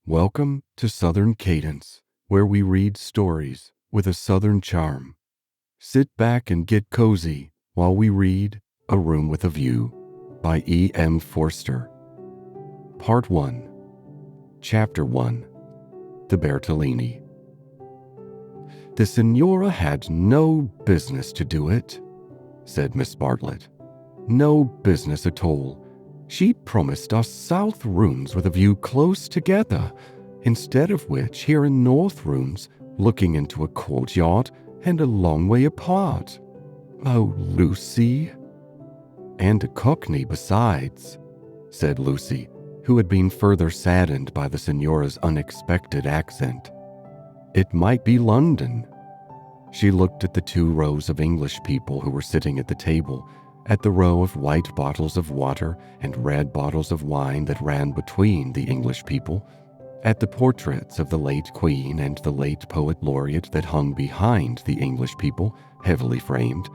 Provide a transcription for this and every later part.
Welcome to Southern Cadence, where we read stories with a Southern charm. Sit back and get cozy while we read A Room with a View by E.M. Forster. Part 1. Chapter 1. The Bertonlini. The Signora had no business to do it, said Miss Bartlett. No business at all. She promised us south rooms with a view close together, instead of which here in north rooms looking into a courtyard and a long way apart. Oh, Lucy. And a cockney besides, said Lucy, who had been further saddened by the Signora's unexpected accent. It might be London. She looked at the 2 rows of English people who were sitting at the table, at the row of white bottles of water and red bottles of wine that ran between the English people, at the portraits of the late Queen and the late Poet Laureate that hung behind the English people, heavily framed,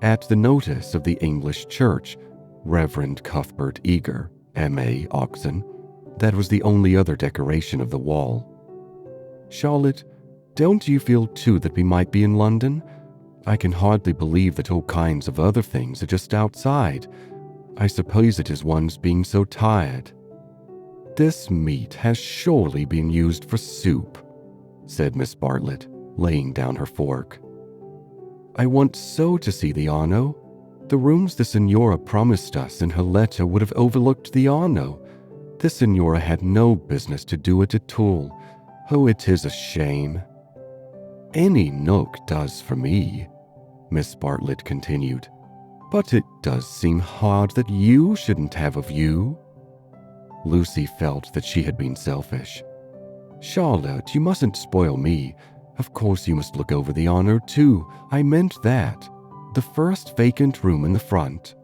at the notice of the English Church, Reverend Cuthbert Eager, M.A. Oxon, that was the only other decoration of the wall. Charlotte, don't you feel too that we might be in London? I can hardly believe that all kinds of other things are just outside. I suppose it is one's being so tired. This meat has surely been used for soup, said Miss Bartlett, laying down her fork. I want so to see the Arno. The rooms the Signora promised us in her letter would have overlooked the Arno. The Signora had no business to do it at all. Oh, it is a shame. Any nook does for me, Miss Bartlett continued, but it does seem hard that you shouldn't have a view. Lucy felt that she had been selfish. Charlotte, you mustn't spoil me. Of course you must look over the Arno too. I meant that. The first vacant room in the front.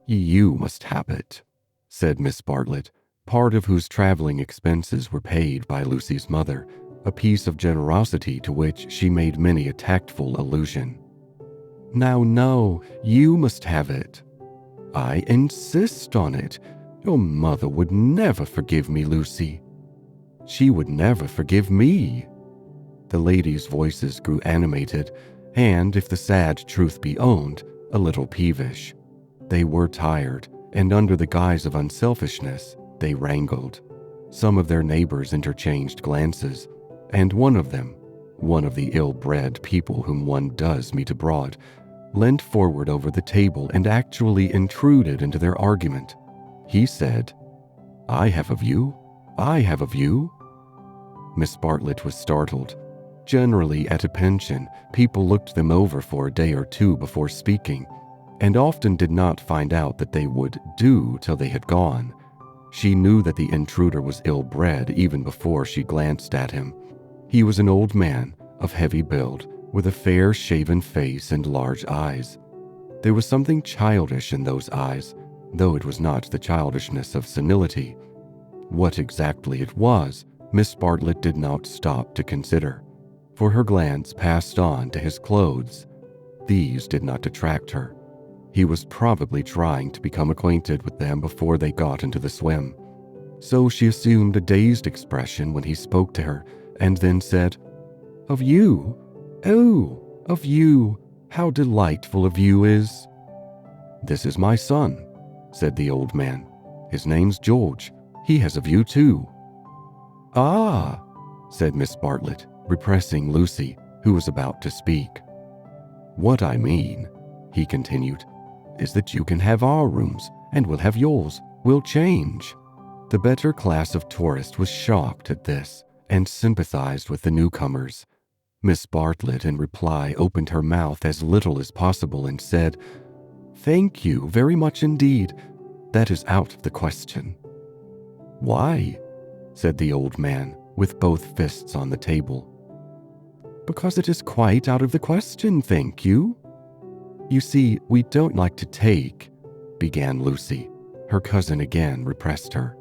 You must have it, said Miss Bartlett, part of whose traveling expenses were paid by Lucy's mother, a piece of generosity to which she made many a tactful allusion. Now, no, you must have it. I insist on it. Your mother would never forgive me, Lucy. She would never forgive me. The ladies' voices grew animated, and, if the sad truth be owned, a little peevish. They were tired, and under the guise of unselfishness, they wrangled. Some of their neighbors interchanged glances, and one of them, one of the ill-bred people whom one does meet abroad, leant forward over the table and actually intruded into their argument. He said, I have a view. I have a view. Miss Bartlett was startled. Generally, at a pension, people looked them over for a day or two before speaking, and often did not find out that they would do till they had gone. She knew that the intruder was ill-bred even before she glanced at him. He was an old man, of heavy build, with a fair shaven face and large eyes. There was something childish in those eyes, though it was not the childishness of senility. What exactly it was, Miss Bartlett did not stop to consider, for her glance passed on to his clothes. These did not attract her. He was probably trying to become acquainted with them before they got into the swim. So she assumed a dazed expression when he spoke to her, and then said, Of you? Oh, of you. How delightful a view is. This is my son, said the old man. His name's George. He has a view too. Ah, said Miss Bartlett, repressing Lucy, who was about to speak. What I mean, he continued, is that you can have our rooms, and we'll have yours. We'll change. The better class of tourist was shocked at this, and sympathized with the newcomers. Miss Bartlett, in reply, opened her mouth as little as possible and said, Thank you very much indeed. That is out of the question. Why? Said the old man, with both fists on the table. Because it is quite out of the question, thank you. You see, we don't like to take, began Lucy. Her cousin again repressed her.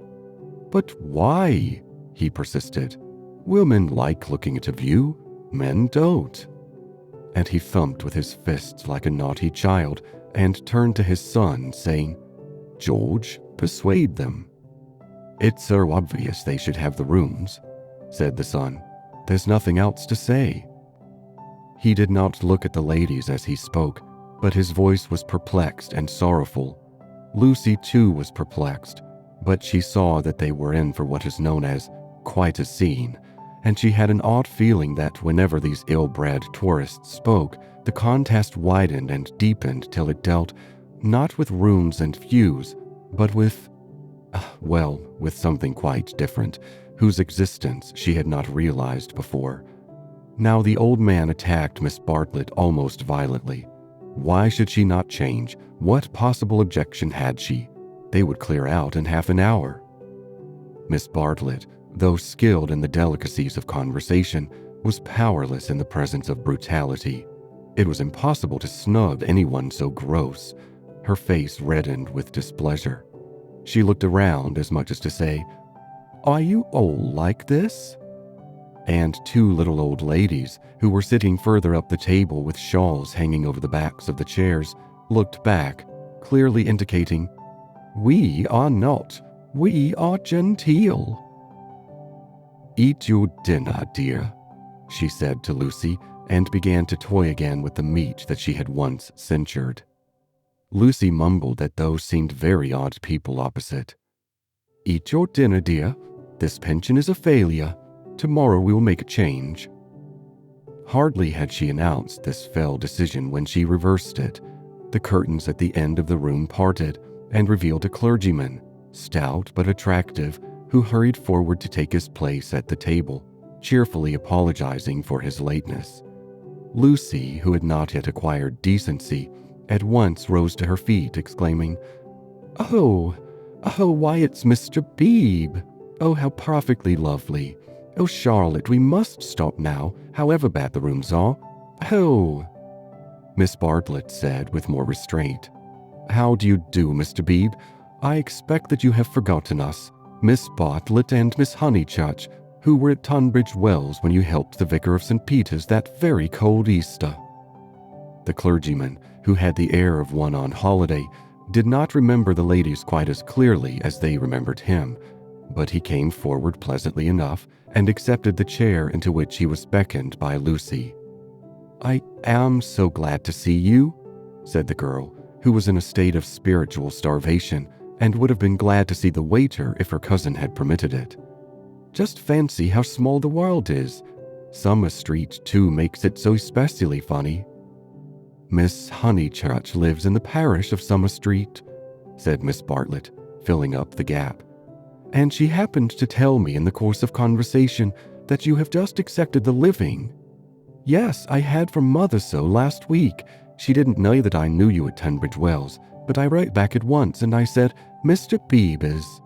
But why? He persisted. Women like looking at a view, men don't. And he thumped with his fists like a naughty child and turned to his son, saying, George, persuade them. It's so obvious they should have the rooms, said the son. "There's nothing else to say." He did not look at the ladies as he spoke, but his voice was perplexed and sorrowful. Lucy too was perplexed, but she saw that they were in for what is known as quite a scene, and she had an odd feeling that whenever these ill-bred tourists spoke, the contest widened and deepened till it dealt not with rooms and views, but with something quite different, whose existence she had not realized before. Now the old man attacked Miss Bartlett almost violently. Why should she not change? What possible objection had she? They would clear out in half an hour. Miss Bartlett, though skilled in the delicacies of conversation, was powerless in the presence of brutality. It was impossible to snub anyone so gross. Her face reddened with displeasure. She looked around as much as to say, "Are you all like this?" And two little old ladies, who were sitting further up the table with shawls hanging over the backs of the chairs, looked back, clearly indicating, "We are not. We are genteel." "Eat your dinner, dear," she said to Lucy, and began to toy again with the meat that she had once censured. Lucy mumbled that those seemed very odd people opposite. "Eat your dinner, dear. This pension is a failure. Tomorrow we will make a change." Hardly had she announced this fell decision when she reversed it. The curtains at the end of the room parted and revealed a clergyman, stout but attractive, who hurried forward to take his place at the table, cheerfully apologizing for his lateness. Lucy, who had not yet acquired decency, at once rose to her feet, exclaiming, Oh, why it's Mr. Bebe. Oh, how perfectly lovely. Oh, Charlotte, we must stop now, however bad the rooms are. Oh." Miss Bartlett said with more restraint, "How do you do, Mr. Bebe? I expect that you have forgotten us, Miss Bartlett and Miss Honeychurch, who were at Tunbridge Wells when you helped the vicar of St. Peter's that very cold Easter." The clergyman, who had the air of one on holiday, did not remember the ladies quite as clearly as they remembered him, but he came forward pleasantly enough and accepted the chair into which he was beckoned by Lucy. "I am so glad to see you," said the girl, who was in a state of spiritual starvation and would have been glad to see the waiter if her cousin had permitted it. "Just fancy how small the world is. Summer Street, too, makes it so especially funny." "Miss Honeychurch lives in the parish of Summer Street," said Miss Bartlett, filling up the gap. "And she happened to tell me in the course of conversation that you have just accepted the living." "Yes, I had from Mother so last week. She didn't know that I knew you at Tunbridge Wells, but I wrote back at once and I said, 'Mr. Bebe is—'"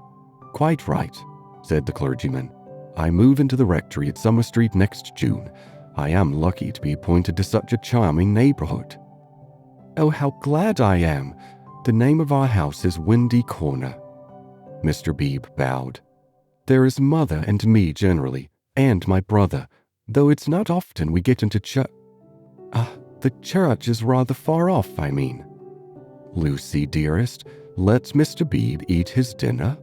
"Quite right," said the clergyman. "I move into the rectory at Summer Street next June. I am lucky to be appointed to such a charming neighborhood." "Oh, how glad I am. The name of our house is Windy Corner." Mr. Bebe bowed. "There is Mother and me generally, and my brother, though it's not often we get into church. The church is rather far off, I mean." "Lucy, dearest, let Mr. Bebe eat his dinner."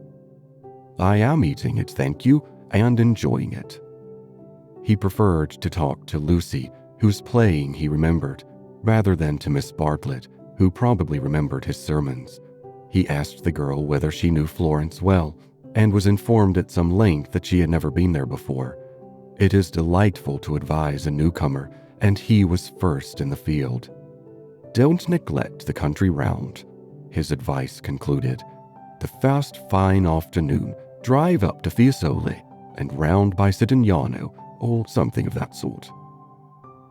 "I am eating it, thank you, and enjoying it." He preferred to talk to Lucy, whose playing he remembered, rather than to Miss Bartlett, who probably remembered his sermons. He asked the girl whether she knew Florence well, and was informed at some length that she had never been there before. It is delightful to advise a newcomer, and he was first in the field. "Don't neglect the country round," his advice concluded. "The first fine afternoon, drive up to Fiesole, and round by Sitignano, or something of that sort."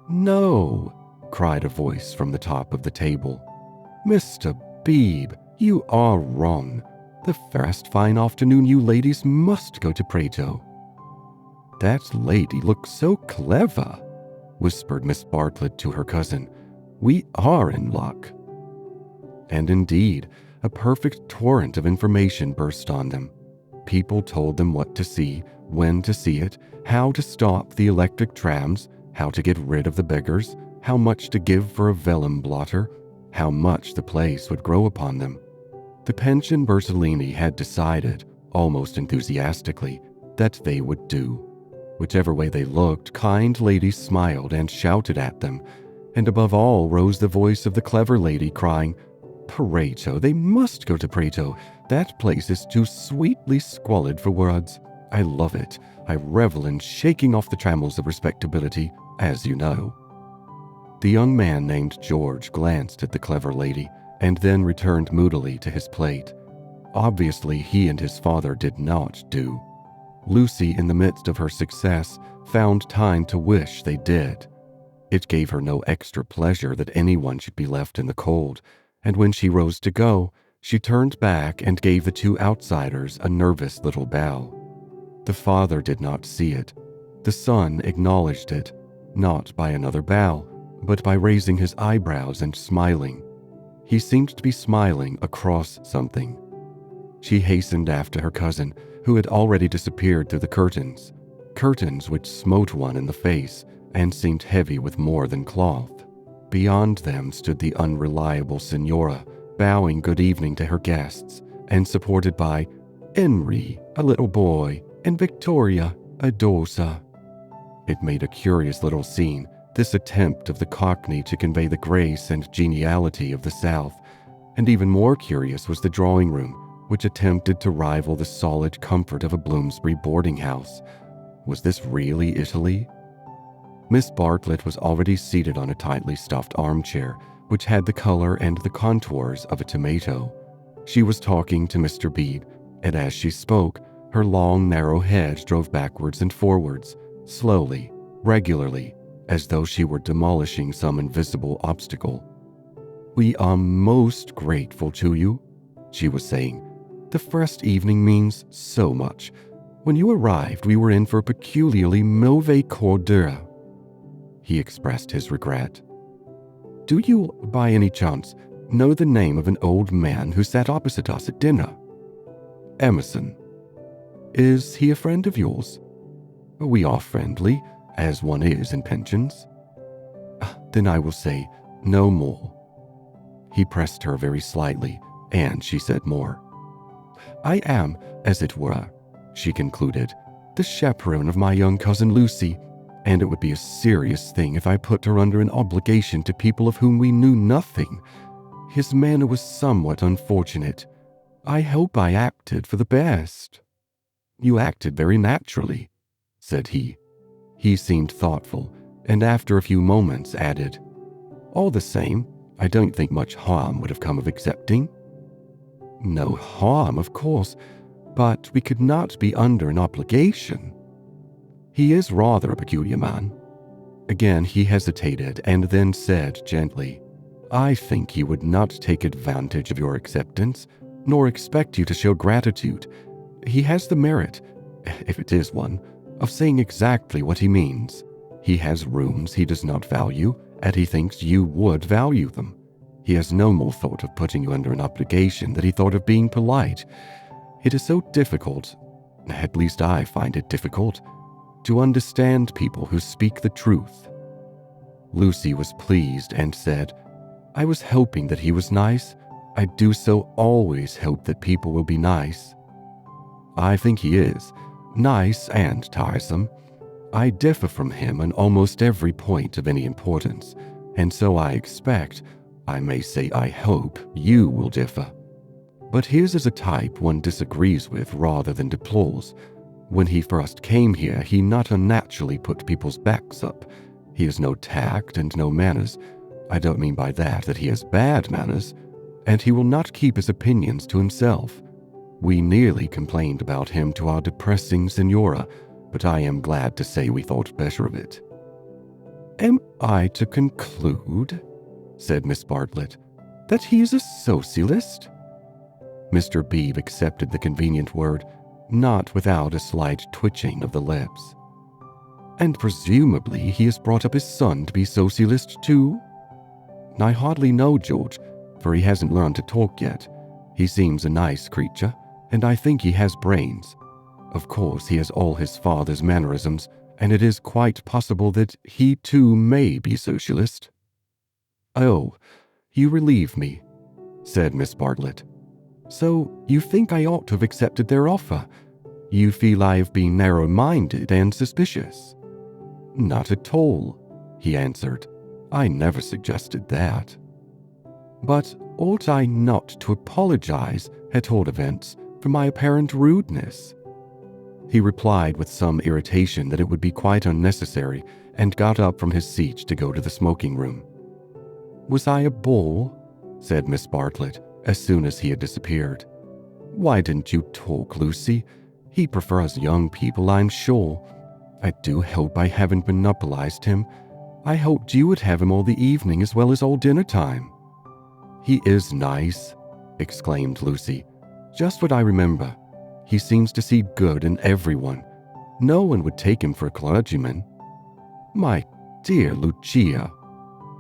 "No," cried a voice from the top of the table. "Mr. Bebe, you are wrong. The first fine afternoon you ladies must go to Prato." "That lady looks so clever," whispered Miss Bartlett to her cousin. "We are in luck." And indeed, a perfect torrent of information burst on them. People told them what to see, when to see it, how to stop the electric trams, how to get rid of the beggars, how much to give for a vellum blotter, how much the place would grow upon them. The pension Bertonlini had decided, almost enthusiastically, that they would do. Whichever way they looked, kind ladies smiled and shouted at them, and above all rose the voice of the clever lady crying, "Prato, they must go to Prato. That place is too sweetly squalid for words. I love it. I revel in shaking off the trammels of respectability, as you know." The young man named George glanced at the clever lady and then returned moodily to his plate. Obviously, he and his father did not do. Lucy, in the midst of her success, found time to wish they did. It gave her no extra pleasure that anyone should be left in the cold, and when she rose to go, she turned back and gave the two outsiders a nervous little bow. The father did not see it. The son acknowledged it, not by another bow, but by raising his eyebrows and smiling. He seemed to be smiling across something. She hastened after her cousin, who had already disappeared through the curtains which smote one in the face and seemed heavy with more than cloth. Beyond them stood the unreliable Signora, bowing good evening to her guests, and supported by Henry, a little boy, and Victoria, a daughter. It made a curious little scene, this attempt of the Cockney to convey the grace and geniality of the South, and even more curious was the drawing room, which attempted to rival the solid comfort of a Bloomsbury boarding house. Was this really Italy? Miss Bartlett was already seated on a tightly stuffed armchair, which had the color and the contours of a tomato. She was talking to Mr. Bebe, and as she spoke, her long, narrow head drove backwards and forwards, slowly, regularly, as though she were demolishing some invisible obstacle. "We are most grateful to you," she was saying. "The first evening means so much. When you arrived, we were in for a peculiarly mauvais quart d'heure." He expressed his regret. "Do you, by any chance, know the name of an old man who sat opposite us at dinner?" "Emerson." "Is he a friend of yours?" "We are friendly, as one is in pensions." "Then I will say no more." He pressed her very slightly, and she said more. "I am, as it were," she concluded, "the chaperone of my young cousin Lucy, and it would be a serious thing if I put her under an obligation to people of whom we knew nothing. His manner was somewhat unfortunate. I hope I acted for the best." "You acted very naturally," said he. He seemed thoughtful, and after a few moments added, "All the same, I don't think much harm would have come of accepting." "No harm, of course, but we could not be under an obligation. He is rather a peculiar man." Again he hesitated and then said gently, "I think he would not take advantage of your acceptance, nor expect you to show gratitude. He has the merit, if it is one, of saying exactly what he means. He has rooms he does not value, and he thinks you would value them. He has no more thought of putting you under an obligation than he thought of being polite. It is so difficult, at least I find it difficult, to understand people who speak the truth." Lucy was pleased and said, "I was hoping that he was nice. I do so always hope that people will be nice." "I think he is, nice and tiresome. I differ from him on almost every point of any importance, and so I expect, I may say I hope, you will differ. But his is a type one disagrees with rather than deplores. When he first came here, he not unnaturally put people's backs up. He has no tact and no manners. I don't mean by that he has bad manners, and he will not keep his opinions to himself. We nearly complained about him to our depressing Signora, but I am glad to say we thought better of it." "Am I to conclude," said Miss Bartlett, "that he is a socialist?" Mr. Bebe accepted the convenient word, not without a slight twitching of the lips. "And presumably he has brought up his son to be socialist too?" "I hardly know George, for he hasn't learned to talk yet. He seems a nice creature, and I think he has brains. Of course, he has all his father's mannerisms, and it is quite possible that he too may be socialist." "Oh, you relieve me," said Miss Bartlett. "So you think I ought to have accepted their offer? You feel I have been narrow-minded and suspicious?" "Not at all," he answered. "I never suggested that." "But ought I not to apologize, at all events, for my apparent rudeness?" He replied with some irritation that it would be quite unnecessary, and got up from his seat to go to the smoking room. "Was I a bore?" said Miss Bartlett, as soon as he had disappeared. "Why didn't you talk, Lucy? He prefers young people, I'm sure. I do hope I haven't monopolized him. I hoped you would have him all the evening as well as all dinner time." "He is nice," exclaimed Lucy. "Just what I remember. He seems to see good in everyone. No one would take him for a clergyman." "My dear Lucia."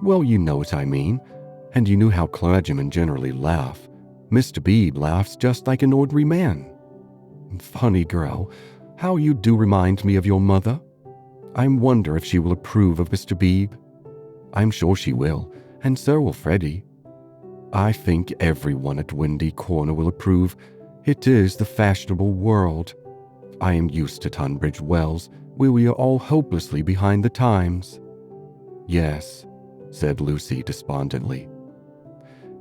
"Well, you know what I mean. And you knew how clergymen generally laugh. Mr. Bebe laughs just like an ordinary man." "Funny girl, how you do remind me of your mother. I wonder if she will approve of Mr. Bebe." "I'm sure she will, and so will Freddy." "I think everyone at Windy Corner will approve. It is the fashionable world. I am used to Tunbridge Wells, where we are all hopelessly behind the times." "Yes," said Lucy despondently.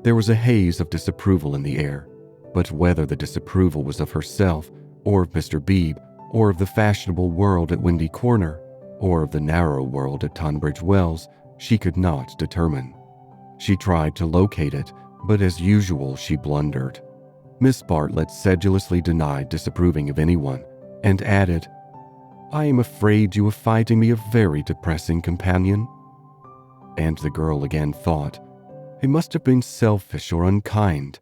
There was a haze of disapproval in the air, but whether the disapproval was of herself, or of Mr. Bebe, or of the fashionable world at Windy Corner, or of the narrow world at Tunbridge Wells, she could not determine. She tried to locate it, but as usual she blundered. Miss Bartlett sedulously denied disapproving of anyone, and added, "I am afraid you are finding me a very depressing companion." And the girl again thought, "I must have been selfish or unkind.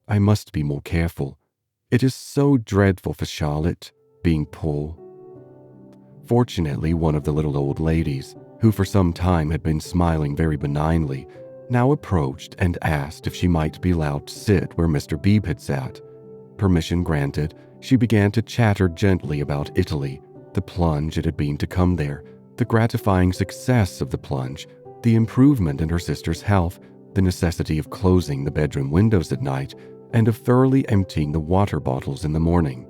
I must be more careful. It is so dreadful for Charlotte, being poor." Fortunately, one of the little old ladies, who for some time had been smiling very benignly, now approached and asked if she might be allowed to sit where Mr. Bebe had sat. Permission granted, she began to chatter gently about Italy, the plunge it had been to come there, the gratifying success of the plunge, the improvement in her sister's health, the necessity of closing the bedroom windows at night, and of thoroughly emptying the water bottles in the morning.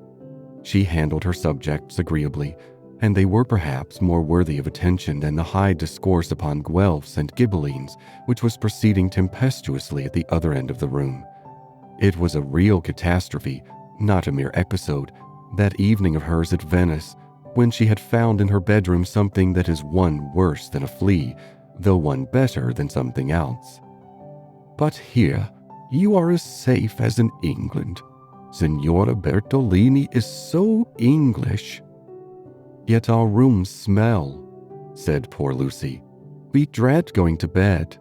She handled her subjects agreeably, and they were perhaps more worthy of attention than the high discourse upon Guelphs and Ghibellines, which was proceeding tempestuously at the other end of the room. It was a real catastrophe, not a mere episode, that evening of hers at Venice, when she had found in her bedroom something that is one worse than a flea, though one better than something else. "But here, you are as safe as in England. Signora Bertolini is so English." "Yet our rooms smell," said poor Lucy. "We dread going to bed."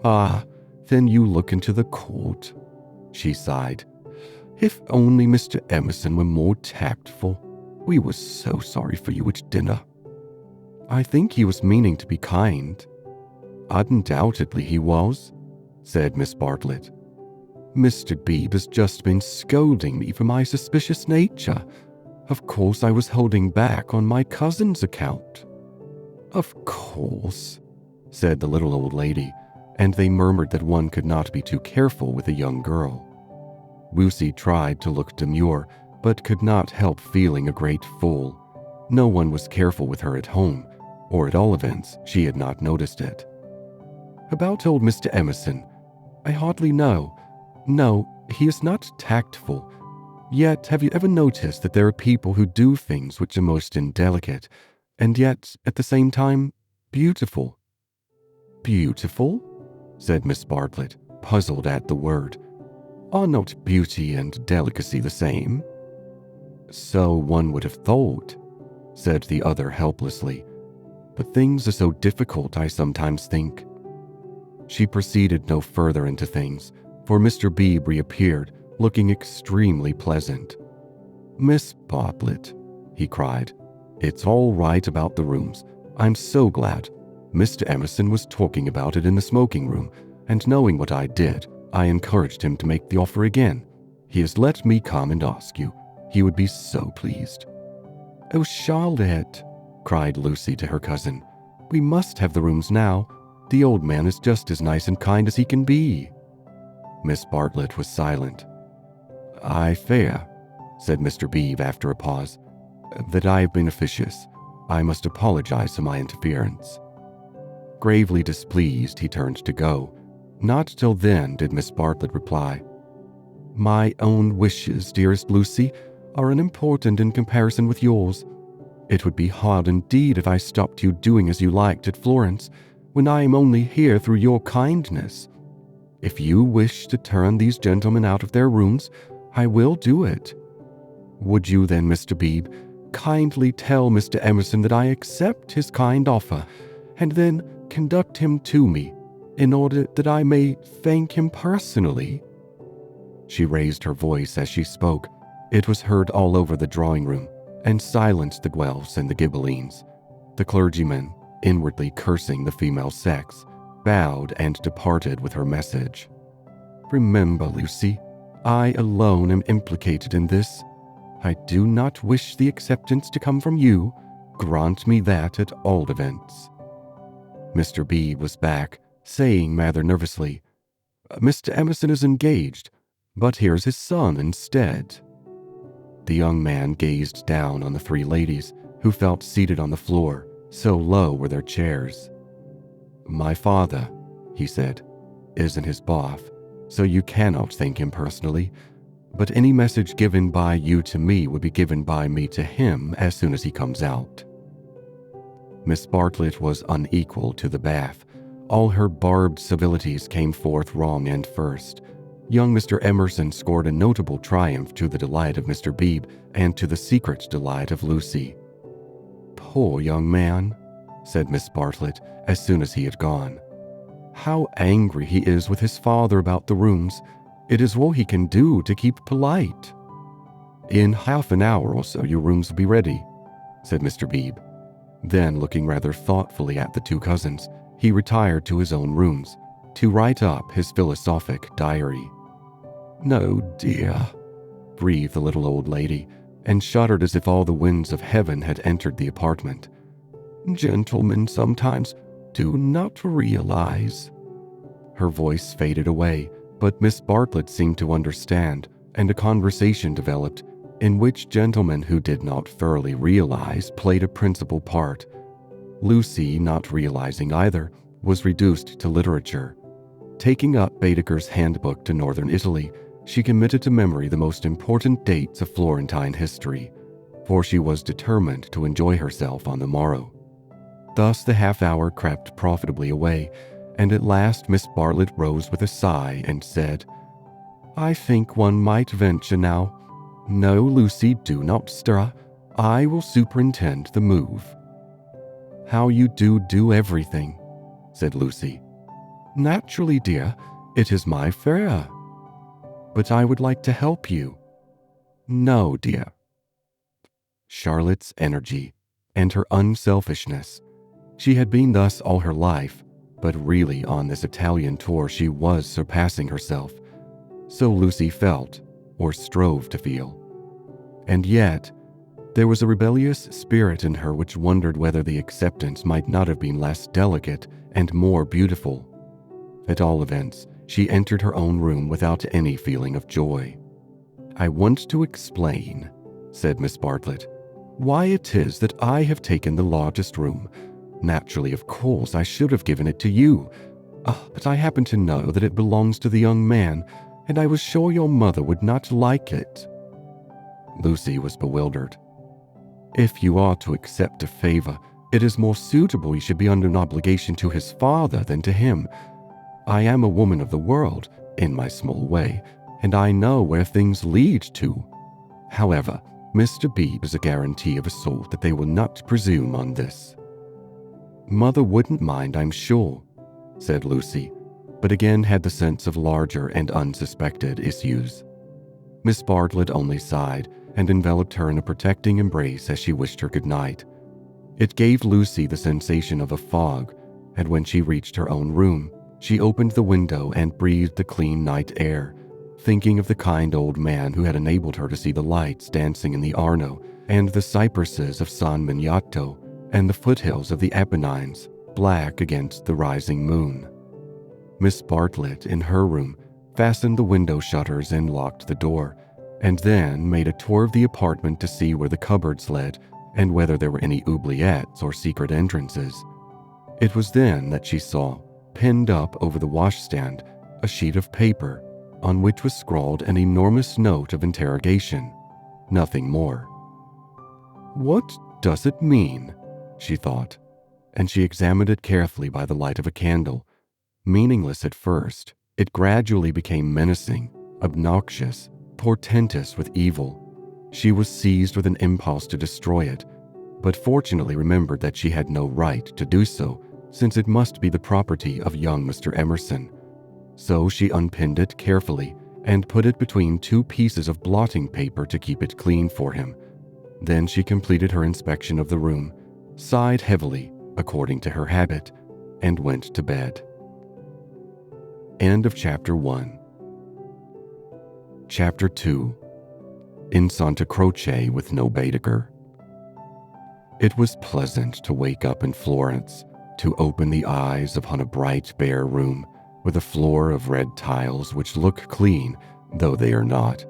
"Ah, then you look into the court," she sighed. "If only Mr. Emerson were more tactful. We were so sorry for you at dinner." "I think he was meaning to be kind." "Undoubtedly he was," said Miss Bartlett. "Mr. Bebe has just been scolding me for my suspicious nature. Of course I was holding back on my cousin's account." "Of course," said the little old lady, and they murmured that one could not be too careful with a young girl. Lucy tried to look demure, but could not help feeling a great fool. No one was careful with her at home, or at all events, she had not noticed it. "About old Mr. Emerson, I hardly know. No, he is not tactful. Yet, have you ever noticed that there are people who do things which are most indelicate, and yet, at the same time, beautiful?" "Beautiful?" said Miss Bartlett, puzzled at the word. "Are not beauty and delicacy the same?" "So one would have thought," said the other helplessly. "But things are so difficult, I sometimes think." She proceeded no further into things, for Mr. Bebe reappeared, looking extremely pleasant. "Miss Bartlett," he cried, "it's all right about the rooms. I'm so glad. Mr. Emerson was talking about it in the smoking room, and knowing what I did, I encouraged him to make the offer again. He has let me come and ask you. He would be so pleased." "Oh, Charlotte," cried Lucy to her cousin, "we must have the rooms now. The old man is just as nice and kind as he can be." Miss Bartlett was silent. "I fear," said Mr. Bebe after a pause, "that I have been officious. I must apologize for my interference." Gravely displeased, he turned to go. Not till then did Miss Bartlett reply, "My own wishes, dearest Lucy, are unimportant in comparison with yours. It would be hard indeed if I stopped you doing as you liked at Florence, when I am only here through your kindness. If you wish to turn these gentlemen out of their rooms, I will do it. Would you then, Mr. Bebe, kindly tell Mr. Emerson that I accept his kind offer, and then conduct him to me, in order that I may thank him personally?" She raised her voice as she spoke. It was heard all over the drawing room, and silenced the Guelphs and the Ghibellines. The clergyman, inwardly cursing the female sex, bowed and departed with her message. "Remember, Lucy, I alone am implicated in this. I do not wish the acceptance to come from you. Grant me that at all events." Mr. B was back, saying rather nervously, "Mr. Emerson is engaged, but here's his son instead." The young man gazed down on the three ladies, who felt seated on the floor, so low were their chairs. "My father," he said, "is in his bath, so you cannot thank him personally, but any message given by you to me would be given by me to him as soon as he comes out." Miss Bartlett was unequal to the bath. All her barbed civilities came forth wrong and first. Young Mr. Emerson scored a notable triumph to the delight of Mr. Bebe and to the secret delight of Lucy. "Poor young man," said Miss Bartlett as soon as he had gone. "How angry he is with his father about the rooms. It is all he can do to keep polite." "In half an hour or so your rooms will be ready," said Mr. Bebe. Then, looking rather thoughtfully at the two cousins, he retired to his own rooms to write up his philosophic diary. "No, dear," breathed the little old lady, and shuddered as if all the winds of heaven had entered the apartment. "Gentlemen sometimes do not realize." Her voice faded away, but Miss Bartlett seemed to understand, and a conversation developed, in which gentlemen who did not thoroughly realize played a principal part. Lucy, not realizing either, was reduced to literature. Taking up Beadeker's Handbook to Northern Italy, she committed to memory the most important dates of Florentine history, for she was determined to enjoy herself on the morrow. Thus the half-hour crept profitably away, and at last Miss Bartlett rose with a sigh and said, "I think one might venture now. No, Lucy, do not stir. I will superintend the move." "How you do everything," said Lucy. "Naturally, dear, it is my affair." "But I would like to help you." "No, dear." Charlotte's energy and her unselfishness. She had been thus all her life, but really on this Italian tour she was surpassing herself. So Lucy felt, or strove to feel. And yet, there was a rebellious spirit in her which wondered whether the acceptance might not have been less delicate and more beautiful. At all events, she entered her own room without any feeling of joy. "I want to explain," said Miss Bartlett, "why it is that I have taken the largest room. Naturally, of course, I should have given it to you. But I happen to know that it belongs to the young man, and I was sure your mother would not like it." Lucy was bewildered. "If you are to accept a favor, it is more suitable you should be under an obligation to his father than to him. I am a woman of the world, in my small way, and I know where things lead to. However, Mr. Bebe is a guarantee of a sort that they will not presume on this." "Mother wouldn't mind, I'm sure," said Lucy, but again had the sense of larger and unsuspected issues. Miss Bartlett only sighed and enveloped her in a protecting embrace as she wished her good night. It gave Lucy the sensation of a fog, and when she reached her own room, she opened the window and breathed the clean night air, thinking of the kind old man who had enabled her to see the lights dancing in the Arno and the cypresses of San Miniato and the foothills of the Apennines, black against the rising moon. Miss Bartlett, in her room, fastened the window shutters and locked the door, and then made a tour of the apartment to see where the cupboards led and whether there were any oubliettes or secret entrances. It was then that she saw, pinned up over the washstand, a sheet of paper on which was scrawled an enormous note of interrogation. Nothing more. "What does it mean?" she thought, and she examined it carefully by the light of a candle. Meaningless at first, it gradually became menacing, obnoxious, portentous with evil. She was seized with an impulse to destroy it, but fortunately remembered that she had no right to do so, since it must be the property of young Mr. Emerson. So she unpinned it carefully and put it between two pieces of blotting paper to keep it clean for him. Then she completed her inspection of the room, sighed heavily, according to her habit, and went to bed. End of Chapter 1. Chapter 2. In Santa Croce with no Beadeker. It was pleasant to wake up in Florence, to open the eyes upon a bright bare room with a floor of red tiles which look clean, though they are not,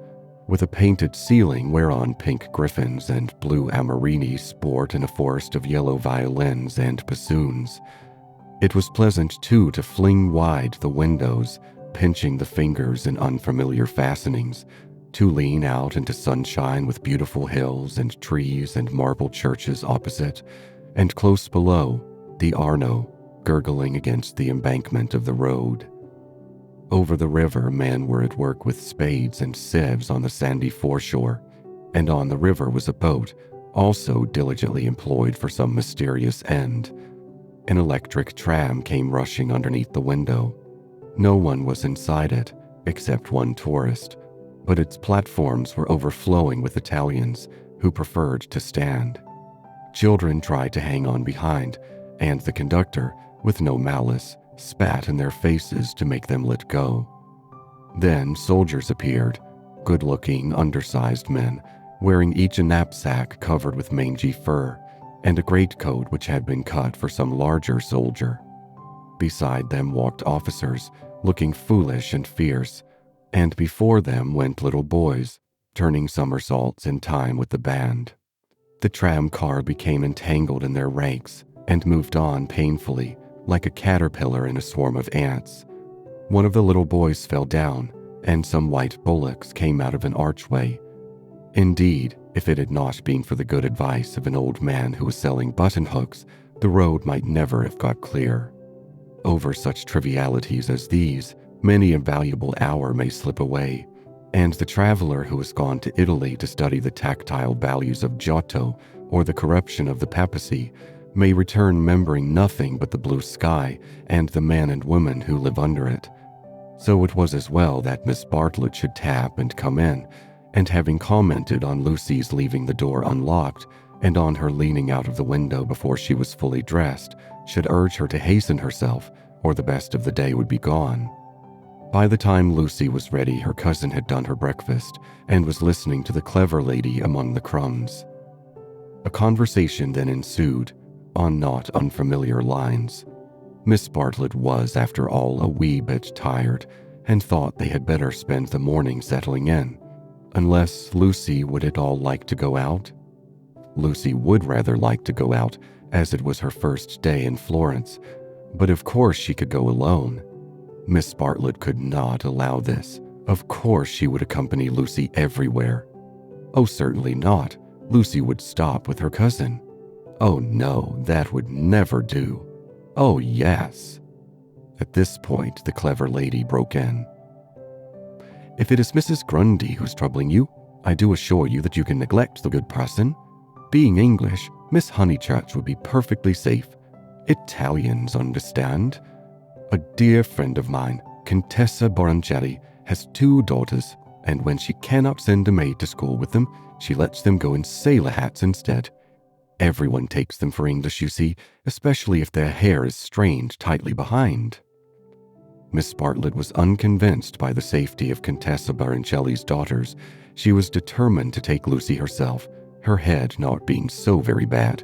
with a painted ceiling whereon pink griffins and blue amorini sport in a forest of yellow violins and bassoons. It was pleasant, too, to fling wide the windows, pinching the fingers in unfamiliar fastenings, to lean out into sunshine with beautiful hills and trees and marble churches opposite, and close below, the Arno gurgling against the embankment of the road. Over the river, men were at work with spades and sieves on the sandy foreshore, and on the river was a boat, also diligently employed for some mysterious end. An electric tram came rushing underneath the window. No one was inside it, except one tourist, but its platforms were overflowing with Italians who preferred to stand. Children tried to hang on behind, and the conductor, with no malice, spat in their faces to make them let go. Then soldiers appeared, good-looking, undersized men, wearing each a knapsack covered with mangy fur, and a greatcoat which had been cut for some larger soldier. Beside them walked officers, looking foolish and fierce, and before them went little boys, turning somersaults in time with the band. The tram car became entangled in their ranks and moved on painfully, like a caterpillar in a swarm of ants. One of the little boys fell down, and some white bullocks came out of an archway. Indeed, if it had not been for the good advice of an old man who was selling button hooks, the road might never have got clear. Over such trivialities as these, many a valuable hour may slip away, and the traveler who has gone to Italy to study the tactile values of Giotto or the corruption of the papacy may return remembering nothing but the blue sky and the man and woman who live under it. So it was as well that Miss Bartlett should tap and come in, and having commented on Lucy's leaving the door unlocked and on her leaning out of the window before she was fully dressed, should urge her to hasten herself, or the best of the day would be gone. By the time Lucy was ready, her cousin had done her breakfast and was listening to the clever lady among the crumbs. A conversation then ensued, on not unfamiliar lines. Miss Bartlett was, after all, a wee bit tired, and thought they had better spend the morning settling in, unless Lucy would at all like to go out. Lucy would rather like to go out, as it was her first day in Florence, but of course she could go alone. Miss Bartlett could not allow this. Of course she would accompany Lucy everywhere. Oh, certainly not. Lucy would stop with her cousin. Oh no, that would never do. Oh yes. At this point, the clever lady broke in. "If it is Mrs. Grundy who's troubling you, I do assure you that you can neglect the good person. Being English, Miss Honeychurch would be perfectly safe. Italians understand. A dear friend of mine, Contessa Boroncelli, has 2 daughters, and when she cannot send a maid to school with them, she lets them go in sailor hats instead. Everyone takes them for English, you see, especially if their hair is strained tightly behind." Miss Bartlett was unconvinced by the safety of Contessa Boroncelli's daughters. She was determined to take Lucy herself, her head not being so very bad.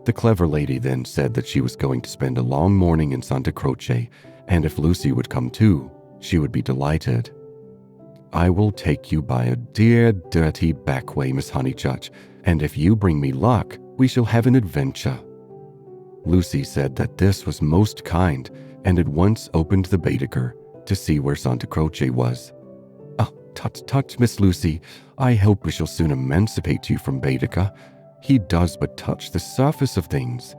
The clever lady then said that she was going to spend a long morning in Santa Croce, and if Lucy would come too, she would be delighted. I will take you by a dear, dirty back way, Miss Honeychurch, and if you bring me luck, we shall have an adventure." Lucy said that this was most kind and at once opened the Beadeker to see where Santa Croce was. "Oh, tut, Miss Lucy, I hope we shall soon emancipate you from Beadeker. He does but touch the surface of things.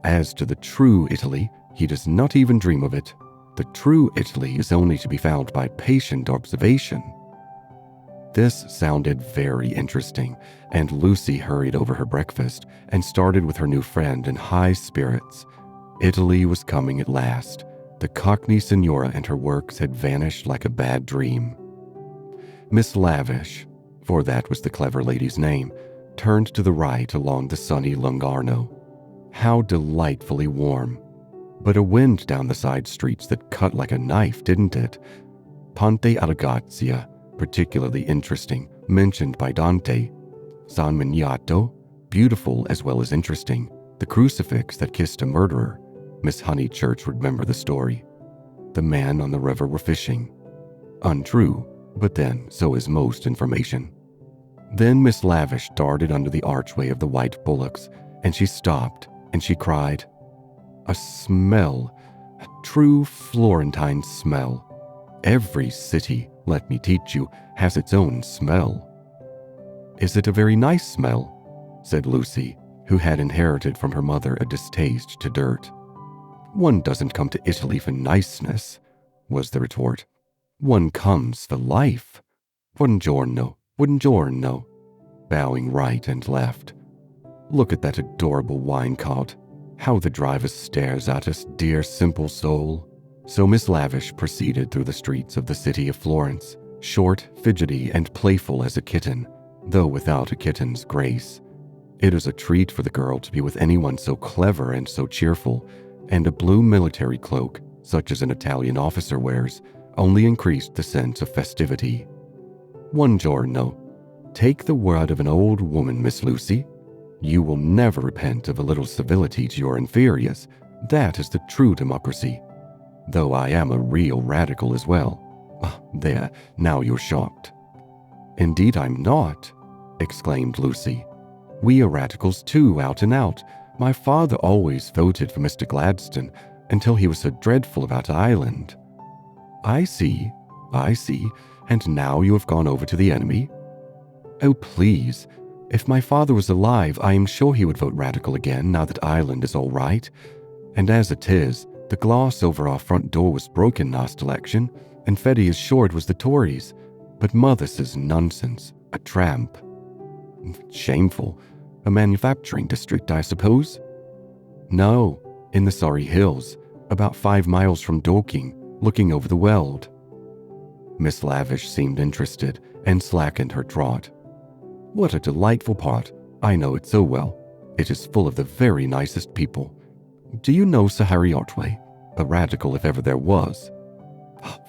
As to the true Italy, he does not even dream of it. The true Italy is only to be found by patient observation." This sounded very interesting, and Lucy hurried over her breakfast and started with her new friend in high spirits. Italy was coming at last. The Cockney Signora and her works had vanished like a bad dream. Miss Lavish, for that was the clever lady's name, turned to the right along the sunny Lungarno. How delightfully warm. But a wind down the side streets that cut like a knife, didn't it? Ponte alla Grazia, particularly interesting, mentioned by Dante. San Miniato, beautiful as well as interesting. The crucifix that kissed a murderer. Miss Honeychurch would remember the story. The man on the river were fishing. Untrue, but then so is most information. Then Miss Lavish darted under the archway of the white bullocks, and she stopped, and she cried, "A smell, a true Florentine smell. Every city, let me teach you, has its own smell." "Is it a very nice smell?" said Lucy, who had inherited from her mother a distaste to dirt. "One doesn't come to Italy for niceness," was the retort. "One comes for life. Buongiorno, buongiorno," bowing right and left. "Look at that adorable wine cart. How the driver stares at us, dear simple soul." So Miss Lavish proceeded through the streets of the city of Florence, short, fidgety, and playful as a kitten, though without a kitten's grace. It was a treat for the girl to be with anyone so clever and so cheerful, and a blue military cloak, such as an Italian officer wears, only increased the sense of festivity. "Buongiorno. Take the word of an old woman, Miss Lucy. You will never repent of a little civility to your inferiors. That is the true democracy. Though I am a real radical as well. There, now you're shocked." "Indeed I'm not," exclaimed Lucy. "We are radicals too, out and out. My father always voted for Mr. Gladstone until he was so dreadful about Ireland." I see, and now you have gone over to the enemy?" "Oh, please. If my father was alive, I am sure he would vote radical again now that Ireland is all right. And as it is, the glass over our front door was broken last election, and Freddy is sure it was the Tories. But mother says nonsense, a tramp." "Shameful. A manufacturing district, I suppose?" "No, in the Surrey Hills, about 5 miles from Dorking, looking over the Weald." Miss Lavish seemed interested and slackened her trot. "What a delightful part. I know it so well. It is full of the very nicest people. Do you know Sir Harry Otway? A radical if ever there was."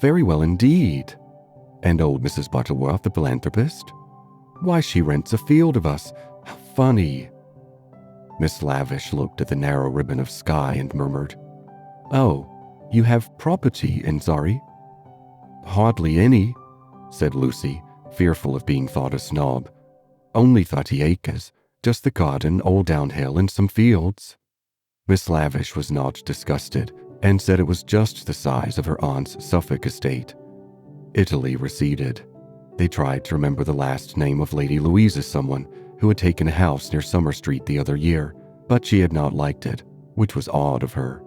"Very well indeed." "And old Mrs. Butterworth, the philanthropist?" "Why, she rents a field of us. How funny." Miss Lavish looked at the narrow ribbon of sky and murmured, "Oh, you have property in Surrey?" "Hardly any," said Lucy, fearful of being thought a snob. "Only 30 acres, just the garden all downhill and some fields." Miss Lavish was not disgusted and said it was just the size of her aunt's Suffolk estate. Italy receded. They tried to remember the last name of Lady Louisa's someone who had taken a house near Summer Street the other year, but she had not liked it, which was odd of her.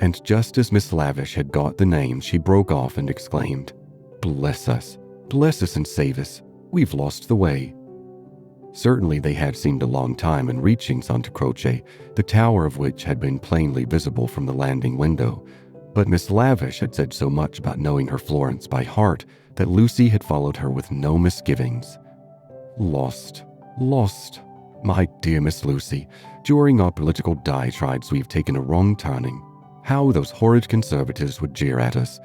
And just as Miss Lavish had got the name, she broke off and exclaimed, bless us and save us. We've lost the way." Certainly they had seemed a long time in reaching Santa Croce, the tower of which had been plainly visible from the landing window, but Miss Lavish had said so much about knowing her Florence by heart that Lucy had followed her with no misgivings. Lost. My dear Miss Lucy, during our political diatribes we've taken a wrong turning. How those horrid conservatives would jeer at us.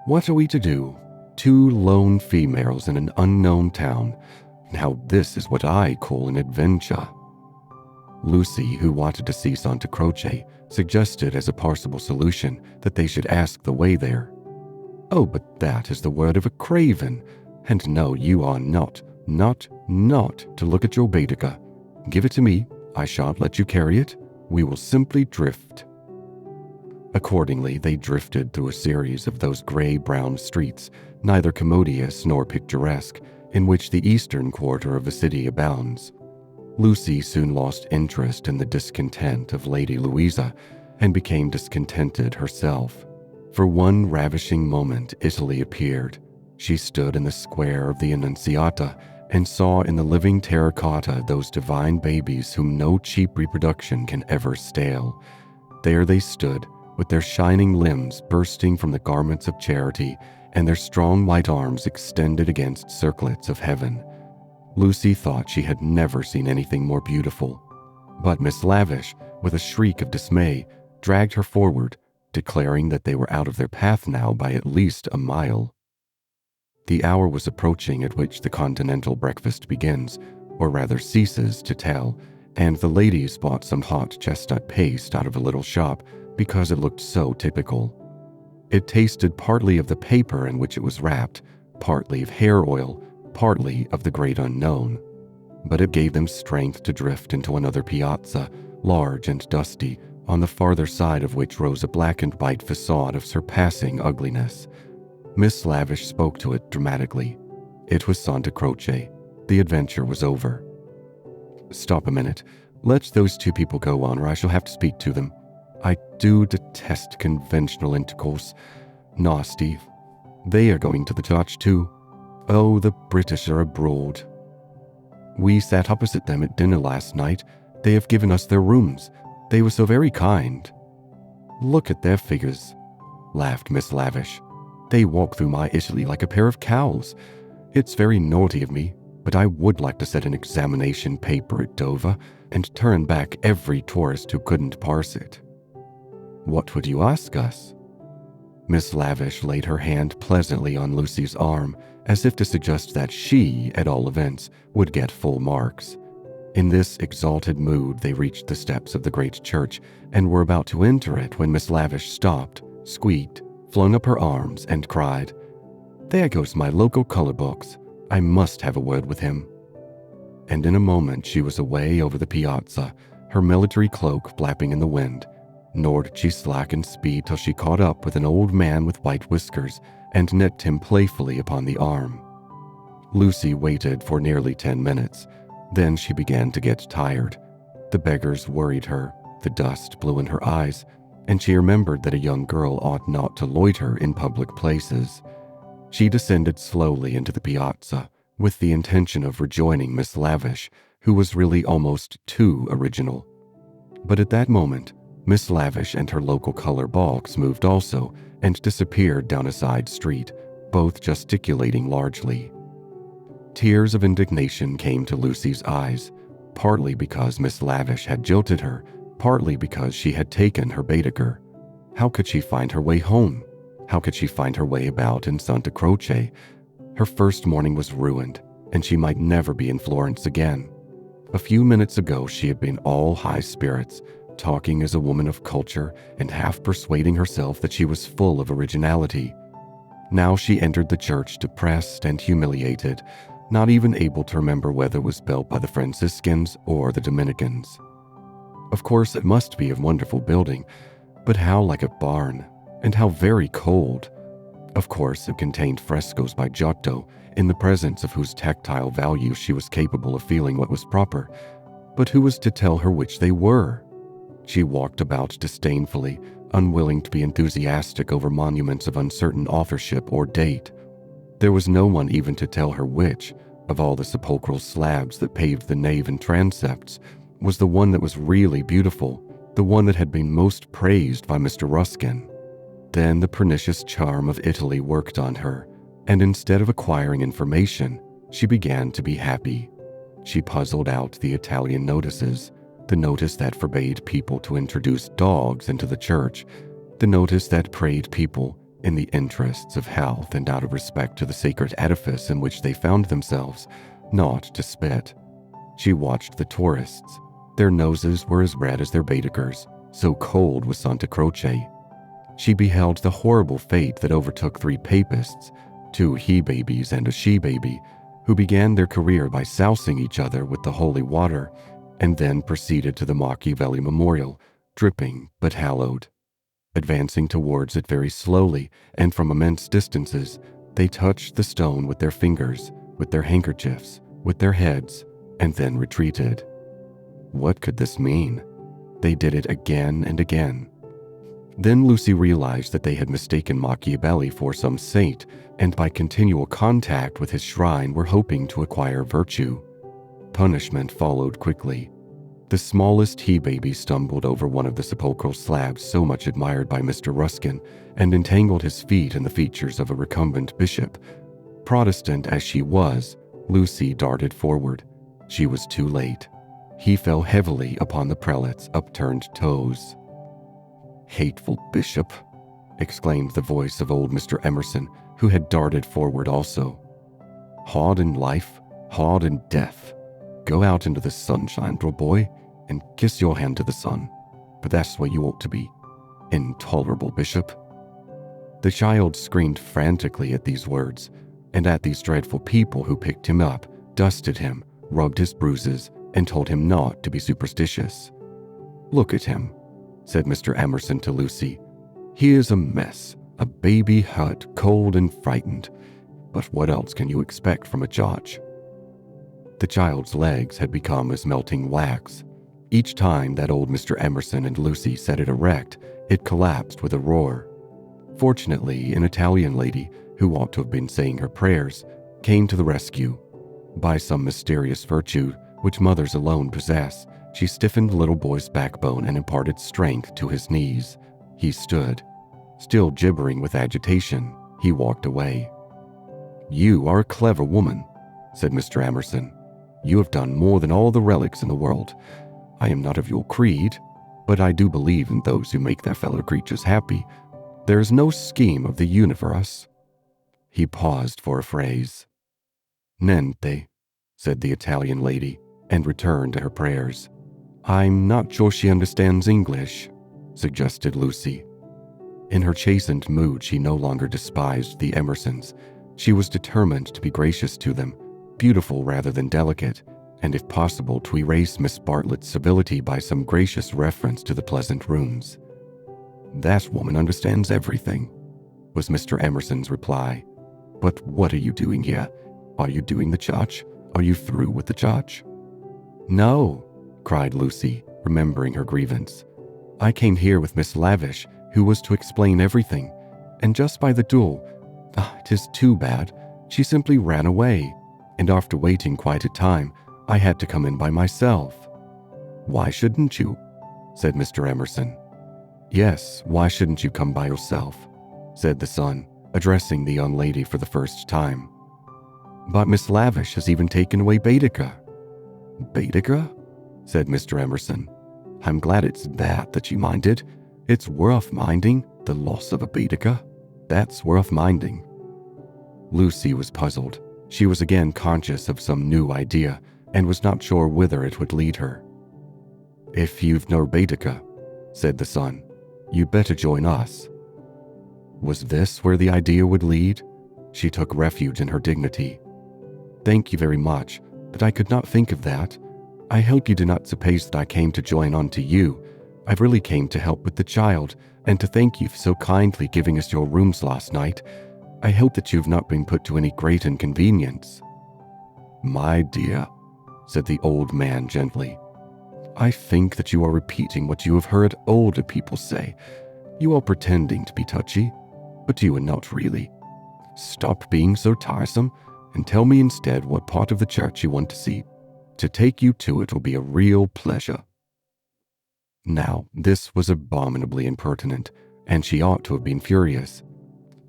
What are we to do? 2 lone females in an unknown town. Now this is what I call an adventure." Lucy, who wanted to see Santa Croce, suggested as a possible solution that they should ask the way there. "Oh, but that is the word of a craven. And no, you are not to look at your Beadeker. Give it to me. I shan't let you carry it. We will simply drift." Accordingly, they drifted through a series of those gray-brown streets, neither commodious nor picturesque, in which the eastern quarter of the city abounds. Lucy soon lost interest in the discontent of Lady Louisa and became discontented herself. For one ravishing moment, Italy appeared. She stood in the square of the Annunziata and saw in the living terracotta those divine babies whom no cheap reproduction can ever stale. There they stood, with their shining limbs bursting from the garments of charity and their strong white arms extended against circlets of heaven. Lucy thought she had never seen anything more beautiful. But Miss Lavish, with a shriek of dismay, dragged her forward, declaring that they were out of their path now by at least a mile. The hour was approaching at which the continental breakfast begins, or rather ceases to tell, and the ladies bought some hot chestnut paste out of a little shop because it looked so typical. It tasted partly of the paper in which it was wrapped, partly of hair oil, partly of the great unknown. But it gave them strength to drift into another piazza, large and dusty, on the farther side of which rose a black and white facade of surpassing ugliness. Miss Lavish spoke to it dramatically. It was Santa Croce. The adventure was over. "Stop a minute. Let those two people go on, or I shall have to speak to them. I do detest conventional intercourse. Nasty. They are going to the church too. Oh, the British are abroad. We sat opposite them at dinner last night. They have given us their rooms. They were so very kind." "Look at their figures," laughed Miss Lavish. "They walk through my Italy like a pair of cows. It's very naughty of me, but I would like to set an examination paper at Dover and turn back every tourist who couldn't parse it." "What would you ask us?" Miss Lavish laid her hand pleasantly on Lucy's arm, as if to suggest that she, at all events, would get full marks. In this exalted mood, they reached the steps of the great church and were about to enter it when Miss Lavish stopped, squeaked, flung up her arms, and cried, "There goes my local color box. I must have a word with him." And in a moment she was away over the piazza, her military cloak flapping in the wind, nor did she slacken speed till she caught up with an old man with white whiskers and nipped him playfully upon the arm. Lucy waited for nearly 10 minutes. Then she began to get tired. The beggars worried her, the dust blew in her eyes, and she remembered that a young girl ought not to loiter in public places. She descended slowly into the piazza, with the intention of rejoining Miss Lavish, who was really almost too original. But at that moment, Miss Lavish and her local color box moved also and disappeared down a side street, both gesticulating largely. Tears of indignation came to Lucy's eyes, partly because Miss Lavish had jilted her, partly because she had taken her Beadeker. How could she find her way home? How could she find her way about in Santa Croce? Her first morning was ruined, and she might never be in Florence again. A few minutes ago she had been all high spirits, talking as a woman of culture and half persuading herself that she was full of originality. Now she entered the church depressed and humiliated, not even able to remember whether it was built by the Franciscans or the Dominicans. Of course, it must be a wonderful building, but how like a barn, and how very cold. Of course, it contained frescoes by Giotto, in the presence of whose tactile value she was capable of feeling what was proper, but who was to tell her which they were? She walked about disdainfully, unwilling to be enthusiastic over monuments of uncertain authorship or date. There was no one even to tell her which, of all the sepulchral slabs that paved the nave and transepts, was the one that was really beautiful, the one that had been most praised by Mr. Ruskin. Then the pernicious charm of Italy worked on her, and instead of acquiring information, she began to be happy. She puzzled out the Italian notices, the notice that forbade people to introduce dogs into the church, the notice that prayed people, in the interests of health and out of respect to the sacred edifice in which they found themselves, not to spit. She watched the tourists. Their noses were as red as their Beadekers, so cold was Santa Croce. She beheld the horrible fate that overtook 3 papists, 2 he-babies and a she-baby, who began their career by sousing each other with the holy water, and then proceeded to the Machiavelli Memorial, dripping but hallowed. Advancing towards it very slowly and from immense distances, they touched the stone with their fingers, with their handkerchiefs, with their heads, and then retreated. What could this mean? They did it again and again. Then Lucy realized that they had mistaken Machiavelli for some saint, and by continual contact with his shrine were hoping to acquire virtue. Punishment followed quickly. The smallest he-baby stumbled over one of the sepulchral slabs so much admired by Mr. Ruskin and entangled his feet in the features of a recumbent bishop. Protestant as she was, Lucy darted forward. She was too late. He fell heavily upon the prelate's upturned toes. "Hateful bishop," exclaimed the voice of old Mr. Emerson, who had darted forward also. "Hard in life, hard in death. Go out into the sunshine, little boy, and kiss your hand to the sun, for that's where you ought to be. Intolerable bishop." The child screamed frantically at these words, and at these dreadful people who picked him up, dusted him, rubbed his bruises, and told him not to be superstitious. "Look at him," said Mr. Emerson to Lucy. "He is a mess, a baby hurt, cold, and frightened. But what else can you expect from a judge?" The child's legs had become as melting wax. Each time that old Mr. Emerson and Lucy set it erect, it collapsed with a roar. Fortunately, an Italian lady, who ought to have been saying her prayers, came to the rescue. By some mysterious virtue, which mothers alone possess, she stiffened the little boy's backbone and imparted strength to his knees. He stood. Still gibbering with agitation, he walked away. "You are a clever woman," said Mr. Emerson. "You have done more than all the relics in the world. I am not of your creed, but I do believe in those who make their fellow creatures happy. There is no scheme of the universe." He paused for a phrase. "Niente," said the Italian lady, and returned to her prayers. "I'm not sure she understands English," suggested Lucy. In her chastened mood, she no longer despised the Emersons. She was determined to be gracious to them, beautiful rather than delicate, and if possible to erase Miss Bartlett's civility by some gracious reference to the pleasant rooms. "That woman understands everything," was Mr. Emerson's reply. "But what are you doing here? Are you doing the church? Are you through with the church?" "No," cried Lucy, remembering her grievance. "I came here with Miss Lavish, who was to explain everything, and just by the door, 'tis too bad, she simply ran away, and after waiting quite a time, I had to come in by myself." "Why shouldn't you?" said Mr. Emerson. "Yes, why shouldn't you come by yourself?" said the son, addressing the young lady for the first time. "But Miss Lavish has even taken away Beadeker." "Beadeker?" said Mr. Emerson. "I'm glad it's that you minded. It's worth minding, the loss of a Beadeker. That's worth minding." Lucy was puzzled. She was again conscious of some new idea, and was not sure whither it would lead her. "If you've no Beadeker," said the son, "you'd better join us." Was this where the idea would lead? She took refuge in her dignity. "Thank you very much, but I could not think of that. I hope you do not suppose that I came to join on to you. I really came to help with the child, and to thank you for so kindly giving us your rooms last night. I hope that you have not been put to any great inconvenience." "My dear," said the old man gently, "I think that you are repeating what you have heard older people say. You are pretending to be touchy, but you are not really. Stop being so tiresome, and tell me instead what part of the church you want to see. To take you to it will be a real pleasure." Now, this was abominably impertinent, and she ought to have been furious.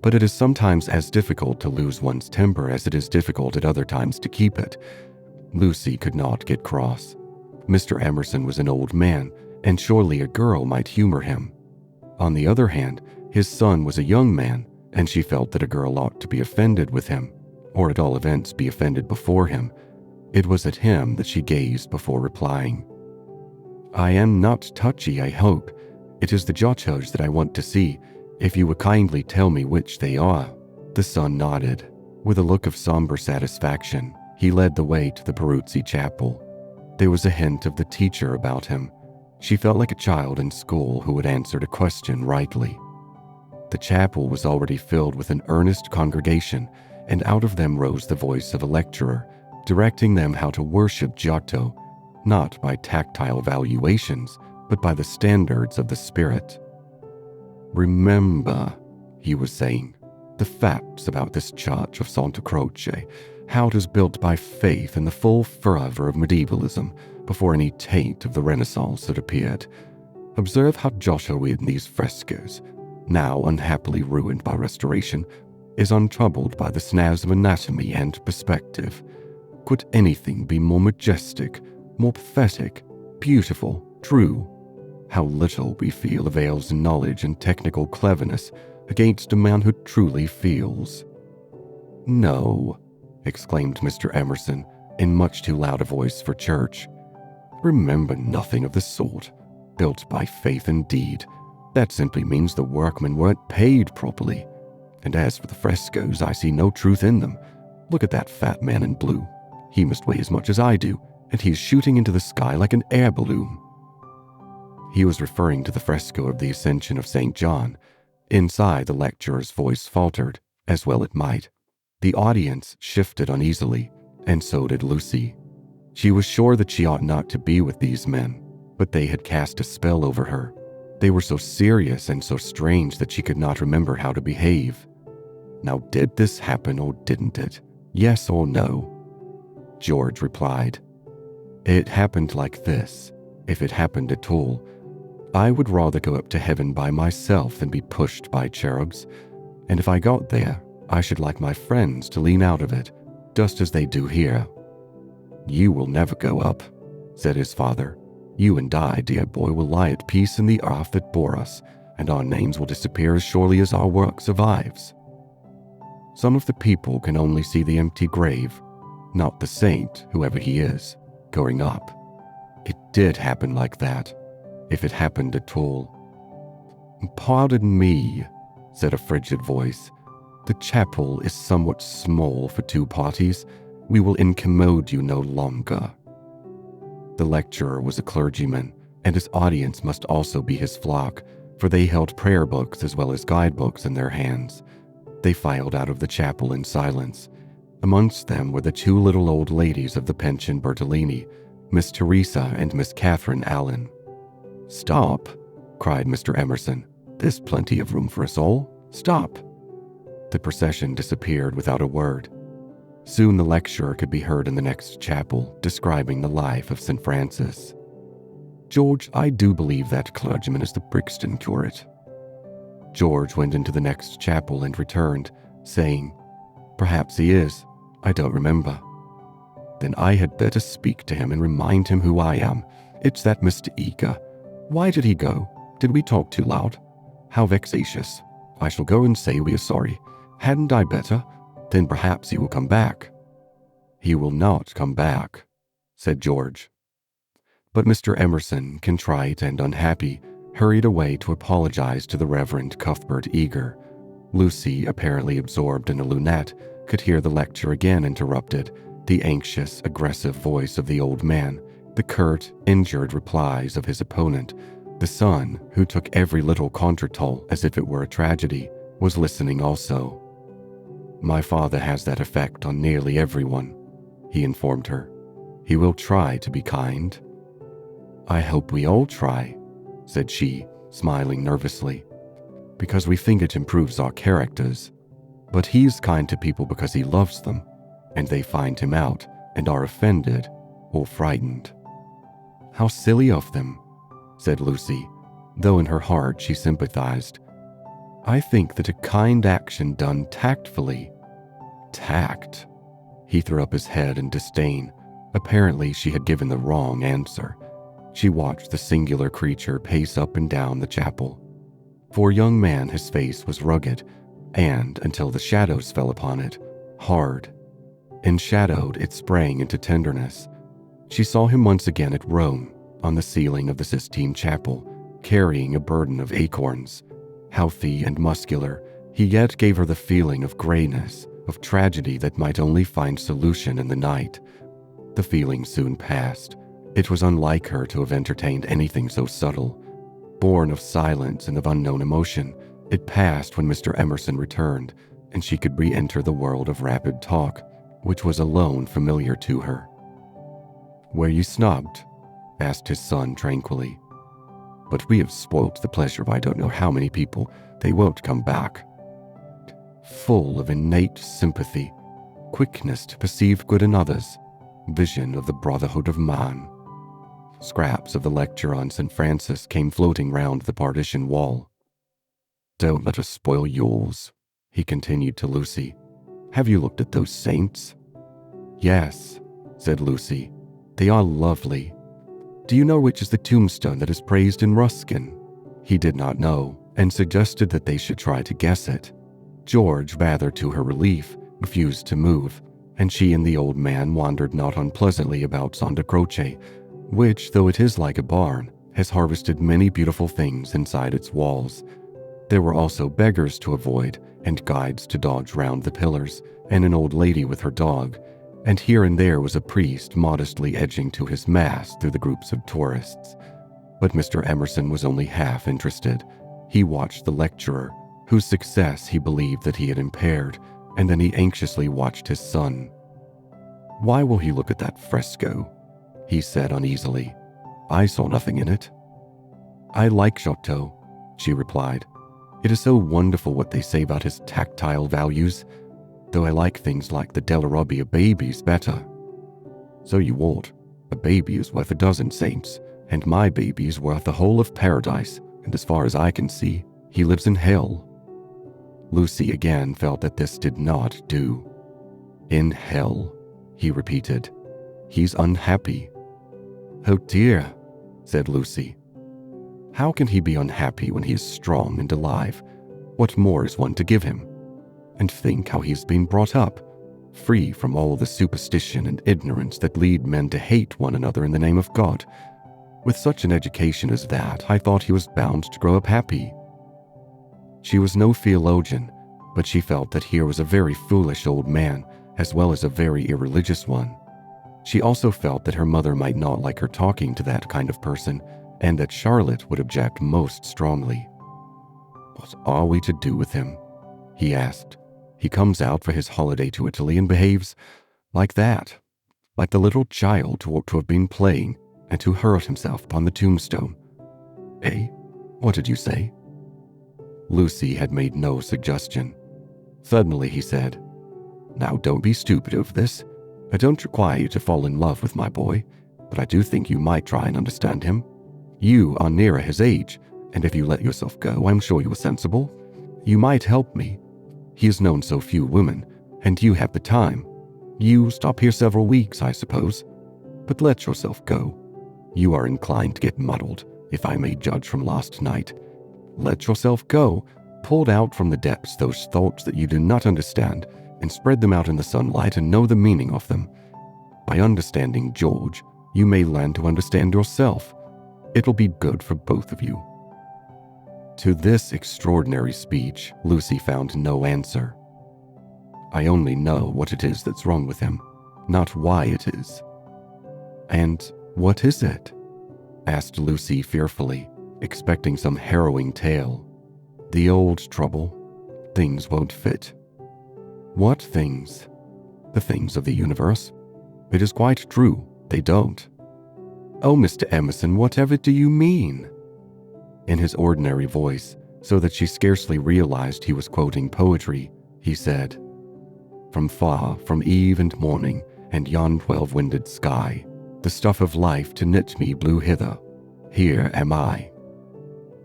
But it is sometimes as difficult to lose one's temper as it is difficult at other times to keep it. Lucy could not get cross. Mr. Emerson was an old man, and surely a girl might humor him. On the other hand, his son was a young man, and she felt that a girl ought to be offended with him, or at all events be offended before him. It was at him that she gazed before replying. "I am not touchy, I hope. It is the judges that I want to see. If you would kindly tell me which they are." The son nodded. With a look of somber satisfaction, he led the way to the Peruzzi chapel. There was a hint of the teacher about him. She felt like a child in school who had answered a question rightly. The chapel was already filled with an earnest congregation, and out of them rose the voice of a lecturer, directing them how to worship Giotto, not by tactile valuations, but by the standards of the spirit. "Remember," he was saying, "the facts about this church of Santa Croce, how it is built by faith in the full fervor of medievalism before any taint of the Renaissance had appeared. Observe how Giotto in these frescoes, now unhappily ruined by restoration, is untroubled by the snares of anatomy and perspective. Could anything be more majestic, more pathetic, beautiful, true? How little we feel avails knowledge and technical cleverness against a man who truly feels." "No," exclaimed Mr. Emerson in much too loud a voice for church. "Remember nothing of the sort. Built by faith indeed. That simply means the workmen weren't paid properly. And as for the frescoes, I see no truth in them. Look at that fat man in blue. He must weigh as much as I do, and he's shooting into the sky like an air balloon." He was referring to the fresco of the Ascension of St. John. Inside, the lecturer's voice faltered, as well it might. The audience shifted uneasily, and so did Lucy. She was sure that she ought not to be with these men, but they had cast a spell over her. They were so serious and so strange that she could not remember how to behave. Now, did this happen or didn't it? Yes or no? George replied, "It happened like this, if it happened at all. I would rather go up to heaven by myself than be pushed by cherubs, and if I got there, I should like my friends to lean out of it, just as they do here." "You will never go up," said his father. "You and I, dear boy, will lie at peace in the earth that bore us, and our names will disappear as surely as our work survives. Some of the people can only see the empty grave, not the saint, whoever he is, going up. It did happen like that, if it happened at all." "Pardon me," said a frigid voice. "The chapel is somewhat small for two parties. We will incommode you no longer." The lecturer was a clergyman, and his audience must also be his flock, for they held prayer books as well as guidebooks in their hands. They filed out of the chapel in silence. Amongst them were the two little old ladies of the pension Bertonlini, Miss Teresa and Miss Catherine Allen. "Stop," cried Mr. Emerson. "There's plenty of room for us all. Stop." The procession disappeared without a word. Soon the lecturer could be heard in the next chapel, describing the life of St. Francis. "George, I do believe that clergyman is the Brixton curate." George went into the next chapel and returned, saying, "Perhaps he is. I don't remember." "Then I had better speak to him and remind him who I am. It's that Mr. Eager. Why did he go? Did we talk too loud? How vexatious. I shall go and say we are sorry. Hadn't I better? Then perhaps he will come back." "He will not come back," said George. But Mr. Emerson, contrite and unhappy, hurried away to apologize to the Reverend Cuthbert Eager. Lucy, apparently absorbed in a lunette, could hear the lecture again interrupted, the anxious, aggressive voice of the old man, the curt, injured replies of his opponent. The son, who took every little contretemps as if it were a tragedy, was listening also. "My father has that effect on nearly everyone," he informed her. "He will try to be kind." "I hope we all try," said she, smiling nervously, "because we think it improves our characters. But he's kind to people because he loves them, and they find him out and are offended or frightened." "How silly of them," said Lucy, though in her heart she sympathized. "I think that a kind action done tactfully—" "Tact?" He threw up his head in disdain. Apparently she had given the wrong answer. She watched the singular creature pace up and down the chapel. For a young man, his face was rugged, and, until the shadows fell upon it, hard. Enshadowed, it sprang into tenderness. She saw him once again at Rome, on the ceiling of the Sistine Chapel, carrying a burden of acorns. Healthy and muscular, he yet gave her the feeling of grayness, of tragedy that might only find solution in the night. The feeling soon passed. It was unlike her to have entertained anything so subtle. Born of silence and of unknown emotion, it passed when Mr. Emerson returned, and she could re-enter the world of rapid talk, which was alone familiar to her. "Were you snubbed?" asked his son tranquilly. "But we have spoilt the pleasure of I don't know how many people. They won't come back." Full of innate sympathy, quickness to perceive good in others, vision of the brotherhood of man. Scraps of the lecture on St. Francis came floating round the partition wall. "Don't let us spoil yours," he continued to Lucy. "Have you looked at those saints?" "Yes," said Lucy. "They are lovely. Do you know which is the tombstone that is praised in Ruskin?" He did not know, and suggested that they should try to guess it. George, rather to her relief, refused to move, and she and the old man wandered not unpleasantly about Santa Croce, which, though it is like a barn, has harvested many beautiful things inside its walls. There were also beggars to avoid, and guides to dodge round the pillars, and an old lady with her dog, and here and there was a priest modestly edging to his mass through the groups of tourists. But Mr. Emerson was only half interested. He watched the lecturer, whose success he believed that he had impaired, and then he anxiously watched his son. "Why will he look at that fresco?" he said uneasily. "I saw nothing in it." "I like Giotto," she replied. "It is so wonderful what they say about his tactile values, though I like things like the Della Robbia babies better." "So you ought. A baby is worth a dozen saints, and my baby is worth the whole of paradise, and as far as I can see, he lives in hell." Lucy again felt that this did not do. "In hell," he repeated. "He's unhappy." "Oh dear," said Lucy. "How can he be unhappy when he is strong and alive? What more is one to give him? And think how he's been brought up, free from all the superstition and ignorance that lead men to hate one another in the name of God. With such an education as that, I thought he was bound to grow up happy." She was no theologian, but she felt that here was a very foolish old man, as well as a very irreligious one. She also felt that her mother might not like her talking to that kind of person, and that Charlotte would object most strongly. "What are we to do with him?" he asked. "He comes out for his holiday to Italy and behaves like that, like the little child who ought to have been playing and who hurt himself upon the tombstone. Eh? What did you say?" Lucy had made no suggestion. Suddenly he said, "Now don't be stupid over this. I don't require you to fall in love with my boy, but I do think you might try and understand him. You are nearer his age, and if you let yourself go, I'm sure you are sensible. You might help me. He has known so few women, and you have the time. You stop here several weeks, I suppose. But let yourself go. You are inclined to get muddled, if I may judge from last night. Let yourself go. Pull out from the depths those thoughts that you do not understand, and spread them out in the sunlight and know the meaning of them. By understanding George, you may learn to understand yourself. It'll be good for both of you." To this extraordinary speech, Lucy found no answer. "I only know what it is that's wrong with him, not why it is." "And what is it?" asked Lucy fearfully, expecting some harrowing tale. "The old trouble. Things won't fit." "What things?" "The things of the universe. It is quite true, they don't." "Oh, Mr. Emerson, whatever do you mean?" In his ordinary voice, so that she scarcely realized he was quoting poetry, he said, "From far, from eve and morning, and yon 12-winded sky, the stuff of life to knit me blew hither. Here am I."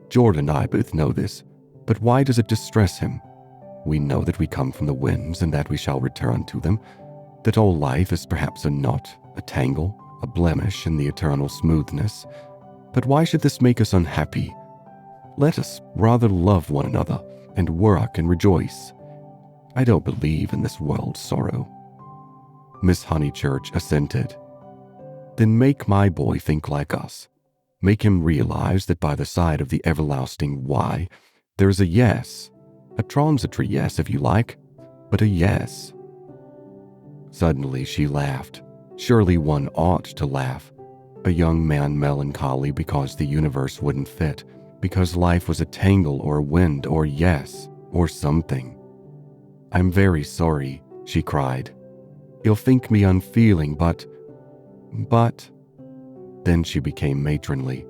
George and I both know this, but why does it distress him? We know that we come from the winds and that we shall return to them, that all life is perhaps a knot, a tangle, a blemish in the eternal smoothness. But why should this make us unhappy? Let us rather love one another and work and rejoice. I don't believe in this world's sorrow." Miss Honeychurch assented. "Then make my boy think like us. Make him realize that by the side of the everlasting why, there is a yes, a transitory yes if you like, but a yes. Suddenly she laughed. Surely one ought to laugh. A young man melancholy because the universe wouldn't fit, because life was a tangle or a wind or yes, or something. "I'm very sorry," she cried. "You'll think me unfeeling, but... Then she became matronly.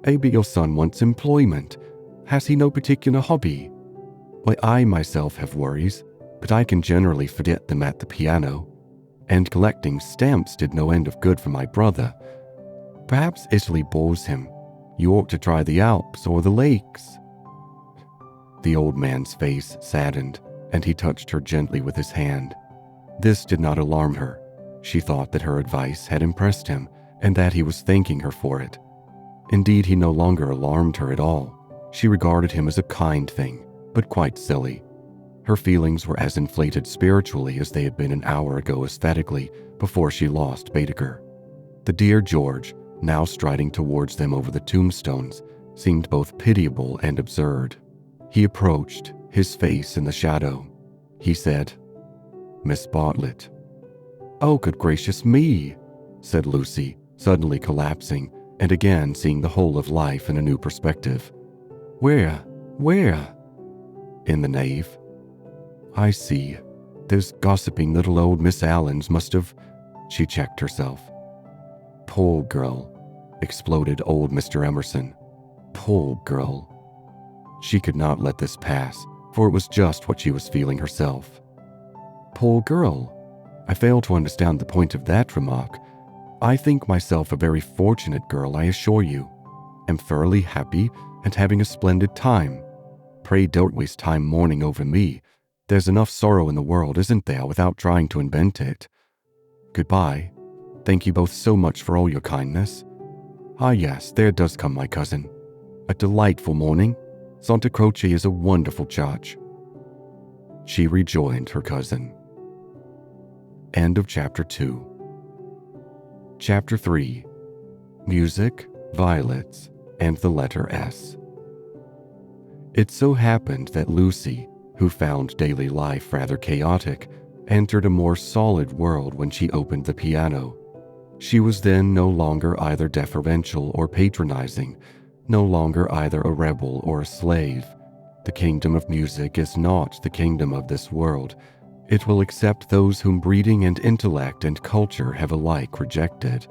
"Maybe your son wants employment. Has he no particular hobby? Why, I myself have worries, but I can generally forget them at the piano. And collecting stamps did no end of good for my brother. Perhaps Italy bores him. You ought to try the Alps or the lakes." The old man's face saddened, and he touched her gently with his hand. This did not alarm her. She thought that her advice had impressed him, and that he was thanking her for it. Indeed, he no longer alarmed her at all. She regarded him as a kind thing, but quite silly. Her feelings were as inflated spiritually as they had been an hour ago aesthetically, before she lost Beadeker. The dear George, now striding towards them over the tombstones, seemed both pitiable and absurd. He approached, his face in the shadow. He said, "Miss Bartlett." "Oh, good gracious me," said Lucy, suddenly collapsing, and again seeing the whole of life in a new perspective. Where? "In the nave." "I see. Those gossiping little old Miss Allens must have..." She checked herself. "Poor girl," exploded old Mr. Emerson. "Poor girl." She could not let this pass, for it was just what she was feeling herself. "Poor girl? I fail to understand the point of that remark. I think myself a very fortunate girl, I assure you. Am thoroughly happy and having a splendid time. Pray don't waste time mourning over me. There's enough sorrow in the world, isn't there, without trying to invent it. Goodbye. Thank you both so much for all your kindness. Ah yes, there does come my cousin. A delightful morning. Santa Croce is a wonderful church." She rejoined her cousin. End of Chapter 2. Chapter 3. Music, Violets, and the letter S. It so happened that Lucy, who found daily life rather chaotic, entered a more solid world when she opened the piano. She was then no longer either deferential or patronizing, no longer either a rebel or a slave. The kingdom of music is not the kingdom of this world. It will accept those whom breeding and intellect and culture have alike rejected.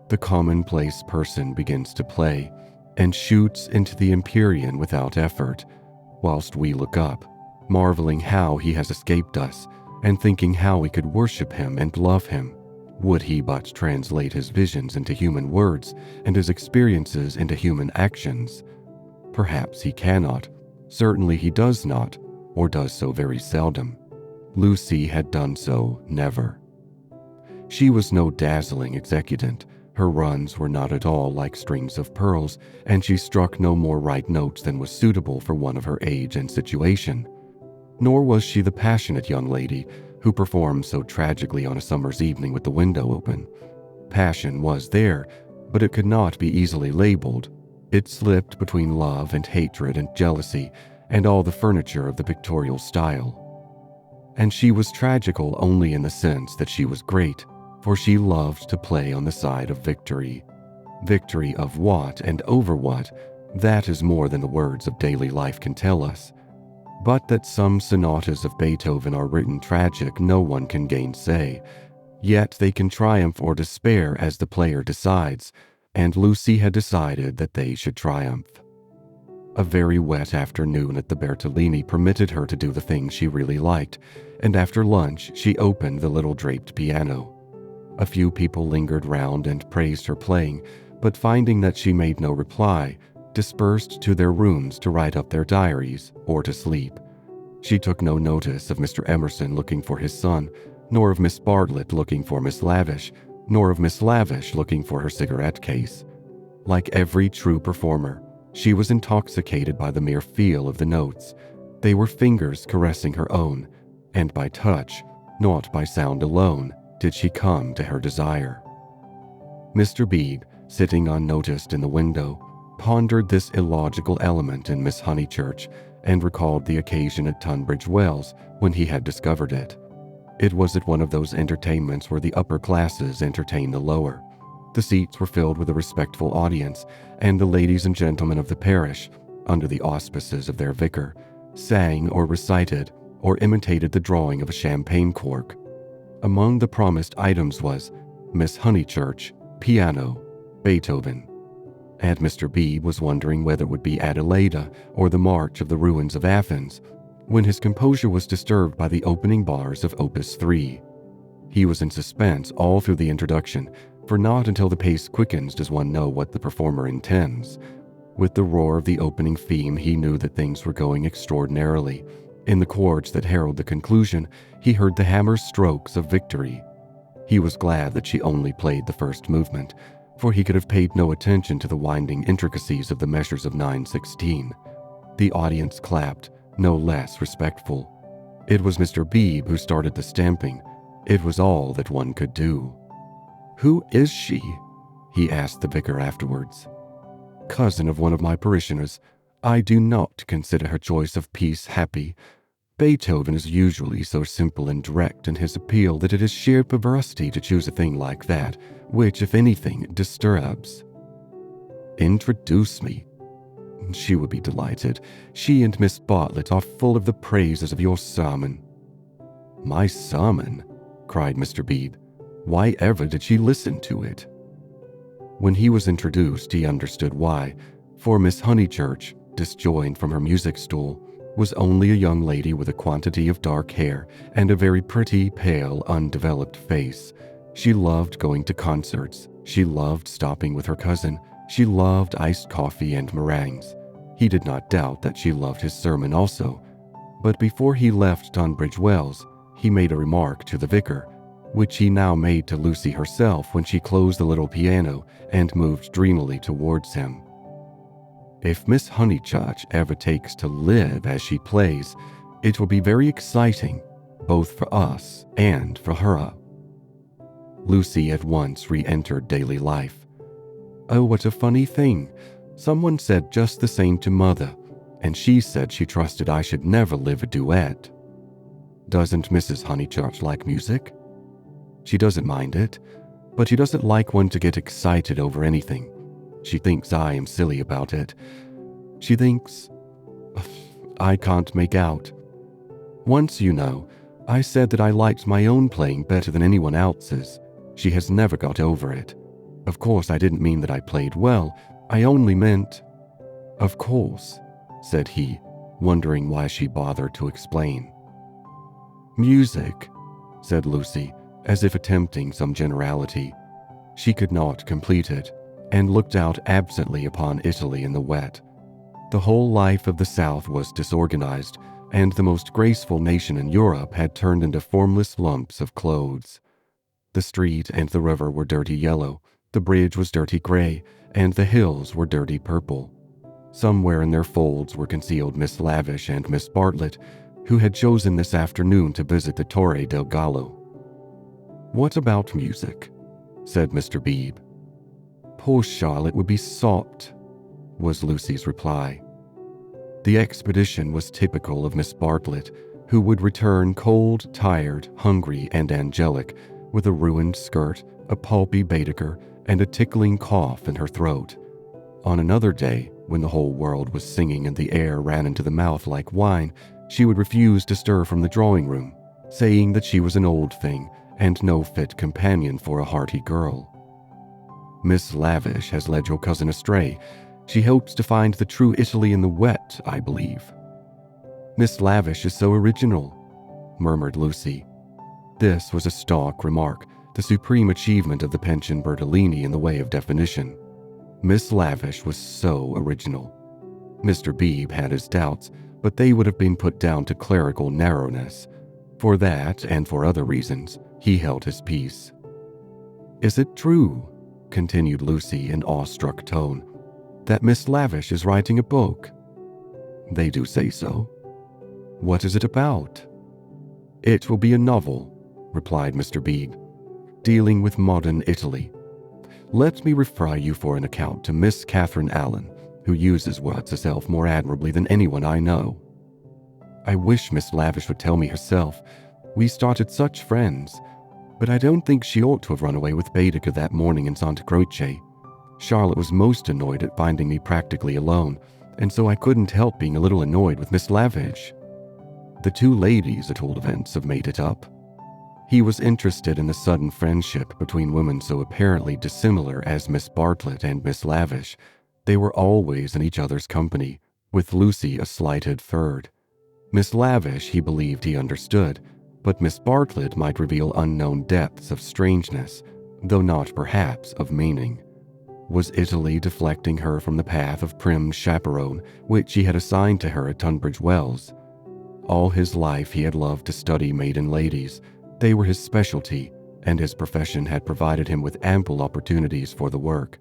The commonplace person begins to play and shoots into the empyrean without effort, whilst we look up, marveling how he has escaped us and thinking how we could worship him and love him. Would he but translate his visions into human words and his experiences into human actions? Perhaps he cannot. Certainly he does not, or does so very seldom. Lucy had done so never. She was no dazzling executant. Her runs were not at all like strings of pearls, and she struck no more right notes than was suitable for one of her age and situation. Nor was she the passionate young lady who performed so tragically on a summer's evening with the window open. Passion was there, but it could not be easily labeled. It slipped between love and hatred and jealousy and all the furniture of the pictorial style. And she was tragical only in the sense that she was great, for she loved to play on the side of victory. Victory of what and over what, that is more than the words of daily life can tell us. But that some sonatas of Beethoven are written tragic no one can gainsay, yet they can triumph or despair as the player decides, and Lucy had decided that they should triumph. A very wet afternoon at the Bertonlini permitted her to do the things she really liked, and after lunch she opened the little draped piano. A few people lingered round and praised her playing, but finding that she made no reply, dispersed to their rooms to write up their diaries or to sleep. She took no notice of Mr. Emerson looking for his son, nor of Miss Bartlett looking for Miss Lavish, nor of Miss Lavish looking for her cigarette case. Like every true performer, she was intoxicated by the mere feel of the notes. They were fingers caressing her own, and by touch, not by sound alone, did she come to her desire. Mr. Bebe, sitting unnoticed in the window, pondered this illogical element in Miss Honeychurch, and recalled the occasion at Tunbridge Wells when he had discovered it. It was at one of those entertainments where the upper classes entertain the lower. The seats were filled with a respectful audience, and the ladies and gentlemen of the parish, under the auspices of their vicar, sang or recited or imitated the drawing of a champagne cork. Among the promised items was Miss Honeychurch, piano, Beethoven. And Mr. Bebe was wondering whether it would be Adelaida or the March of the Ruins of Athens, when his composure was disturbed by the opening bars of Opus 3. He was in suspense all through the introduction, for not until the pace quickens does one know what the performer intends. With the roar of the opening theme, he knew that things were going extraordinarily. In the chords that herald the conclusion, he heard the hammer strokes of victory. He was glad that she only played the first movement, for he could have paid no attention to the winding intricacies of the measures of 9/16. The audience clapped, no less respectful. It was Mr. Bebe who started the stamping. It was all that one could do. "Who is she?" he asked the vicar afterwards. "Cousin of one of my parishioners. I do not consider her choice of piece happy. Beethoven is usually so simple and direct in his appeal that it is sheer perversity to choose a thing like that, which, if anything, disturbs." "Introduce me." "She would be delighted. She and Miss Bartlett are full of the praises of your sermon." "My sermon?" cried Mr. Bebe. "Why ever did she listen to it?" When he was introduced, he understood why, for Miss Honeychurch, disjoined from her music stool, was only a young lady with a quantity of dark hair and a very pretty, pale, undeveloped face. She loved going to concerts. She loved stopping with her cousin. She loved iced coffee and meringues. He did not doubt that she loved his sermon also. But before he left Tunbridge Wells, he made a remark to the vicar, which he now made to Lucy herself when she closed the little piano and moved dreamily towards him. "If Miss Honeychurch ever takes to live as she plays, it will be very exciting, both for us and for her." Lucy at once re-entered daily life. "Oh, what a funny thing. Someone said just the same to Mother, and she said she trusted I should never live a duet." "Doesn't Mrs. Honeychurch like music?" "She doesn't mind it, but she doesn't like one to get excited over anything. She thinks I am silly about it. She thinks... I can't make out. Once, you know, I said that I liked my own playing better than anyone else's. She has never got over it. Of course, I didn't mean that I played well. I only meant..." "Of course," said he, wondering why she bothered to explain. "Music," said Lucy, as if attempting some generality. She could not complete it, and looked out absently upon Italy in the wet. The whole life of the South was disorganized, and the most graceful nation in Europe had turned into formless lumps of clothes. The street and the river were dirty yellow, the bridge was dirty gray, and the hills were dirty purple. Somewhere in their folds were concealed Miss Lavish and Miss Bartlett, who had chosen this afternoon to visit the Torre del Gallo. "What about music?" said Mr. Bebe. "Poor Charlotte would be sopped," was Lucy's reply. The expedition was typical of Miss Bartlett, who would return cold, tired, hungry, and angelic, with a ruined skirt, a pulpy Beadeker, and a tickling cough in her throat. On another day, when the whole world was singing and the air ran into the mouth like wine, she would refuse to stir from the drawing room, saying that she was an old thing and no fit companion for a hearty girl. "Miss Lavish has led your cousin astray. She hopes to find the true Italy in the wet, I believe." "Miss Lavish is so original," murmured Lucy. This was a stock remark, the supreme achievement of the pension Bertonlini in the way of definition. Miss Lavish was so original. Mr. Bebe had his doubts, but they would have been put down to clerical narrowness. For that, and for other reasons, he held his peace. "Is it true," continued Lucy in awestruck tone, "that Miss Lavish is writing a book?" "They do say so." "What is it about?" "It will be a novel," replied Mr. Bebe, "dealing with modern Italy. Let me refer you for an account to Miss Catherine Allen, who uses words herself more admirably than anyone I know." I wish Miss Lavish would tell me herself. We started such friends. But I don't think she ought to have run away with Beadeker that morning in Santa Croce. Charlotte was most annoyed at finding me practically alone, and so I couldn't help being a little annoyed with Miss Lavish. The two ladies, at all events, have made it up. He was interested in the sudden friendship between women so apparently dissimilar as Miss Bartlett and Miss Lavish. They were always in each other's company, with Lucy a slighted third. Miss Lavish he believed he understood, but Miss Bartlett might reveal unknown depths of strangeness, though not perhaps of meaning. Was Italy deflecting her from the path of prim chaperone which he had assigned to her at Tunbridge Wells? All his life he had loved to study maiden ladies. They were his specialty, and his profession had provided him with ample opportunities for the work.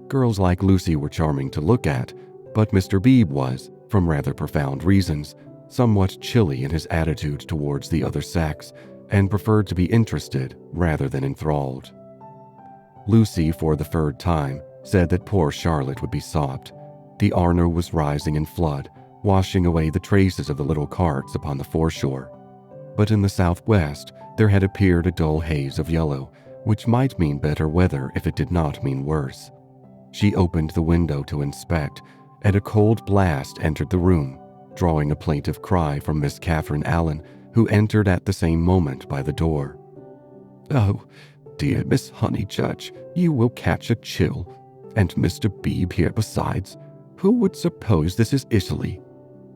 Girls like Lucy were charming to look at, but Mr. Bebe was, from rather profound reasons, somewhat chilly in his attitude towards the other sex, and preferred to be interested rather than enthralled. Lucy, for the third time, said that poor Charlotte would be sopped. The Arno was rising in flood, washing away the traces of the little carts upon the foreshore. But in the southwest, there had appeared a dull haze of yellow, which might mean better weather if it did not mean worse. She opened the window to inspect, and a cold blast entered the room, drawing a plaintive cry from Miss Catherine Allen, who entered at the same moment by the door. "Oh, dear Miss Honeychurch, you will catch a chill. And Mr. Bebe here besides. Who would suppose this is Italy?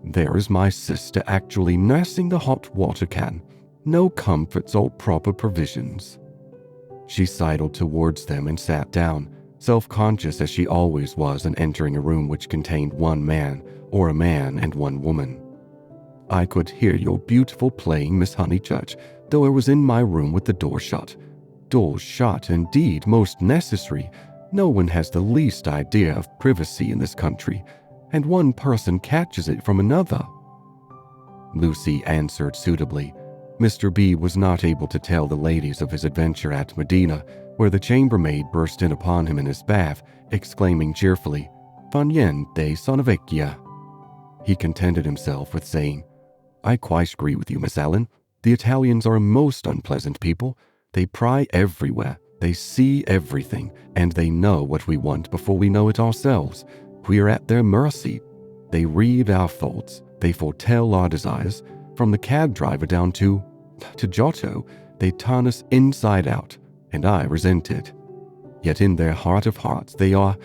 There is my sister actually nursing the hot water can. No comforts or proper provisions." She sidled towards them and sat down, self-conscious as she always was in entering a room which contained one man, or a man and one woman. "I could hear your beautiful playing, Miss Honeychurch, though I was in my room with the door shut. Doors shut, indeed, most necessary. No one has the least idea of privacy in this country, and one person catches it from another." Lucy answered suitably. Mr. B was not able to tell the ladies of his adventure at Medina, where the chambermaid burst in upon him in his bath, exclaiming cheerfully, "Fa niente, sono vecchia." He contented himself with saying, "I quite agree with you, Miss Allen. The Italians are a most unpleasant people. They pry everywhere, they see everything, and they know what we want before we know it ourselves. We are at their mercy. They read our thoughts, they foretell our desires. From the cab driver down to Giotto, they turn us inside out, and I resent it. Yet in their heart of hearts they are,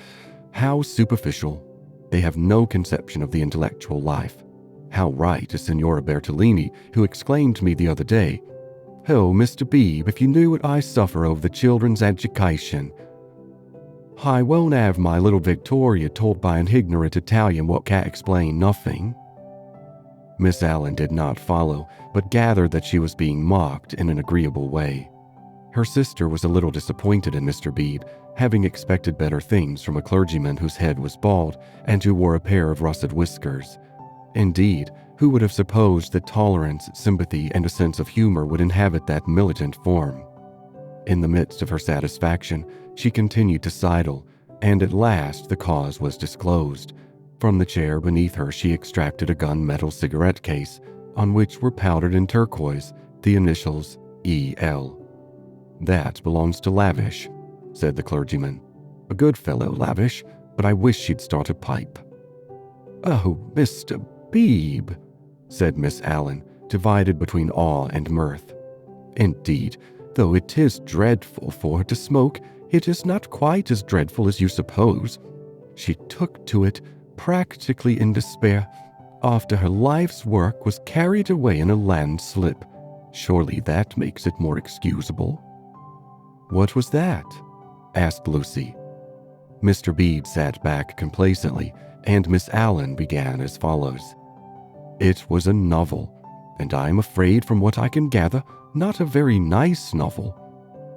how superficial. They have no conception of the intellectual life. How right is Signora Bertonlini, who exclaimed to me the other day, 'Oh, Mr. Bebe, if you knew what I suffer over the children's education. I won't have my little Victoria taught by an ignorant Italian what can't explain nothing.'" Miss Allen did not follow, but gathered that she was being mocked in an agreeable way. Her sister was a little disappointed in Mr. Bebe, having expected better things from a clergyman whose head was bald and who wore a pair of russet whiskers. Indeed, who would have supposed that tolerance, sympathy, and a sense of humor would inhabit that militant form? In the midst of her satisfaction, she continued to sidle, and at last the cause was disclosed. From the chair beneath her she extracted a gunmetal cigarette case, on which were powdered in turquoise the initials E.L. "That belongs to Lavish," said the clergyman. "A good fellow, Lavish, but I wish she'd start a pipe." "Oh, Mr. Bebe," said Miss Allen, divided between awe and mirth. "Indeed, though it is dreadful for her to smoke, it is not quite as dreadful as you suppose. She took to it practically in despair, after her life's work was carried away in a landslip. Surely that makes it more excusable." "What was that?" asked Lucy. Mr. Bede sat back complacently, and Miss Allen began as follows. "It was a novel, and I am afraid from what I can gather, not a very nice novel.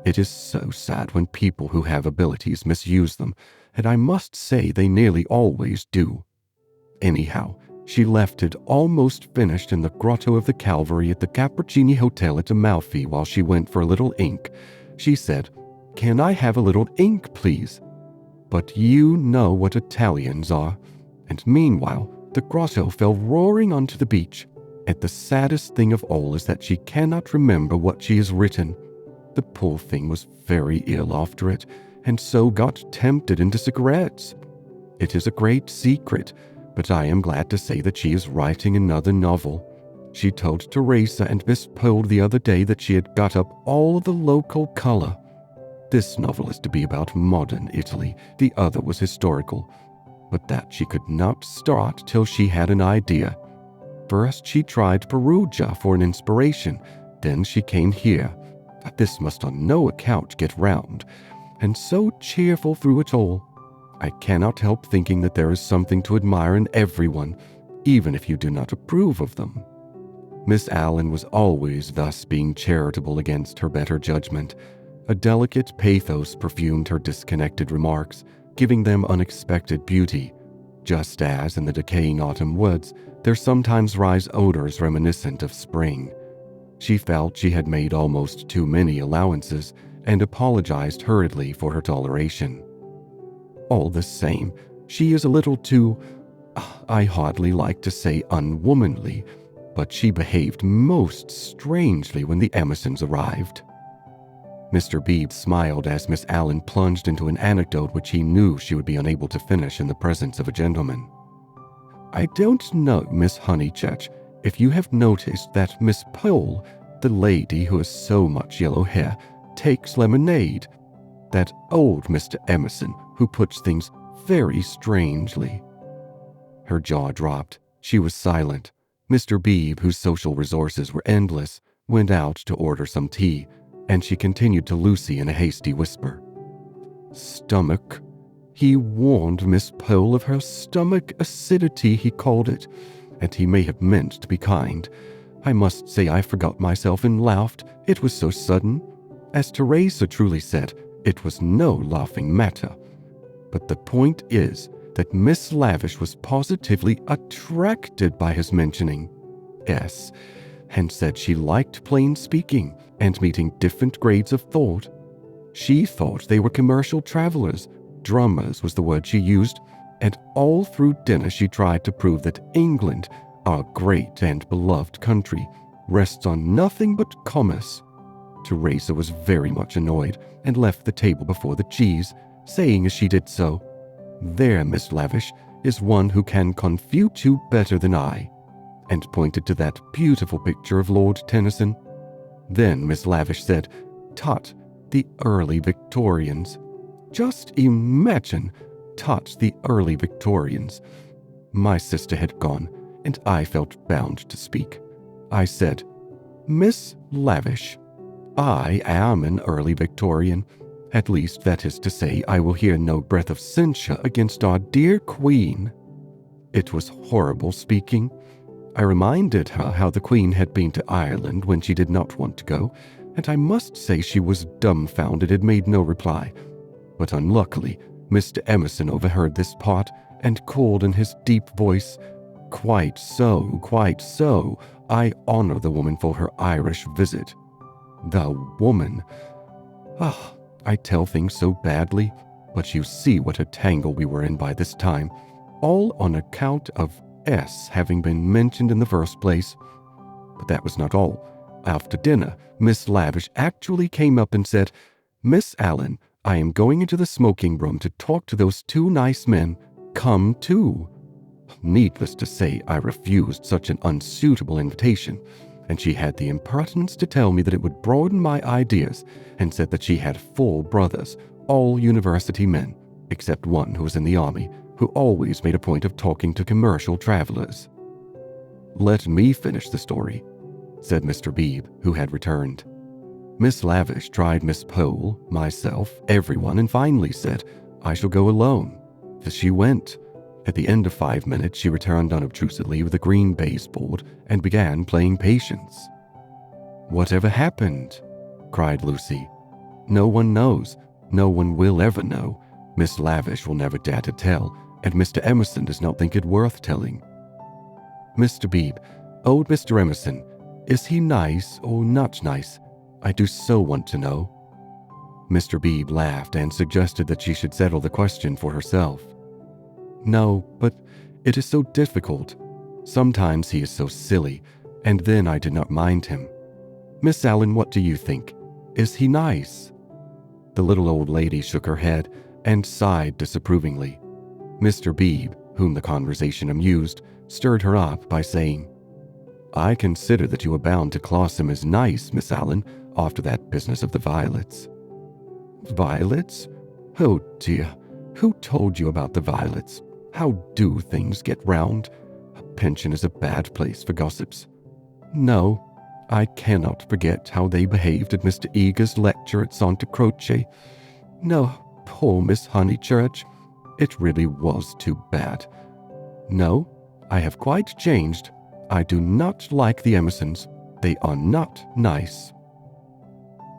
It is so sad when people who have abilities misuse them, and I must say they nearly always do. Anyhow, she left it almost finished in the Grotto of the Calvary at the Cappuccini Hotel at Amalfi while she went for a little ink. She said, 'Can I have a little ink, please?' But you know what Italians are. And meanwhile, the grotto fell roaring onto the beach. And the saddest thing of all is that she cannot remember what she has written. The poor thing was very ill after it, and so got tempted into cigarettes. It is a great secret, but I am glad to say that she is writing another novel. She told Teresa and Miss Pole the other day that she had got up all the local color. This novel is to be about modern Italy, the other was historical, but that she could not start till she had an idea. First she tried Perugia for an inspiration, then she came here. This must on no account get round, and so cheerful through it all. I cannot help thinking that there is something to admire in everyone, even if you do not approve of them. Miss Allen was always thus being charitable against her better judgment. A delicate pathos perfumed her disconnected remarks, giving them unexpected beauty, just as in the decaying autumn woods there sometimes rise odors reminiscent of spring. She felt she had made almost too many allowances and apologized hurriedly for her toleration. All the same, she is a little too, I hardly like to say unwomanly, but she behaved most strangely when the Emersons arrived. Mr. Bebe smiled as Miss Allen plunged into an anecdote which he knew she would be unable to finish in the presence of a gentleman. I don't know, Miss Honeychurch, if you have noticed that Miss Pole, the lady who has so much yellow hair, takes lemonade. That old Mr. Emerson, who puts things very strangely. Her jaw dropped. She was silent. Mr. Bebe, whose social resources were endless, went out to order some tea, and she continued to Lucy in a hasty whisper. Stomach. He warned Miss Pole of her stomach acidity, he called it, and he may have meant to be kind. I must say I forgot myself and laughed. It was so sudden. As Teresa truly said, it was no laughing matter. But the point is that Miss Lavish was positively attracted by his mentioning S, and said she liked plain speaking and meeting different grades of thought. She thought they were commercial travelers. Drummers was the word she used, and all through dinner she tried to prove that England, our great and beloved country, rests on nothing but commerce. Teresa was very much annoyed and left the table before the cheese, saying as she did so, There, Miss Lavish, is one who can confute you better than I, and pointed to that beautiful picture of Lord Tennyson. Then Miss Lavish said, Tut, the early Victorians. Just imagine, Tut, the early Victorians. My sister had gone, and I felt bound to speak. I said, Miss Lavish, I am an early Victorian. At least that is to say, I will hear no breath of censure against our dear Queen. It was horrible speaking. I reminded her how the Queen had been to Ireland when she did not want to go, and I must say she was dumbfounded and made no reply. But unluckily, Mr. Emerson overheard this part and called in his deep voice, Quite so, quite so. I honor the woman for her Irish visit. The woman. I tell things so badly, but you see what a tangle we were in by this time, all on account of S having been mentioned in the first place. But that was not all. After dinner, Miss Lavish actually came up and said, Miss Allen, I am going into the smoking room to talk to those two nice men. Come too. Needless to say, I refused such an unsuitable invitation, and she had the impertinence to tell me that it would broaden my ideas, and said that she had 4 brothers, all university men, except one who was in the army, who always made a point of talking to commercial travelers. Let me finish the story, said Mr. Bebe, who had returned. Miss Lavish tried Miss Pole, myself, everyone, and finally said, I shall go alone. Thus she went. At the end of 5 minutes, she returned unobtrusively with a green baseboard and began playing Patience. Whatever happened? Cried Lucy. No one knows. No one will ever know. Miss Lavish will never dare to tell, and Mr. Emerson does not think it worth telling. Mr. Bebe, old Mr. Emerson, is he nice or not nice? I do so want to know. Mr. Bebe laughed and suggested that she should settle the question for herself. No, but it is so difficult. Sometimes he is so silly, and then I did not mind him. Miss Allen, what do you think? Is he nice?" The little old lady shook her head and sighed disapprovingly. Mr. Bebe, whom the conversation amused, stirred her up by saying, "I consider that you are bound to class him as nice, Miss Allen, after that business of the violets." "Violets? Oh dear, who told you about the violets? How do things get round? A pension is a bad place for gossips. No, I cannot forget how they behaved at Mr. Eager's lecture at Santa Croce. No, poor Miss Honeychurch. It really was too bad. No, I have quite changed. I do not like the Emersons. They are not nice."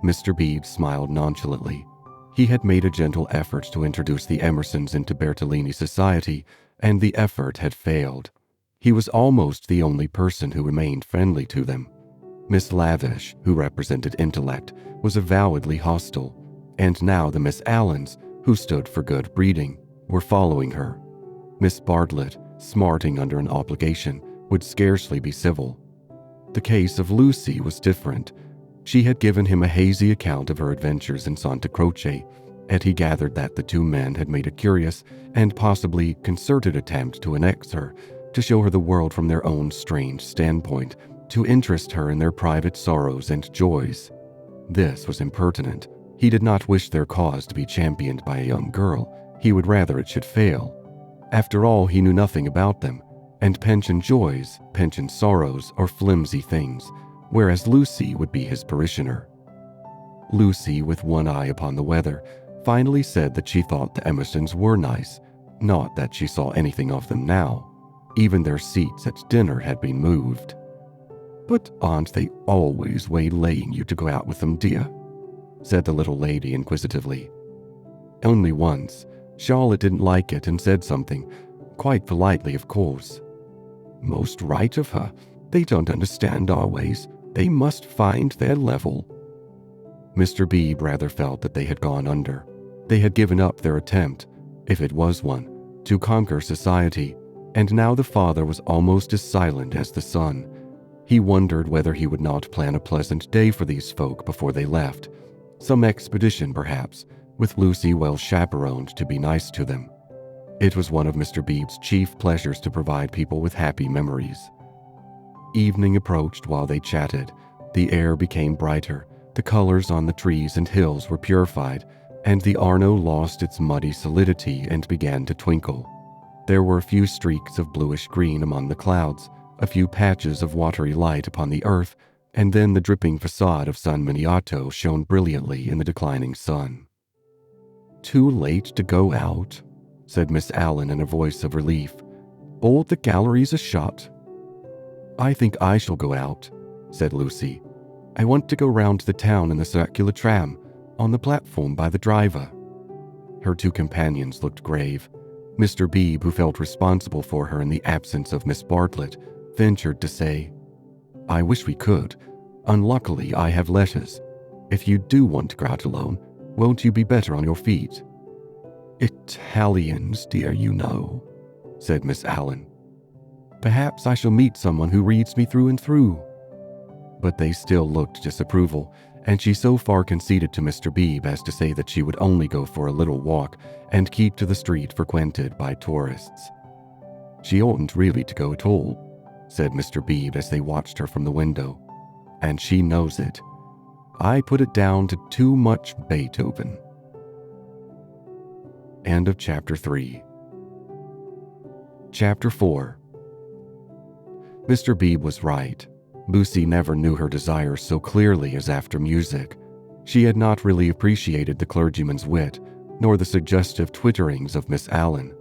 Mr. Bebe smiled nonchalantly. He had made a gentle effort to introduce the Emersons into Bertonlini society, and the effort had failed. He was almost the only person who remained friendly to them. Miss Lavish, who represented intellect, was avowedly hostile, and now the Miss Allens, who stood for good breeding, were following her. Miss Bartlett, smarting under an obligation, would scarcely be civil. The case of Lucy was different. She had given him a hazy account of her adventures in Santa Croce, and he gathered that the two men had made a curious and possibly concerted attempt to annex her, to show her the world from their own strange standpoint, to interest her in their private sorrows and joys. This was impertinent. He did not wish their cause to be championed by a young girl. He would rather it should fail. After all, he knew nothing about them, and pension joys, pension sorrows are flimsy things, whereas Lucy would be his parishioner. Lucy, with one eye upon the weather, finally said that she thought the Emersons were nice, not that she saw anything of them now. Even their seats at dinner had been moved. "But aren't they always waylaying you to go out with them, dear?" said the little lady inquisitively. "Only once. Charlotte didn't like it and said something, quite politely, of course." "Most right of her. They don't understand our ways. They must find their level." Mr. Bebe rather felt that they had gone under. They had given up their attempt, if it was one, to conquer society, and now the father was almost as silent as the son. He wondered whether he would not plan a pleasant day for these folk before they left. Some expedition, perhaps, with Lucy well chaperoned to be nice to them. It was one of Mr. Bebe's chief pleasures to provide people with happy memories. Evening approached while they chatted. The air became brighter, the colors on the trees and hills were purified, and the Arno lost its muddy solidity and began to twinkle. There were a few streaks of bluish green among the clouds, a few patches of watery light upon the earth, and then the dripping facade of San Miniato shone brilliantly in the declining sun. "Too late to go out," said Miss Allen in a voice of relief. "All the galleries are shut." "I think I shall go out," said Lucy. "I want to go round the town in the circular tram, on the platform by the driver." Her two companions looked grave. Mr. Bebe, who felt responsible for her in the absence of Miss Bartlett, ventured to say, "I wish we could. Unluckily, I have letters. If you do want to go out alone, won't you be better on your feet?" "Italians, dear, you know," said Miss Allen. "Perhaps I shall meet someone who reads me through and through." But they still looked disapproval, and she so far conceded to Mr. Bebe as to say that she would only go for a little walk and keep to the street frequented by tourists. "She oughtn't really to go at all," said Mr. Bebe as they watched her from the window. "And she knows it. I put it down to too much Beethoven." End of Chapter 3. Chapter 4. Mr. Bebe was right. Lucy never knew her desires so clearly as after music. She had not really appreciated the clergyman's wit, nor the suggestive twitterings of Miss Allen.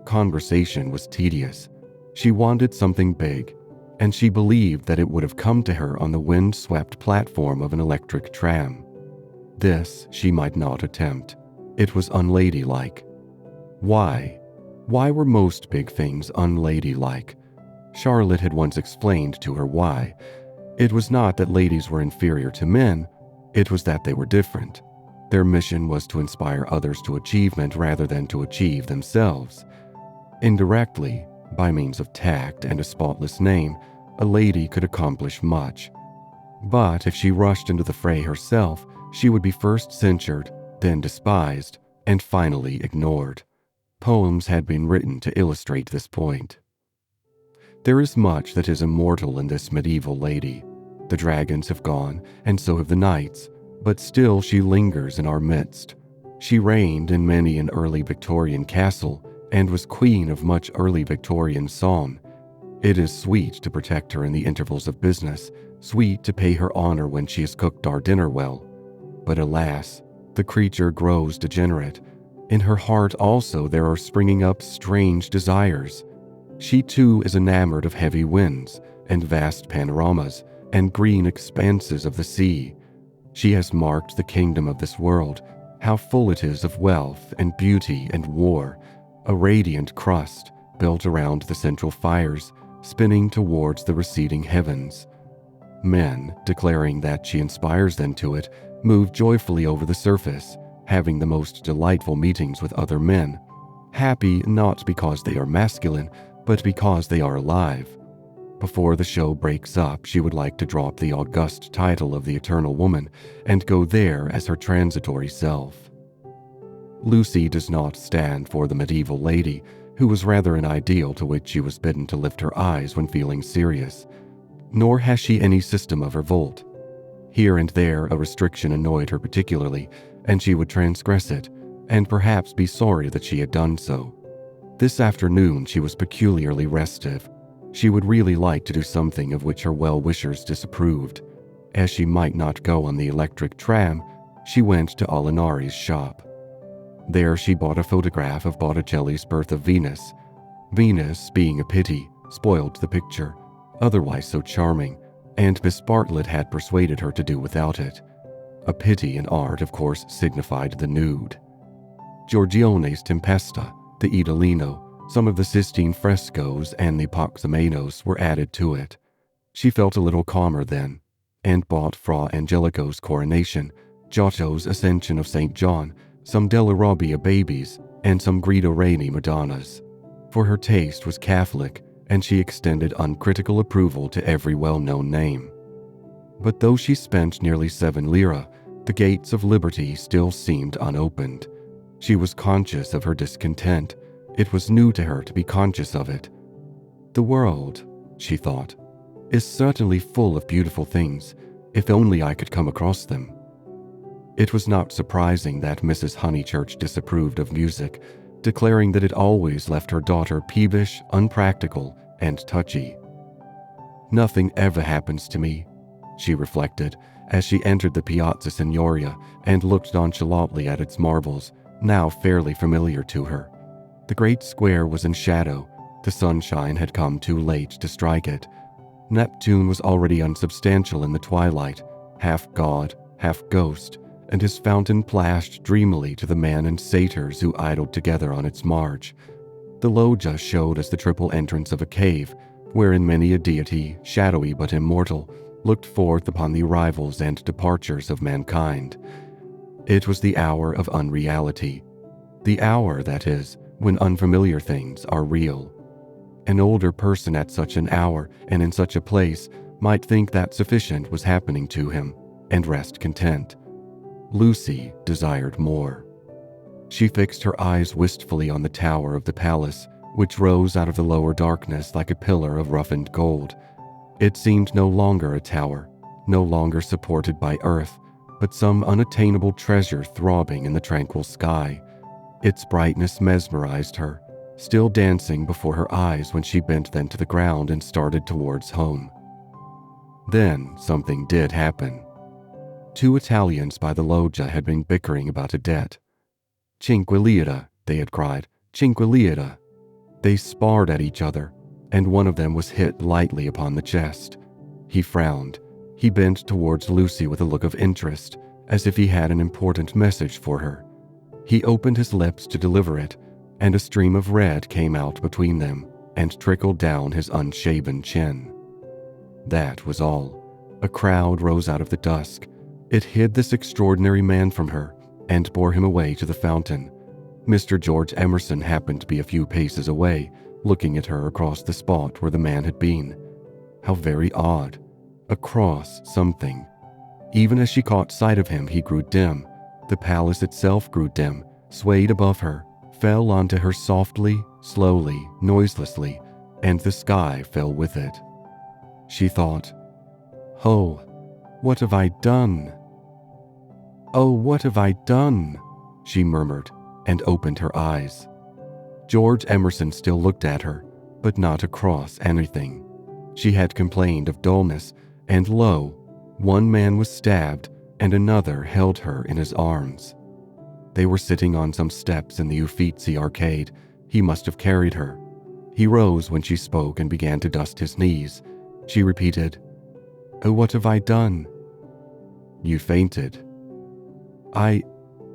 Conversation was tedious. She wanted something big, and she believed that it would have come to her on the wind-swept platform of an electric tram. This she might not attempt. It was unladylike. Why? Why were most big things unladylike? Charlotte had once explained to her why. It was not that ladies were inferior to men, it was that they were different. Their mission was to inspire others to achievement rather than to achieve themselves. Indirectly, by means of tact and a spotless name, a lady could accomplish much. But if she rushed into the fray herself, she would be first censured, then despised, and finally ignored. Poems had been written to illustrate this point. There is much that is immortal in this medieval lady. The dragons have gone, and so have the knights, but still she lingers in our midst. She reigned in many an early Victorian castle, and was queen of much early Victorian song. It is sweet to protect her in the intervals of business, sweet to pay her honor when she has cooked our dinner well. But alas, the creature grows degenerate. In her heart also there are springing up strange desires. She too is enamored of heavy winds, and vast panoramas, and green expanses of the sea. She has marked the kingdom of this world, how full it is of wealth and beauty and war, a radiant crust built around the central fires, spinning towards the receding heavens. Men, declaring that she inspires them to it, move joyfully over the surface, having the most delightful meetings with other men, happy not because they are masculine, but because they are alive. Before the show breaks up, she would like to drop the august title of the Eternal Woman and go there as her transitory self. Lucy does not stand for the medieval lady, who was rather an ideal to which she was bidden to lift her eyes when feeling serious. Nor has she any system of revolt. Here and there a restriction annoyed her particularly, and she would transgress it, and perhaps be sorry that she had done so. This afternoon she was peculiarly restive. She would really like to do something of which her well-wishers disapproved. As she might not go on the electric tram, she went to Alinari's shop. There she bought a photograph of Botticelli's Birth of Venus. Venus, being a pity, spoiled the picture, otherwise so charming, and Miss Bartlett had persuaded her to do without it. A pity in art, of course, signified the nude. Giorgione's Tempesta, the Idolino, some of the Sistine frescoes, and the Poxamenos were added to it. She felt a little calmer then, and bought Fra Angelico's Coronation, Giotto's Ascension of St. John, some Della Robbia babies, and some Guido Reni Madonnas. For her taste was Catholic, and she extended uncritical approval to every well-known name. But though she spent nearly 7 lire, the gates of liberty still seemed unopened. She was conscious of her discontent. It was new to her to be conscious of it. The world, she thought, is certainly full of beautiful things, if only I could come across them. It was not surprising that Mrs. Honeychurch disapproved of music, declaring that it always left her daughter peevish, unpractical, and touchy. Nothing ever happens to me, she reflected, as she entered the Piazza Signoria and looked nonchalantly at its marbles, now fairly familiar to her. The great square was in shadow. The sunshine had come too late to strike it. Neptune was already unsubstantial in the twilight, half god, half ghost, and his fountain plashed dreamily to the men and satyrs who idled together on its marge. The loggia showed as the triple entrance of a cave, wherein many a deity, shadowy but immortal, looked forth upon the arrivals and departures of mankind. It was the hour of unreality. The hour, that is, when unfamiliar things are real. An older person at such an hour and in such a place might think that sufficient was happening to him, and rest content. Lucy desired more. She fixed her eyes wistfully on the tower of the palace, which rose out of the lower darkness like a pillar of roughened gold. It seemed no longer a tower, no longer supported by earth, but some unattainable treasure throbbing in the tranquil sky. Its brightness mesmerized her, still dancing before her eyes when she bent then to the ground and started towards home. Then something did happen. 2 Italians by the loggia had been bickering about a debt. "Cinque lire," they had cried, "cinque lire." They sparred at each other, and one of them was hit lightly upon the chest. He frowned. He bent towards Lucy with a look of interest, as if he had an important message for her. He opened his lips to deliver it, and a stream of red came out between them and trickled down his unshaven chin. That was all. A crowd rose out of the dusk. It hid this extraordinary man from her and bore him away to the fountain. Mr. George Emerson happened to be a few paces away, looking at her across the spot where the man had been. How very odd. A cross something. Even as she caught sight of him, he grew dim. The palace itself grew dim, swayed above her, fell onto her softly, slowly, noiselessly, and the sky fell with it. She thought, "Oh, what have I done? Oh, what have I done?" she murmured and opened her eyes. George Emerson still looked at her, but not across anything. She had complained of dullness, and lo, one man was stabbed and another held her in his arms. They were sitting on some steps in the Uffizi arcade. He must have carried her. He rose when she spoke and began to dust his knees. She repeated, "Oh, what have I done?" "You fainted." I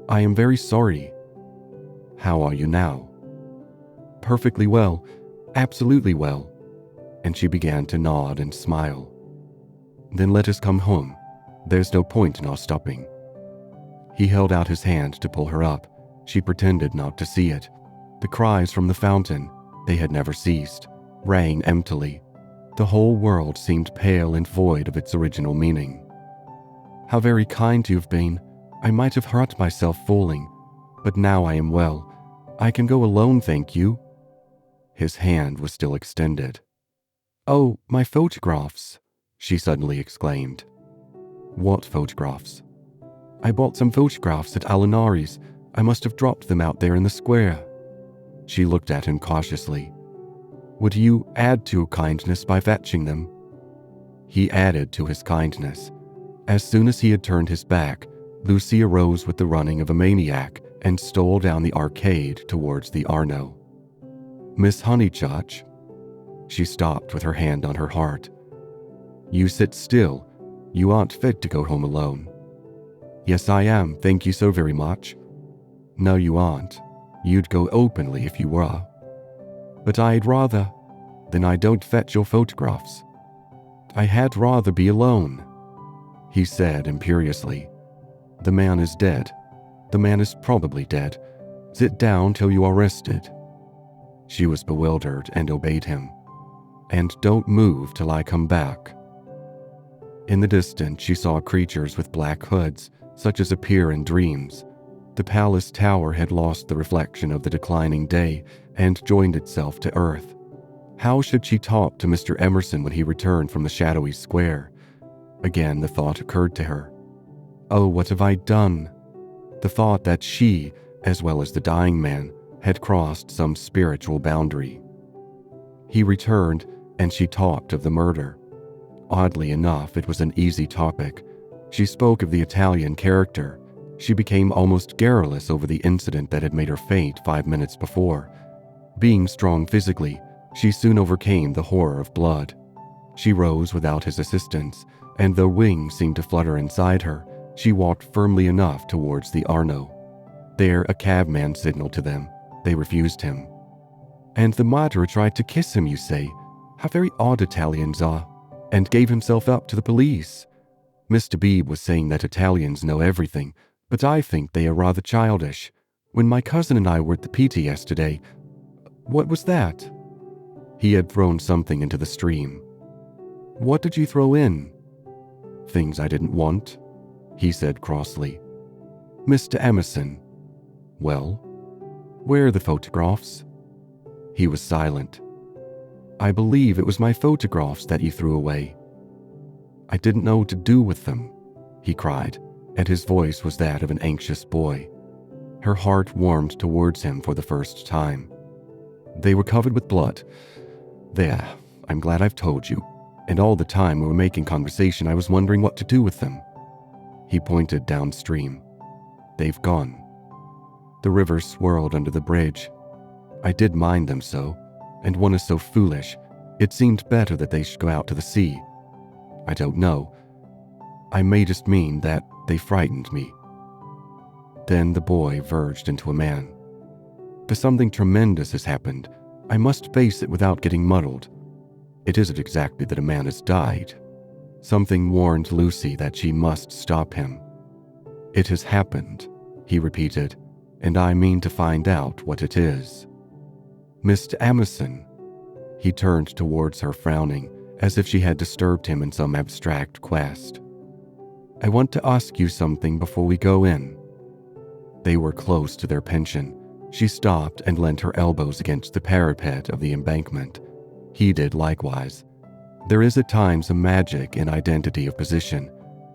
am very sorry." "How are you now?" "Perfectly well, absolutely well." And she began to nod and smile. "Then let us come home. There's no point in our stopping." He held out his hand to pull her up. She pretended not to see it. The cries from the fountain, they had never ceased, rang emptily. The whole world seemed pale and void of its original meaning. "How very kind you've been. I might have hurt myself falling, but now I am well. I can go alone, thank you." His hand was still extended. "Oh, my photographs," she suddenly exclaimed. "What photographs?" "I bought some photographs at Alinari's. I must have dropped them out there in the square." She looked at him cautiously. "Would you add to your kindness by fetching them?" He added to his kindness. As soon as he had turned his back, Lucy arose with the running of a maniac and stole down the arcade towards the Arno. "Miss Honeychurch?" She stopped with her hand on her heart. "You sit still. You aren't fit to go home alone." "Yes, I am, thank you so very much." "No, you aren't. You'd go openly if you were." "But I'd rather." "Then I don't fetch your photographs." "I had rather be alone," he said imperiously. "The man is dead. The man is probably dead. Sit down till you are rested." She was bewildered and obeyed him. "And don't move till I come back." In the distance, she saw creatures with black hoods, such as appear in dreams. The palace tower had lost the reflection of the declining day and joined itself to earth. How should she talk to Mr. Emerson when he returned from the shadowy square? Again the thought occurred to her. Oh, what have I done? The thought that she, as well as the dying man, had crossed some spiritual boundary. He returned, and she talked of the murder. Oddly enough, it was an easy topic. She spoke of the Italian character. She became almost garrulous over the incident that had made her faint 5 minutes before. Being strong physically, she soon overcame the horror of blood. She rose without his assistance, and though wings seemed to flutter inside her, she walked firmly enough towards the Arno. There, a cabman signaled to them. They refused him. "And the murderer tried to kiss him, you say? How very odd Italians are, and gave himself up to the police." Mr. Bebe was saying that Italians know everything, but I think they are rather childish. When my cousin and I were at the Pitti yesterday— What was that? He had thrown something into the stream. What did you throw in? Things I didn't want, he said crossly. Mr. Emerson. Well, where are the photographs? He was silent. I believe it was my photographs that you threw away. I didn't know what to do with them, he cried, and his voice was that of an anxious boy. Her heart warmed towards him for the first time. They were covered with blood. There, I'm glad I've told you. And all the time we were making conversation, I was wondering what to do with them. He pointed downstream. They've gone. The river swirled under the bridge. I did mind them so, and one is so foolish. It seemed better that they should go out to the sea. I don't know. I may just mean that they frightened me. Then the boy verged into a man. But something tremendous has happened. I must face it without getting muddled. It isn't exactly that a man has died. Something warned Lucy that she must stop him. It has happened, he repeated, and I mean to find out what it is. Mr. Emerson. He turned towards her frowning, as if she had disturbed him in some abstract quest. "I want to ask you something before we go in." They were close to their pension. She stopped and leant her elbows against the parapet of the embankment. He did likewise. There is at times a magic in identity of position.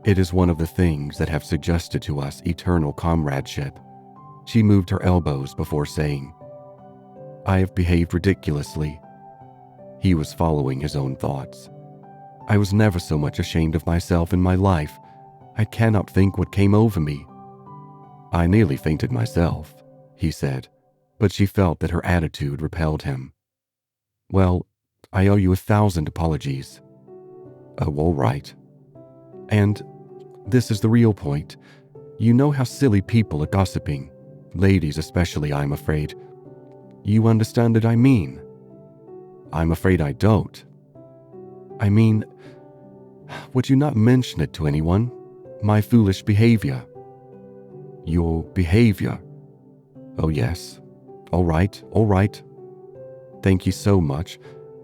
It is one of the things that have suggested to us eternal comradeship. She moved her elbows before saying, "I have behaved ridiculously." He was following his own thoughts. "I was never so much ashamed of myself in my life. I cannot think what came over me." "I nearly fainted myself," he said, but she felt that her attitude repelled him. "Well, I owe you 1,000 apologies." "Oh, all right." "And this is the real point. You know how silly people are gossiping. Ladies especially, I'm afraid. You understand what I mean?" "I'm afraid I don't." "I mean, would you not mention it to anyone? My foolish behavior." "Your behavior? Oh, yes. All right, all right. Thank you so much.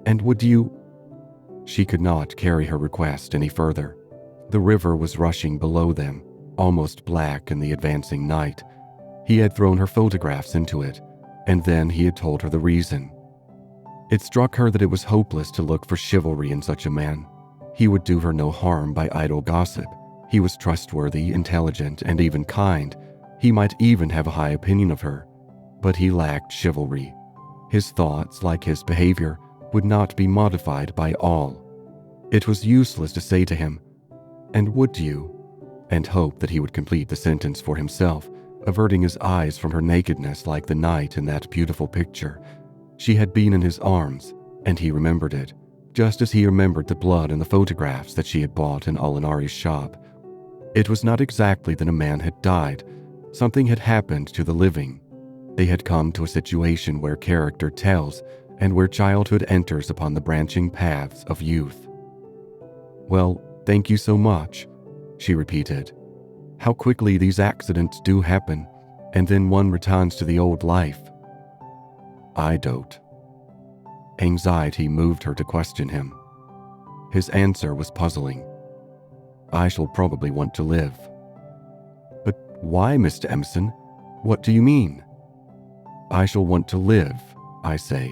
And would you—" She could not carry her request any further. The river was rushing below them, almost black in the advancing night. He had thrown her photographs into it, and then he had told her the reason. It struck her that it was hopeless to look for chivalry in such a man. He would do her no harm by idle gossip. He was trustworthy, intelligent, and even kind. He might even have a high opinion of her, but he lacked chivalry. His thoughts, like his behavior, would not be modified by all. It was useless to say to him, "And would you?" and hope that he would complete the sentence for himself, averting his eyes from her nakedness like the night in that beautiful picture. She had been in his arms, and he remembered it, just as he remembered the blood in the photographs that she had bought in Alinari's shop. It was not exactly that a man had died. Something had happened to the living. They had come to a situation where character tells and where childhood enters upon the branching paths of youth. "Well, thank you so much," she repeated. "How quickly these accidents do happen, and then one returns to the old life." "I don't." Anxiety moved her to question him. His answer was puzzling. "I shall probably want to live." "But why, Mr. Emerson? What do you mean?" "I shall want to live, I say."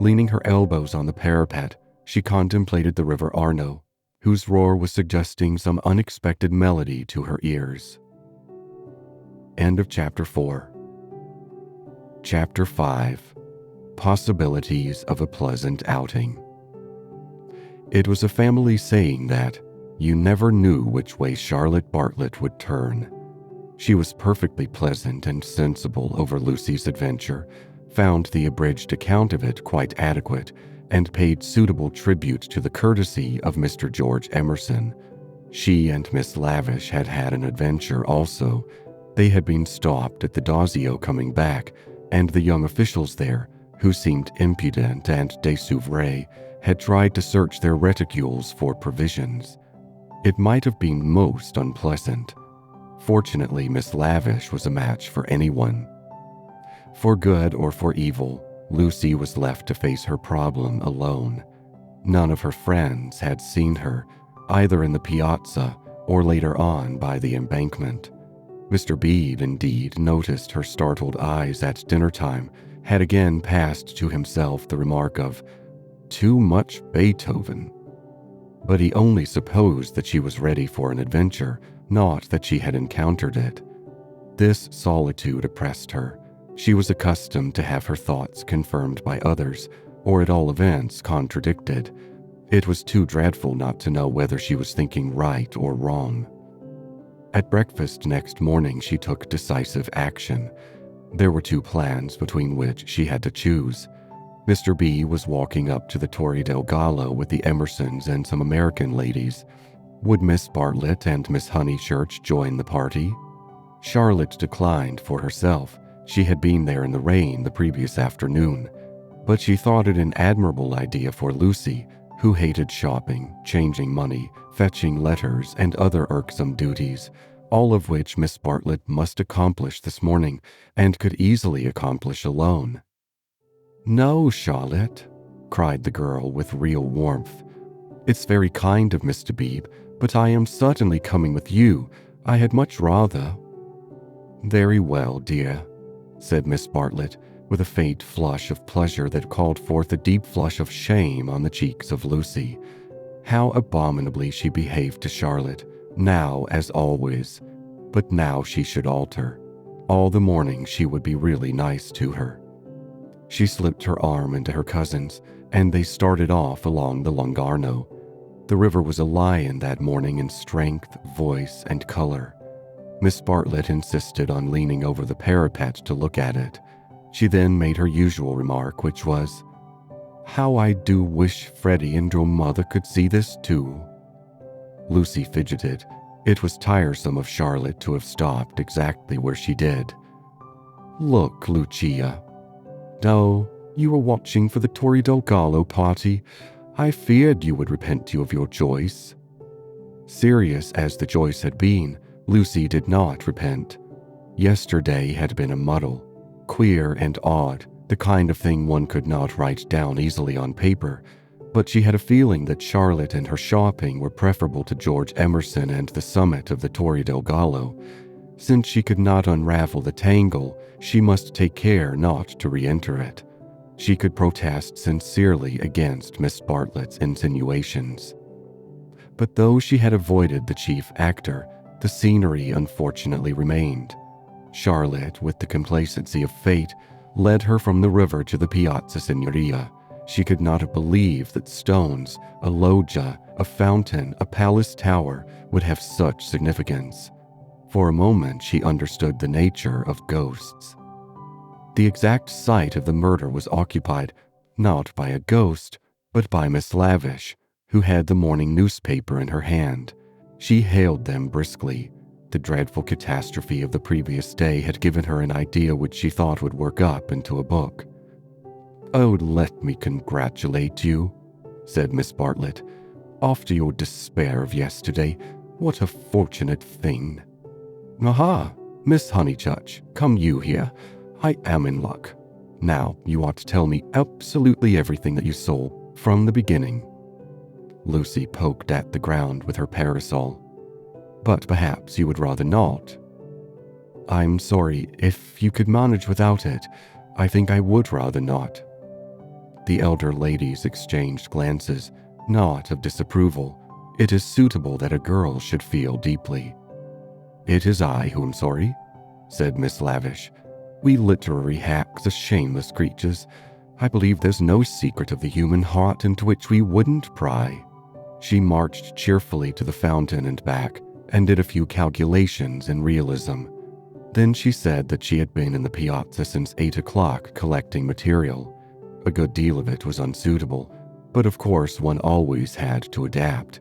Leaning her elbows on the parapet, she contemplated the river Arno, whose roar was suggesting some unexpected melody to her ears. End of Chapter 4. Chapter 5. Possibilities of a Pleasant Outing. It was a family saying that you never knew which way Charlotte Bartlett would turn. She was perfectly pleasant and sensible over Lucy's adventure, found the abridged account of it quite adequate, and paid suitable tribute to the courtesy of Mr. George Emerson. She and Miss Lavish had had an adventure also. They had been stopped at the Dazio coming back, and the young officials there, who seemed impudent and désouvre, had tried to search their reticules for provisions. It might have been most unpleasant. Fortunately, Miss Lavish was a match for anyone. For good or for evil, Lucy was left to face her problem alone. None of her friends had seen her, either in the piazza or later on by the embankment. Mr. Bede, indeed, noticed her startled eyes at dinner time, had again passed to himself the remark of, "Too much Beethoven." But he only supposed that she was ready for an adventure, not that she had encountered it. This solitude oppressed her. She was accustomed to have her thoughts confirmed by others, or at all events contradicted. It was too dreadful not to know whether she was thinking right or wrong. At breakfast next morning, she took decisive action. There were two plans between which she had to choose. Mr. B was walking up to the Torre del Gallo with the Emersons and some American ladies. Would Miss Bartlett and Miss Honeychurch join the party? Charlotte declined for herself. She had been there in the rain the previous afternoon, but she thought it an admirable idea for Lucy, who hated shopping, changing money, fetching letters, and other irksome duties, all of which Miss Bartlett must accomplish this morning, and could easily accomplish alone. "No, Charlotte," cried the girl with real warmth. "It's very kind of Mr. Bebe, but I am certainly coming with you. I had much rather—" "Very well, dear," said Miss Bartlett, with a faint flush of pleasure that called forth a deep flush of shame on the cheeks of Lucy. How abominably she behaved to Charlotte, now as always. But now she should alter. All the morning she would be really nice to her. She slipped her arm into her cousin's, and they started off along the Lungarno. The river was a lion that morning in strength, voice, and color. Miss Bartlett insisted on leaning over the parapet to look at it. She then made her usual remark, which was, "How I do wish Freddy and your mother could see this too." Lucy fidgeted. It was tiresome of Charlotte to have stopped exactly where she did. "Look, Lucia. Oh, you were watching for the Torre del Gallo party. I feared you would repent you of your choice." Serious as the choice had been, Lucy did not repent. Yesterday had been a muddle, queer and odd, the kind of thing one could not write down easily on paper, but she had a feeling that Charlotte and her shopping were preferable to George Emerson and the summit of the Torre del Gallo. Since she could not unravel the tangle, she must take care not to re-enter it. She could protest sincerely against Miss Bartlett's insinuations. But though she had avoided the chief actor, the scenery unfortunately remained. Charlotte, with the complacency of fate, led her from the river to the Piazza Signoria. She could not have believed that stones, a loggia, a fountain, a palace tower would have such significance. For a moment she understood the nature of ghosts. The exact site of the murder was occupied, not by a ghost, but by Miss Lavish, who had the morning newspaper in her hand. She hailed them briskly. The dreadful catastrophe of the previous day had given her an idea which she thought would work up into a book. "Oh, let me congratulate you," said Miss Bartlett. "After your despair of yesterday, what a fortunate thing." "Aha, Miss Honeychurch, come you here. I am in luck. Now, you ought to tell me absolutely everything that you saw from the beginning." Lucy poked at the ground with her parasol. "But perhaps you would rather not." "I'm sorry, if you could manage without it, I think I would rather not." The elder ladies exchanged glances, not of disapproval. It is suitable that a girl should feel deeply. "It is I who am sorry," said Miss Lavish. "We literary hacks are shameless creatures. I believe there's no secret of the human heart into which we wouldn't pry." She marched cheerfully to the fountain and back, and did a few calculations in realism. Then she said that she had been in the piazza since 8 o'clock collecting material. A good deal of it was unsuitable, but of course one always had to adapt.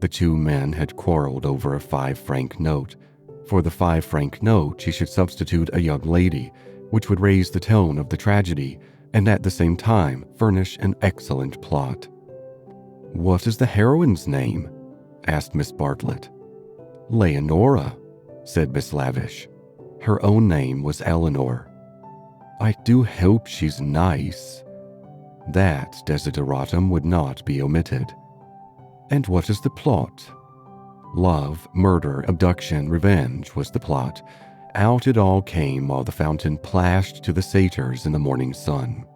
The two men had quarreled over a 5-franc note. For the 5-franc note she should substitute a young lady, which would raise the tone of the tragedy, and at the same time furnish an excellent plot. "What is the heroine's name?" asked Miss Bartlett. "Leonora," said Miss Lavish. Her own name was Eleanor. "I do hope she's nice." That desideratum would not be omitted. "And what is the plot?" Love, murder, abduction, revenge was the plot. Out it all came while the fountain plashed to the satyrs in the morning sun.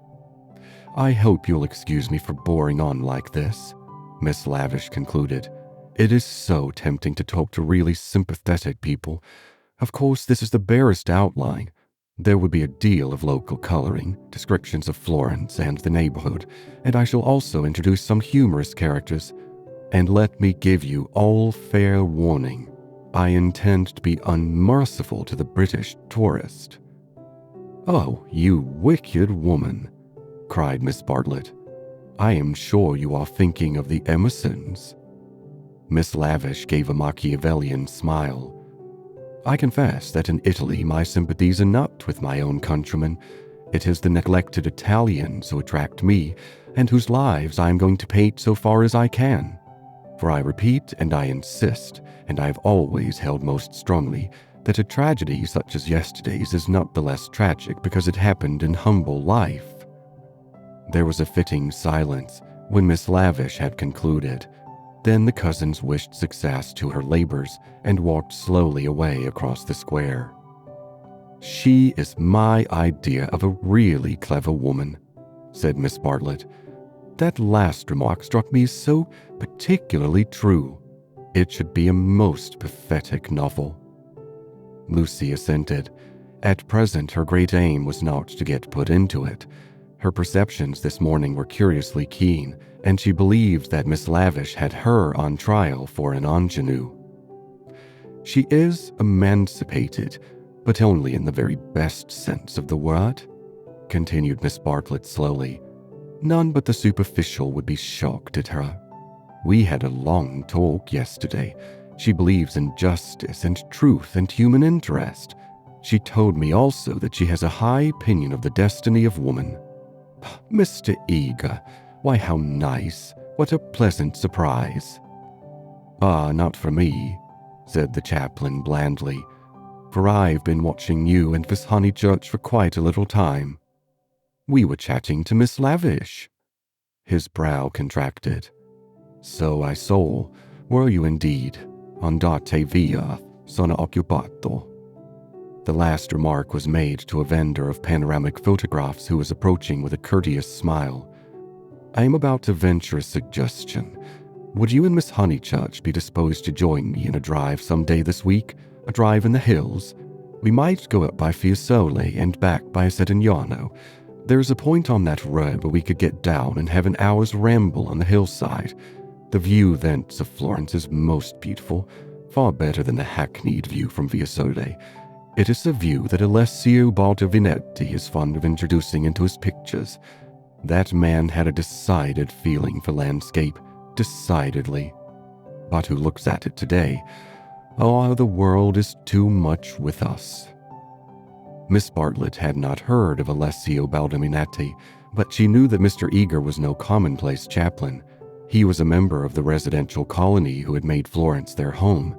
"I hope you'll excuse me for boring on like this," Miss Lavish concluded. "It is so tempting to talk to really sympathetic people. Of course, this is the barest outline. There would be a deal of local coloring, descriptions of Florence and the neighborhood, and I shall also introduce some humorous characters. And let me give you all fair warning. I intend to be unmerciful to the British tourist." "Oh, you wicked woman," cried Miss Bartlett. "I am sure you are thinking of the Emersons." Miss Lavish gave a Machiavellian smile. "I confess that in Italy my sympathies are not with my own countrymen. It is the neglected Italians who attract me, and whose lives I am going to paint so far as I can. For I repeat and I insist, and I have always held most strongly, that a tragedy such as yesterday's is not the less tragic because it happened in humble life." There was a fitting silence when Miss Lavish had concluded. Then the cousins wished success to her labors and walked slowly away across the square. "She is my idea of a really clever woman," said Miss Bartlett. "That last remark struck me so particularly true. It should be a most pathetic novel." Lucy assented. At present, her great aim was not to get put into it. Her perceptions this morning were curiously keen, and she believed that Miss Lavish had her on trial for an ingenue. "She is emancipated, but only in the very best sense of the word," continued Miss Bartlett slowly. "None but the superficial would be shocked at her. We had a long talk yesterday. She believes in justice and truth and human interest. She told me also that she has a high opinion of the destiny of woman." "Mr. Eager, why how nice. What a pleasant surprise." "Ah, not for me," said the chaplain blandly, "for I've been watching you and Miss Honeychurch for quite a little time." "We were chatting to Miss Lavish." His brow contracted. "So I saw. Were you indeed? Andate via, sono occupato." The last remark was made to a vendor of panoramic photographs who was approaching with a courteous smile. "I am about to venture a suggestion. Would you and Miss Honeychurch be disposed to join me in a drive some day this week? A drive in the hills? We might go up by Fiesole and back by Settignano. There's a point on that road where we could get down and have an hour's ramble on the hillside. The view thence of Florence is most beautiful, far better than the hackneyed view from Fiesole. It is a view that Alessio Baldovinetti is fond of introducing into his pictures. That man had a decided feeling for landscape, decidedly. But who looks at it today? Oh, the world is too much with us." Miss Bartlett had not heard of Alessio Baldovinetti, but she knew that Mr. Eager was no commonplace chaplain. He was a member of the residential colony who had made Florence their home.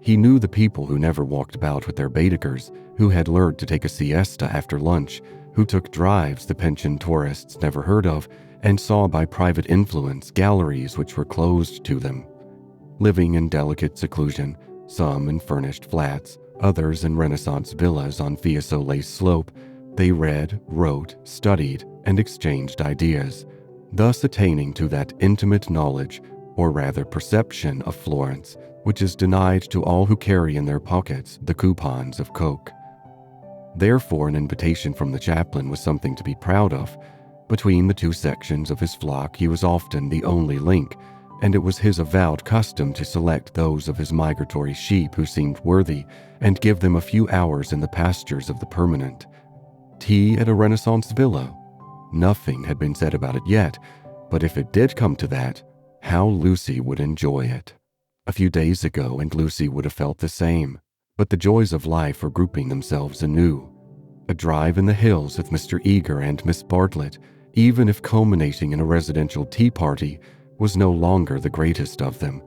He knew the people who never walked about with their Beadekers, who had lured to take a siesta after lunch, who took drives the pensioned tourists never heard of, and saw by private influence galleries which were closed to them. Living in delicate seclusion, some in furnished flats, others in Renaissance villas on Fiesole's slope, they read, wrote, studied, and exchanged ideas, thus attaining to that intimate knowledge, or rather perception of Florence, which is denied to all who carry in their pockets the coupons of Coke. Therefore, an invitation from the chaplain was something to be proud of. Between the two sections of his flock, he was often the only link, and it was his avowed custom to select those of his migratory sheep who seemed worthy and give them a few hours in the pastures of the permanent. Tea at a Renaissance villa? Nothing had been said about it yet, but if it did come to that, how Lucy would enjoy it. A few days ago, and Lucy would have felt the same, but the joys of life were grouping themselves anew. A drive in the hills with Mr. Eager and Miss Bartlett, even if culminating in a residential tea party, was no longer the greatest of them.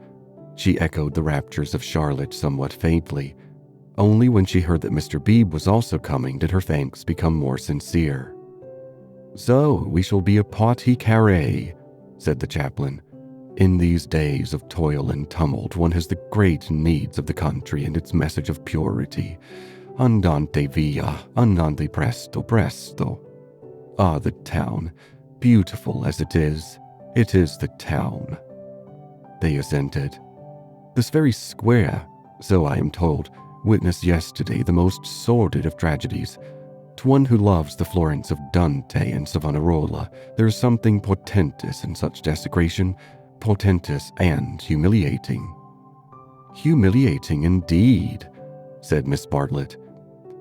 She echoed the raptures of Charlotte somewhat faintly. Only when she heard that Mr. Bebe was also coming did her thanks become more sincere. "So, we shall be a partie carrée," said the chaplain. "In these days of toil and tumult, one has the great needs of the country and its message of purity. Andante via, andante presto, presto. Ah, the town, beautiful as it is the town." They assented. "This very square, so I am told, witnessed yesterday the most sordid of tragedies. To one who loves the Florence of Dante and Savonarola, there is something portentous in such desecration, portentous and humiliating." "Humiliating indeed," said Miss Bartlett.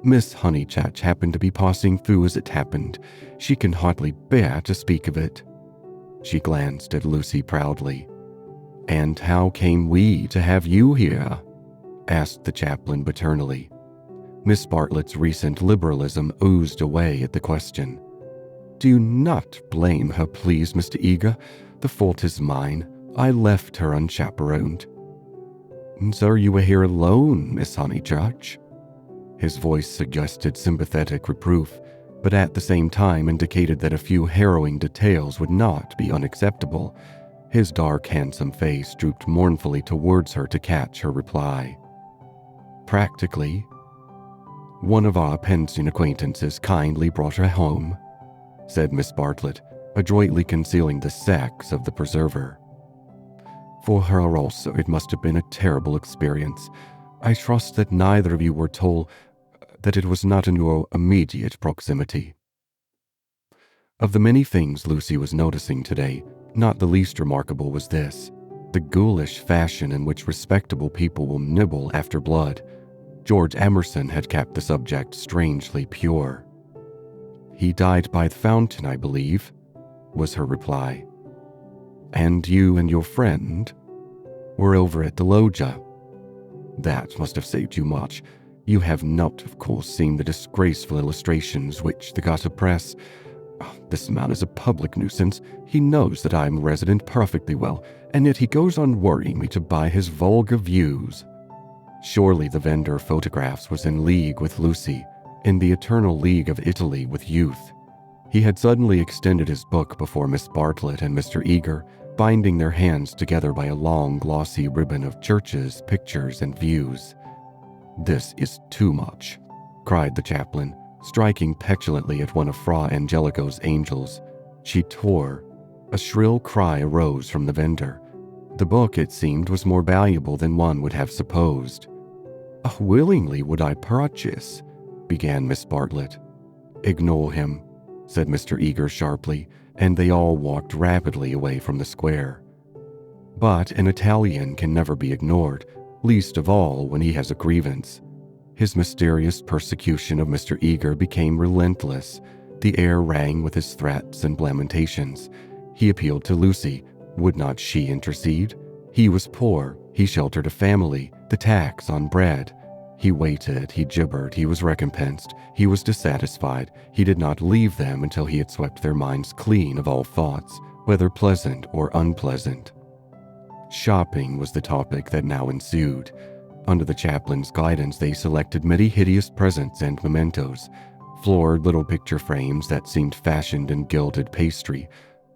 "Miss Honeychurch happened to be passing through as it happened. She can hardly bear to speak of it." She glanced at Lucy proudly. "And how came we to have you here?" asked the chaplain paternally. Miss Bartlett's recent liberalism oozed away at the question. "Do not blame her, please, Mr. Eager. The fault is mine. I left her unchaperoned." "So you were here alone, Miss Honeychurch?" His voice suggested sympathetic reproof. but at the same time indicated that a few harrowing details would not be unacceptable. His dark, handsome face drooped mournfully towards her to catch her reply. Practically. One of our pension acquaintances kindly brought her home, said Miss Bartlett, adroitly concealing the sex of the preserver. For her also it must have been a terrible experience. I trust that neither of you were told that it was not in your immediate proximity. Of the many things Lucy was noticing today, not the least remarkable was this: the ghoulish fashion in which respectable people will nibble after blood. George Emerson had kept the subject strangely pure. He died by the fountain, I believe, was her reply. And you and your friend were over at the loggia. That must have saved you much. You have not, of course, seen the disgraceful illustrations which the gutter press. This man is a public nuisance. He knows that I am a resident perfectly well, and yet he goes on worrying me to buy his vulgar views. Surely the vendor of photographs was in league with Lucy, in the eternal league of Italy with youth. He had suddenly extended his book before Miss Bartlett and Mr. Eager, binding their hands together by a long, glossy ribbon of churches, pictures, and views. "This is too much," cried the chaplain, striking petulantly at one of Fra Angelico's angels. She tore. A shrill cry arose from the vendor. The book, it seemed, was more valuable than one would have supposed. "Willingly would I purchase," began Miss Bartlett. "Ignore him," said Mr. Eager sharply, and they all walked rapidly away from the square. But an Italian can never be ignored, least of all when he has a grievance. His mysterious persecution of Mr. Eager became relentless. The air rang with his threats and lamentations. He appealed to Lucy. Would not she intercede? He was poor. He sheltered a family. The tax on bread. He waited, he gibbered, he was recompensed. He was dissatisfied. He did not leave them until he had swept their minds clean of all thoughts, whether pleasant or unpleasant. Shopping was the topic that now ensued. Under the chaplain's guidance, they selected many hideous presents and mementos, floored little picture frames that seemed fashioned in gilded pastry,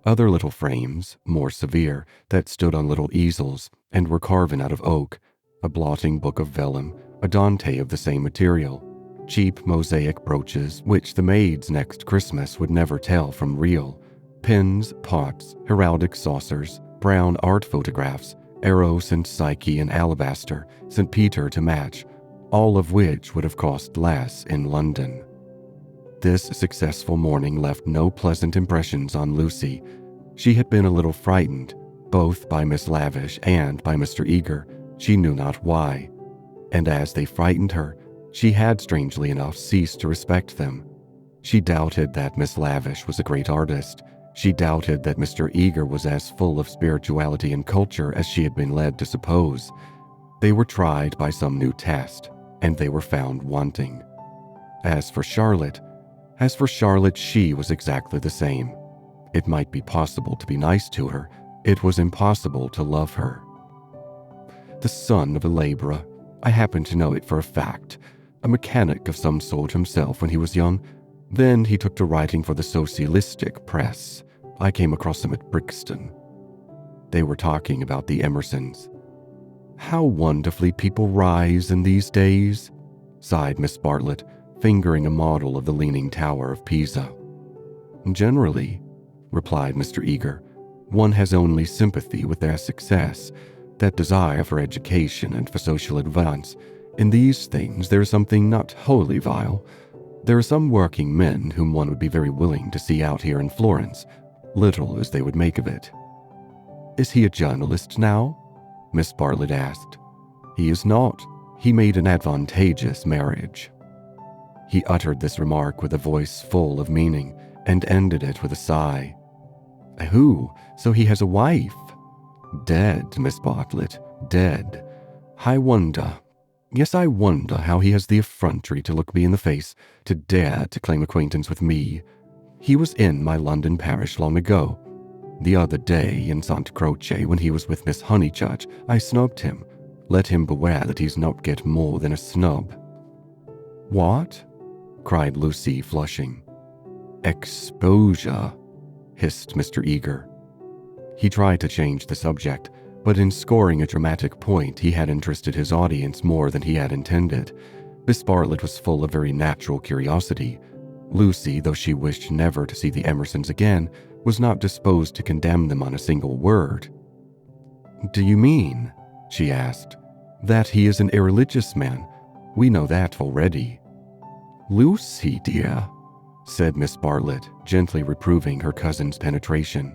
other little frames, more severe, that stood on little easels and were carven out of oak, a blotting book of vellum, a Dante of the same material, cheap mosaic brooches which the maids next Christmas would never tell from real, pins, pots, heraldic saucers, brown art photographs, Eros and Psyche in alabaster, St. Peter to match, all of which would have cost less in London. This successful morning left no pleasant impressions on Lucy. She had been a little frightened, both by Miss Lavish and by Mr. Eager, she knew not why. And as they frightened her, she had strangely enough ceased to respect them. She doubted that Miss Lavish was a great artist. She doubted that Mr. Eager was as full of spirituality and culture as she had been led to suppose. They were tried by some new test, and they were found wanting. As for Charlotte, she was exactly the same. It might be possible to be nice to her. It was impossible to love her. The son of a laborer, I happen to know it for a fact, a mechanic of some sort himself when he was young. Then he took to writing for the socialistic press. I came across him at Brixton. They were talking about the Emersons. How wonderfully people rise in these days, sighed Miss Bartlett, fingering a model of the Leaning Tower of Pisa. Generally, replied Mr. Eager, one has only sympathy with their success, that desire for education and for social advance. In these things there is something not wholly vile. There are some working men whom one would be very willing to see out here in Florence, little as they would make of it. Is he a journalist now? Miss Bartlett asked. He is not. He made an advantageous marriage. He uttered this remark with a voice full of meaning, and ended it with a sigh. Who? So he has a wife? Dead, Miss Bartlett, dead. I wonder, yes, I wonder how he has the effrontery to look me in the face, to dare to claim acquaintance with me. He was in my London parish long ago. The other day in St. Croce, when he was with Miss Honeychurch, I snubbed him. Let him beware that he's not get more than a snub. What? Cried Lucy, flushing. Exposure, hissed Mr. Eager. He tried to change the subject, but in scoring a dramatic point, he had interested his audience more than he had intended. Miss Bartlett was full of very natural curiosity. Lucy, though she wished never to see the Emersons again, was not disposed to condemn them on a single word. "Do you mean," she asked, "that he is an irreligious man? We know that already." "Lucy, dear," said Miss Bartlett, gently reproving her cousin's penetration.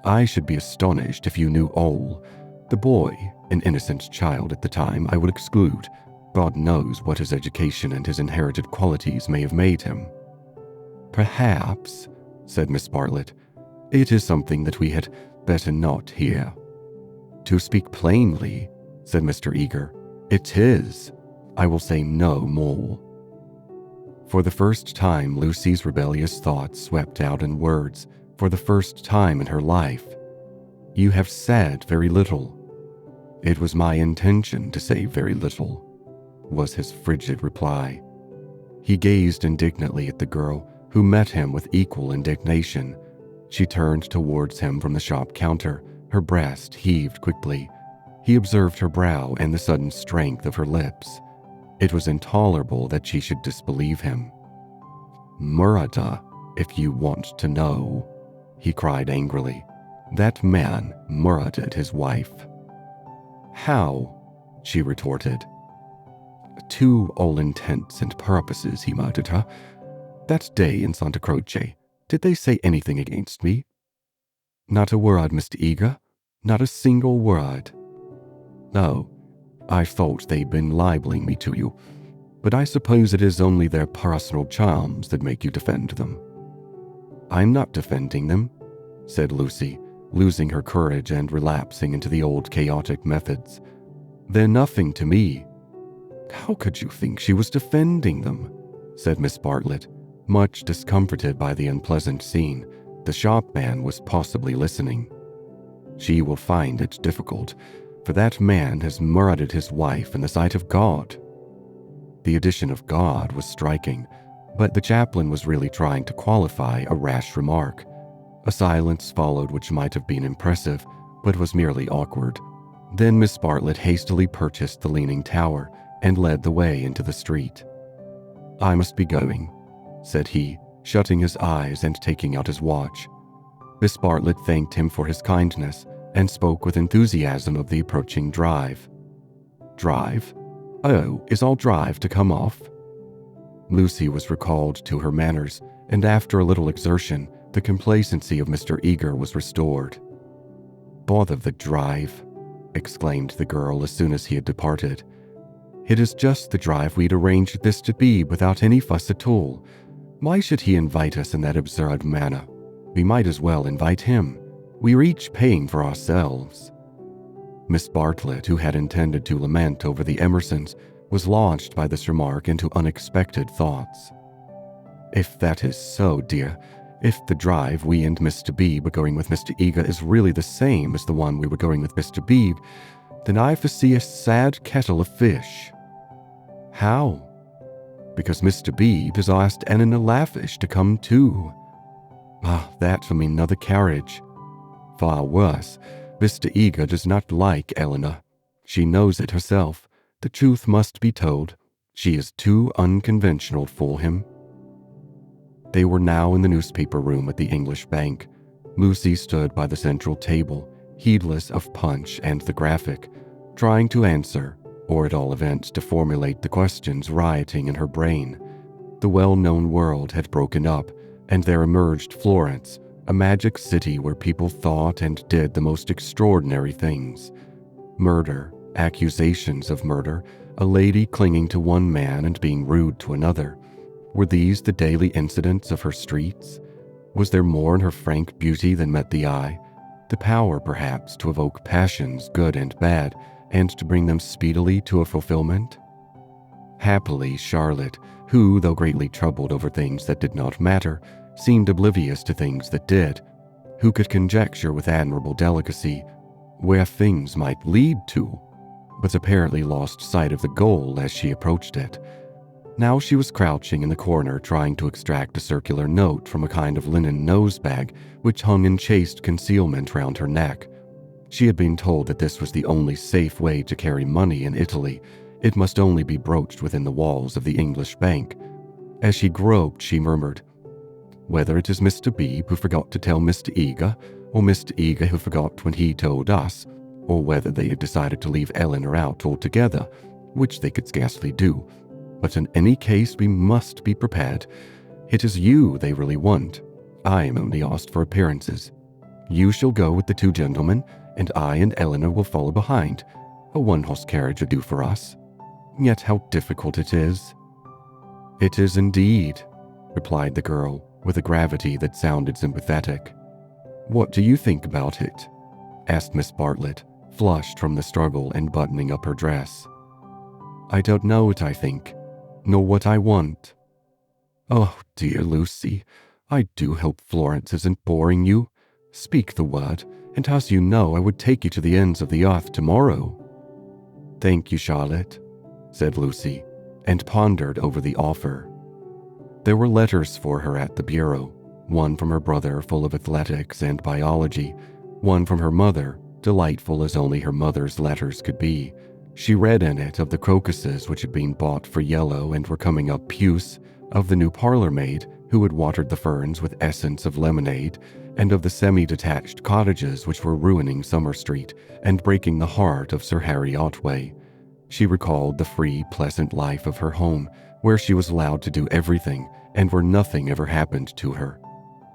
"I should be astonished if you knew all. The boy, an innocent child at the time, I would exclude. God knows what his education and his inherited qualities may have made him." "Perhaps," said Miss Bartlett, "it is something that we had better not hear." "To speak plainly," said Mr. Eager, "it is. I will say no more." For the first time, Lucy's rebellious thoughts swept out in words, for the first time in her life. "You have said very little." "It was my intention to say very little," was his frigid reply. He gazed indignantly at the girl, who met him with equal indignation. She turned towards him from the shop counter. Her breast heaved quickly. He observed her brow and the sudden strength of her lips. It was intolerable that she should disbelieve him. "Murder, if you want to know," he cried angrily. "That man murdered his wife." "How?" she retorted. "To all intents and purposes, he murdered her. That day in Santa Croce, did they say anything against me?" "Not a word, Mr. Eager. Not a single word." "No, I thought they'd been libeling me to you, but I suppose it is only their personal charms that make you defend them." "I'm not defending them," said Lucy, losing her courage and relapsing into the old chaotic methods. "They're nothing to me." "How could you think she was defending them?" said Miss Bartlett, much discomforted by the unpleasant scene. The shopman was possibly listening. "She will find it difficult, for that man has murdered his wife in the sight of God." The addition of God was striking, but the chaplain was really trying to qualify a rash remark. A silence followed which might have been impressive, but was merely awkward. Then Miss Bartlett hastily purchased the Leaning Tower and led the way into the street. "I must be going," said he, shutting his eyes and taking out his watch. Miss Bartlett thanked him for his kindness and spoke with enthusiasm of the approaching drive. "Drive? Oh, is all drive to come off?" Lucy was recalled to her manners, and after a little exertion, the complacency of Mr. Eager was restored. "Bother the drive," exclaimed the girl as soon as he had departed. "It is just the drive we'd arranged this to be without any fuss at all. Why should he invite us in that absurd manner? We might as well invite him. We're each paying for ourselves." Miss Bartlett, who had intended to lament over the Emersons, was launched by this remark into unexpected thoughts. "If that is so, dear, if the drive we and Mr. Bebe were going with Mr. Eager is really the same as the one we were going with Mr. Bebe, then I foresee a sad kettle of fish." "How?" "Because Mr. Bebe has asked Eleanor Lavish to come too." "Ah, that will mean another carriage." "Far worse. Mr. Eager does not like Eleanor. She knows it herself. The truth must be told. She is too unconventional for him." They were now in the newspaper room at the English Bank. Lucy stood by the central table, heedless of Punch and the Graphic, trying to answer, or at all events to formulate the questions rioting in her brain. The well-known world had broken up, and there emerged Florence, a magic city where people thought and did the most extraordinary things. Murder, accusations of murder, a lady clinging to one man and being rude to another. Were these the daily incidents of her streets? Was there more in her frank beauty than met the eye? The power, perhaps, to evoke passions good and bad, and to bring them speedily to a fulfillment? Happily, Charlotte, who, though greatly troubled over things that did not matter, seemed oblivious to things that did, who could conjecture with admirable delicacy where things might lead to, but apparently lost sight of the goal as she approached it. Now she was crouching in the corner trying to extract a circular note from a kind of linen nosebag which hung in chaste concealment round her neck. She had been told that this was the only safe way to carry money in Italy. It must only be broached within the walls of the English bank. As she groped, she murmured, "Whether it is Mr. Bebe who forgot to tell Mr. Eager, or Mr. Eager who forgot when he told us, or whether they had decided to leave Eleanor out altogether, which they could scarcely do. But in any case, we must be prepared. It is you they really want. I am only asked for appearances. You shall go with the two gentlemen, and I and Eleanor will follow behind. A one-horse carriage will do for us. Yet how difficult it is." "It is indeed," replied the girl, with a gravity that sounded sympathetic. "What do you think about it?" asked Miss Bartlett, flushed from the struggle and buttoning up her dress. "I don't know what I think, nor what I want." "Oh, dear Lucy, I do hope Florence isn't boring you. Speak the word, and as you know, I would take you to the ends of the earth tomorrow." "Thank you, Charlotte," said Lucy, and pondered over the offer. There were letters for her at the bureau, one from her brother full of athletics and biology, one from her mother, delightful as only her mother's letters could be. She read in it of the crocuses which had been bought for yellow and were coming up puce, of the new parlor maid who had watered the ferns with essence of lemonade, and of the semi-detached cottages which were ruining Summer Street and breaking the heart of Sir Harry Otway. She recalled the free, pleasant life of her home, where she was allowed to do everything and where nothing ever happened to her.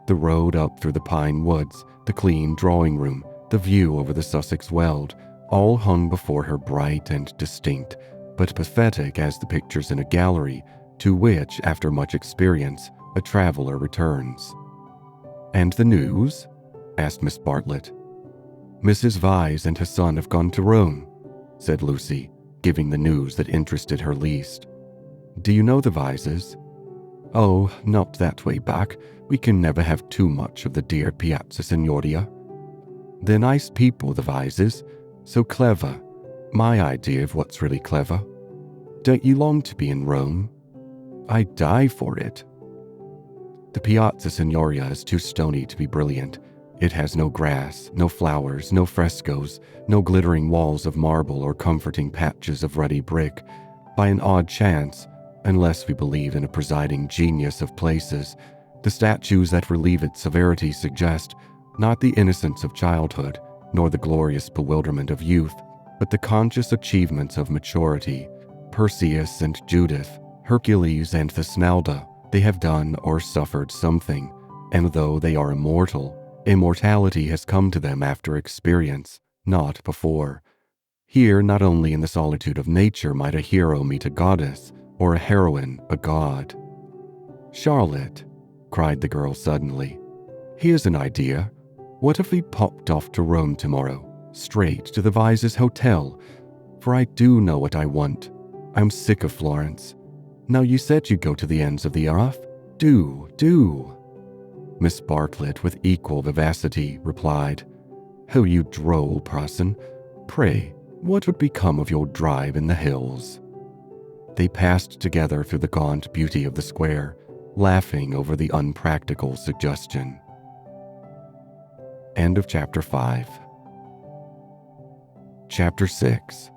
The road up through the pine woods, the clean drawing room, the view over the Sussex Weald, all hung before her bright and distinct, but pathetic as the pictures in a gallery, to which, after much experience, a traveler returns. "And the news?" asked Miss Bartlett. "Mrs. Vyse and her son have gone to Rome," said Lucy, giving the news that interested her least. "Do you know the Vyses?" "Oh, not that way back. We can never have too much of the dear Piazza Signoria." "They're nice people, the Vyses. So clever. My idea of what's really clever. Don't you long to be in Rome?" "I die for it." "The Piazza Signoria is too stony to be brilliant. It has no grass, no flowers, no frescoes, no glittering walls of marble or comforting patches of ruddy brick. By an odd chance, unless we believe in a presiding genius of places, the statues that relieve its severity suggest not the innocence of childhood, nor the glorious bewilderment of youth, but the conscious achievements of maturity. Perseus and Judith, Hercules and Thesnalda, they have done or suffered something, and though they are immortal, immortality has come to them after experience, not before. Here, not only in the solitude of nature might a hero meet a goddess, or a heroine a god." "Charlotte," cried the girl suddenly, "here's an idea. What if we popped off to Rome tomorrow, straight to the Vyses' hotel? For I do know what I want. I'm sick of Florence. Now you said you'd go to the ends of the earth. Do. Miss Bartlett, with equal vivacity, replied, "Oh, you droll parson. Pray, what would become of your drive in the hills?" They passed together through the gaunt beauty of the square, laughing over the unpractical suggestion. End of Chapter 5. Chapter 6.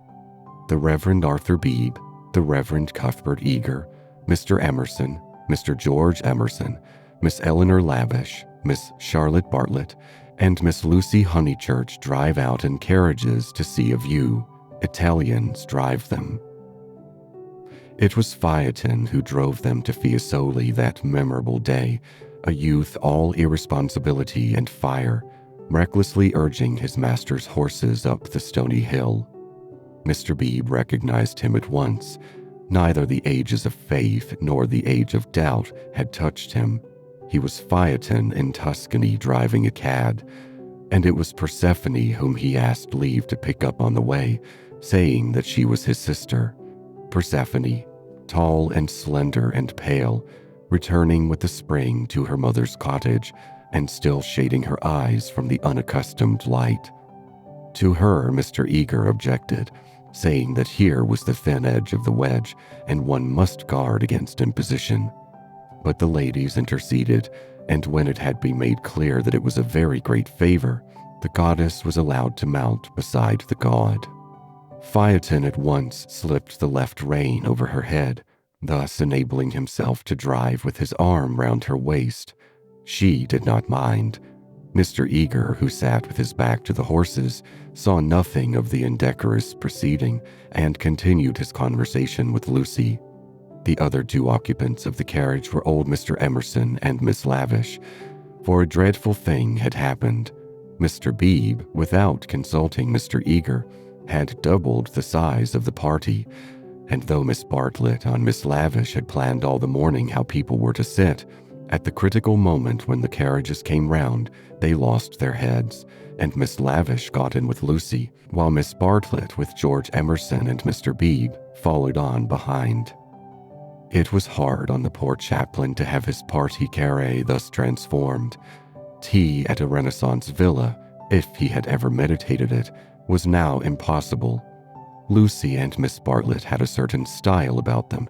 The Reverend Arthur Bebe, the Reverend Cuthbert Eager, Mr. Emerson, Mr. George Emerson, Miss Eleanor Lavish, Miss Charlotte Bartlett, and Miss Lucy Honeychurch drive out in carriages to see a view. Italians drive them. It was Phaeton who drove them to Fiesole that memorable day, a youth all irresponsibility and fire, recklessly urging his master's horses up the stony hill. Mr. Bebe recognized him at once. Neither the ages of faith nor the age of doubt had touched him. He was Phaeton in Tuscany driving a cad, and it was Persephone whom he asked leave to pick up on the way, saying that she was his sister. Persephone, tall and slender and pale, returning with the spring to her mother's cottage and still shading her eyes from the unaccustomed light. To her Mr. Eager objected, saying that here was the thin edge of the wedge, and one must guard against imposition. But the ladies interceded, and when it had been made clear that it was a very great favor, the goddess was allowed to mount beside the god. Phaeton at once slipped the left rein over her head, thus enabling himself to drive with his arm round her waist. She did not mind. Mr. Eager, who sat with his back to the horses, saw nothing of the indecorous proceeding and continued his conversation with Lucy. The other two occupants of the carriage were old Mr. Emerson and Miss Lavish, for a dreadful thing had happened. Mr. Bebe, without consulting Mr. Eager, had doubled the size of the party, and though Miss Bartlett on Miss Lavish had planned all the morning how people were to sit, at the critical moment when the carriages came round, they lost their heads, and Miss Lavish got in with Lucy, while Miss Bartlett with George Emerson and Mr. Bebe followed on behind. It was hard on the poor chaplain to have his party carré thus transformed. Tea at a Renaissance villa, if he had ever meditated it, was now impossible. Lucy and Miss Bartlett had a certain style about them,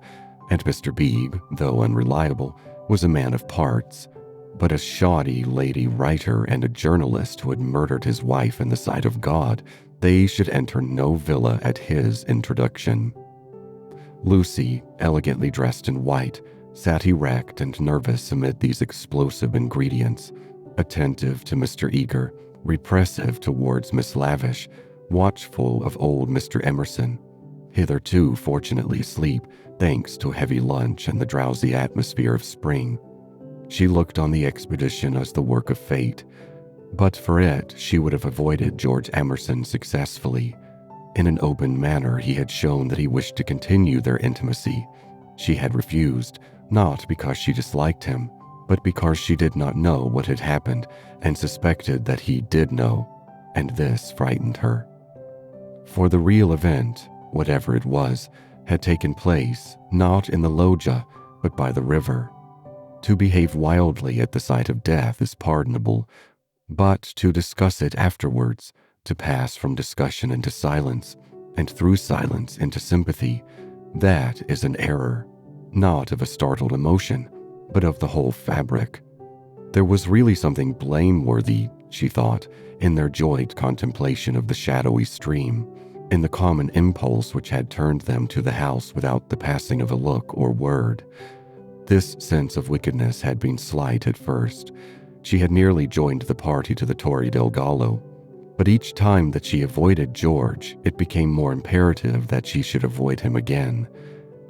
and Mr. Bebe, though unreliable, was a man of parts, but a shoddy lady writer and a journalist who had murdered his wife in the sight of God, they should enter no villa at his introduction. Lucy, elegantly dressed in white, sat erect and nervous amid these explosive ingredients, attentive to Mr. Eager, repressive towards Miss Lavish, watchful of old Mr. Emerson, hitherto fortunately asleep thanks to a heavy lunch and the drowsy atmosphere of spring. She looked on the expedition as the work of fate. But for it, she would have avoided George Emerson successfully. In an open manner, he had shown that he wished to continue their intimacy. She had refused, not because she disliked him, but because she did not know what had happened and suspected that he did know, and this frightened her. For the real event, whatever it was, had taken place not in the loggia, but by the river. To behave wildly at the sight of death is pardonable, but to discuss it afterwards, to pass from discussion into silence, and through silence into sympathy, that is an error, not of a startled emotion, but of the whole fabric. There was really something blameworthy, she thought, in their joint contemplation of the shadowy stream, in the common impulse which had turned them to the house without the passing of a look or word. This sense of wickedness had been slight at first. She had nearly joined the party to the Torre del Gallo, but each time that she avoided George, it became more imperative that she should avoid him again.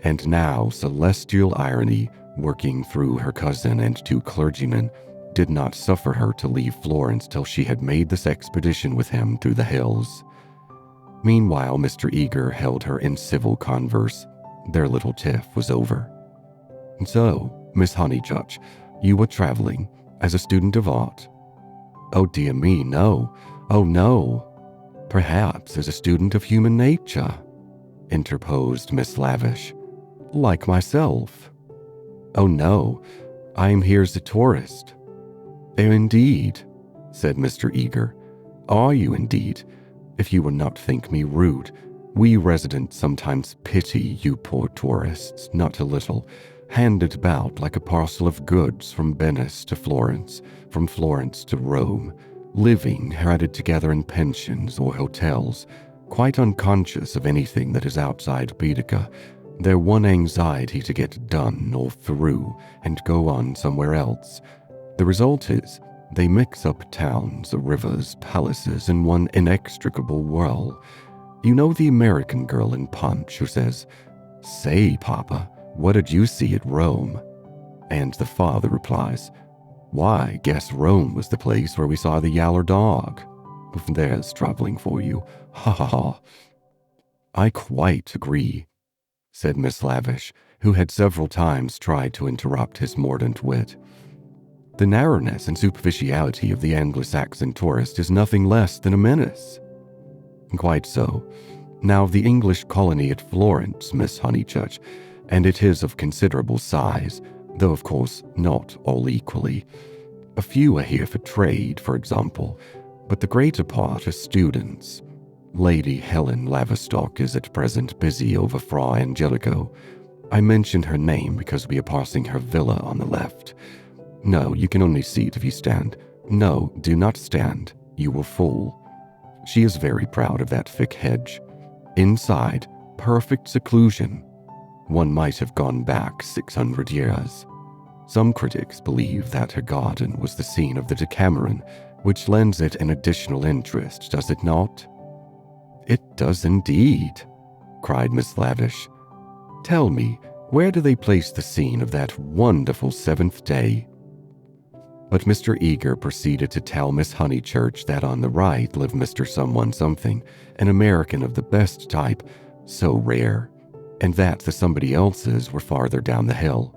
And now celestial irony, working through her cousin and two clergymen, did not suffer her to leave Florence till she had made this expedition with him through the hills. Meanwhile, Mr. Eager held her in civil converse. Their little tiff was over. "So, Miss Honeychurch, you were traveling as a student of art?" "Oh dear me, no. Oh no. Perhaps as a student of human nature," interposed Miss Lavish. "Like myself." "Oh no, I am here as a tourist." "Oh indeed," said Mr. Eager. "Are you indeed? If you will not think me rude, we residents sometimes pity you poor tourists not a little, handed about like a parcel of goods from Venice to Florence, from Florence to Rome, living herded together in pensions or hotels, quite unconscious of anything that is outside Beadeker, their one anxiety to get done or through and go on somewhere else. The result is, they mix up towns, rivers, palaces in one inextricable whirl. You know the American girl in Punch who says, 'Say, Papa, what did you see at Rome?' And the father replies, 'Why, guess Rome was the place where we saw the yaller dog.' There's traveling for you. Ha ha ha." "I quite agree," said Miss Lavish, who had several times tried to interrupt his mordant wit. "The narrowness and superficiality of the Anglo-Saxon tourist is nothing less than a menace." "Quite so. Now the English colony at Florence, Miss Honeychurch, and it is of considerable size, though of course not all equally. A few are here for trade, for example, but the greater part are students. Lady Helen Laverstock is at present busy over Fra Angelico. I mentioned her name because we are passing her villa on the left. No, you can only see it if you stand. No, do not stand. You will fall. She is very proud of that thick hedge. Inside, perfect seclusion. One might have gone back 600 years. Some critics believe that her garden was the scene of the Decameron, which lends it an additional interest, does it not? It does indeed, cried Miss Lavish. Tell me, where do they place the scene of that wonderful seventh day? But Mr. Eager proceeded to tell Miss Honeychurch that on the right lived Mr. Someone Something, an American of the best type, so rare, and that the somebody else's were farther down the hill.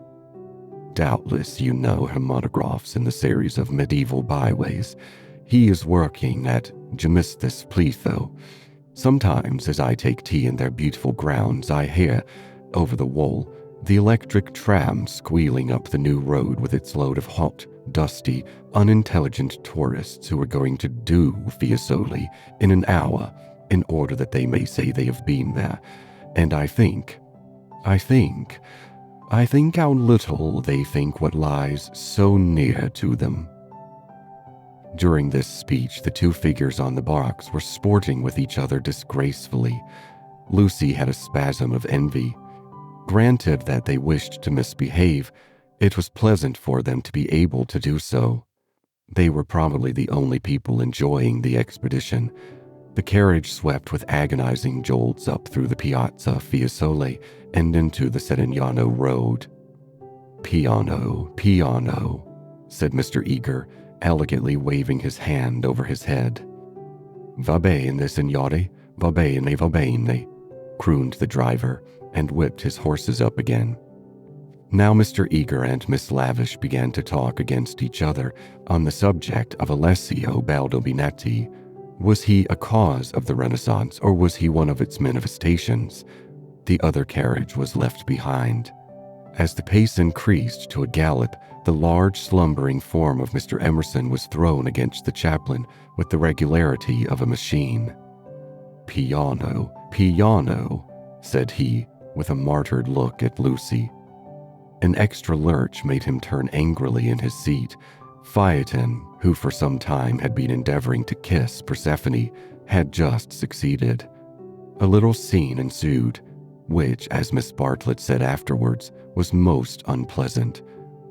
Doubtless you know her monographs in the series of medieval byways. He is working at Gemistus Pletho. Sometimes, as I take tea in their beautiful grounds, I hear, over the wall, the electric tram squealing up the new road with its load of hot, dusty, unintelligent tourists who are going to do Fiesole in an hour in order that they may say they have been there. And I think how little they think what lies so near to them. During this speech, the two figures on the box were sporting with each other disgracefully. Lucy had a spasm of envy. Granted that they wished to misbehave, it was pleasant for them to be able to do so. They were probably the only people enjoying the expedition. The carriage swept with agonizing jolts up through the Piazza Fiesole and into the Settignano Road. Piano, piano, said Mr. Eager, elegantly waving his hand over his head. Va bene, signore, va bene, crooned the driver, and whipped his horses up again. Now Mr. Eager and Miss Lavish began to talk against each other on the subject of Alessio Baldovinetti. Was he a cause of the Renaissance, or was he one of its manifestations? The other carriage was left behind. As the pace increased to a gallop, the large slumbering form of Mr. Emerson was thrown against the chaplain with the regularity of a machine. Piano, piano, said he, with a martyred look at Lucy. An extra lurch made him turn angrily in his seat. Phaeton, who for some time had been endeavoring to kiss Persephone, had just succeeded. A little scene ensued, which, as Miss Bartlett said afterwards, was most unpleasant.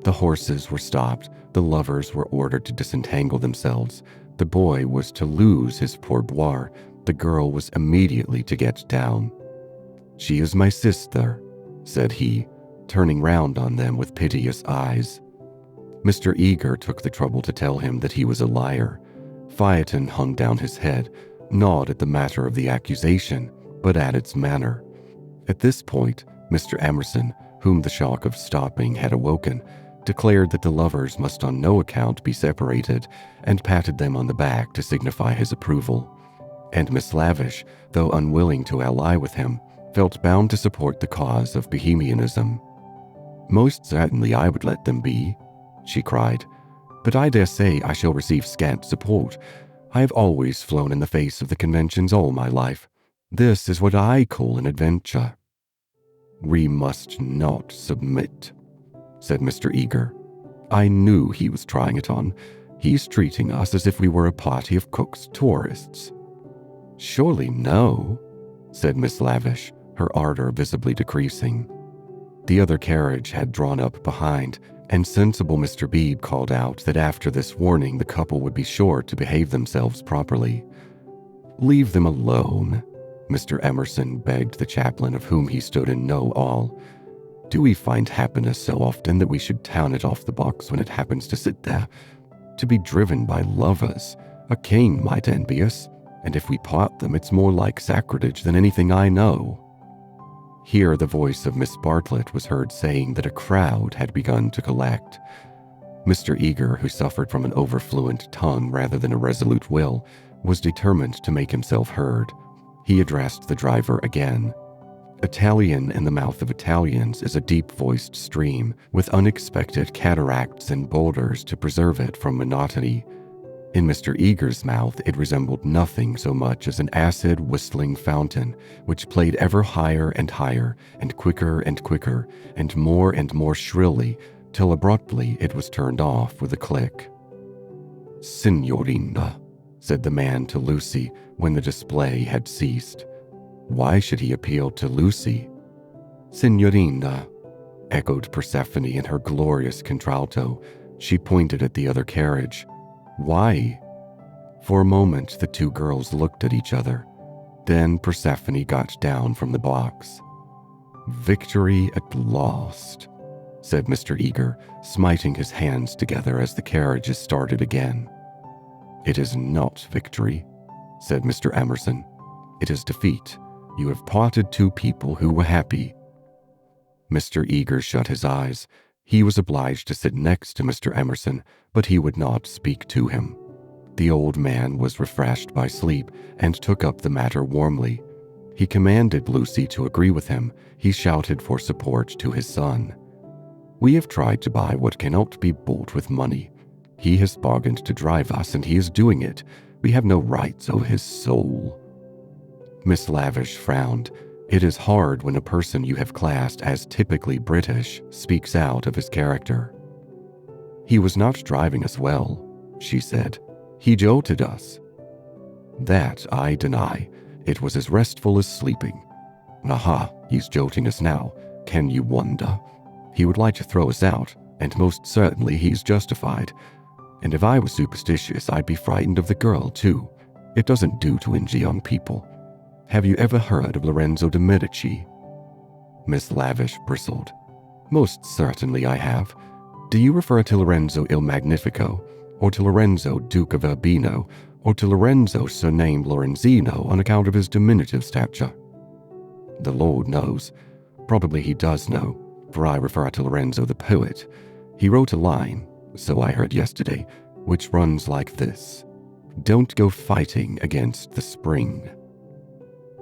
The horses were stopped, the lovers were ordered to disentangle themselves, the boy was to lose his pourboire, the girl was immediately to get down. She is my sister, said he, turning round on them with piteous eyes. Mr. Eager took the trouble to tell him that he was a liar. Phaeton hung down his head, not at the matter of the accusation, but at its manner. At this point, Mr. Emerson, whom the shock of stopping had awoken, declared that the lovers must on no account be separated, and patted them on the back to signify his approval. And Miss Lavish, though unwilling to ally with him, felt bound to support the cause of Bohemianism. Most certainly I would let them be, she cried, but I dare say I shall receive scant support. I have always flown in the face of the conventions all my life. This is what I call an adventure. We must not submit, said Mr. Eager. I knew he was trying it on. He's treating us as if we were a party of Cook's tourists. Surely no, said Miss Lavish, her ardor visibly decreasing. The other carriage had drawn up behind, and sensible Mr. Bebe called out that after this warning the couple would be sure to behave themselves properly. Leave them alone, Mr. Emerson begged the chaplain of whom he stood in no awe. Do we find happiness so often that we should town it off the box when it happens to sit there? To be driven by lovers, a king might envy us, and if we part them it's more like sacrilege than anything I know. Here the voice of Miss Bartlett was heard saying that a crowd had begun to collect. Mr. Eager, who suffered from an overfluent tongue rather than a resolute will, was determined to make himself heard. He addressed the driver again. Italian in the mouth of Italians is a deep-voiced stream, with unexpected cataracts and boulders to preserve it from monotony. In Mr. Eager's mouth, it resembled nothing so much as an acid whistling fountain, which played ever higher and higher, and quicker and more shrilly, till abruptly it was turned off with a click. "Signorina," said the man to Lucy when the display had ceased. Why should he appeal to Lucy? "Signorina," echoed Persephone in her glorious contralto. She pointed at the other carriage. Why? For a moment, the two girls looked at each other. Then Persephone got down from the box. "Victory at last," said Mr. Eager, smiting his hands together as the carriages started again. "It is not victory," said Mr. Emerson. "It is defeat. You have parted two people who were happy." Mr. Eager shut his eyes. He was obliged to sit next to Mr. Emerson, but he would not speak to him. The old man was refreshed by sleep and took up the matter warmly. He commanded Lucy to agree with him. He shouted for support to his son. "We have tried to buy what cannot be bought with money. He has bargained to drive us, and he is doing it. We have no rights over his soul." Miss Lavish frowned. It is hard when a person you have classed as typically British speaks out of his character. "He was not driving us well," she said. "He jolted us." "That I deny. It was as restful as sleeping." "Aha, he's jolting us now. Can you wonder? He would like to throw us out, and most certainly he's justified. And if I was superstitious, I'd be frightened of the girl, too. It doesn't do to injure young people. Have you ever heard of Lorenzo de Medici?" Miss Lavish bristled. "Most certainly I have. Do you refer to Lorenzo il Magnifico, or to Lorenzo, Duke of Urbino, or to Lorenzo surnamed Lorenzino on account of his diminutive stature?" "The Lord knows. Probably he does know, for I refer to Lorenzo the poet. He wrote a line, so I heard yesterday, which runs like this: 'Don't go fighting against the spring.'"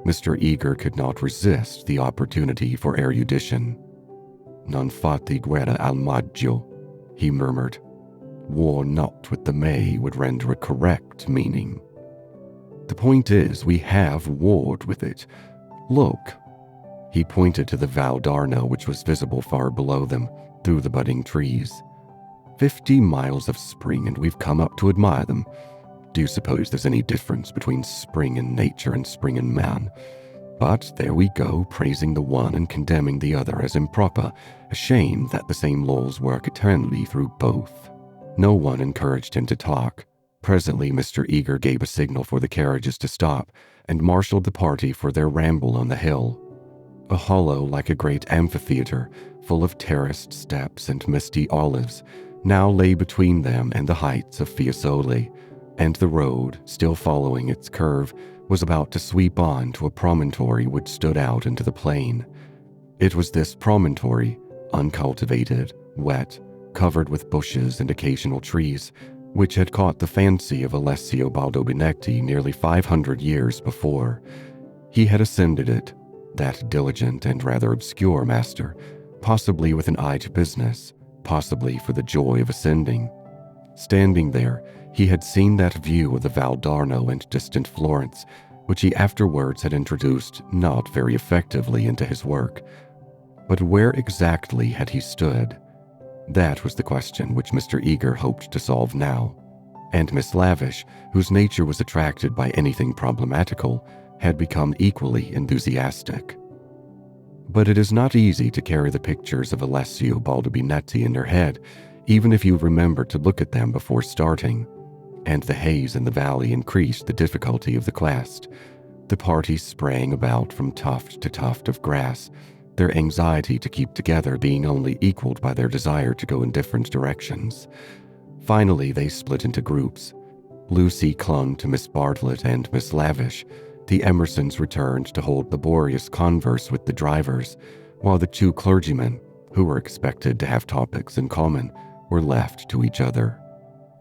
Mr. Eager could not resist the opportunity for erudition. "Non fate guerra al maggio," he murmured. "War not with the May would render a correct meaning. The point is, we have warred with it. Look." He pointed to the Val d'Arno, which was visible far below them, through the budding trees. 50 miles of spring, and we've come up to admire them. Do you suppose there's any difference between spring in nature and spring in man? But there we go, praising the one and condemning the other as improper, a shame that the same laws work eternally through both. No one encouraged him to talk. Presently Mr. Eager gave a signal for the carriages to stop, and marshaled the party for their ramble on the hill. A hollow like a great amphitheater, full of terraced steps and misty olives, now lay between them and the heights of Fiesole, and the road, still following its curve, was about to sweep on to a promontory which stood out into the plain. It was this promontory, uncultivated, wet, covered with bushes and occasional trees, which had caught the fancy of Alessio Baldovinetti nearly 500 years before. He had ascended it, that diligent and rather obscure master, possibly with an eye to business, possibly for the joy of ascending. Standing there, he had seen that view of the Val d'Arno and distant Florence, which he afterwards had introduced not very effectively into his work. But where exactly had he stood? That was the question which Mr. Eager hoped to solve now. And Miss Lavish, whose nature was attracted by anything problematical, had become equally enthusiastic. But it is not easy to carry the pictures of Alessio Baldovinetti in your head, even if you remember to look at them before starting. And the haze in the valley increased the difficulty of the quest. The party sprang about from tuft to tuft of grass, their anxiety to keep together being only equaled by their desire to go in different directions. Finally, they split into groups. Lucy clung to Miss Bartlett and Miss Lavish. The Emersons returned to hold laborious converse with the drivers, while the two clergymen, who were expected to have topics in common, were left to each other.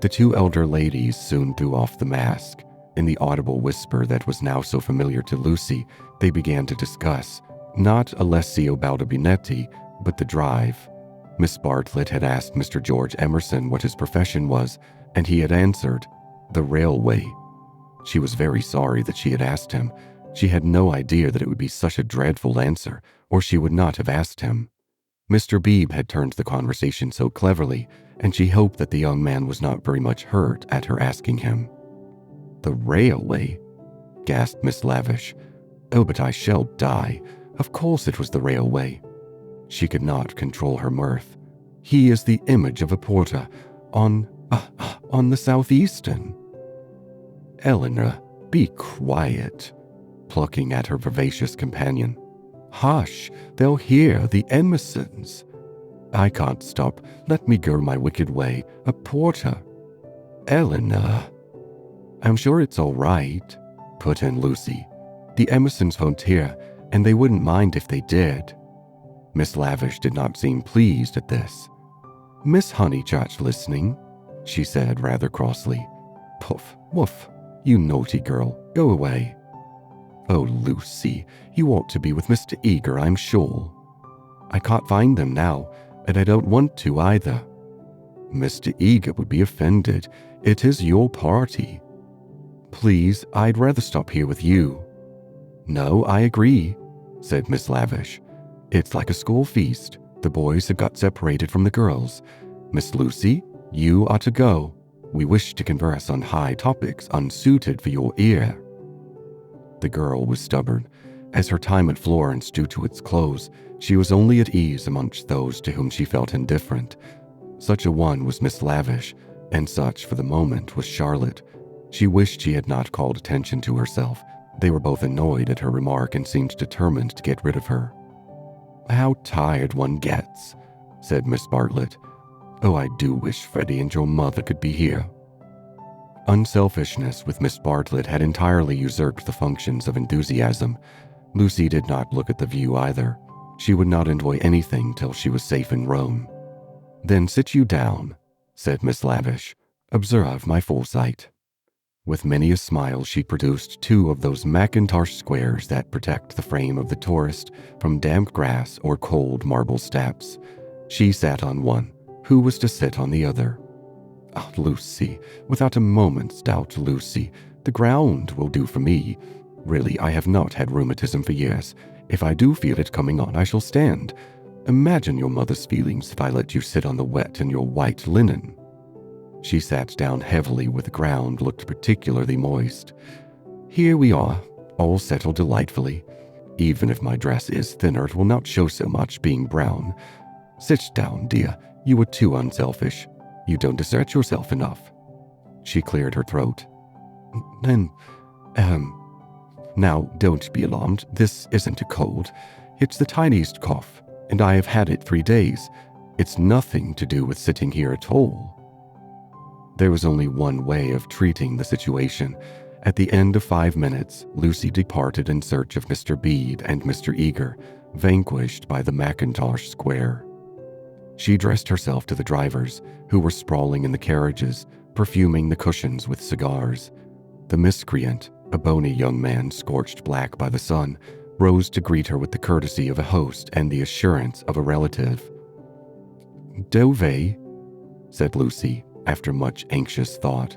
The two elder ladies soon threw off the mask. In the audible whisper that was now so familiar to Lucy, they began to discuss, not Alessio Baldovinetti, but the drive. Miss Bartlett had asked Mr. George Emerson what his profession was, and he had answered, The railway. She was very sorry that she had asked him. She had no idea that it would be such a dreadful answer, or she would not have asked him. Mr. Bebe had turned the conversation so cleverly, and she hoped that the young man was not very much hurt at her asking him. The railway? Gasped Miss Lavish. Oh, but I shall die. Of course it was the railway. She could not control her mirth. He is the image of a porter on the southeastern. Eleanor, be quiet, plucking at her vivacious companion. Hush, they'll hear the Emersons. I can't stop. Let me go my wicked way. A porter. Eleanor. I'm sure it's all right, put in Lucy. The Emersons won't hear, and they wouldn't mind if they did. Miss Lavish did not seem pleased at this. Miss Honeychurch listening, she said rather crossly. Puff, woof, you naughty girl, go away. Oh, Lucy, you ought to be with Mr. Eager, I'm sure. I can't find them now, and I don't want to either. Mr. Eager would be offended. It is your party. Please, I'd rather stop here with you. No, I agree, said Miss Lavish. It's like a school feast. The boys have got separated from the girls. Miss Lucy, you are to go. We wish to converse on high topics unsuited for your ear. The girl was stubborn. As her time at Florence drew to its close, she was only at ease amongst those to whom she felt indifferent. Such a one was Miss Lavish, and such for the moment was Charlotte. She wished she had not called attention to herself. They were both annoyed at her remark and seemed determined to get rid of her. How tired one gets, said Miss Bartlett. Oh, I do wish Freddy and your mother could be here. Unselfishness with Miss Bartlett had entirely usurped the functions of enthusiasm. Lucy did not look at the view either. She would not enjoy anything till she was safe in Rome. Then sit you down, said Miss Lavish. Observe my foresight. With many a smile she produced 2 of those Mackintosh squares that protect the frame of the tourist from damp grass or cold marble steps. She sat on one. Who was to sit on the other? Oh, Lucy, without a moment's doubt, Lucy, the ground will do for me. Really, I have not had rheumatism for years. If I do feel it coming on, I shall stand. Imagine your mother's feelings if I let you sit on the wet in your white linen. She sat down heavily where the ground looked particularly moist. Here we are, all settled delightfully. Even if my dress is thinner, it will not show so much being brown. Sit down, dear. You are too unselfish. You don't desert yourself enough. She cleared her throat. Now, don't be alarmed. This isn't a cold. It's the tiniest cough, and I have had it 3 days. It's nothing to do with sitting here at all. There was only one way of treating the situation. At the end of 5 minutes, Lucy departed in search of Mr. Bede and Mr. Eager, vanquished by the Mackintosh square. She addressed herself to the drivers, who were sprawling in the carriages, perfuming the cushions with cigars. The miscreant, a bony young man scorched black by the sun, rose to greet her with the courtesy of a host and the assurance of a relative. Dove, said Lucy, after much anxious thought.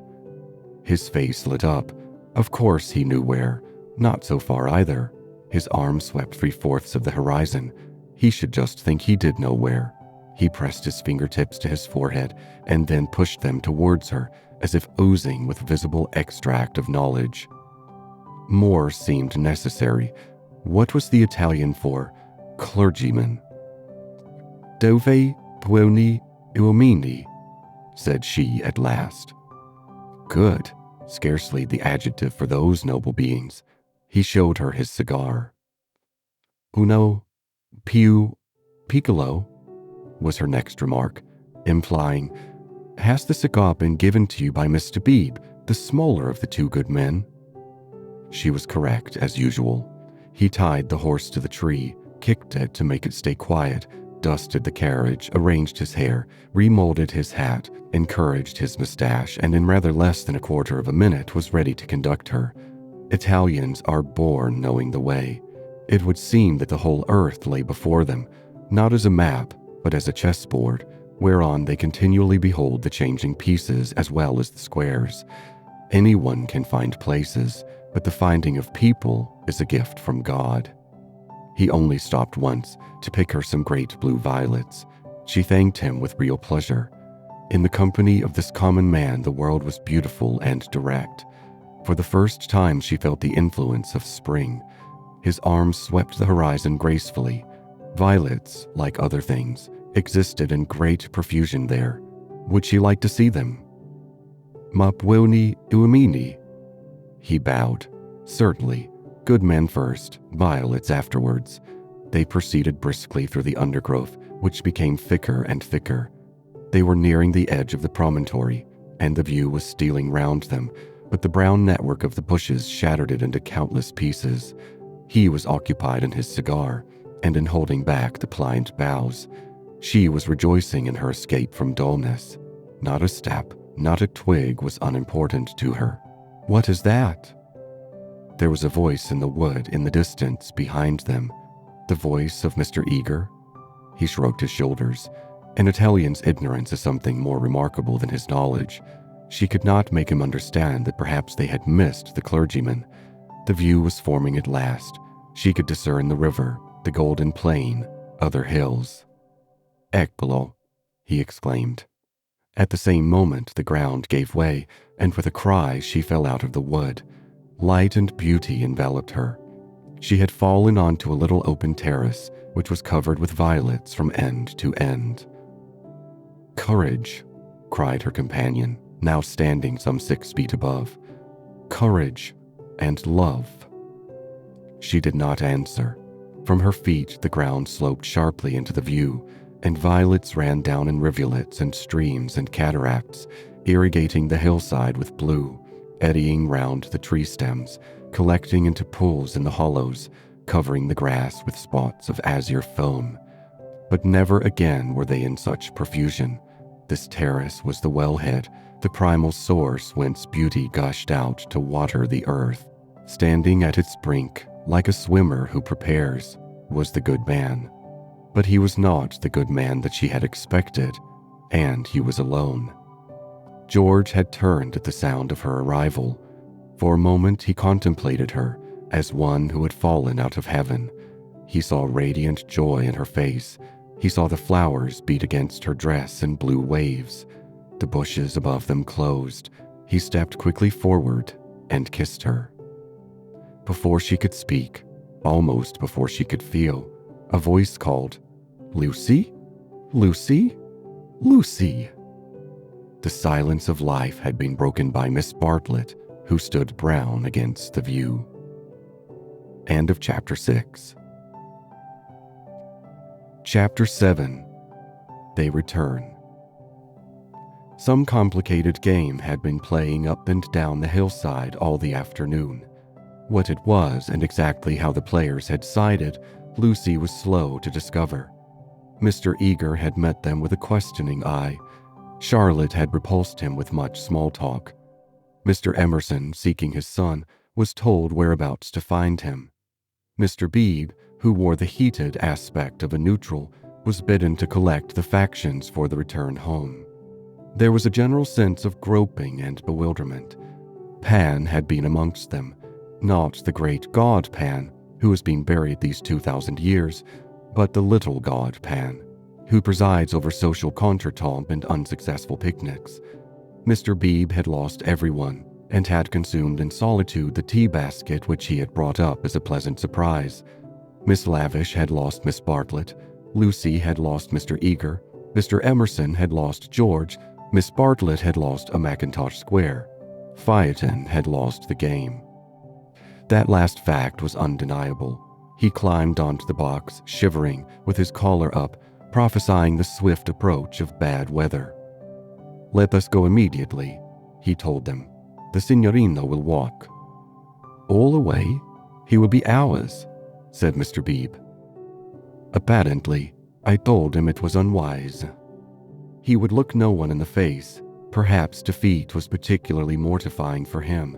His face lit up. Of course he knew where. Not so far either. His arm swept 3/4 of the horizon. He should just think he did know where. He pressed his fingertips to his forehead and then pushed them towards her, as if oozing with visible extract of knowledge. More seemed necessary. What was the Italian for clergyman? Dove buoni uomini, said she at last. Good. Scarcely the adjective for those noble beings. He showed her his cigar. Uno più piccolo, was her next remark, implying, has the cigar been given to you by Mr. Bebe, the smaller of the 2 good men? She was correct, as usual. He tied the horse to the tree, kicked it to make it stay quiet, dusted the carriage, arranged his hair, remolded his hat, encouraged his mustache, and in rather less than 1/4 of a minute was ready to conduct her. Italians are born knowing the way. It would seem that the whole earth lay before them, not as a map, but as a chessboard, whereon they continually behold the changing pieces as well as the squares. Anyone can find places, but the finding of people is a gift from God. He only stopped once to pick her some great blue violets. She thanked him with real pleasure. In the company of this common man, the world was beautiful and direct. For the first time, she felt the influence of spring. His arms swept the horizon gracefully. Violets, like other things, existed in great profusion there. Would she like to see them? Mapwilni uamini? He bowed. Certainly. Good men first, violets afterwards. They proceeded briskly through the undergrowth, which became thicker and thicker. They were nearing the edge of the promontory, and the view was stealing round them, but the brown network of the bushes shattered it into countless pieces. He was occupied in his cigar, and in holding back the pliant boughs. She was rejoicing in her escape from dullness. Not a step, not a twig was unimportant to her. What is that? There was a voice in the wood in the distance behind them. The voice of Mr. Eager? He shrugged his shoulders. An Italian's ignorance is something more remarkable than his knowledge. She could not make him understand that perhaps they had missed the clergyman. The view was forming at last. She could discern the river, the golden plain, other hills. Eccolo, he exclaimed. At the same moment, the ground gave way, and with a cry, she fell out of the wood. Light and beauty enveloped her. She had fallen onto a little open terrace, which was covered with violets from end to end. Courage, cried her companion, now standing some 6 feet above. Courage and love. She did not answer. From her feet, the ground sloped sharply into the view, and violets ran down in rivulets and streams and cataracts, irrigating the hillside with blue, eddying round the tree stems, collecting into pools in the hollows, covering the grass with spots of azure foam. But never again were they in such profusion. This terrace was the wellhead, the primal source whence beauty gushed out to water the earth. Standing at its brink, like a swimmer who prepares, was the good man. But he was not the good man that she had expected, and he was alone. George had turned at the sound of her arrival. For a moment he contemplated her as one who had fallen out of heaven. He saw radiant joy in her face. He saw the flowers beat against her dress in blue waves. The bushes above them closed. He stepped quickly forward and kissed her. Before she could speak, almost before she could feel, a voice called, "Lucy? Lucy? Lucy!" The silence of life had been broken by Miss Bartlett, who stood brown against the view. End of Chapter 6. Chapter 7. They Return. Some complicated game had been playing up and down the hillside all the afternoon. What it was and exactly how the players had sided, Lucy was slow to discover. Mr. Eager had met them with a questioning eye. Charlotte had repulsed him with much small talk. Mr. Emerson, seeking his son, was told whereabouts to find him. Mr. Bebe, who wore the heated aspect of a neutral, was bidden to collect the factions for the return home. There was a general sense of groping and bewilderment. Pan had been amongst them, not the great god Pan, who has been buried these 2,000 years, but the little god Pan, who presides over social contretemps and unsuccessful picnics. Mr. Bebe had lost everyone, and had consumed in solitude the tea basket which he had brought up as a pleasant surprise. Miss Lavish had lost Miss Bartlett, Lucy had lost Mr. Eager, Mr. Emerson had lost George, Miss Bartlett had lost a Mackintosh square. Phaeton had lost the game. That last fact was undeniable. He climbed onto the box, shivering, with his collar up, prophesying the swift approach of bad weather. "Let us go immediately," he told them. "The signorina will walk." "All away? He will be ours," said Mr. Bebe. "Apparently, I told him it was unwise." He would look no one in the face. Perhaps defeat was particularly mortifying for him.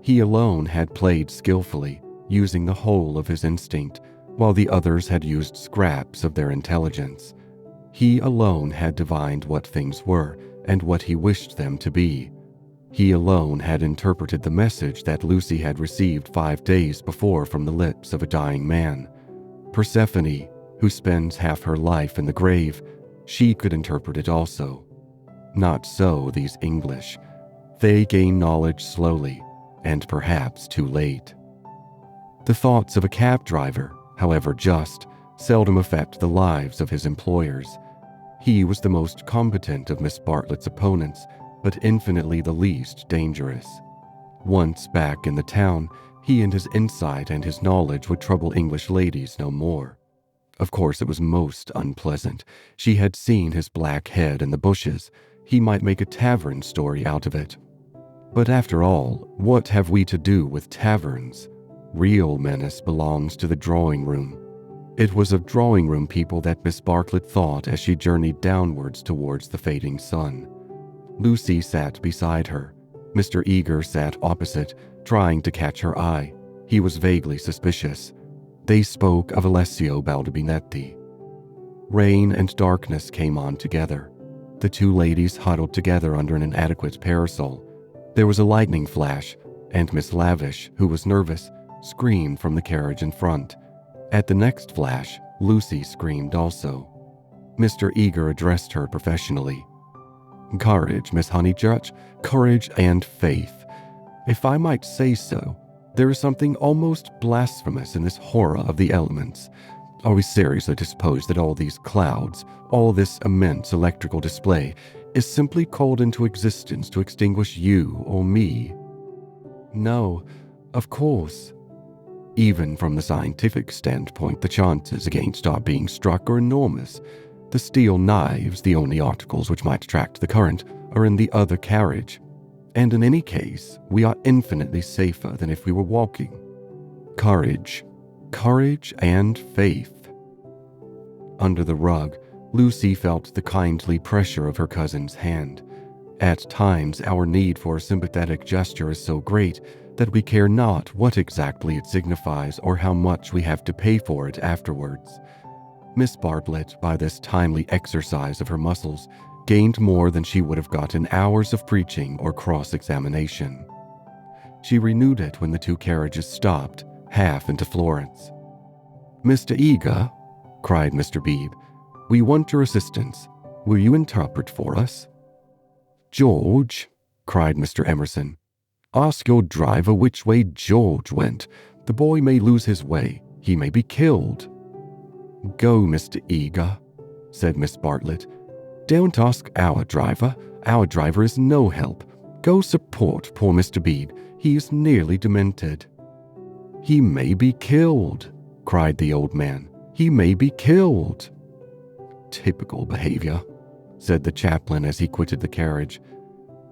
He alone had played skillfully, using the whole of his instinct, while the others had used scraps of their intelligence. He alone had divined what things were and what he wished them to be. He alone had interpreted the message that Lucy had received 5 days before from the lips of a dying man. Persephone, who spends half her life in the grave, she could interpret it also. Not so these English. They gain knowledge slowly, and perhaps too late. The thoughts of a cab driver, however just, seldom affect the lives of his employers. He was the most competent of Miss Bartlett's opponents, but infinitely the least dangerous. Once back in the town, he and his insight and his knowledge would trouble English ladies no more. Of course, it was most unpleasant. She had seen his black head in the bushes. He might make a tavern story out of it. But after all, what have we to do with taverns? Real menace belongs to the drawing room. It was of drawing room people that Miss Bartlett thought as she journeyed downwards towards the fading sun. Lucy sat beside her. Mr. Eager sat opposite, trying to catch her eye. He was vaguely suspicious. They spoke of Alessio Baldobinetti. Rain and darkness came on together. The two ladies huddled together under an inadequate parasol. There was a lightning flash, and Miss Lavish, who was nervous, screamed from the carriage in front. At the next flash, Lucy screamed also. Mr. Eager addressed her professionally. "Courage, Miss Honeychurch, courage and faith. If I might say so, there is something almost blasphemous in this horror of the elements. Are we seriously to suppose that all these clouds, all this immense electrical display, is simply called into existence to extinguish you or me? No, of course. Even from the scientific standpoint, the chances against our being struck are enormous. The steel knives, the only articles which might attract the current, are in the other carriage. And in any case, we are infinitely safer than if we were walking. Courage. Courage and faith." Under the rug, Lucy felt the kindly pressure of her cousin's hand. At times, our need for a sympathetic gesture is so great that we care not what exactly it signifies or how much we have to pay for it afterwards. Miss Bartlett, by this timely exercise of her muscles, gained more than she would have got in hours of preaching or cross-examination. She renewed it when the two carriages stopped, half into Florence. "Mr. Eager," cried Mr. Bebe, "we want your assistance. Will you interpret for us?" "George," cried Mr. Emerson, "ask your driver which way George went. The boy may lose his way. He may be killed." "Go, Mr. Eager," said Miss Bartlett. "Don't ask our driver. Our driver is no help. Go support poor Mr. Bebe. He is nearly demented." "He may be killed," cried the old man. "He may be killed." "Typical behavior," said the chaplain as he quitted the carriage.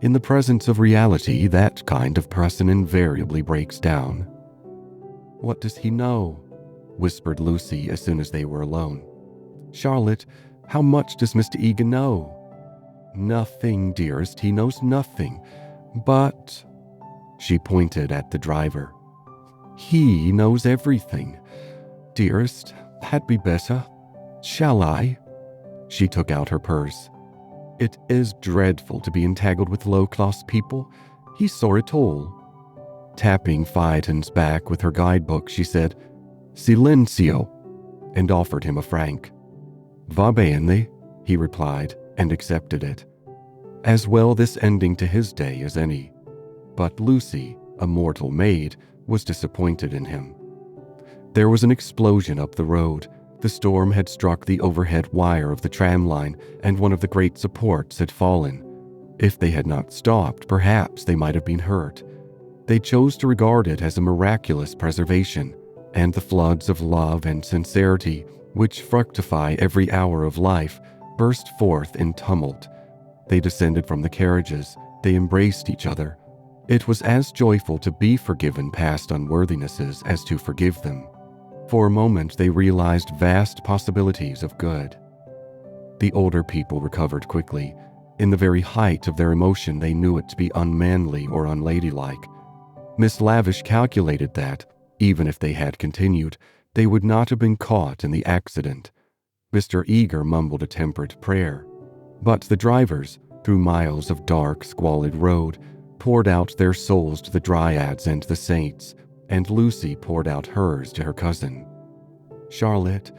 "In the presence of reality, that kind of person invariably breaks down." "What does he know?" whispered Lucy as soon as they were alone. "Charlotte, how much does Mr. Eager know?" "Nothing, dearest, he knows nothing. But," she pointed at the driver, "he knows everything. Dearest, had be better. Shall I?" She took out her purse. "It is dreadful to be entangled with low-class people. He saw it all." Tapping Phaeton's back with her guidebook, she said, "Silenzio," and offered him a franc. "Va bene," he replied, and accepted it. As well this ending to his day as any. But Lucy, a mortal maid, was disappointed in him. There was an explosion up the road. The storm had struck the overhead wire of the tram line, and one of the great supports had fallen. If they had not stopped, perhaps they might have been hurt. They chose to regard it as a miraculous preservation, and the floods of love and sincerity, which fructify every hour of life, burst forth in tumult. They descended from the carriages. They embraced each other. It was as joyful to be forgiven past unworthinesses as to forgive them. For a moment, they realized vast possibilities of good. The older people recovered quickly. In the very height of their emotion, they knew it to be unmanly or unladylike. Miss Lavish calculated that, even if they had continued, they would not have been caught in the accident. Mr. Eager mumbled a temperate prayer. But the drivers, through miles of dark, squalid road, poured out their souls to the dryads and the saints, and Lucy poured out hers to her cousin. "Charlotte,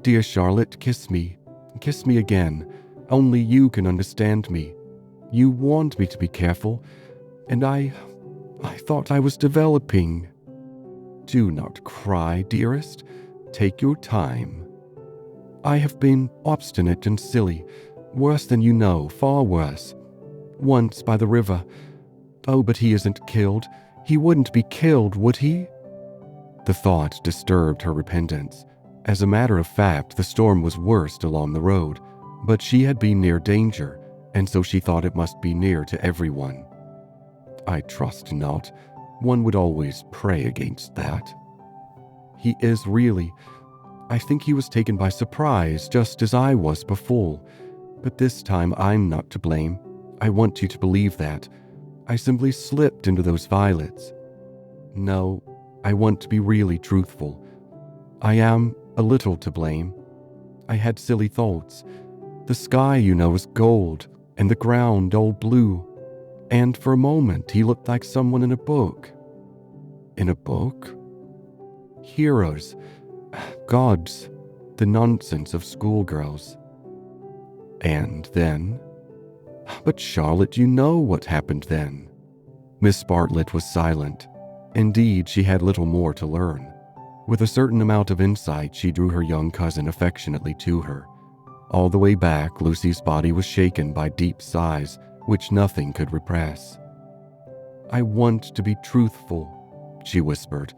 dear Charlotte, kiss me. Kiss me again. Only you can understand me. You warned me to be careful, and I thought I was developing." "Do not cry, dearest. Take your time." "I have been obstinate and silly, worse than you know, far worse. Once by the river. Oh, but he isn't killed. He wouldn't be killed, would he?" The thought disturbed her repentance. As a matter of fact, the storm was worst along the road, but she had been near danger, and so she thought it must be near to everyone. "I trust not. One would always pray against that." "He is really. I think he was taken by surprise, just as I was before. But this time I'm not to blame. I want you to believe that. I simply slipped into those violets. No, I want to be really truthful. I am a little to blame. I had silly thoughts. The sky, you know, is gold, and the ground all blue. And for a moment, he looked like someone in a book." "In a book?" "Heroes, gods, the nonsense of schoolgirls." "And then?" "But Charlotte, you know what happened then." Miss Bartlett was silent. Indeed, she had little more to learn. With a certain amount of insight, she drew her young cousin affectionately to her. All the way back, Lucy's body was shaken by deep sighs, which nothing could repress. "I want to be truthful," she whispered.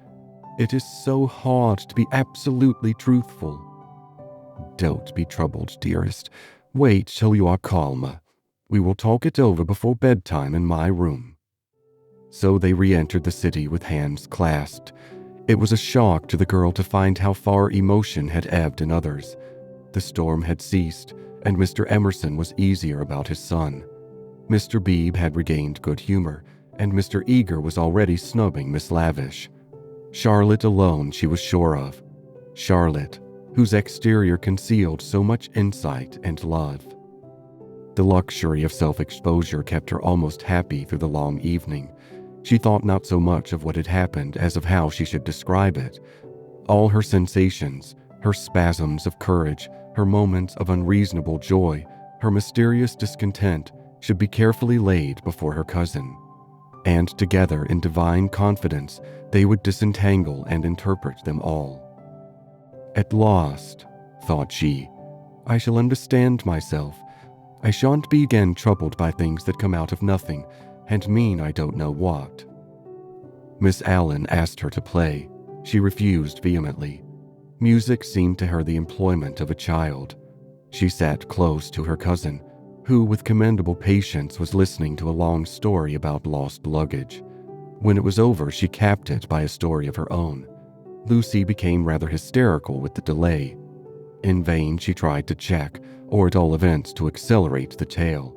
"It is so hard to be absolutely truthful." "Don't be troubled, dearest. Wait till you are calmer. We will talk it over before bedtime in my room." So they re-entered the city with hands clasped. It was a shock to the girl to find how far emotion had ebbed in others. The storm had ceased, and Mr. Emerson was easier about his son. Mr. Bebe had regained good humor, and Mr. Eager was already snubbing Miss Lavish. Charlotte alone she was sure of. Charlotte, whose exterior concealed so much insight and love. The luxury of self-exposure kept her almost happy through the long evening. She thought not so much of what had happened as of how she should describe it. All her sensations, her spasms of courage, her moments of unreasonable joy, her mysterious discontent, should be carefully laid before her cousin. And together, in divine confidence, they would disentangle and interpret them all. "At last," thought she, "I shall understand myself. I shan't be again troubled by things that come out of nothing and mean I don't know what." Miss Allen asked her to play. She refused vehemently. Music seemed to her the employment of a child. She sat close to her cousin, who with commendable patience was listening to a long story about lost luggage. When it was over, she capped it by a story of her own. Lucy became rather hysterical with the delay. In vain she tried to check, or at all events to accelerate the tale.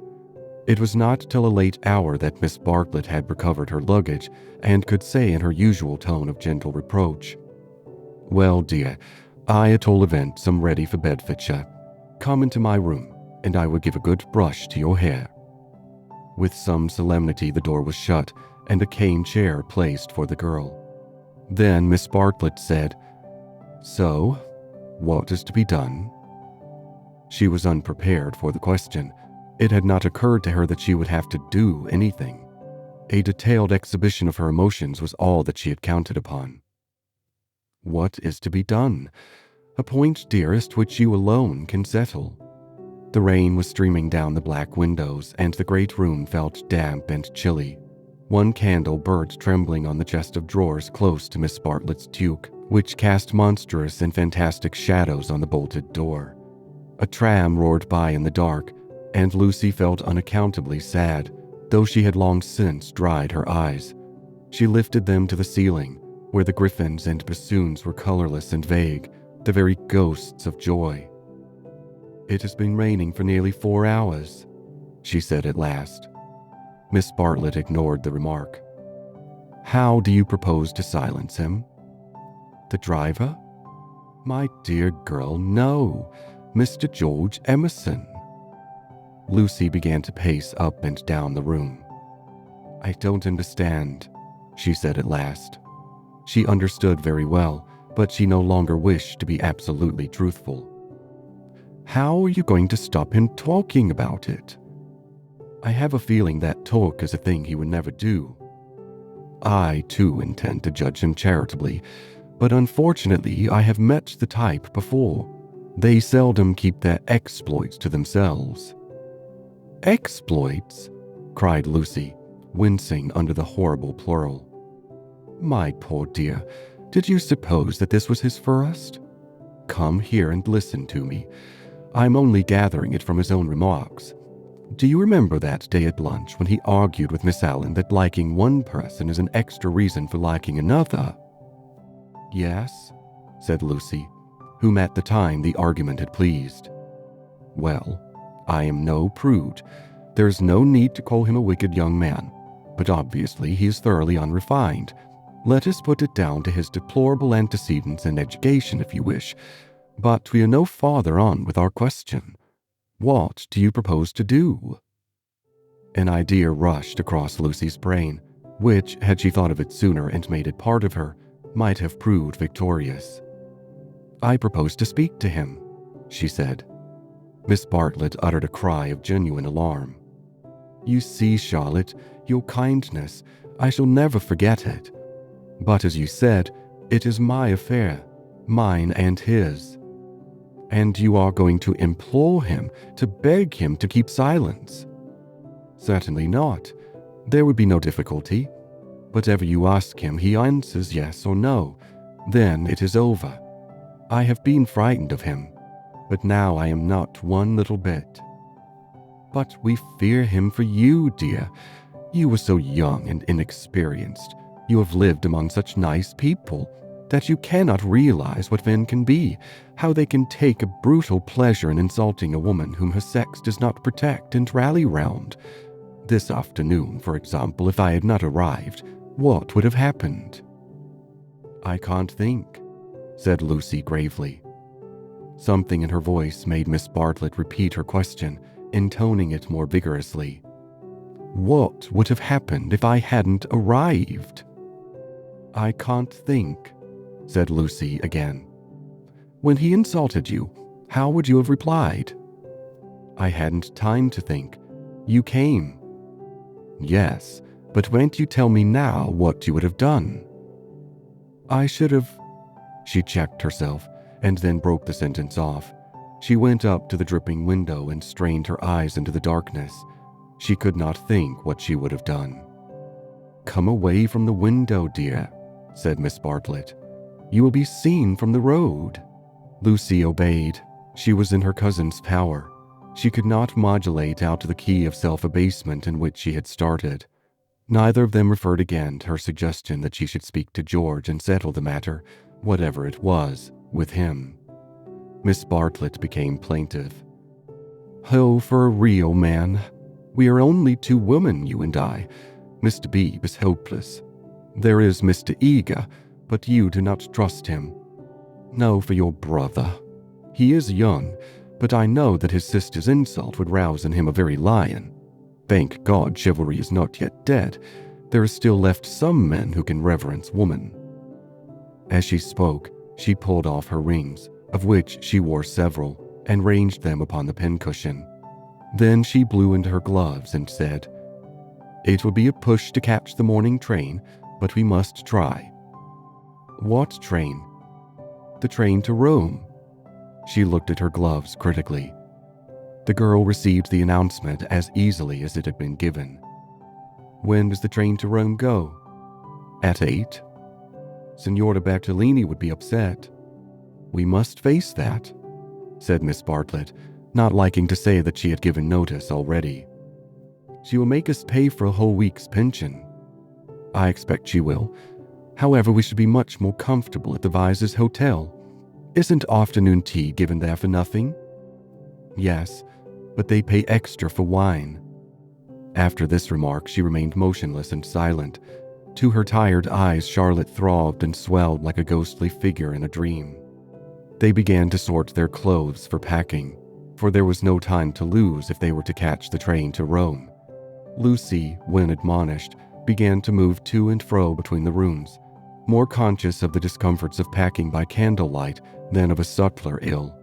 It was not till a late hour that Miss Bartlett had recovered her luggage and could say in her usual tone of gentle reproach, "Well, dear, I at all events am ready for Bedfordshire. Come into my room, and I will give a good brush to your hair." With some solemnity the door was shut, and a cane chair placed for the girl. Then Miss Bartlett said, "So, what is to be done?" She was unprepared for the question. It had not occurred to her that she would have to do anything. A detailed exhibition of her emotions was all that she had counted upon. "What is to be done? A point, dearest, which you alone can settle." The rain was streaming down the black windows, and the great room felt damp and chilly. One candle burnt trembling on the chest of drawers close to Miss Bartlett's toque, which cast monstrous and fantastic shadows on the bolted door. A tram roared by in the dark, and Lucy felt unaccountably sad, though she had long since dried her eyes. She lifted them to the ceiling, where the griffins and bassoons were colorless and vague, the very ghosts of joy. "It has been raining for nearly 4 hours," she said at last. Miss Bartlett ignored the remark. "How do you propose to silence him?" "The driver?" "My dear girl, no. Mr. George Emerson." Lucy began to pace up and down the room. "I don't understand," she said at last. She understood very well, but she no longer wished to be absolutely truthful. "How are you going to stop him talking about it?" "I have a feeling that talk is a thing he would never do. I, too, intend to judge him charitably, but unfortunately I have met the type before. They seldom keep their exploits to themselves." "Exploits?" cried Lucy, wincing under the horrible plural. "My poor dear, did you suppose that this was his first? Come here and listen to me. I'm only gathering it from his own remarks. Do you remember that day at lunch when he argued with Miss Allen that liking one person is an extra reason for liking another?" "Yes," said Lucy, whom at the time the argument had pleased. "Well, I am no prude. There's no need to call him a wicked young man, but obviously he is thoroughly unrefined. Let us put it down to his deplorable antecedents in education if you wish, but we are no farther on with our question. What do you propose to do?" An idea rushed across Lucy's brain, which, had she thought of it sooner and made it part of her, might have proved victorious. "I propose to speak to him," she said. Miss Bartlett uttered a cry of genuine alarm. "You see, Charlotte, your kindness, I shall never forget it. But as you said, it is my affair, mine and his. And you are going to implore him, to beg him to keep silence?" "Certainly not. There would be no difficulty. Whatever you ask him, he answers yes or no. Then it is over. I have been frightened of him, but now I am not one little bit." "But we fear him for you, dear. You were so young and inexperienced. You have lived among such nice people that you cannot realize what men can be, how they can take a brutal pleasure in insulting a woman whom her sex does not protect and rally round. This afternoon, for example, if I had not arrived, what would have happened?" "I can't think," said Lucy gravely. Something in her voice made Miss Bartlett repeat her question, intoning it more vigorously. "What would have happened if I hadn't arrived?" "I can't think," said Lucy again. "When he insulted you, how would you have replied?" "I hadn't time to think. You came." "Yes, but won't you tell me now what you would have done?" "I should have—" She checked herself and then broke the sentence off. She went up to the dripping window and strained her eyes into the darkness. She could not think what she would have done. "Come away from the window, dear," said Miss Bartlett. "You will be seen from the road." Lucy obeyed. She was in her cousin's power. She could not modulate out to the key of self-abasement in which she had started. Neither of them referred again to her suggestion that she should speak to George and settle the matter, whatever it was, with him. Miss Bartlett became plaintive. "Oh, for a real man. We are only two women, you and I. Mr. Bebe is hopeless. There is Mr. Eager, but you do not trust him. No, for your brother. He is young, but I know that his sister's insult would rouse in him a very lion. Thank God chivalry is not yet dead. There is still left some men who can reverence woman." As she spoke, she pulled off her rings, of which she wore several, and ranged them upon the pincushion. Then she blew into her gloves and said, "It will be a push to catch the morning train, but we must try." "What train?" "The train to Rome." She looked at her gloves critically. The girl received the announcement as easily as it had been given. "When does the train to Rome go?" "At 8. Signora Bertonlini would be upset." "We must face that," said Miss Bartlett, not liking to say that she had given notice already. "She will make us pay for a whole week's pension." "I expect she will. However, we should be much more comfortable at the Vyse's hotel. Isn't afternoon tea given there for nothing?" "Yes, but they pay extra for wine." After this remark, she remained motionless and silent. To her tired eyes, Charlotte throbbed and swelled like a ghostly figure in a dream. They began to sort their clothes for packing, for there was no time to lose if they were to catch the train to Rome. Lucy, when admonished, began to move to and fro between the rooms, more conscious of the discomforts of packing by candlelight than of a subtler ill.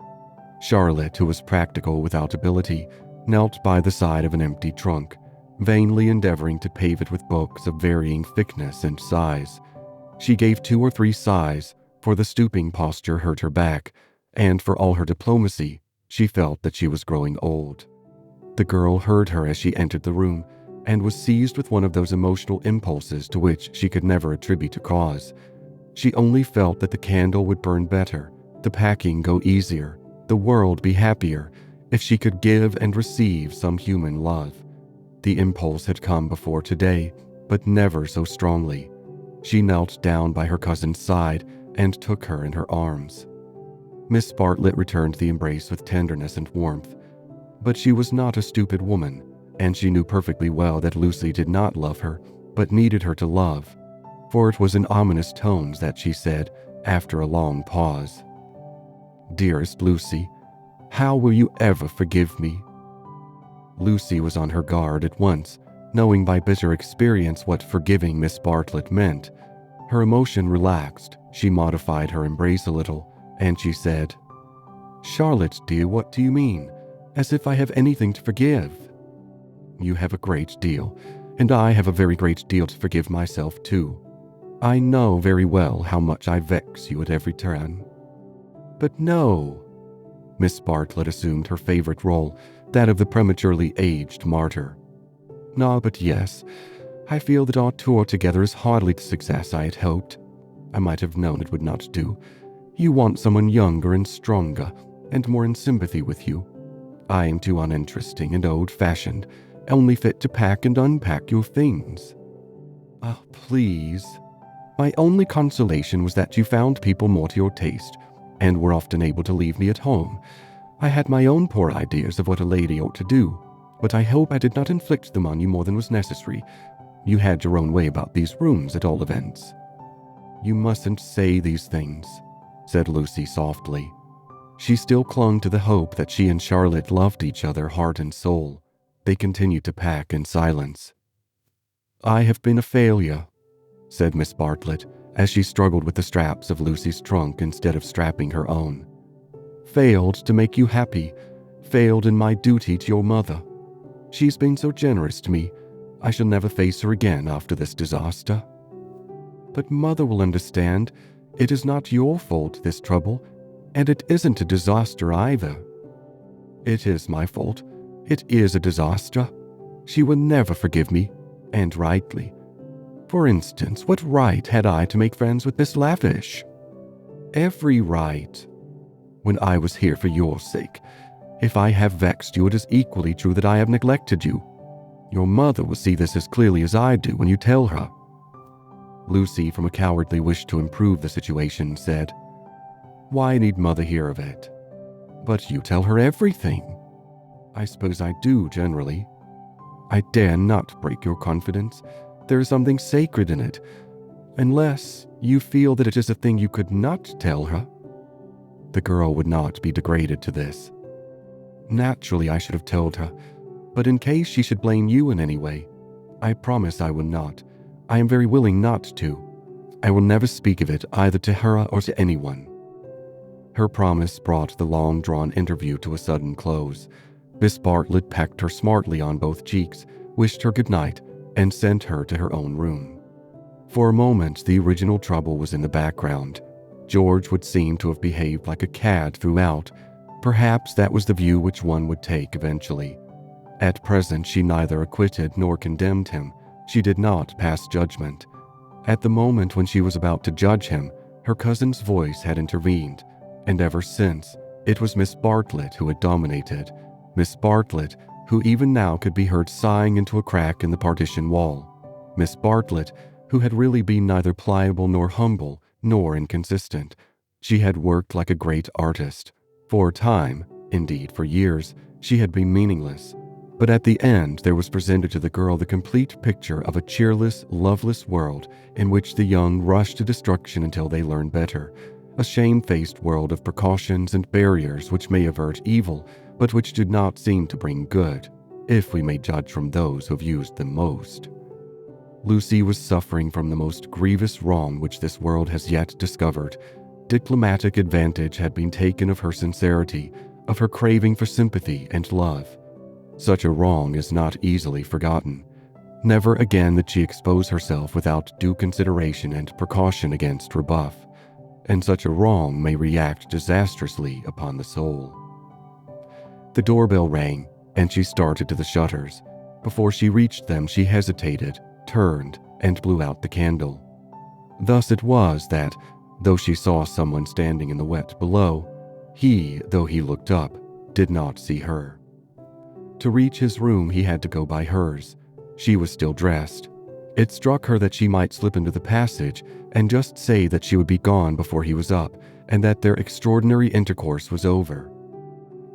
Charlotte, who was practical without ability, knelt by the side of an empty trunk, vainly endeavoring to pave it with books of varying thickness and size. She gave 2 or 3 sighs, for the stooping posture hurt her back, and for all her diplomacy, she felt that she was growing old. The girl heard her as she entered the room, and was seized with one of those emotional impulses to which she could never attribute a cause. She only felt that the candle would burn better, the packing go easier, the world be happier, if she could give and receive some human love. The impulse had come before today, but never so strongly. She knelt down by her cousin's side and took her in her arms. Miss Bartlett returned the embrace with tenderness and warmth. But she was not a stupid woman, and she knew perfectly well that Lucy did not love her, but needed her to love, for it was in ominous tones that she said, after a long pause, "Dearest Lucy, how will you ever forgive me?" Lucy was on her guard at once, knowing by bitter experience what forgiving Miss Bartlett meant. Her emotion relaxed, she modified her embrace a little, and she said, "Charlotte, dear, what do you mean? As if I have anything to forgive." "You have a great deal, and I have a very great deal to forgive myself too. I know very well how much I vex you at every turn." "But no." Miss Bartlett assumed her favorite role, that of the prematurely aged martyr. "No, but yes. I feel that our tour together is hardly the success I had hoped. I might have known it would not do. You want someone younger and stronger, and more in sympathy with you. I am too uninteresting and old-fashioned, only fit to pack and unpack your things." "Ah, please." "My only consolation was that you found people more to your taste, and were often able to leave me at home. I had my own poor ideas of what a lady ought to do, but I hope I did not inflict them on you more than was necessary. You had your own way about these rooms, at all events." "You mustn't say these things," said Lucy softly. She still clung to the hope that she and Charlotte loved each other heart and soul. They continued to pack in silence. "I have been a failure," said Miss Bartlett, as she struggled with the straps of Lucy's trunk instead of strapping her own. "Failed to make you happy, failed in my duty to your mother. She's been so generous to me, I shall never face her again after this disaster." "But Mother will understand. It is not your fault, this trouble, and it isn't a disaster either." "It is my fault. It is a disaster. She will never forgive me, and rightly. For instance, what right had I to make friends with Miss Lavish?" "Every right. When I was here for your sake. If I have vexed you, it is equally true that I have neglected you. Your mother will see this as clearly as I do when you tell her." Lucy, from a cowardly wish to improve the situation, said, "Why need Mother hear of it?" "But you tell her everything." "I suppose I do, generally." "I dare not break your confidence. There is something sacred in it. Unless you feel that it is a thing you could not tell her." The girl would not be degraded to this. "Naturally, I should have told her. But in case she should blame you in any way, I promise I will not. I am very willing not to. I will never speak of it either to her or to anyone." Her promise brought the long-drawn interview to a sudden close. Miss Bartlett pecked her smartly on both cheeks, wished her good night, and sent her to her own room. For a moment, the original trouble was in the background. George would seem to have behaved like a cad throughout. Perhaps that was the view which one would take eventually. At present, she neither acquitted nor condemned him. She did not pass judgment. At the moment when she was about to judge him, her cousin's voice had intervened, and ever since, it was Miss Bartlett who had dominated. Miss Bartlett, who even now could be heard sighing into a crack in the partition wall. Miss Bartlett, who had really been neither pliable nor humble, nor inconsistent. She had worked like a great artist. For a time, indeed for years, she had been meaningless. But at the end, there was presented to the girl the complete picture of a cheerless, loveless world in which the young rush to destruction until they learn better. A shamefaced world of precautions and barriers which may avert evil, but which did not seem to bring good, if we may judge from those who've used them most. Lucy was suffering from the most grievous wrong which this world has yet discovered. Diplomatic advantage had been taken of her sincerity, of her craving for sympathy and love. Such a wrong is not easily forgotten. Never again did she expose herself without due consideration and precaution against rebuff, and such a wrong may react disastrously upon the soul. The doorbell rang, and she started to the shutters. Before she reached them, she hesitated, turned, and blew out the candle. Thus it was that, though she saw someone standing in the wet below, he, though he looked up, did not see her. To reach his room, he had to go by hers. She was still dressed. It struck her that she might slip into the passage and just say that she would be gone before he was up, and that their extraordinary intercourse was over.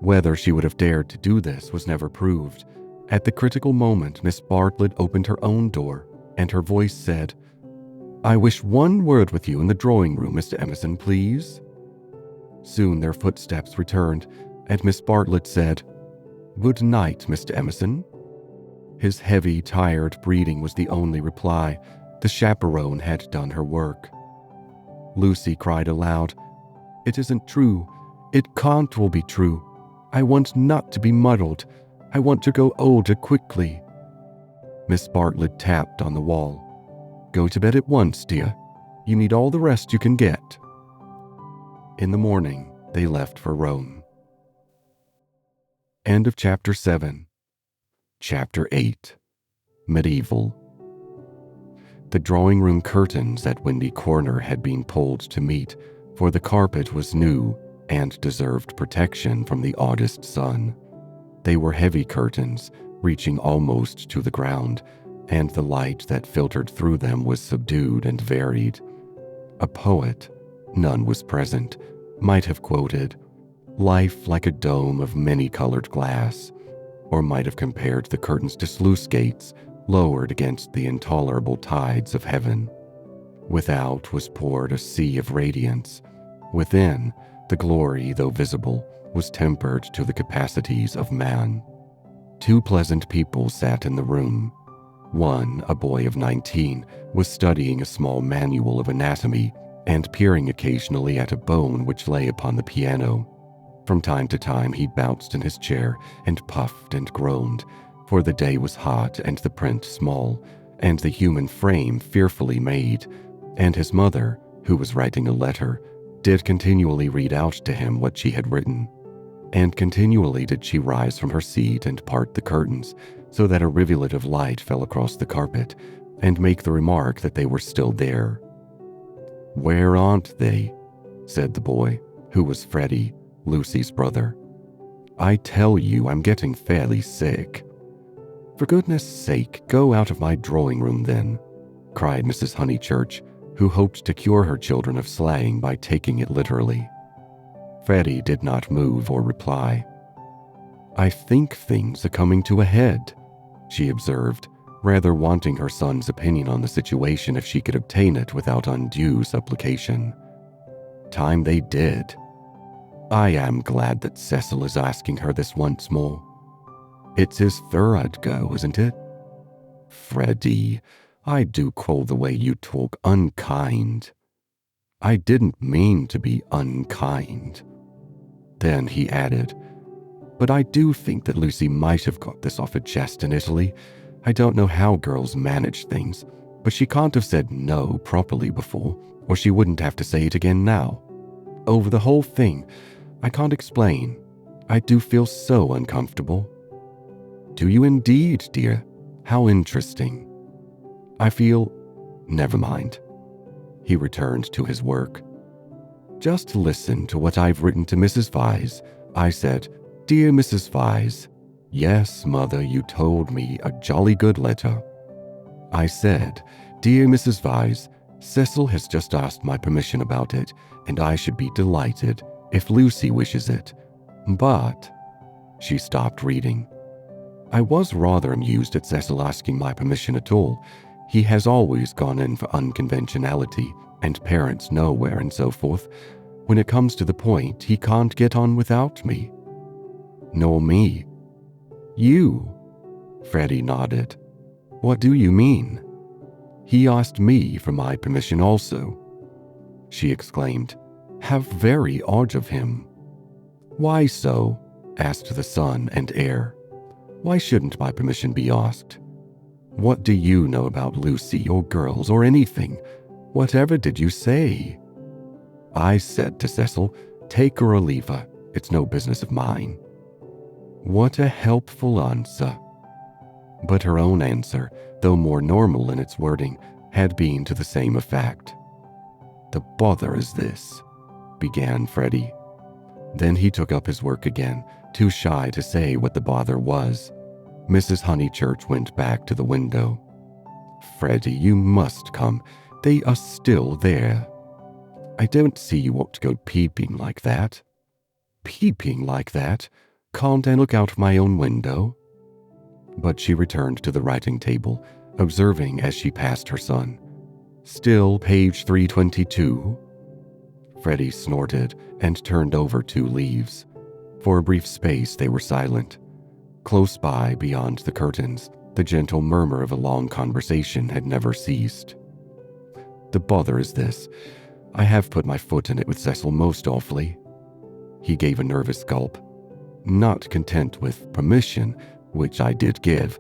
Whether she would have dared to do this was never proved. At the critical moment, Miss Bartlett opened her own door, and her voice said, "I wish one word with you in the drawing room, Mr. Emerson, please." Soon their footsteps returned, and Miss Bartlett said, "Good night, Mr. Emerson." His heavy, tired breathing was the only reply. The chaperone had done her work. Lucy cried aloud, "It isn't true. It can't all be true. I want not to be muddled. I want to go older quickly." Miss Bartlett tapped on the wall. "Go to bed at once, dear. You need all the rest you can get." In the morning, they left for Rome. End of Chapter 7. Chapter 8. Medieval. The drawing room curtains at Windy Corner had been pulled to meet, for the carpet was new and deserved protection from the August sun. They were heavy curtains, reaching almost to the ground, and the light that filtered through them was subdued and varied. A poet, none was present, might have quoted, "Life like a dome of many-colored glass," or might have compared the curtains to sluice gates lowered against the intolerable tides of heaven. Without was poured a sea of radiance. Within, the glory, though visible, was tempered to the capacities of man. Two pleasant people sat in the room. One, a boy of 19, was studying a small manual of anatomy and peering occasionally at a bone which lay upon the piano. From time to time he bounced in his chair and puffed and groaned, for the day was hot and the print small, and the human frame fearfully made, and his mother, who was writing a letter, did continually read out to him what she had written. And continually did she rise from her seat and part the curtains, so that a rivulet of light fell across the carpet, and make the remark that they were still there. "Where aren't they?" said the boy, who was Freddy, Lucy's brother. "I tell you, I'm getting fairly sick." "For goodness sake, go out of my drawing room then," cried Mrs. Honeychurch, who hoped to cure her children of slang by taking it literally. Freddy did not move or reply. "I think things are coming to a head," she observed, rather wanting her son's opinion on the situation if she could obtain it without undue supplication. Time they did. I am glad that Cecil is asking her this once more. It's his Ther I'd go, isn't it? Freddy, I do call the way you talk unkind. I didn't mean to be unkind. Then he added, "But I do think that Lucy might have got this off her chest in Italy. I don't know how girls manage things, but she can't have said no properly before, or she wouldn't have to say it again now. Over the whole thing, I can't explain. I do feel so uncomfortable." "Do you indeed, dear? How interesting." "I feel... Never mind." He returned to his work. "Just listen to what I've written to Mrs. Vyse." I said, "Dear Mrs. Vyse." "Yes, Mother, you told me, a jolly good letter." I said, "Dear Mrs. Vyse, Cecil has just asked my permission about it, and I should be delighted if Lucy wishes it. But..." She stopped reading. I was rather amused at Cecil asking my permission at all. He has always gone in for unconventionality, and parents nowhere and so forth. When it comes to the point, he can't get on without me. "Nor me." "You?" Freddy nodded. "What do you mean?" He asked me for my permission also." She exclaimed, "How very odd of him." "Why so?" asked the son and heir. "Why shouldn't my permission be asked? What do you know about Lucy or girls or anything? Whatever did you say?" "I said to Cecil, take her or leave her. It's no business of mine." What a helpful answer. But her own answer, though more normal in its wording, had been to the same effect. "The bother is this," began Freddy. Then he took up his work again, too shy to say what the bother was. Mrs. Honeychurch went back to the window. "Freddy, you must come. They are still there. I don't see you ought to go peeping like that." "Peeping like that? Can't I look out of my own window?" But she returned to the writing table, observing as she passed her son, "Still page 322? Freddy snorted and turned over 2 leaves. For a brief space they were silent. Close by, beyond the curtains, the gentle murmur of a long conversation had never ceased. "The bother is this. I have put my foot in it with Cecil most awfully." He gave a nervous gulp. "Not content with permission, which I did give.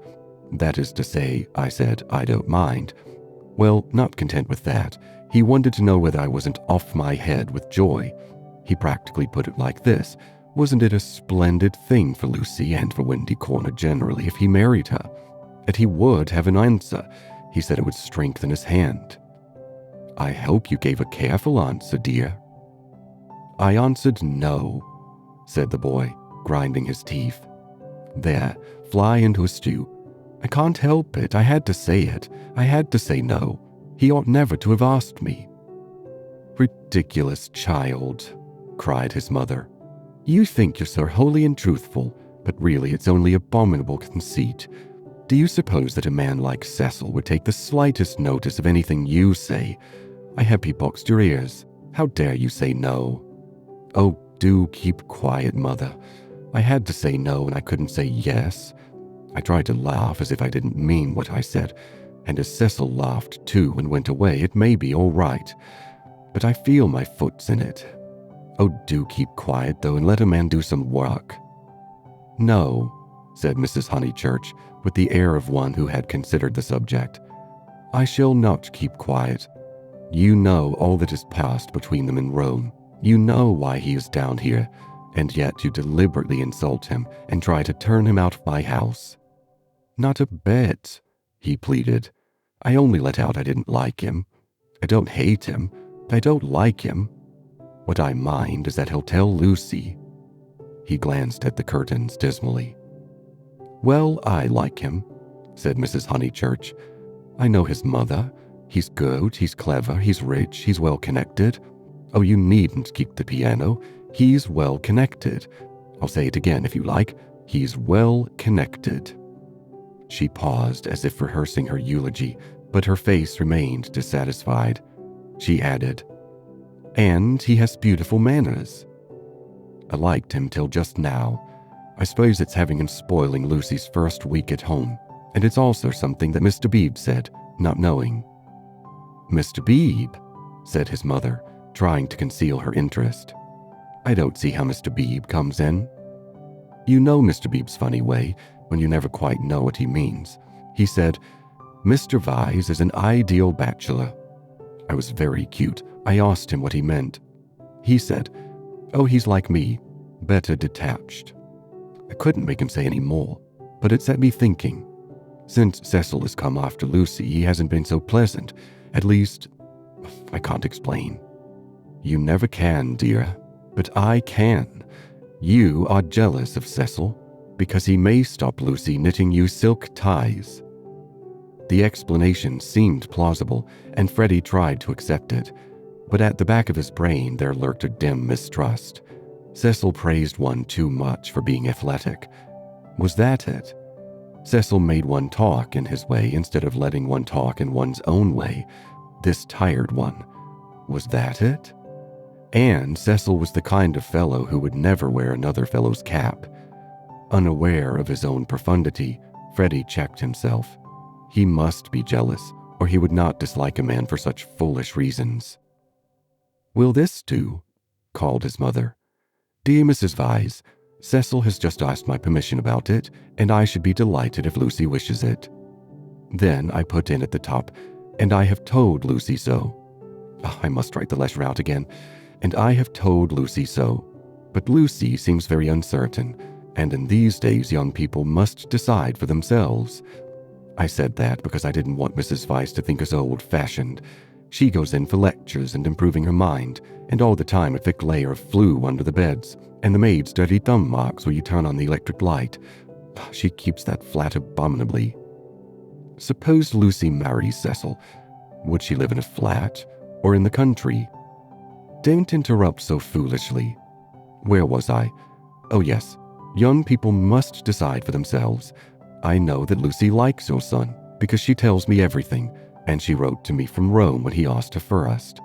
That is to say, I said, I don't mind. Well, not content with that, he wanted to know whether I wasn't off my head with joy. He practically put it like this: wasn't it a splendid thing for Lucy and for Windy Corner generally if he married her? And he would have an answer. He said it would strengthen his hand." "I hope you gave a careful answer, dear." "I answered no," said the boy, grinding his teeth. "There, fly into a stew. I can't help it. I had to say it. I had to say no. He ought never to have asked me." "Ridiculous child," cried his mother. "You think you're so holy and truthful, but really it's only abominable conceit. Do you suppose that a man like Cecil would take the slightest notice of anything you say? I hope he boxed your ears. How dare you say no?" "Oh, do keep quiet, Mother. I had to say no and I couldn't say yes. I tried to laugh as if I didn't mean what I said, and as Cecil laughed too and went away, it may be all right. But I feel my foot's in it. Oh, do keep quiet, though, and let a man do some work." "No," said Mrs. Honeychurch, with the air of one who had considered the subject. "I shall not keep quiet. You know all that has passed between them in Rome. You know why he is down here, and yet you deliberately insult him and try to turn him out of my house." "Not a bit," he pleaded. "I only let out I didn't like him. I don't hate him, but I don't like him. What I mind is that he'll tell Lucy." He glanced at the curtains dismally. "Well, I like him," said Mrs. Honeychurch. "I know his mother. He's good, he's clever, he's rich, he's well-connected. Oh, you needn't keep the piano. He's well-connected. I'll say it again if you like. He's well-connected." She paused as if rehearsing her eulogy, but her face remained dissatisfied. She added, "And he has beautiful manners." "I liked him till just now. I suppose it's having him spoiling Lucy's first week at home, and it's also something that Mr. Bebe said, not knowing." "Mr. Bebe," said his mother, trying to conceal her interest. "I don't see how Mr. Bebe comes in." "You know Mr. Bebe's funny way, when you never quite know what he means. He said, 'Mr. Vyse is an ideal bachelor.' I was very cute. I asked him what he meant. He said, 'Oh, he's like me, better detached.' I couldn't make him say any more, but it set me thinking. Since Cecil has come after Lucy, he hasn't been so pleasant. At least, I can't explain." "You never can, dear, but I can. You are jealous of Cecil because he may stop Lucy knitting you silk ties." The explanation seemed plausible, and Freddy tried to accept it, but at the back of his brain there lurked a dim mistrust. Cecil praised one too much for being athletic. Was that it? Cecil made one talk in his way instead of letting one talk in one's own way. This tired one. Was that it? And Cecil was the kind of fellow who would never wear another fellow's cap. Unaware of his own profundity, Freddy checked himself. He must be jealous, or he would not dislike a man for such foolish reasons. "Will this do?" called his mother. "Dear Mrs. Vyse, Cecil has just asked my permission about it, and I should be delighted if Lucy wishes it." Then I put in at the top, "And I have told Lucy so." I must write the letter out again. "And I have told Lucy so. But Lucy seems very uncertain, and in these days young people must decide for themselves." I said that because I didn't want Mrs. Vyse to think us old-fashioned. She goes in for lectures and improving her mind, and all the time a thick layer of flue under the beds, and the maid's dirty thumb marks where you turn on the electric light. She keeps that flat abominably. Suppose Lucy marries Cecil. Would she live in a flat or in the country? Don't interrupt so foolishly. Where was I? Oh yes, young people must decide for themselves. I know that Lucy likes your son because she tells me everything, and she wrote to me from Rome when he asked her first.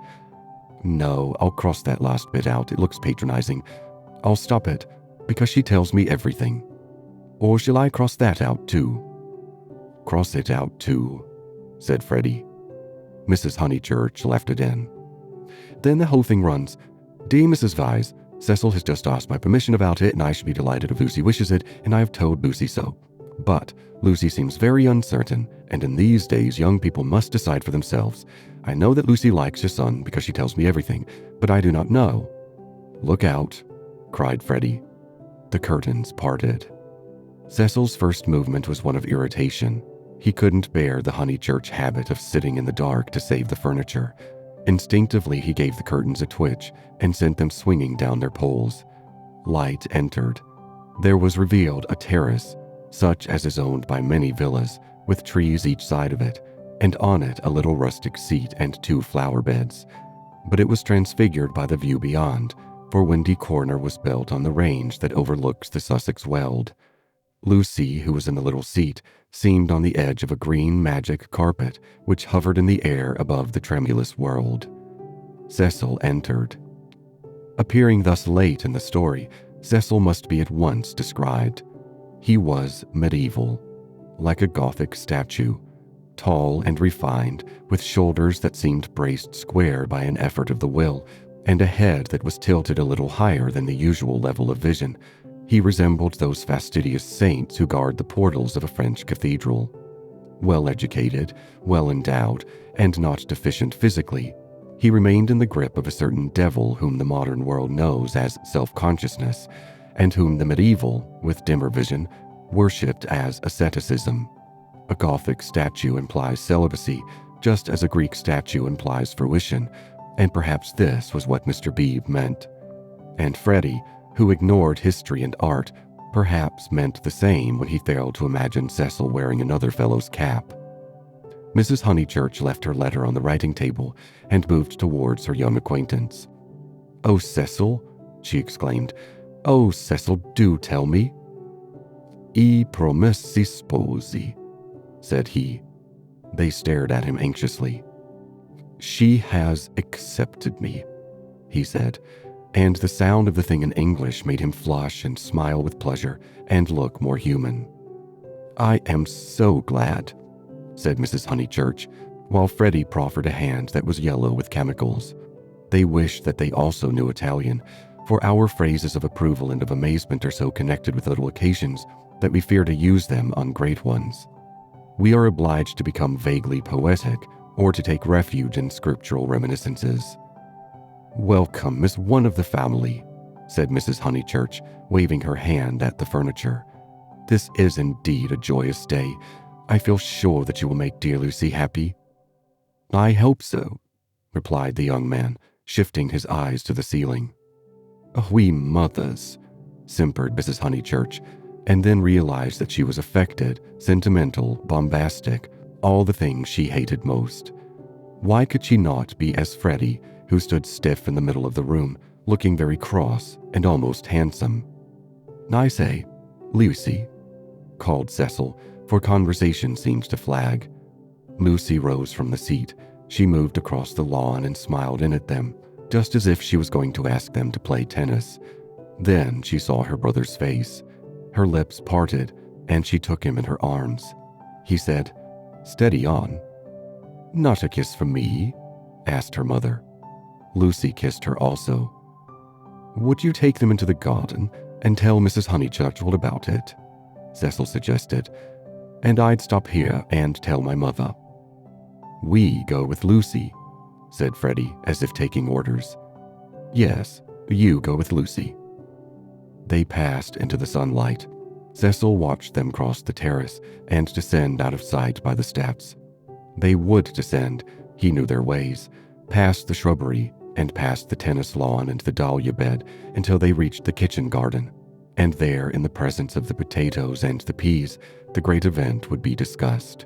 No, I'll cross that last bit out. It looks patronizing. I'll stop it because she tells me everything. Or shall I cross that out too? Cross it out too, said Freddy. Mrs. Honeychurch left it in. Then the whole thing runs. Dear Mrs. Vyse, Cecil has just asked my permission about it, and I should be delighted if Lucy wishes it, and I have told Lucy so. But Lucy seems very uncertain, and in these days young people must decide for themselves. I know that Lucy likes your son because she tells me everything, but I do not know. Look out, cried Freddy. The curtains parted. Cecil's first movement was one of irritation. He couldn't bear the Honeychurch habit of sitting in the dark to save the furniture. Instinctively, he gave the curtains a twitch and sent them swinging down their poles. Light entered. There was revealed a terrace, such as is owned by many villas, with trees each side of it, and on it a little rustic seat and 2 flower beds. But it was transfigured by the view beyond, for Windy Corner was built on the range that overlooks the Sussex Weald. Lucy, who was in the little seat, seemed on the edge of a green magic carpet which hovered in the air above the tremulous world. Cecil entered. Appearing thus late in the story, Cecil must be at once described. He was medieval, like a Gothic statue, tall and refined, with shoulders that seemed braced square by an effort of the will, and a head that was tilted a little higher than the usual level of vision. He resembled those fastidious saints who guard the portals of a French cathedral. Well-educated, well-endowed, and not deficient physically, he remained in the grip of a certain devil whom the modern world knows as self-consciousness, and whom the medieval, with dimmer vision, worshipped as asceticism. A Gothic statue implies celibacy, just as a Greek statue implies fruition, and perhaps this was what Mr. Bebe meant. And Freddy, who ignored history and art, perhaps meant the same when he failed to imagine Cecil wearing another fellow's cap. Mrs. Honeychurch left her letter on the writing table and moved towards her young acquaintance. "Oh, Cecil," she exclaimed. "Oh, Cecil, do tell me." "I promessi sposi," said he. They stared at him anxiously. "She has accepted me," he said, and the sound of the thing in English made him flush and smile with pleasure and look more human. "I am so glad," said Mrs. Honeychurch, while Freddy proffered a hand that was yellow with chemicals. They wished that they also knew Italian, for our phrases of approval and of amazement are so connected with little occasions that we fear to use them on great ones. We are obliged to become vaguely poetic or to take refuge in scriptural reminiscences. "Welcome as one of the family," said Mrs. Honeychurch, waving her hand at the furniture. "This is indeed a joyous day. I feel sure that you will make dear Lucy happy." "I hope so," replied the young man, shifting his eyes to the ceiling. "We mothers," simpered Mrs. Honeychurch, and then realized that she was affected, sentimental, bombastic, all the things she hated most. Why could she not be as Freddy, who stood stiff in the middle of the room, looking very cross and almost handsome? "I say, Lucy," called Cecil, for conversation seemed to flag. Lucy rose from the seat. She moved across the lawn and smiled in at them, just as if she was going to ask them to play tennis. Then she saw her brother's face. Her lips parted, and she took him in her arms. He said, "Steady on." Not a kiss from me?" asked her mother. Lucy kissed her also. "Would you take them into the garden and tell Mrs. Honeychurch all about it?" Cecil suggested. "And I'd stop here and tell my mother." "We go with Lucy," said Freddy, as if taking orders. "Yes, you go with Lucy." They passed into the sunlight. Cecil watched them cross the terrace and descend out of sight by the steps. They would descend, he knew their ways, past the shrubbery and past the tennis lawn and the dahlia bed until they reached the kitchen garden. And there, in the presence of the potatoes and the peas, the great event would be discussed.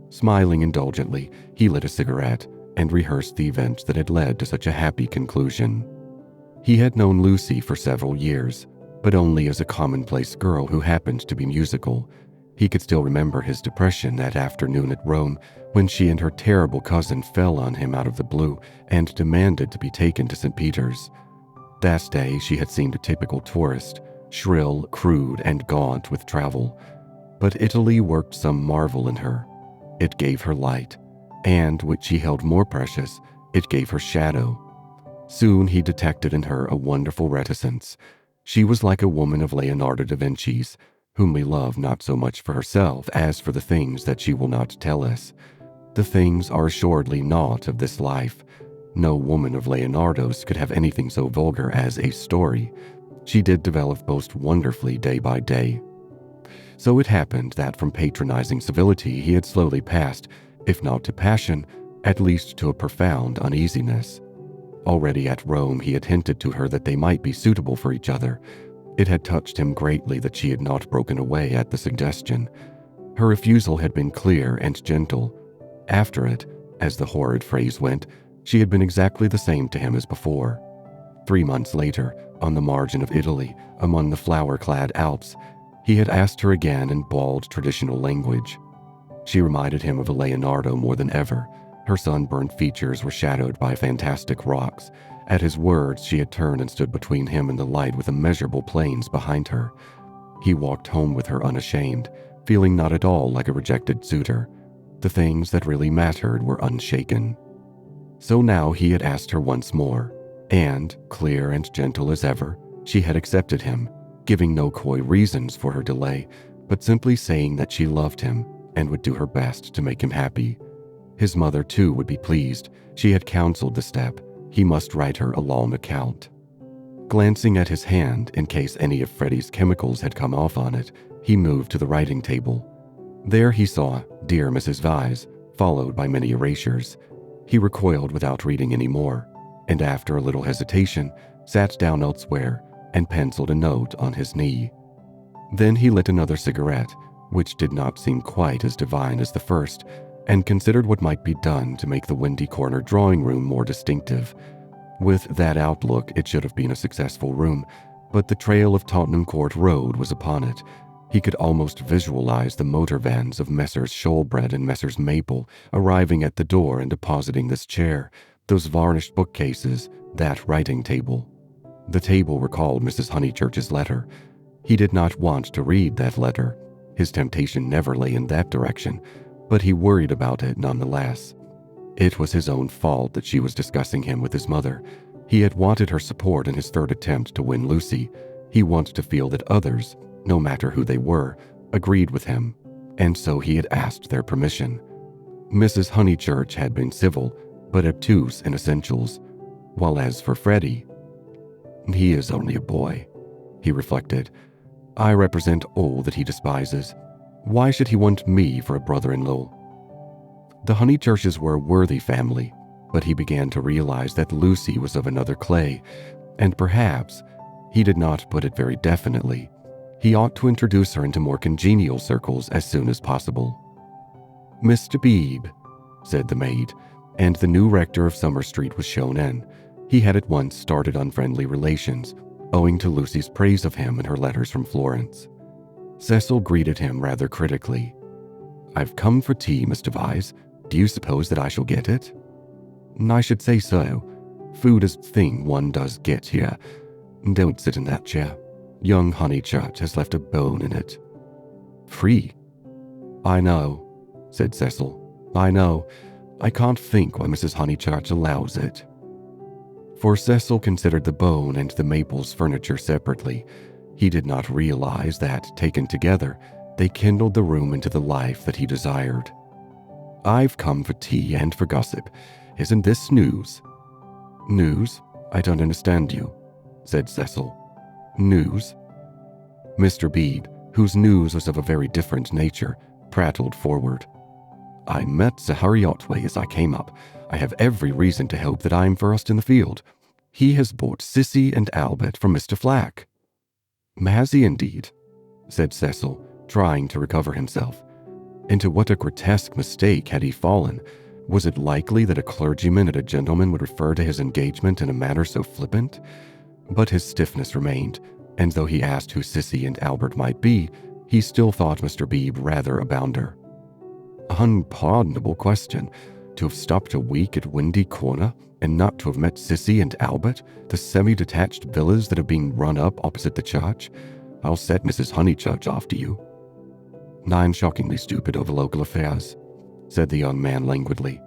Smiling indulgently, he lit a cigarette and rehearsed the events that had led to such a happy conclusion. He had known Lucy for several years, but only as a commonplace girl who happened to be musical. He could still remember his depression that afternoon at Rome when she and her terrible cousin fell on him out of the blue and demanded to be taken to St. Peter's. That day she had seemed a typical tourist, shrill, crude, and gaunt with travel. But Italy worked some marvel in her. It gave her light, and, which he held more precious, it gave her shadow. Soon he detected in her a wonderful reticence. She was like a woman of Leonardo da Vinci's, whom we love not so much for herself as for the things that she will not tell us. The things are assuredly not of this life. No woman of Leonardo's could have anything so vulgar as a story. She did develop most wonderfully day by day. So it happened that from patronizing civility he had slowly passed, if not to passion, at least to a profound uneasiness. Already at Rome he had hinted to her that they might be suitable for each other. It had touched him greatly that she had not broken away at the suggestion. Her refusal had been clear and gentle. After it, as the horrid phrase went, she had been exactly the same to him as before. 3 months later, on the margin of Italy, among the flower-clad Alps, he had asked her again in bald traditional language. She reminded him of a Leonardo more than ever. Her sunburned features were shadowed by fantastic rocks. At his words, she had turned and stood between him and the light with immeasurable plains behind her. He walked home with her unashamed, feeling not at all like a rejected suitor. The things that really mattered were unshaken. So now he had asked her once more, and, clear and gentle as ever, she had accepted him, giving no coy reasons for her delay, but simply saying that she loved him and would do her best to make him happy. His mother, too, would be pleased. She had counseled the step. He must write her a long account. Glancing at his hand, in case any of Freddy's chemicals had come off on it, he moved to the writing table. There he saw "Dear Mrs. Vyse," followed by many erasures. He recoiled without reading any more, and after a little hesitation, sat down elsewhere and penciled a note on his knee. Then he lit another cigarette, which did not seem quite as divine as the first, and considered what might be done to make the Windy Corner drawing room more distinctive. With that outlook, it should have been a successful room, but the trail of Tottenham Court Road was upon it. He could almost visualize the motor vans of Messrs. Shoalbred and Messrs. Maple arriving at the door and depositing this chair, those varnished bookcases, that writing table. The table recalled Mrs. Honeychurch's letter. He did not want to read that letter. His temptation never lay in that direction, but he worried about it nonetheless. It was his own fault that she was discussing him with his mother. He had wanted her support in his third attempt to win Lucy. He wanted to feel that others, no matter who they were, agreed with him, and so he had asked their permission. Mrs. Honeychurch had been civil, but obtuse in essentials, while as for Freddy, he is only a boy, he reflected. I represent all that he despises. Why should he want me for a brother-in-law? The Honeychurches were a worthy family, but he began to realize that Lucy was of another clay, and perhaps, he did not put it very definitely, he ought to introduce her into more congenial circles as soon as possible. Mr. Bebe, said the maid, and the new rector of Summer Street was shown in. He had at once started unfriendly relations, owing to Lucy's praise of him in her letters from Florence. Cecil greeted him rather critically. I've come for tea, Mr. Vyse. Do you suppose that I shall get it? I should say so. Food is the thing one does get here. Don't sit in that chair. Young Honeychurch has left a bone in it. Free? I know, said Cecil. I know. I can't think why Mrs. Honeychurch allows it." For Cecil considered the bone and the Maples furniture separately. He did not realize that, taken together, they kindled the room into the life that he desired. "I've come for tea and for gossip. Isn't this news?" "News? I don't understand you," said Cecil. "News?" Mr. Bebe, whose news was of a very different nature, prattled forward. "I met Sir Harry Otway as I came up. I have every reason to hope that I am first in the field. He has bought Sissy and Albert from Mr. Flack." "Has he indeed?" said Cecil, trying to recover himself. Into what a grotesque mistake had he fallen? Was it likely that a clergyman and a gentleman would refer to his engagement in a manner so flippant? But his stiffness remained, and though he asked who Sissy and Albert might be, he still thought Mr. Bebe rather a bounder. Unpardonable question. To have stopped a week at Windy Corner and not to have met Sissy and Albert, the semi-detached villas that have been run up opposite the church? I'll set Mrs. Honeychurch after you. "I'm shockingly stupid over local affairs," said the young man languidly.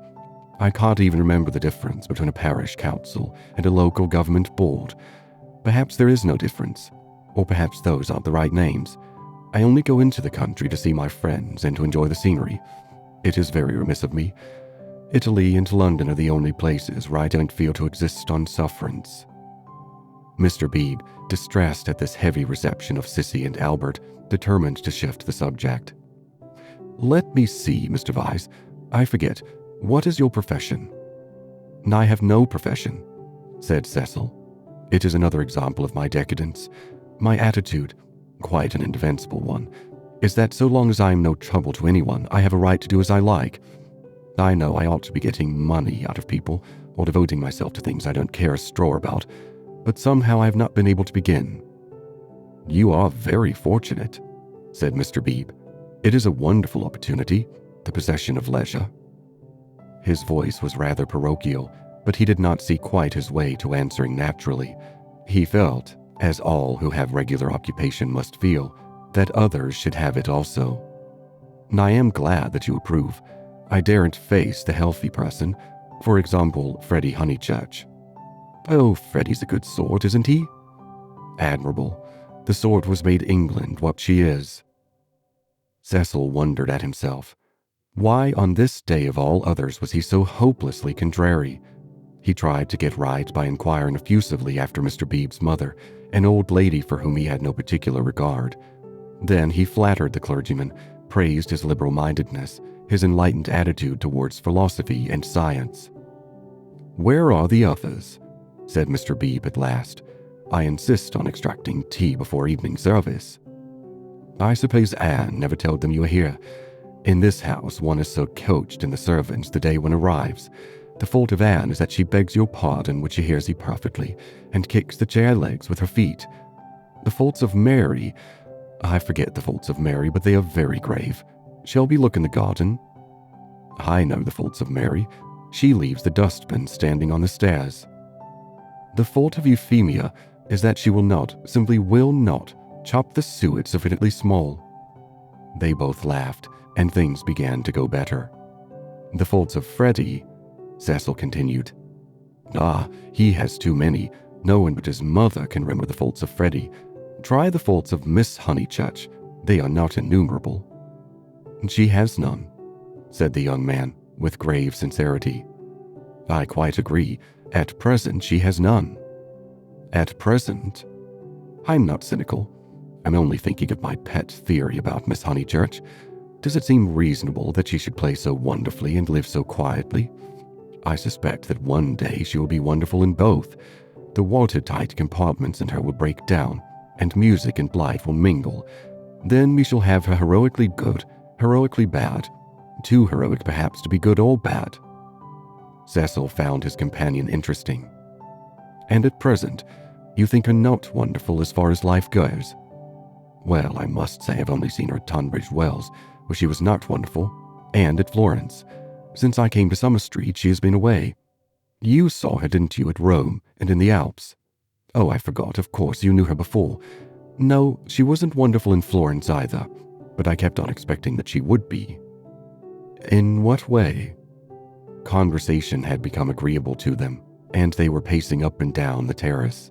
"I can't even remember the difference between a parish council and a local government board. Perhaps there is no difference, or perhaps those aren't the right names. I only go into the country to see my friends and to enjoy the scenery. It is very remiss of me. Italy and London are the only places where I don't feel to exist on sufferance." Mr. Bebe, distressed at this heavy reception of Sissy and Albert, determined to shift the subject. "Let me see, Mr. Vyse. I forget. What is your profession?" "I have no profession," said Cecil. "It is another example of my decadence. My attitude, quite an indefensible one, is that so long as I am no trouble to anyone, I have a right to do as I like. I know I ought to be getting money out of people, or devoting myself to things I don't care a straw about, but somehow I have not been able to begin." "You are very fortunate," said Mr. Bebe. "It is a wonderful opportunity, the possession of leisure." His voice was rather parochial, but he did not see quite his way to answering naturally. He felt, as all who have regular occupation must feel, that others should have it also. "I am glad that you approve. I daren't face the healthy person, for example, Freddy Honeychurch." "Oh, Freddy's a good sort, isn't he?" "Admirable. The sort was made England what she is." Cecil wondered at himself. Why on this day of all others was he so hopelessly contrary? He tried to get right by inquiring effusively after Mr. Bebe's mother, an old lady for whom he had no particular regard. Then he flattered the clergyman, praised his liberal-mindedness, his enlightened attitude towards philosophy and science. "Where are the others?" said Mr. Bebe at last. "I insist on extracting tea before evening service." "I suppose Anne never told them you were here. In this house, one is so coached in the servants the day one arrives. The fault of Anne is that she begs your pardon, which she hears you perfectly, and kicks the chair legs with her feet. The faults of Mary, I forget the faults of Mary, but they are very grave. Shall we look in the garden?" "I know the faults of Mary. She leaves the dustbin standing on the stairs." "The fault of Euphemia is that she will not, simply will not, chop the suet sufficiently small." They both laughed, and things began to go better. "The faults of Freddy," Cecil continued. "Ah, he has too many. No one but his mother can remember the faults of Freddy. Try the faults of Miss Honeychurch. They are not innumerable." "She has none," said the young man, with grave sincerity. "I quite agree. At present, she has none." "At present?" "I'm not cynical. I'm only thinking of my pet theory about Miss Honeychurch. Does it seem reasonable that she should play so wonderfully and live so quietly? I suspect that one day she will be wonderful in both. The watertight compartments in her will break down, and music and life will mingle. Then we shall have her heroically good, heroically bad, too heroic perhaps to be good or bad." Cecil found his companion interesting. "And at present, you think her not wonderful as far as life goes?" "Well, I must say I've only seen her at Tunbridge Wells, where she was not wonderful, and at Florence. Since I came to Summer Street, she has been away. You saw her, didn't you, at Rome and in the Alps? Oh, I forgot, of course, you knew her before. No, she wasn't wonderful in Florence either, but I kept on expecting that she would be." "In what way?" Conversation had become agreeable to them, and they were pacing up and down the terrace.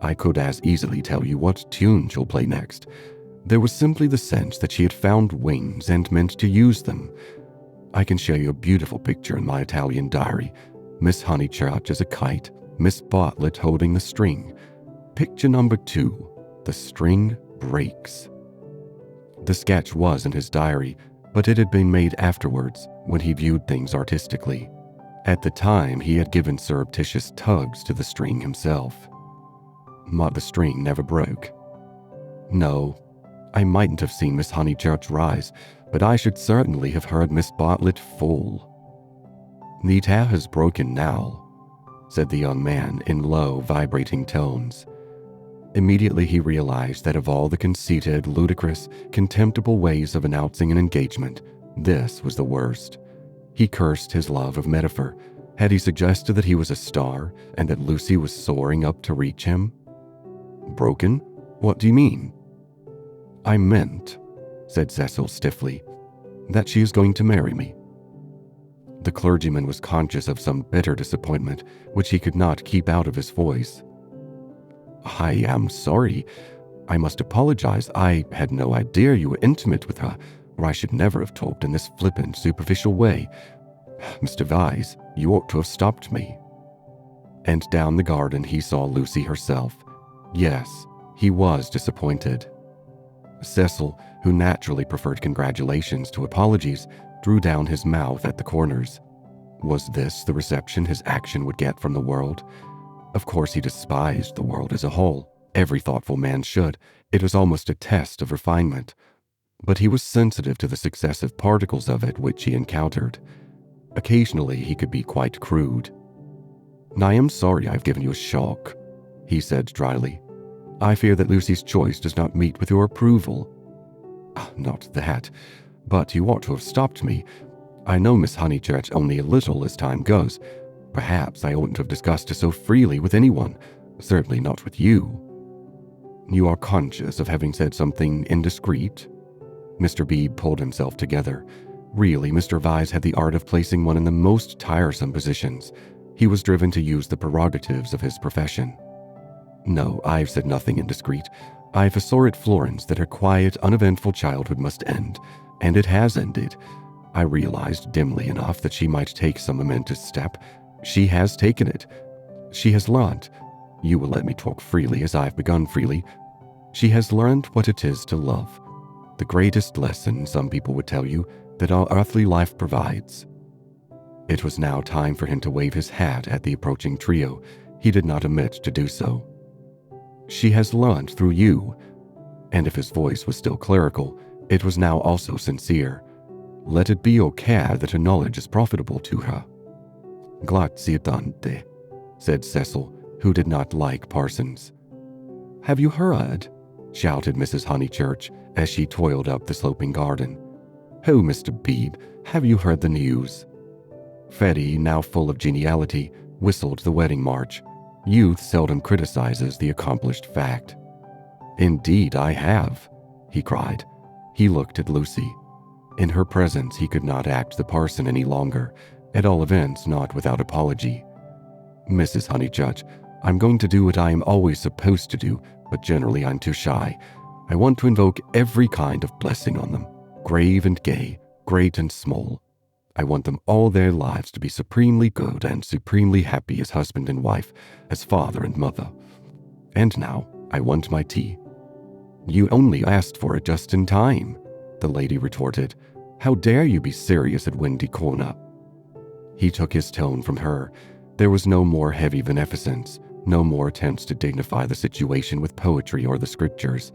I could as easily tell you what tune she'll play next. There was simply the sense that she had found wings and meant to use them. I can show you a beautiful picture in my Italian diary. Miss Honeychurch as a kite, Miss Bartlett holding the string. Picture number 2, the string breaks. The sketch was in his diary, but it had been made afterwards when he viewed things artistically. At the time, he had given surreptitious tugs to the string himself. But the string never broke. No, I mightn't have seen Miss Honeychurch rise, but I should certainly have heard Miss Bartlett fall. "The Ther has broken now," said the young man in low, vibrating tones. Immediately he realized that of all the conceited, ludicrous, contemptible ways of announcing an engagement, this was the worst. He cursed his love of metaphor. Had he suggested that he was a star and that Lucy was soaring up to reach him? "Broken? What do you mean?" "I meant," said Cecil stiffly, "that she is going to marry me." The clergyman was conscious of some bitter disappointment, which he could not keep out of his voice. "I am sorry. I must apologize. I had no idea you were intimate with her, or I should never have talked in this flippant, superficial way. Mr. Vyse, you ought to have stopped me." And down the garden he saw Lucy herself. Yes, he was disappointed. Cecil, who naturally preferred congratulations to apologies, drew down his mouth at the corners. Was this the reception his action would get from the world? Of course he despised the world as a whole. Every thoughtful man should. It was almost a test of refinement. But he was sensitive to the successive particles of it which he encountered. Occasionally he could be quite crude. "I am sorry I've given you a shock," he said dryly. "I fear that Lucy's choice does not meet with your approval." "Not that, but you ought to have stopped me. I know Miss Honeychurch only a little as time goes. Perhaps I oughtn't to have discussed her so freely with anyone, certainly not with you." "You are conscious of having said something indiscreet?" Mr. Bebe pulled himself together. Really, Mr. Vyse had the art of placing one in the most tiresome positions. He was driven to use the prerogatives of his profession. "No, I've said nothing indiscreet. I foresaw at Florence that her quiet, uneventful childhood must end, and it has ended. I realized dimly enough that she might take some momentous step. She has taken it. She has learnt. You will let me talk freely as I've begun freely. She has learned what it is to love. The greatest lesson, some people would tell you, that our earthly life provides." It was now time for him to wave his hat at the approaching trio. He did not omit to do so. "She has learned through you." And if his voice was still clerical, it was now also sincere. "Let it be your care that her knowledge is profitable to her." "Grazie tante," said Cecil, who did not like parsons. "Have you heard?" shouted Mrs. Honeychurch as she toiled up the sloping garden. "Oh, Mr. Bebe, have you heard the news?" Freddy, now full of geniality, whistled the wedding march. Youth seldom criticizes the accomplished fact. "Indeed I have," he cried. He looked at Lucy. In her presence he could not act the parson any longer, at all events not without apology. "Mrs. Honeychurch, I'm going to do what I am always supposed to do, but generally I'm too shy. I want to invoke every kind of blessing on them, grave and gay, great and small. I want them all their lives to be supremely good and supremely happy as husband and wife, as father and mother. And now I want my tea." "You only asked for it just in time," the lady retorted. "How dare you be serious at Windy Corner?" He took his tone from her. There was no more heavy beneficence, no more attempts to dignify the situation with poetry or the scriptures.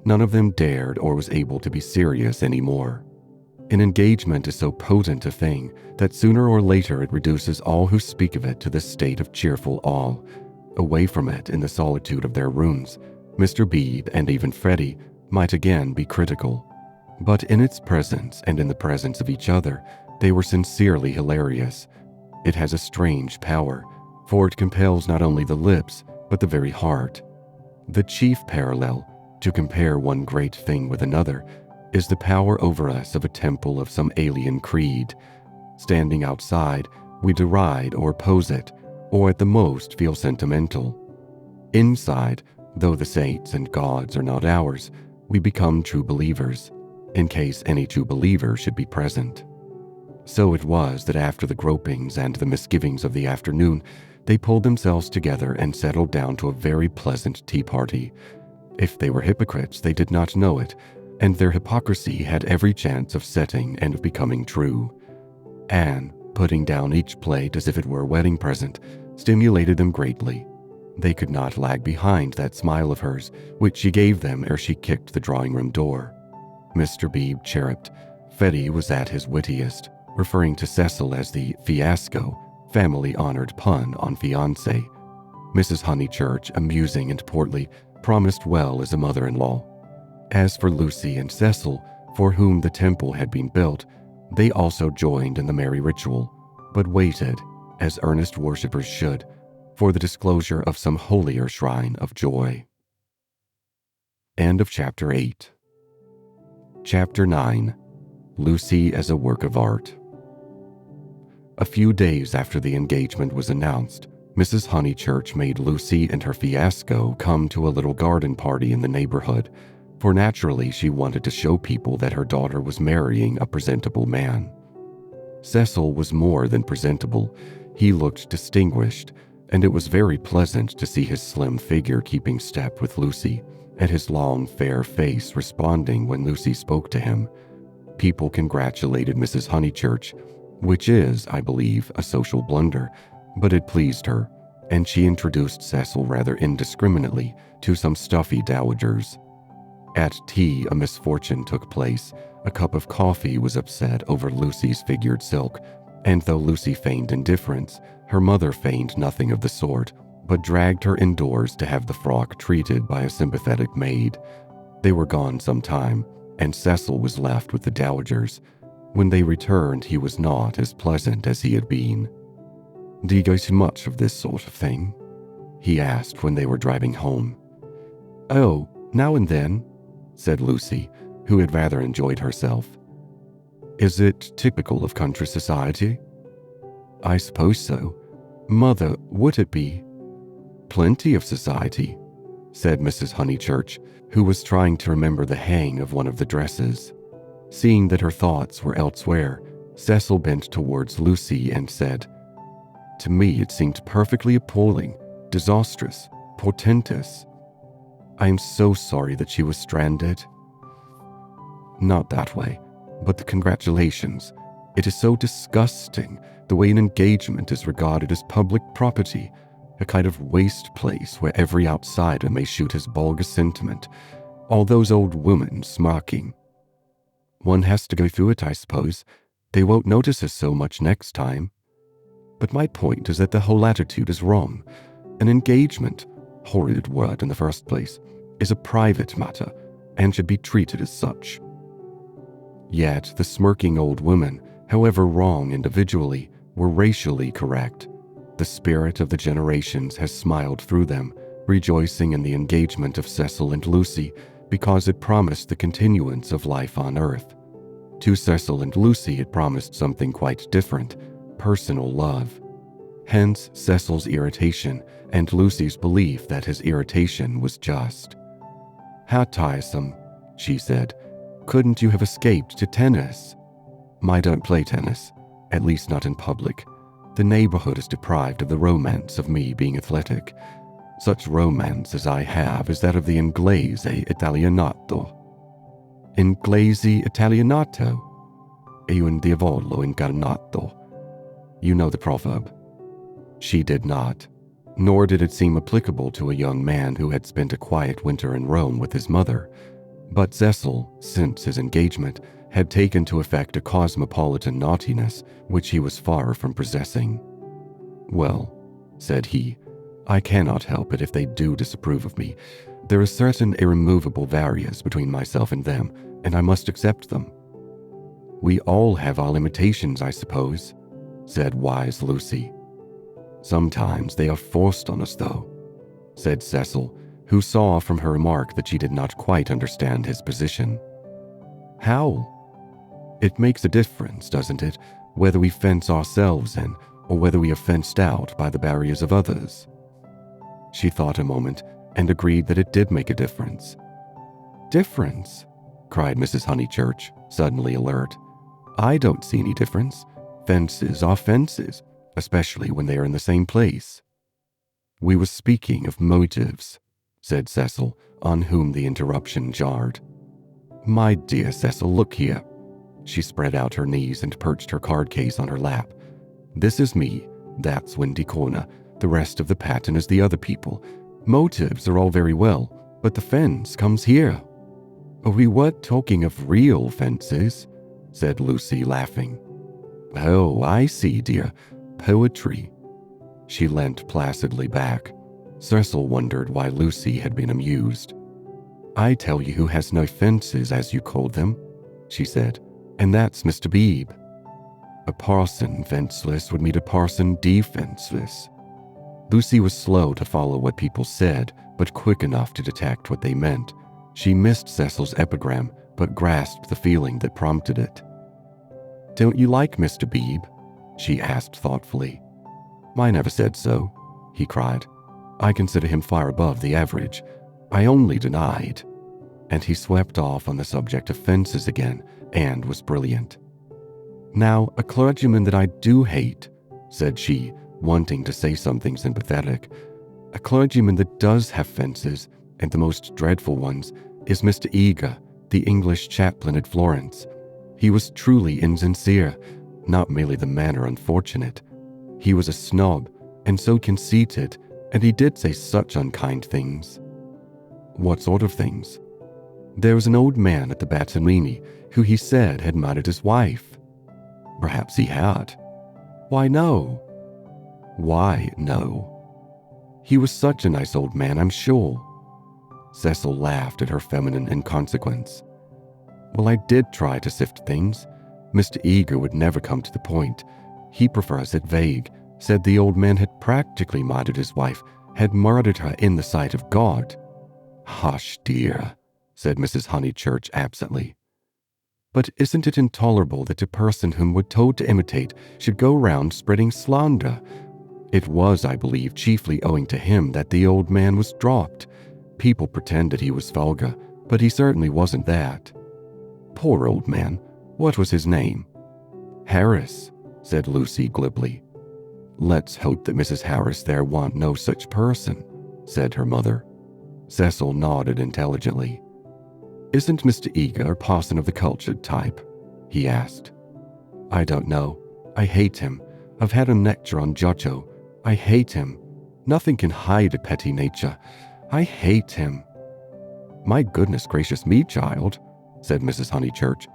None of them dared or was able to be serious anymore. An engagement is so potent a thing that sooner or later it reduces all who speak of it to this state of cheerful awe. Away from it in the solitude of their rooms, Mr. Bebe and even Freddy might again be critical. But in its presence and in the presence of each other, they were sincerely hilarious. It has a strange power, for it compels not only the lips, but the very heart. The chief parallel, to compare one great thing with another, is the power over us of a temple of some alien creed. Standing outside, we deride or pose it, or at the most feel sentimental. Inside, though the saints and gods are not ours, we become true believers, in case any true believer should be present. So it was that after the gropings and the misgivings of the afternoon, they pulled themselves together and settled down to a very pleasant tea party. If they were hypocrites, they did not know it, and their hypocrisy had every chance of setting and of becoming true. Anne, putting down each plate as if it were a wedding present, stimulated them greatly. They could not lag behind that smile of hers, which she gave them ere she kicked the drawing-room door. Mr. Bebe chirruped. Freddy was at his wittiest, referring to Cecil as the fiasco, family-honored pun on fiancé. Mrs. Honeychurch, amusing and portly, promised well as a mother-in-law. As for Lucy and Cecil, for whom the temple had been built, they also joined in the merry ritual, but waited, as earnest worshippers should, for the disclosure of some holier shrine of joy. End of Chapter 8. Chapter 9. Lucy as a Work of Art. A few days after the engagement was announced, Mrs. Honeychurch made Lucy and her fiasco come to a little garden party in the neighborhood, for naturally she wanted to show people that her daughter was marrying a presentable man. Cecil was more than presentable. He looked distinguished, and it was very pleasant to see his slim figure keeping step with Lucy, and his long, fair face responding when Lucy spoke to him. People congratulated Mrs. Honeychurch, which is, I believe, a social blunder, but it pleased her, and she introduced Cecil rather indiscriminately to some stuffy dowagers. At tea, a misfortune took place. A cup of coffee was upset over Lucy's figured silk, and though Lucy feigned indifference, her mother feigned nothing of the sort, but dragged her indoors to have the frock treated by a sympathetic maid. They were gone some time, and Cecil was left with the dowagers. When they returned, he was not as pleasant as he had been. "Do you go to much of this sort of thing?" he asked when they were driving home. "Oh, now and then," said Lucy, who had rather enjoyed herself. "Is it typical of country society?" "I suppose so. Mother, would it be?" "Plenty of society," said Mrs. Honeychurch, who was trying to remember the hang of one of the dresses. Seeing that her thoughts were elsewhere, Cecil bent towards Lucy and said, "To me it seemed perfectly appalling, disastrous, portentous. I am so sorry that she was stranded." "Not that way, but the congratulations. It is so disgusting, the way an engagement is regarded as public property, a kind of waste place where every outsider may shoot his vulgar sentiment, all those old women smirking. One has to go through it, I suppose. They won't notice us so much next time. But my point is that the whole attitude is wrong. An engagement, horrid word in the first place, is a private matter and should be treated as such." Yet the smirking old women, however wrong individually, were racially correct. The spirit of the generations has smiled through them, rejoicing in the engagement of Cecil and Lucy because it promised the continuance of life on earth. To Cecil and Lucy it promised something quite different, personal love. Hence Cecil's irritation and Lucy's belief that his irritation was just. "How tiresome," she said. "Couldn't you have escaped to tennis?" "I don't play tennis, at least not in public. The neighborhood is deprived of the romance of me being athletic. Such romance as I have is that of the Inglese Italianato." "Inglese Italianato? E un diavolo incarnato." You know the proverb. She did not, nor did it seem applicable to a young man who had spent a quiet winter in Rome with his mother. But Cecil, since his engagement, had taken to effect a cosmopolitan naughtiness which he was far from possessing. "Well," said he, "I cannot help it if they do disapprove of me. There are certain irremovable barriers between myself and them, and I must accept them." "We all have our limitations, I suppose," said wise Lucy. "Sometimes they are forced on us, though," said Cecil, who saw from her remark that she did not quite understand his position. "How?" "It makes a difference, doesn't it, whether we fence ourselves in or whether we are fenced out by the barriers of others. She thought a moment and agreed that it did make a difference. Difference? Cried Mrs. Honeychurch, suddenly alert. I don't see any difference. Fences are fences, especially when they are in the same place. We were speaking of motives, said Cecil, on whom the interruption jarred. My dear Cecil, look here. She spread out her knees and perched her card case on her lap. This is me, that's Windy Corner, the rest of the pattern is the other people. Motives are all very well, but the fence comes here. We weren't talking of real fences, said Lucy, laughing. Oh, I see, dear. Poetry. She leant placidly back. Cecil wondered why Lucy had been amused. I tell you who has no fences, as you called them, she said, and that's Mr. Bebe. A parson fenceless would meet a parson defenseless. Lucy was slow to follow what people said, but quick enough to detect what they meant. She missed Cecil's epigram, but grasped the feeling that prompted it. Don't you like Mr. Bebe? She asked thoughtfully. I never said so, he cried. I consider him far above the average. I only denied. And he swept off on the subject of fences again, and was brilliant. Now, a clergyman that I do hate, said she, wanting to say something sympathetic. A clergyman that does have fences, and the most dreadful ones, is Mr. Eager, the English chaplain at Florence. He was truly insincere, not merely the manner unfortunate. He was a snob, and so conceited, and he did say such unkind things. What sort of things? There was an old man at the Bertonlini who he said had murdered his wife. Perhaps he had. Why, no. Why, no. He was such a nice old man, I'm sure. Cecil laughed at her feminine inconsequence. Well, I did try to sift things. Mr. Eager would never come to the point. He prefers it vague, said the old man had practically murdered his wife, had murdered her in the sight of God. Hush, dear, said Mrs. Honeychurch absently. But isn't it intolerable that a person whom we're told to imitate should go round spreading slander? It was, I believe, chiefly owing to him that the old man was dropped. People pretended he was vulgar, but he certainly wasn't that. Poor old man. What was his name? Harris, said Lucy glibly. Let's hope that Mrs. Harris there want no such person, said her mother. Cecil nodded intelligently. Isn't Mr. Eager a parson of the cultured type? He asked. I don't know. I hate him. I've had him lecture on Giotto. I hate him. Nothing can hide a petty nature. I hate him. My goodness gracious me, child, said Mrs. Honeychurch.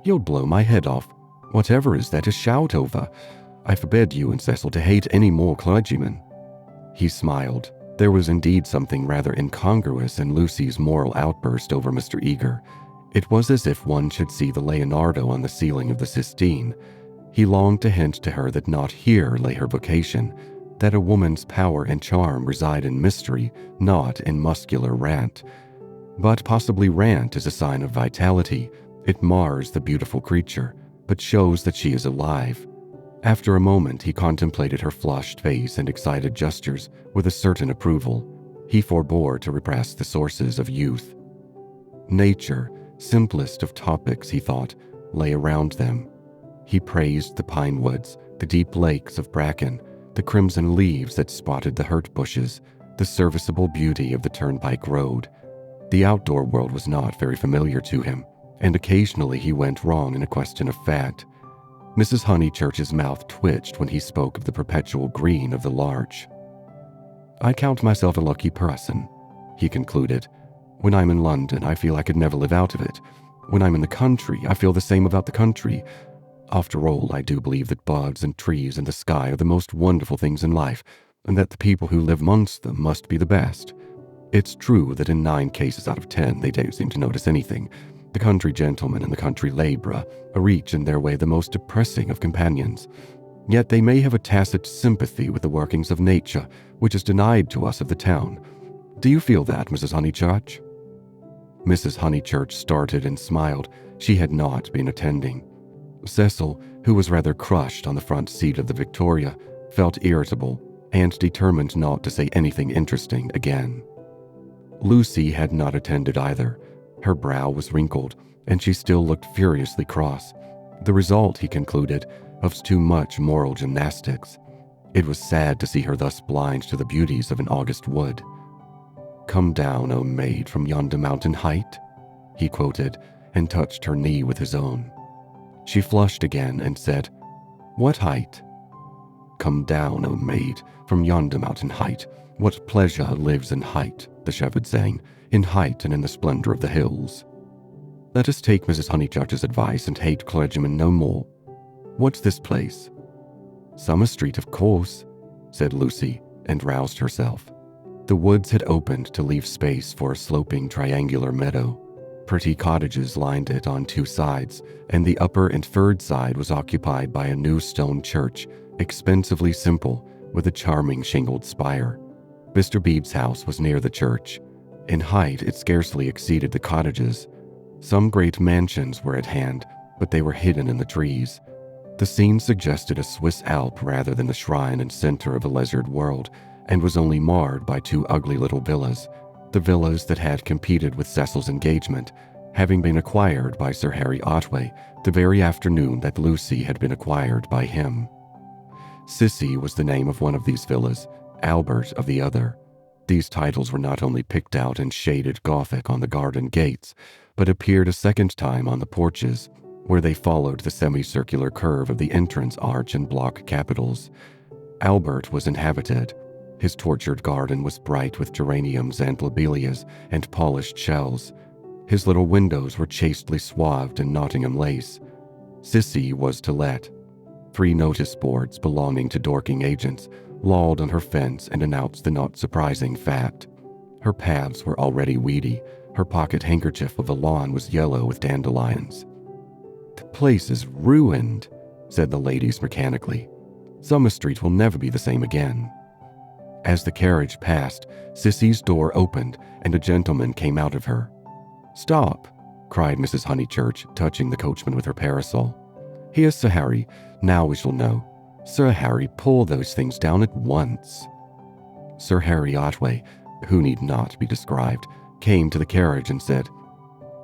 You'll blow my head off. Whatever is there to shout over? I forbid you and Cecil to hate any more clergymen. He smiled. There was indeed something rather incongruous in Lucy's moral outburst over Mr. Eager. It was as if one should see the Leonardo on the ceiling of the Sistine. He longed to hint to her that not here lay her vocation, that a woman's power and charm reside in mystery, not in muscular rant. But possibly rant is a sign of vitality. It mars the beautiful creature, but shows that she is alive. After a moment, he contemplated her flushed face and excited gestures with a certain approval. He forbore to repress the sources of youth. Nature, simplest of topics, he thought, lay around them. He praised the pine woods, the deep lakes of bracken, the crimson leaves that spotted the hurt bushes, the serviceable beauty of the turnpike road. The outdoor world was not very familiar to him, and occasionally he went wrong in a question of fact. Mrs. Honeychurch's mouth twitched when he spoke of the perpetual green of the larch. I count myself a lucky person, he concluded. When I'm in London, I feel I could never live out of it. When I'm in the country, I feel the same about the country. After all, I do believe that buds and trees and the sky are the most wonderful things in life, and that the people who live amongst them must be the best. It's true that in 9 cases out of 10 they don't seem to notice anything. The country gentleman and the country labourer are each in their way the most depressing of companions. Yet they may have a tacit sympathy with the workings of nature, which is denied to us of the town. Do you feel that, Mrs. Honeychurch? Mrs. Honeychurch started and smiled. She had not been attending. Cecil, who was rather crushed on the front seat of the Victoria, felt irritable and determined not to say anything interesting again. Lucy had not attended either. Her brow was wrinkled, and she still looked furiously cross. The result, he concluded, of too much moral gymnastics. It was sad to see her thus blind to the beauties of an August wood. "Come down, O maid, from yonder mountain height," he quoted, and touched her knee with his own. She flushed again and said, "What height?" "Come down, O maid, from yonder mountain height. What pleasure lives in height," the shepherd sang, "in height and in the splendor of the hills. Let us take Mrs. Honeychurch's advice and hate clergymen no more. What's this place?" "Summer Street, of course," said Lucy, and roused herself. The woods had opened to leave space for a sloping triangular meadow. Pretty cottages lined it on two sides, and the upper and third side was occupied by a new stone church, expensively simple, with a charming shingled spire. Mr. Beebe's house was near the church. In height, it scarcely exceeded the cottages. Some great mansions were at hand, but they were hidden in the trees. The scene suggested a Swiss Alp rather than the shrine and center of a lizard world, and was only marred by two ugly little villas, the villas that had competed with Cecil's engagement, having been acquired by Sir Harry Otway the very afternoon that Lucy had been acquired by him. Sissy was the name of one of these villas, Albert of the other. These titles were not only picked out in shaded Gothic on the garden gates, but appeared a second time on the porches, where they followed the semicircular curve of the entrance arch and block capitals. Albert was inhabited. His tortured garden was bright with geraniums and lobelias and polished shells. His little windows were chastely swathed in Nottingham lace. Sissy was to let. 3 notice boards belonging to Dorking agents lolled on her fence and announced the not surprising fact. Her paths were already weedy. Her pocket handkerchief of a lawn was yellow with dandelions. "The place is ruined," said the ladies mechanically. "Summer Street will never be the same again." As the carriage passed, Sissy's door opened and a gentleman came out of her. "Stop," cried Mrs. Honeychurch, touching the coachman with her parasol. "Here's Sir Harry. Now we shall know. Sir Harry, pull those things down at once." Sir Harry Otway, who need not be described, came to the carriage and said,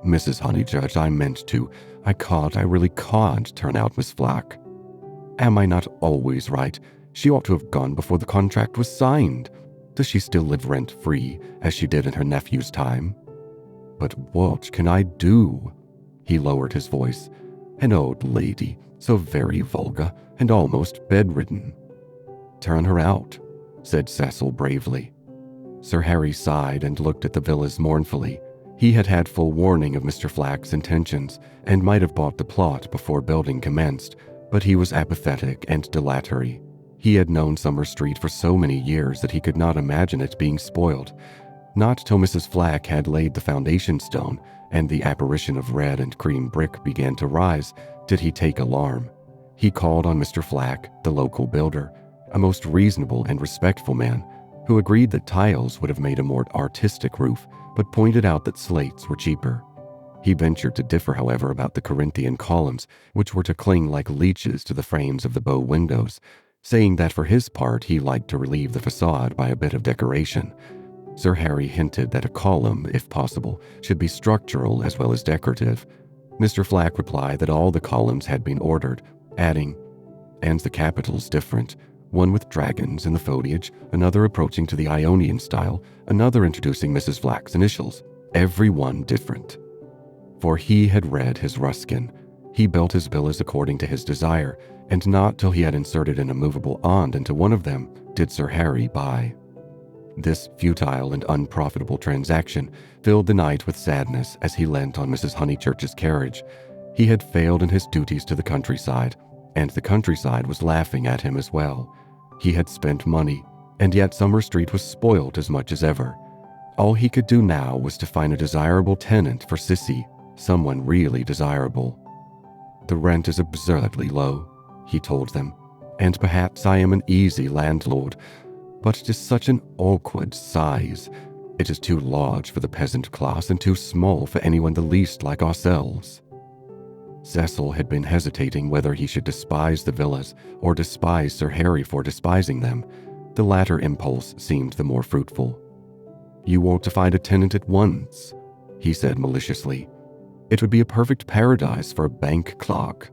"Mrs. Honeychurch, I meant to. I really can't turn out Miss Flack. Am I not always right? She ought to have gone before the contract was signed. Does she still live rent-free, as she did in her nephew's time? But what can I do?" He lowered his voice. "An old lady, so very vulgar and almost bedridden." "Turn her out," said Cecil bravely. Sir Harry sighed and looked at the villas mournfully. He had had full warning of Mr. Flack's intentions and might have bought the plot before building commenced, but he was apathetic and dilatory. He had known Summer Street for so many years that he could not imagine it being spoiled. Not till Mrs. Flack had laid the foundation stone and the apparition of red and cream brick began to rise did he take alarm. He called on Mr. Flack, the local builder, a most reasonable and respectful man, who agreed that tiles would have made a more artistic roof, but pointed out that slates were cheaper. He ventured to differ, however, about the Corinthian columns, which were to cling like leeches to the frames of the bow windows, saying that for his part he liked to relieve the facade by a bit of decoration. Sir Harry hinted that a column, if possible, should be structural as well as decorative. Mr. Flack replied that all the columns had been ordered, adding, "And the capitals different. One with dragons in the foliage, another approaching to the Ionian style, another introducing Mrs. Flack's initials. Every one different." For he had read his Ruskin. He built his villas according to his desire, and not till he had inserted an immovable ond into one of them did Sir Harry buy. This futile and unprofitable transaction filled the knight with sadness as he leant on Mrs. Honeychurch's carriage. He had failed in his duties to the countryside, and the countryside was laughing at him as well. He had spent money, and yet Summer Street was spoilt as much as ever. All he could do now was to find a desirable tenant for Sissy, someone really desirable. "The rent is absurdly low," he told them, "and perhaps I am an easy landlord, but it is such an awkward size. It is too large for the peasant class and too small for anyone the least like ourselves." Cecil had been hesitating whether he should despise the villas or despise Sir Harry for despising them. The latter impulse seemed the more fruitful. "You want to find a tenant at once," he said maliciously. "It would be a perfect paradise for a bank clerk."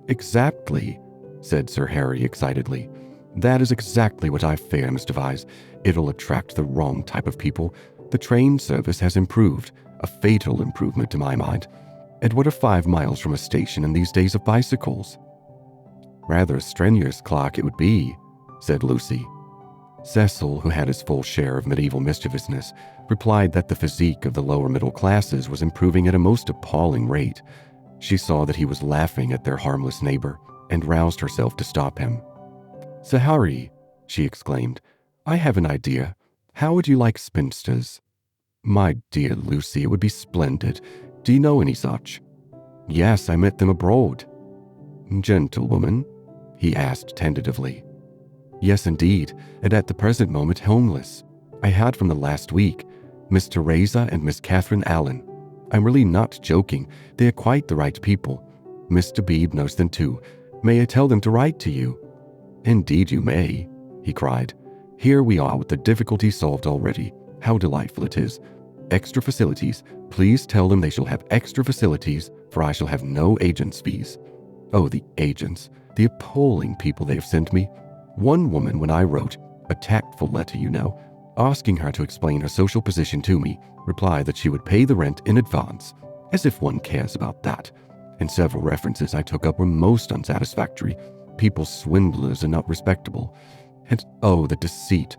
"Exactly," said Sir Harry excitedly. "That is exactly what I fear, Mr. Vyse. It'll attract the wrong type of people. The train service has improved, a fatal improvement to my mind. And what are 5 miles from a station in these days of bicycles?" "Rather a strenuous clock it would be," said Lucy. Cecil, who had his full share of medieval mischievousness, replied that the physique of the lower middle classes was improving at a most appalling rate. She saw that he was laughing at their harmless neighbor and roused herself to stop him. "Sir Harry," she exclaimed, "I have an idea. How would you like spinsters?" "My dear Lucy, it would be splendid. Do you know any such?" "Yes, I met them abroad." "Gentlewoman?" he asked tentatively. "Yes, indeed, and at the present moment homeless. I had from the last week, Miss Teresa and Miss Catherine Allen. I'm really not joking. They are quite the right people. Mr. Bebe knows them too. May I tell them to write to you?" "Indeed you may," he cried. "Here we are with the difficulty solved already. How delightful it is. Extra facilities. Please tell them they shall have extra facilities, for I shall have no agent's fees. Oh, the agents. The appalling people they have sent me. One woman, when I wrote, a tactful letter, you know, asking her to explain her social position to me, replied that she would pay the rent in advance, as if one cares about that. And several references I took up were most unsatisfactory. People swindlers and not respectable. And oh, the deceit.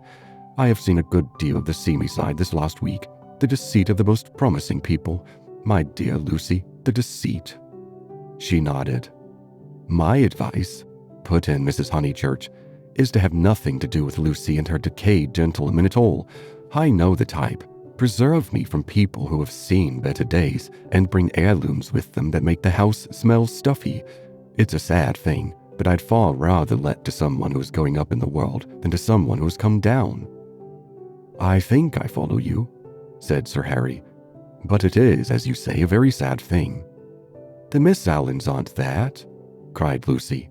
I have seen a good deal of the seamy side this last week. The deceit of the most promising people. My dear Lucy, the deceit." She nodded. "My advice," put in Mrs. Honeychurch, "is to have nothing to do with Lucy and her decayed gentlewoman at all. I know the type. Preserve me from people who have seen better days and bring heirlooms with them that make the house smell stuffy. It's a sad thing, but I'd far rather let to someone who is going up in the world than to someone who has come down." "I think I follow you," said Sir Harry. "But it is, as you say, a very sad thing." "The Miss Allens aren't that," cried Lucy.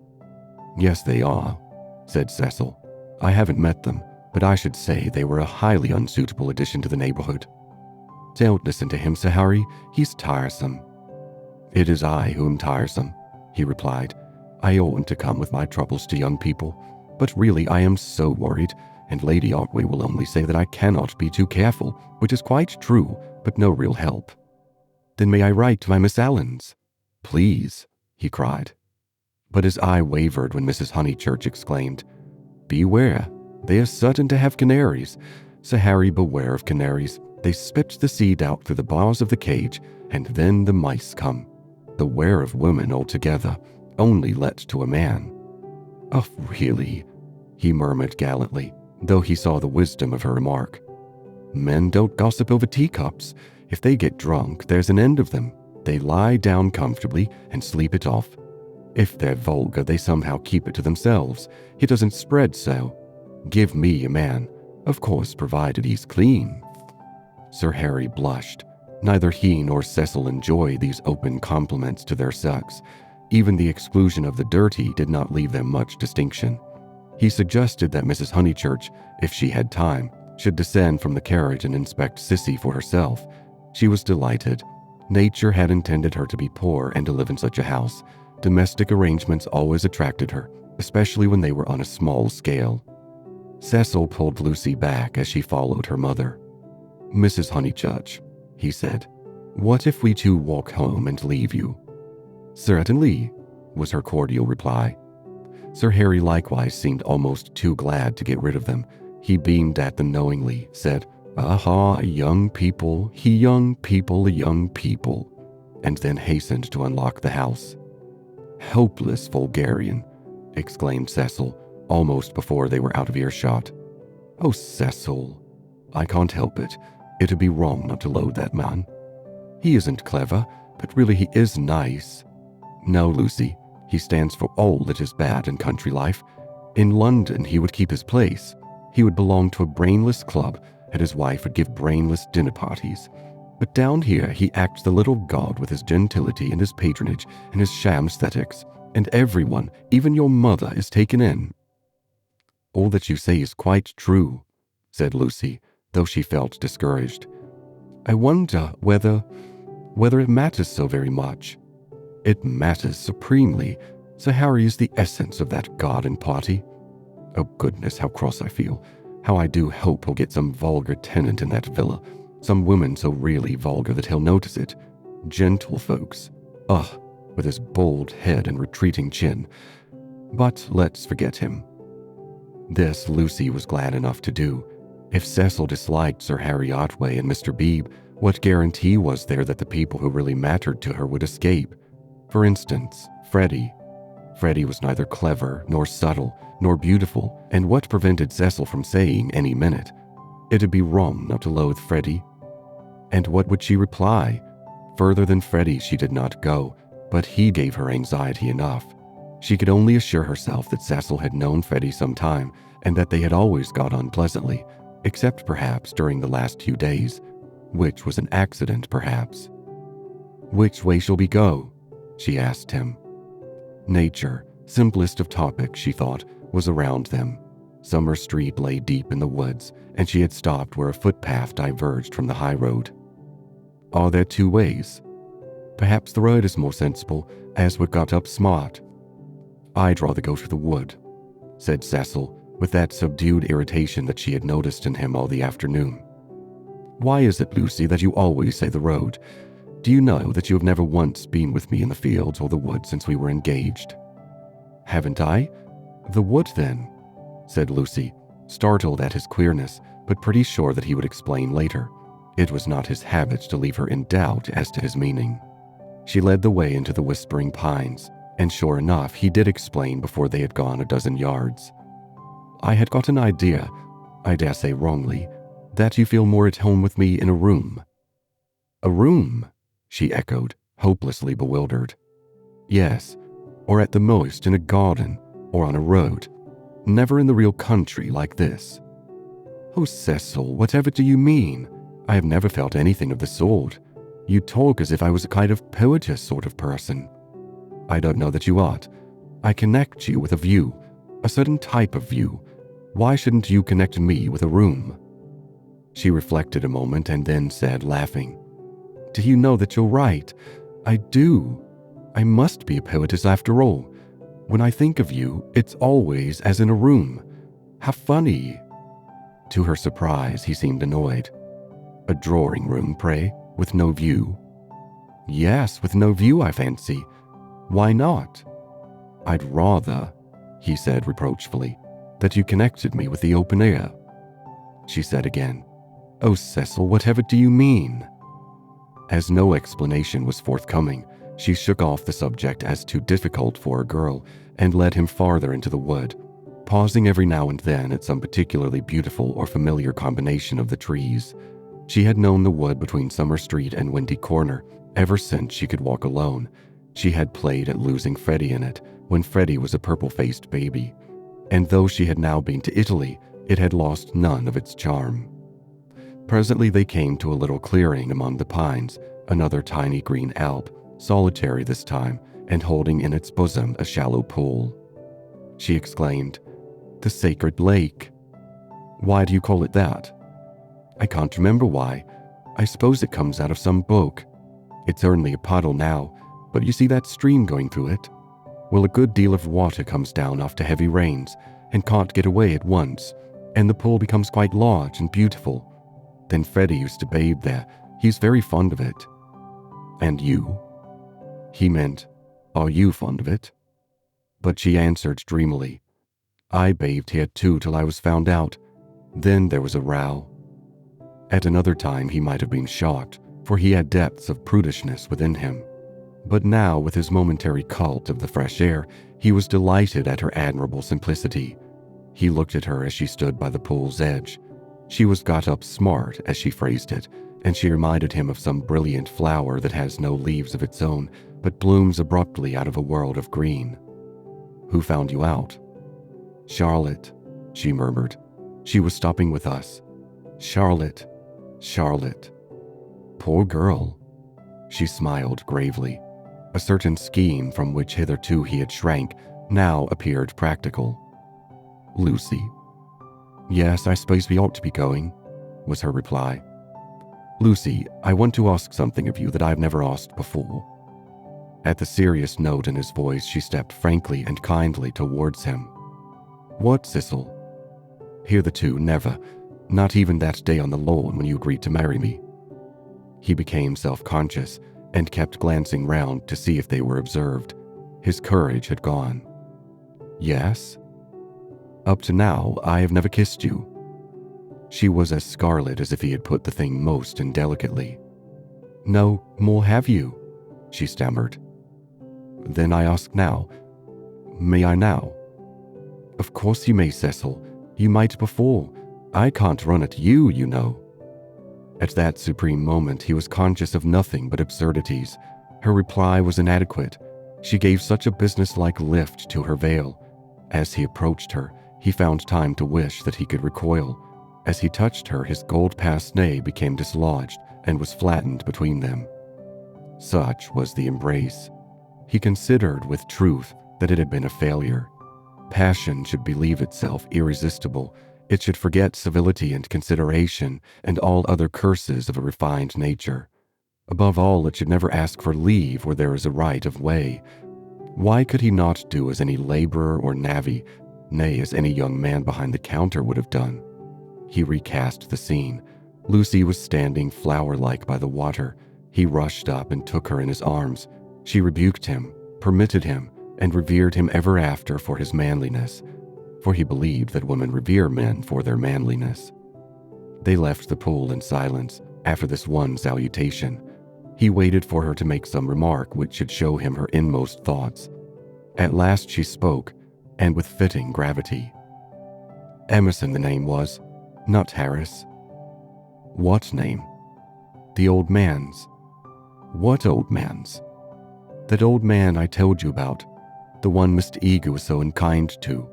"Yes, they are," said Cecil. "I haven't met them, but I should say they were a highly unsuitable addition to the neighborhood." "Don't listen to him, Sir Harry. He's tiresome." "It is I who am tiresome," he replied. "I oughtn't to come with my troubles to young people, but really I am so worried, and Lady Otway will only say that I cannot be too careful, which is quite true, but no real help." "Then may I write to my Miss Allens?" "Please," he cried. But his eye wavered when Mrs. Honeychurch exclaimed, "Beware, they are certain to have canaries. Sir Harry, beware of canaries. They spit the seed out through the bars of the cage, and then the mice come. Beware of women altogether, only let to a man." "Oh, really?" he murmured gallantly, though he saw the wisdom of her remark. "Men don't gossip over teacups. If they get drunk, there's an end of them. They lie down comfortably and sleep it off. If they're vulgar, they somehow keep it to themselves. It doesn't spread so. Give me a man, of course, provided he's clean." Sir Harry blushed. Neither he nor Cecil enjoyed these open compliments to their sex. Even the exclusion of the dirty did not leave them much distinction. He suggested that Mrs. Honeychurch, if she had time, should descend from the carriage and inspect Sissy for herself. She was delighted. Nature had intended her to be poor and to live in such a house. Domestic arrangements always attracted her, especially when they were on a small scale. Cecil pulled Lucy back as she followed her mother. "Mrs. Honeychurch," he said, "what if we two walk home and leave you?" "Certainly," was her cordial reply. Sir Harry likewise seemed almost too glad to get rid of them. He beamed at them knowingly, said, "Aha, young people, young people, young people," and then hastened to unlock the house. "Hopeless vulgarian," exclaimed Cecil, almost before they were out of earshot. "Oh, Cecil, I can't help it. It'd be wrong not to loathe that man. He isn't clever, but really he is nice. No, Lucy, he stands for all that is bad in country life. In London, he would keep his place. He would belong to a brainless club, and his wife would give brainless dinner parties. But down here he acts the little god with his gentility and his patronage and his sham aesthetics, and everyone, even your mother, is taken in." "All that you say is quite true," said Lucy, though she felt discouraged. "I wonder whether it matters so very much." "It matters supremely. Sir Harry is the essence of that garden party. Oh goodness, how cross I feel. How I do hope he'll get some vulgar tenant in that villa. Some woman so really vulgar that he'll notice it. Gentlefolks. Ugh, with his bald head and retreating chin. But let's forget him." This Lucy was glad enough to do. If Cecil disliked Sir Harry Otway and Mr. Bebe, what guarantee was there that the people who really mattered to her would escape? For instance, Freddy. Freddy was neither clever, nor subtle, nor beautiful, and what prevented Cecil from saying any minute, "It'd be wrong not to loathe Freddy"? And what would she reply? Further than Freddy she did not go, but he gave her anxiety enough. She could only assure herself that Cecil had known Freddy some time, and that they had always got on pleasantly, except perhaps during the last few days, which was an accident perhaps. "Which way shall we go?" she asked him. Nature, simplest of topics, she thought, was around them. Summer Street lay deep in the woods, and she had stopped where a footpath diverged from the high road. "Are there two ways?" "Perhaps the road is more sensible, as we got up smart." "I'd rather go to the wood," said Cecil, with that subdued irritation that she had noticed in him all the afternoon. "Why is it, Lucy, that you always say the road? Do you know that you have never once been with me in the fields or the wood since we were engaged?" "Haven't I? The wood, then," said Lucy, startled at his queerness, but pretty sure that he would explain later. It was not his habit to leave her in doubt as to his meaning. She led the way into the whispering pines, and sure enough, he did explain before they had gone a dozen yards. "I had got an idea, I dare say wrongly, that you feel more at home with me in a room." "A room?" she echoed, hopelessly bewildered. "Yes, or at the most in a garden, or on a road. Never in the real country like this." "Oh, Cecil, whatever do you mean? I have never felt anything of the sort. You talk as if I was a kind of poetess sort of person." "I don't know that you ought. I connect you with a view, a certain type of view. Why shouldn't you connect me with a room?" She reflected a moment and then said, laughing, "Do you know that you're right? I do. I must be a poetess after all. When I think of you, it's always as in a room. How funny." To her surprise, he seemed annoyed. "A drawing room, pray, with no view?" "Yes, with no view, I fancy. Why not?" "I'd rather," he said reproachfully, "that you connected me with the open air." She said again, "Oh, Cecil, whatever do you mean?" As no explanation was forthcoming, she shook off the subject as too difficult for a girl and led him farther into the wood, pausing every now and then at some particularly beautiful or familiar combination of the trees. She had known the wood between Summer Street and Windy Corner ever since she could walk alone. She had played at losing Freddy in it when Freddy was a purple-faced baby, and though she had now been to Italy, it had lost none of its charm. Presently they came to a little clearing among the pines, another tiny green alp, solitary this time, and holding in its bosom a shallow pool. She exclaimed, "The Sacred Lake." "Why do you call it that?" "I can't remember why. I suppose it comes out of some book. It's only a puddle now, but you see that stream going through it? Well, a good deal of water comes down after heavy rains and can't get away at once, and the pool becomes quite large and beautiful. Then Freddy used to bathe there. He's very fond of it." "And you?" He meant, "Are you fond of it?" But she answered dreamily, "I bathed here too till I was found out. Then there was a row." At another time he might have been shocked, for he had depths of prudishness within him. But now, with his momentary cult of the fresh air, he was delighted at her admirable simplicity. He looked at her as she stood by the pool's edge. She was got up smart, as she phrased it, and she reminded him of some brilliant flower that has no leaves of its own, but blooms abruptly out of a world of green. "Who found you out?" "Charlotte," she murmured. "She was stopping with us. Charlotte, Charlotte." Poor girl. She smiled gravely. A certain scheme from which hitherto he had shrank now appeared practical. Lucy. Yes, I suppose we ought to be going, was her reply. Lucy, I want to ask something of you that I've never asked before. At the serious note in his voice, she stepped frankly and kindly towards him. What, Cecil? Hitherto, never. Not even that day on the lawn when you agreed to marry me. He became self-conscious and kept glancing round to see if they were observed. His courage had gone. Yes? Up to now, I have never kissed you. She was as scarlet as if he had put the thing most indelicately. No, more have you, she stammered. Then I ask now. May I now? Of course you may, Cecil. You might before. I can't run at you, you know. At that supreme moment, he was conscious of nothing but absurdities. Her reply was inadequate. She gave such a businesslike lift to her veil. As he approached her, he found time to wish that he could recoil. As he touched her, his gold pince-nez became dislodged and was flattened between them. Such was the embrace. He considered with truth that it had been a failure. Passion should believe itself irresistible. It should forget civility and consideration and all other curses of a refined nature. Above all, it should never ask for leave where there is a right of way. Why could he not do as any laborer or navvy, nay, as any young man behind the counter would have done? He recast the scene. Lucy was standing flower-like by the water. He rushed up and took her in his arms. She rebuked him, permitted him, and revered him ever after for his manliness, for he believed that women revere men for their manliness. They left the pool in silence after this one salutation. He waited for her to make some remark which should show him her inmost thoughts. At last she spoke, and with fitting gravity. Emerson the name was, not Harris. What name? The old man's. What old man's? That old man I told you about, the one Mr. Eager was so unkind to.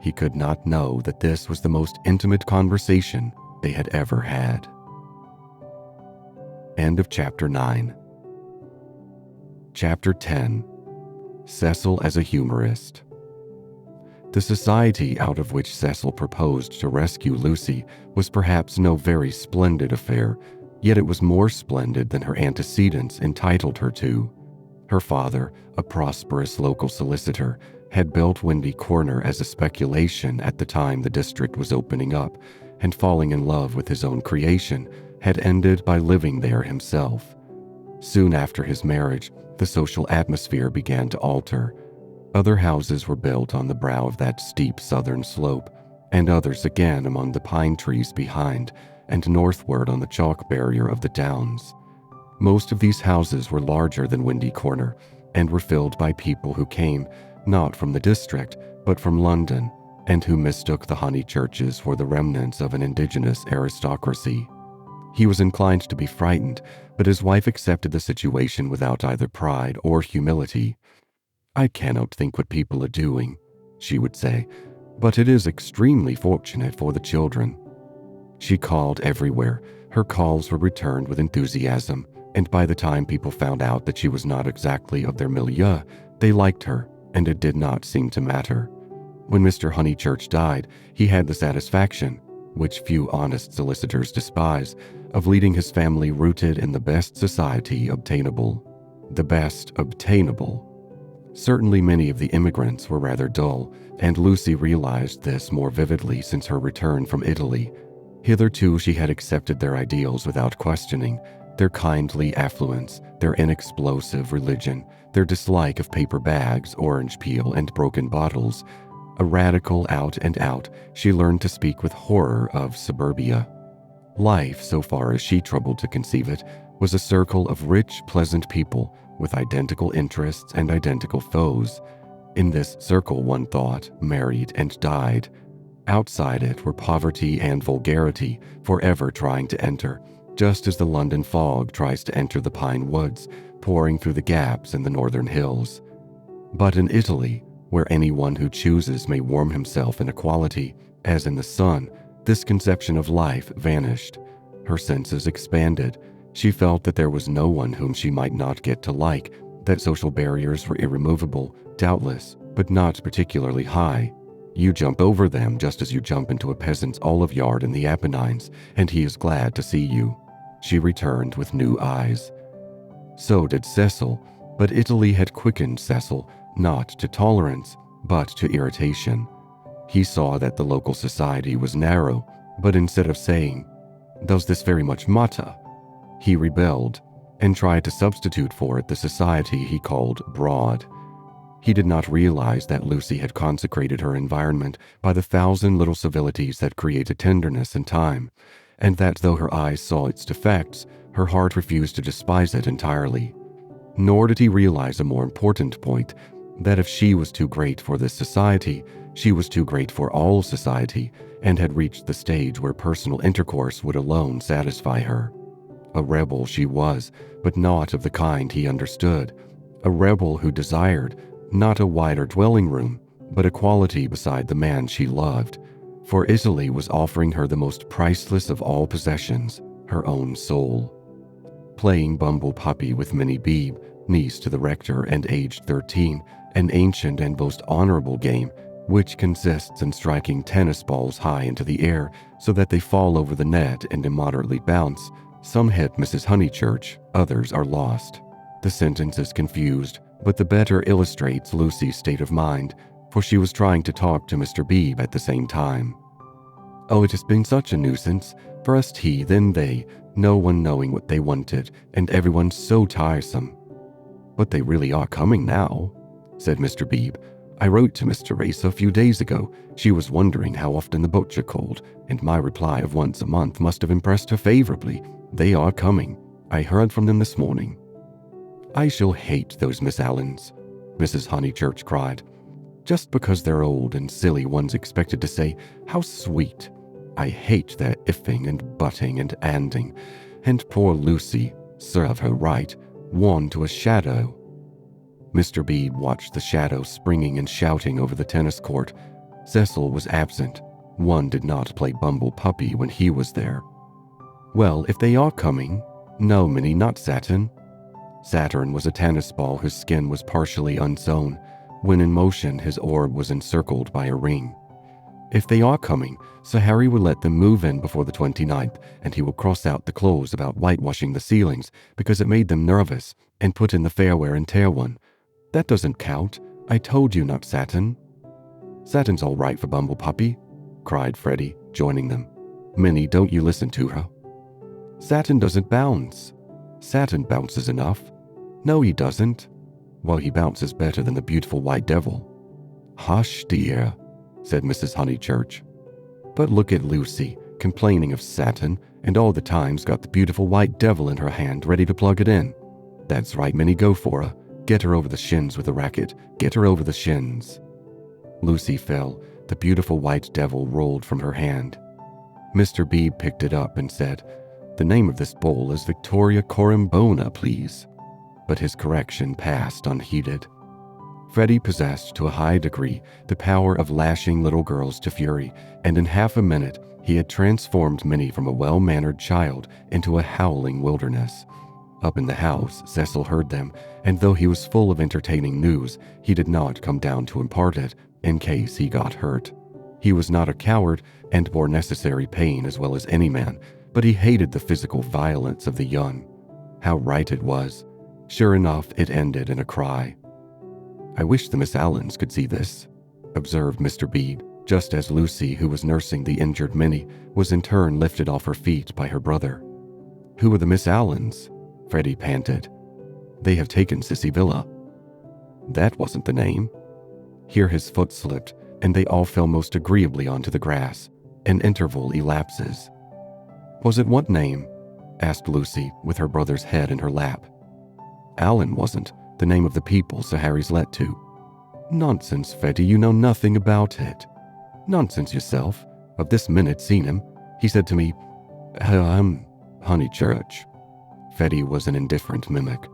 He could not know that this was the most intimate conversation they had ever had. End of Chapter 9. Chapter 10. Cecil as a Humorist. The society out of which Cecil proposed to rescue Lucy was perhaps no very splendid affair, yet it was more splendid than her antecedents entitled her to. Her father, a prosperous local solicitor, had built Windy Corner as a speculation at the time the district was opening up, and falling in love with his own creation, had ended by living there himself. Soon after his marriage, the social atmosphere began to alter. Other houses were built on the brow of that steep southern slope, and others again among the pine trees behind, and northward on the chalk barrier of the downs. Most of these houses were larger than Windy Corner, and were filled by people who came not from the district, but from London, and who mistook the Honeychurches for the remnants of an indigenous aristocracy. He was inclined to be frightened, but his wife accepted the situation without either pride or humility. I cannot think what people are doing, she would say, but it is extremely fortunate for the children. She called everywhere. Her calls were returned with enthusiasm, and by the time people found out that she was not exactly of their milieu, they liked her, and it did not seem to matter. When Mr. Honeychurch died, he had the satisfaction, which few honest solicitors despise, of leading his family rooted in the best society obtainable. The best obtainable. Certainly many of the immigrants were rather dull, and Lucy realized this more vividly since her return from Italy. Hitherto she had accepted their ideals without questioning, their kindly affluence, their inexplosive religion, their dislike of paper bags, orange peel, and broken bottles. A radical out and out, she learned to speak with horror of suburbia. Life, so far as she troubled to conceive it, was a circle of rich, pleasant people with identical interests and identical foes. In this circle, one thought, married, and died. Outside it were poverty and vulgarity, forever trying to enter, just as the London fog tries to enter the pine woods, pouring through the gaps in the northern hills. But in Italy, where anyone who chooses may warm himself in equality, as in the sun, this conception of life vanished. Her senses expanded, She felt that there was no one whom she might not get to like, that social barriers were irremovable, doubtless, but not particularly high. You jump over them just as you jump into a peasant's olive yard in the Apennines, and he is glad to see you. She returned with new eyes. So did Cecil, but Italy had quickened Cecil, not to tolerance, but to irritation. He saw that the local society was narrow, but instead of saying, "Does this very much matter?" he rebelled and tried to substitute for it the society he called broad. He did not realize that Lucy had consecrated her environment by the 1,000 little civilities that created tenderness and time, and that though her eyes saw its defects, her heart refused to despise it entirely. Nor did he realize a more important point, that if she was too great for this society, she was too great for all society, and had reached the stage where personal intercourse would alone satisfy her. A rebel she was, but not of the kind he understood. A rebel who desired, not a wider dwelling room, but equality beside the man she loved. For Italy was offering her the most priceless of all possessions, her own soul. Playing bumble puppy with Minnie Bebe, niece to the rector and aged 13, an ancient and most honorable game, which consists in striking tennis balls high into the air so that they fall over the net and immoderately bounce. Some hit Mrs. Honeychurch, others are lost. The sentence is confused, but the better illustrates Lucy's state of mind, for she was trying to talk to Mr. Bebe at the same time. "Oh, it has been such a nuisance. First he, then they, no one knowing what they wanted, and everyone so tiresome." "But they really are coming now," said Mr. Bebe. "I wrote to Miss Teresa a few days ago. She was wondering how often the butcher called, and my reply of once a month must have impressed her favorably. They are coming. I heard from them this morning." "I shall hate those Miss Allens," Mrs. Honeychurch cried. "Just because they're old and silly, one's expected to say, 'How sweet.' I hate their ifing and butting and anding. And poor Lucy, serve her right, won to a shadow." Mr. Bede watched the shadow springing and shouting over the tennis court. Cecil was absent. One did not play bumble puppy when he was there. "Well, if they are coming—" "No, Minnie, not Saturn." Saturn was a tennis ball whose skin was partially unsewn. When in motion, his orb was encircled by a ring. "If they are coming, Sir Harry will let them move in before the 29th, and he will cross out the clause about whitewashing the ceilings because it made them nervous, and put in the fair wear and tear one. That doesn't count. I told you not Saturn." "Saturn's all right for bumble puppy," cried Freddy, joining them. "Minnie, don't you listen to her." "Saturn doesn't bounce." "Saturn bounces enough." "No, he doesn't." "Well, he bounces better than the beautiful white devil." "Hush, dear," said Mrs. Honeychurch. "But look at Lucy, complaining of Saturn, and all the time's got the beautiful white devil in her hand ready to plug it in. That's right, Minnie, go for her. Get her over the shins with a racket. Get her over the shins." Lucy fell. The beautiful white devil rolled from her hand. Mr. Bebe picked it up and said, "The name of this bowl is Victoria Corimbona, please." But his correction passed unheeded. Freddy possessed to a high degree the power of lashing little girls to fury, and in half a minute he had transformed Minnie from a well-mannered child into a howling wilderness. Up in the house, Cecil heard them, and though he was full of entertaining news, he did not come down to impart it, in case he got hurt. He was not a coward, and bore necessary pain as well as any man, but he hated the physical violence of the young. How right it was. Sure enough, it ended in a cry. "I wish the Miss Allens could see this," observed Mr. Bede, just as Lucy, who was nursing the injured Minnie, was in turn lifted off her feet by her brother. "Who are the Miss Allens?" Freddy panted. "They have taken Sissy Villa." "That wasn't the name." Here his foot slipped, and they all fell most agreeably onto the grass. An interval elapses. "Was it what name?" asked Lucy, with her brother's head in her lap. "Allen wasn't. The name of the people Sir Harry's let to." "Nonsense, Freddy, you know nothing about it." "Nonsense yourself. I've this minute seen him. He said to me, Honeychurch." Freddy was an indifferent mimic.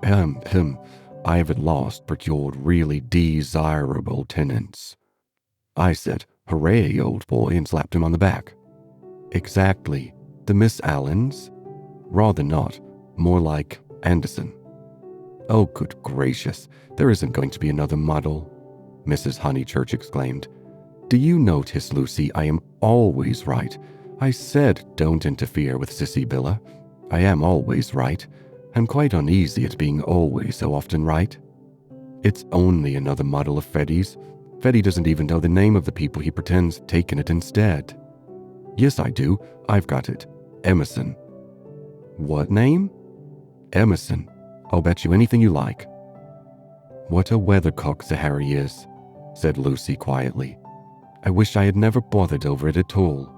I have at last procured really desirable tenants." I said, "Hooray, old boy," and slapped him on the back. "Exactly. The Miss Allens?" "Rather not. More like Anderson. Oh, good gracious, there isn't going to be another muddle, Mrs. Honeychurch exclaimed. Do you notice, Lucy, I am always right. I said don't interfere with Sissy Billa. I am always right. I'm quite uneasy at being always so often right. It's only another muddle of Freddy's. Freddy doesn't even know the name of the people he pretends taken it instead. Yes, I do. I've got it. Emerson. What name? Emerson. I'll bet you anything you like. What a weathercock Sir Harry is, said Lucy quietly. I wish I had never bothered over it at all.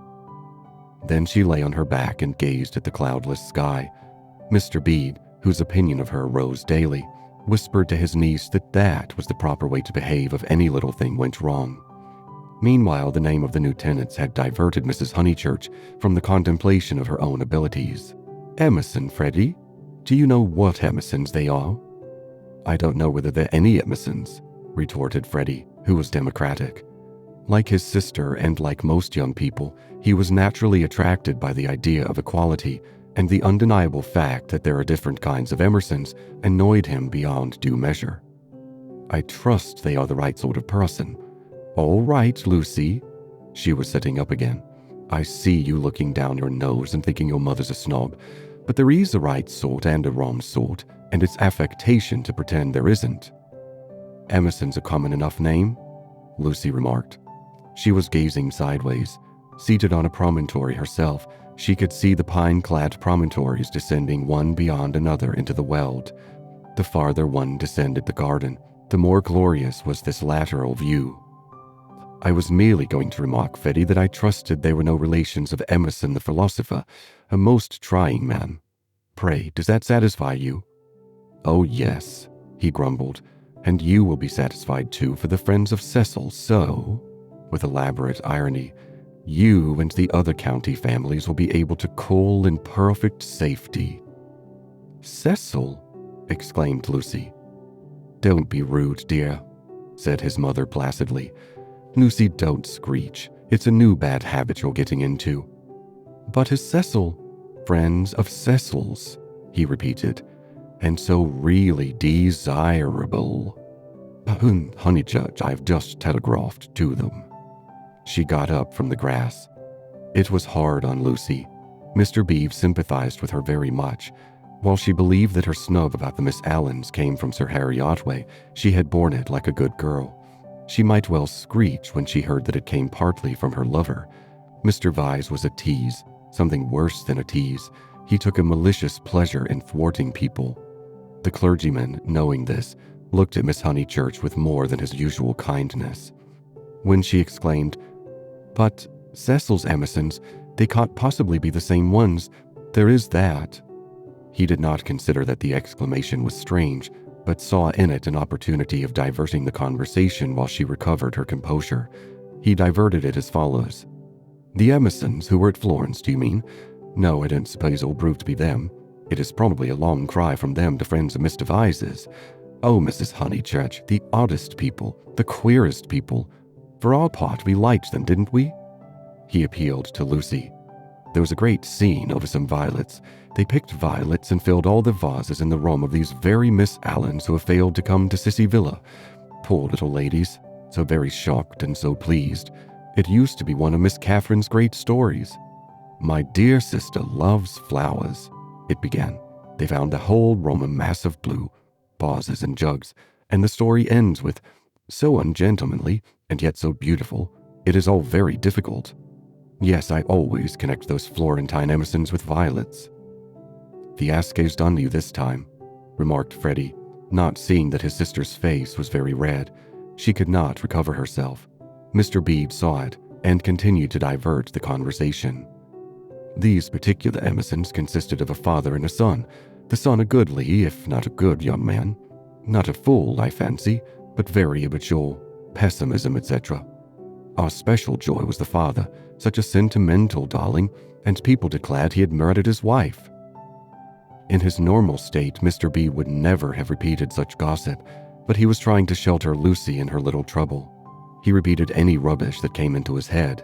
Then she lay on her back and gazed at the cloudless sky. Mr. Bede, whose opinion of her rose daily, whispered to his niece that that was the proper way to behave if any little thing went wrong. Meanwhile, the name of the new tenants had diverted Mrs. Honeychurch from the contemplation of her own abilities. Emerson, Freddy? Do you know what Emersons they are? I don't know whether they're any Emersons, retorted Freddy, who was democratic. Like his sister and like most young people, he was naturally attracted by the idea of equality, and the undeniable fact that there are different kinds of Emersons annoyed him beyond due measure. I trust they are the right sort of person. All right, Lucy. She was sitting up again. I see you looking down your nose and thinking your mother's a snob, but there is a right sort and a wrong sort, and it's affectation to pretend there isn't. Emerson's a common enough name, Lucy remarked. She was gazing sideways. Seated on a promontory herself, she could see the pine-clad promontories descending one beyond another into the Weald. The farther one descended the garden, the more glorious was this lateral view. I was merely going to remark, Freddy, that I trusted they were no relations of Emerson the philosopher, a most trying man. Pray, does that satisfy you? Oh, yes, he grumbled, and you will be satisfied too, for the friends of Cecil, so, with elaborate irony, you and the other county families will be able to call in perfect safety. Cecil? Exclaimed Lucy. Don't be rude, dear, said his mother placidly. Lucy, don't screech. It's a new bad habit you're getting into. But is Cecil, friends of Cecil's, he repeated, and so really desirable. Honeychurch, I've just telegraphed to them. She got up from the grass. It was hard on Lucy. Mr. Beebe sympathized with her very much. While she believed that her snub about the Miss Allens came from Sir Harry Otway, she had borne it like a good girl. She might well screech when she heard that it came partly from her lover. Mr. Vyse was a tease, something worse than a tease. He took a malicious pleasure in thwarting people. The clergyman, knowing this, looked at Miss Honeychurch with more than his usual kindness. When she exclaimed, "But Cecil's Emersons, they can't possibly be the same ones. There is that." He did not consider that the exclamation was strange, but saw in it an opportunity of diverting the conversation while she recovered her composure. He diverted it as follows. "The Emersons who were at Florence, do you mean? No, I don't suppose it will prove to be them. It is probably a long cry from them to friends of Mr. Vyse's. Oh, Mrs. Honeychurch, the oddest people, the queerest people. For our part, we liked them, didn't we?" He appealed to Lucy. There was a great scene over some violets. They picked violets and filled all the vases in the room of these very Miss Allens who have failed to come to Sissy Villa. Poor little ladies, so very shocked and so pleased. It used to be one of Miss Catherine's great stories. "My dear sister loves flowers," it began. They found the whole room a mass of blue, vases and jugs, and the story ends with, "So ungentlemanly, and yet so beautiful. It is all very difficult." Yes, I always connect those Florentine Emersons with violets. "Fiasco's done you this time," remarked Freddy, not seeing that his sister's face was very red. She could not recover herself. Mr. Bede saw it and continued to divert the conversation. These particular Emersons consisted of a father and a son, the son a goodly, if not a good young man. Not a fool, I fancy, but very immature, pessimism, etc. Our special joy was the father, such a sentimental darling, and people declared he had murdered his wife. In his normal state, Mr. B would never have repeated such gossip, but he was trying to shelter Lucy in her little trouble. He repeated any rubbish that came into his head.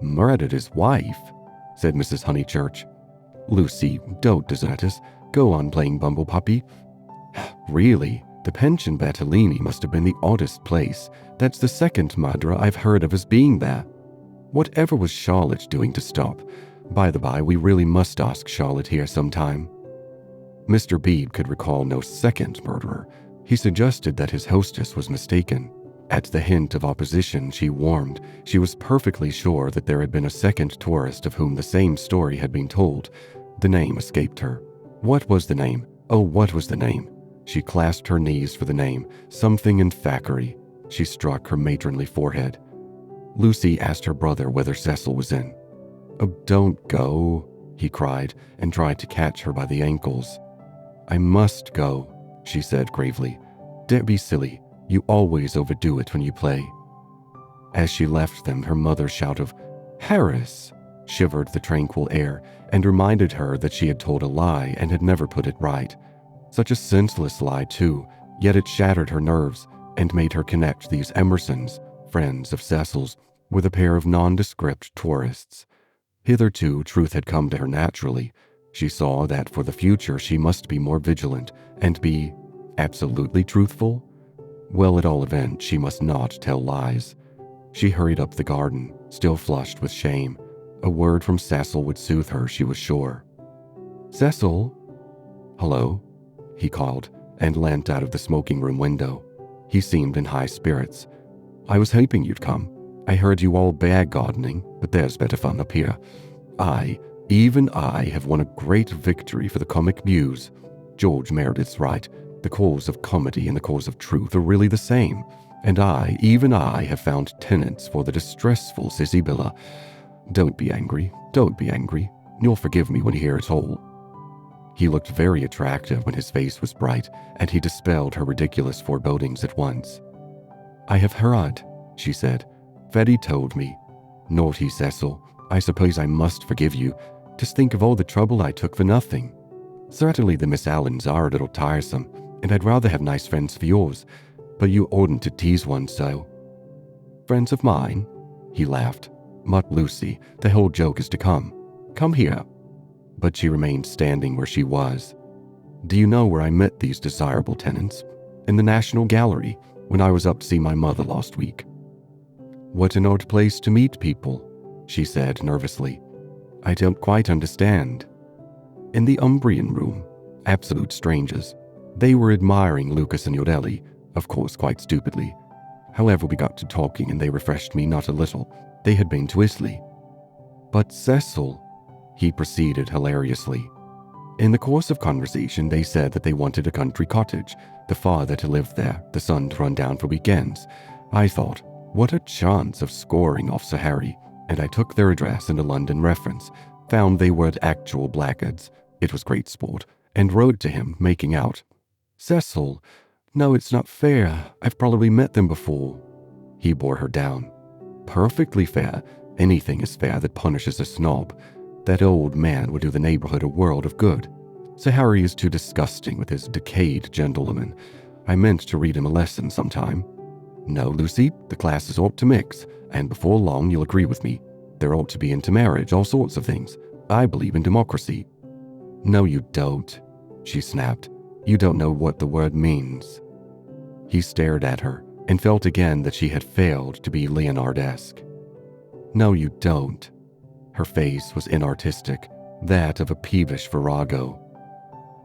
"Murdered his wife?" said Mrs. Honeychurch. "Lucy, don't desert us. Go on playing Bumble Puppy. Really, the pension Bertonlini must have been the oddest place. That's the second murderer I've heard of as being there. Whatever was Charlotte doing to stop? By the by, we really must ask Charlotte here sometime. Mr. Bebe could recall no second murderer. He suggested that his hostess was mistaken. At the hint of opposition, she warmed. She was perfectly sure that there had been a second tourist of whom the same story had been told. The name escaped her. What was the name? Oh, what was the name? She clasped her knees for the name. Something in Thackeray. She struck her matronly forehead. Lucy asked her brother whether Cecil was in. Oh, don't go, he cried, and tried to catch her by the ankles. I must go, she said gravely. Don't be silly. You always overdo it when you play. As she left them, her mother's shout of, Harris, shivered the tranquil air and reminded her that she had told a lie and had never put it right. Such a senseless lie, too, yet it shattered her nerves and made her connect these Emersons, friends of Cecil's, with a pair of nondescript tourists. Hitherto, truth had come to her naturally. She saw that for the future she must be more vigilant and be absolutely truthful. Well, at all events, she must not tell lies. She hurried up the garden, still flushed with shame. A word from Cecil would soothe her, she was sure. Cecil? Hello? He called, and leant out of the smoking room window. He seemed in high spirits. I was hoping you'd come. I heard you all bear gardening, but there's better fun up here. Even I, have won a great victory for the comic muse. George Meredith's right. The cause of comedy and the cause of truth are really the same. And even I, have found tenants for the distressful Sibylla. Don't be angry. Don't be angry. You'll forgive me when you hear it all. He looked very attractive when his face was bright, and he dispelled her ridiculous forebodings at once. I have heard, she said. Freddy told me. Naughty Cecil. I suppose I must forgive you. Just think of all the trouble I took for nothing. Certainly the Miss Allens are a little tiresome, and I'd rather have nice friends for yours, but you oughtn't to tease one so. Friends of mine? He laughed. Mutt Lucy, the whole joke is to come. Come here. But she remained standing where she was. Do you know where I met these desirable tenants? In the National Gallery, when I was up to see my mother last week. What an odd place to meet people, she said nervously. I don't quite understand. In the Umbrian room, absolute strangers. They were admiring Lucas and Yorelli, of course quite stupidly. However, we got to talking and they refreshed me not a little. They had been to Italy. But Cecil, he proceeded hilariously. In the course of conversation, they said that they wanted a country cottage, the father to live there, the son to run down for weekends. I thought, what a chance of scoring off Sir Harry, and I took their address and a London reference, found they were actual blackguards. It was great sport, and wrote to him, making out. Cecil, no, it's not fair. I've probably met them before. He bore her down. Perfectly fair. Anything is fair that punishes a snob. That old man would do the neighborhood a world of good. Sir Harry is too disgusting with his decayed gentlewoman. I meant to read him a lesson sometime. No, Lucy, the classes ought to mix, and before long you'll agree with me. There ought to be intermarriage, all sorts of things. I believe in democracy. No, you don't, she snapped. You don't know what the word means. He stared at her and felt again that she had failed to be Leonard-esque. No, you don't. Her face was inartistic, that of a peevish virago.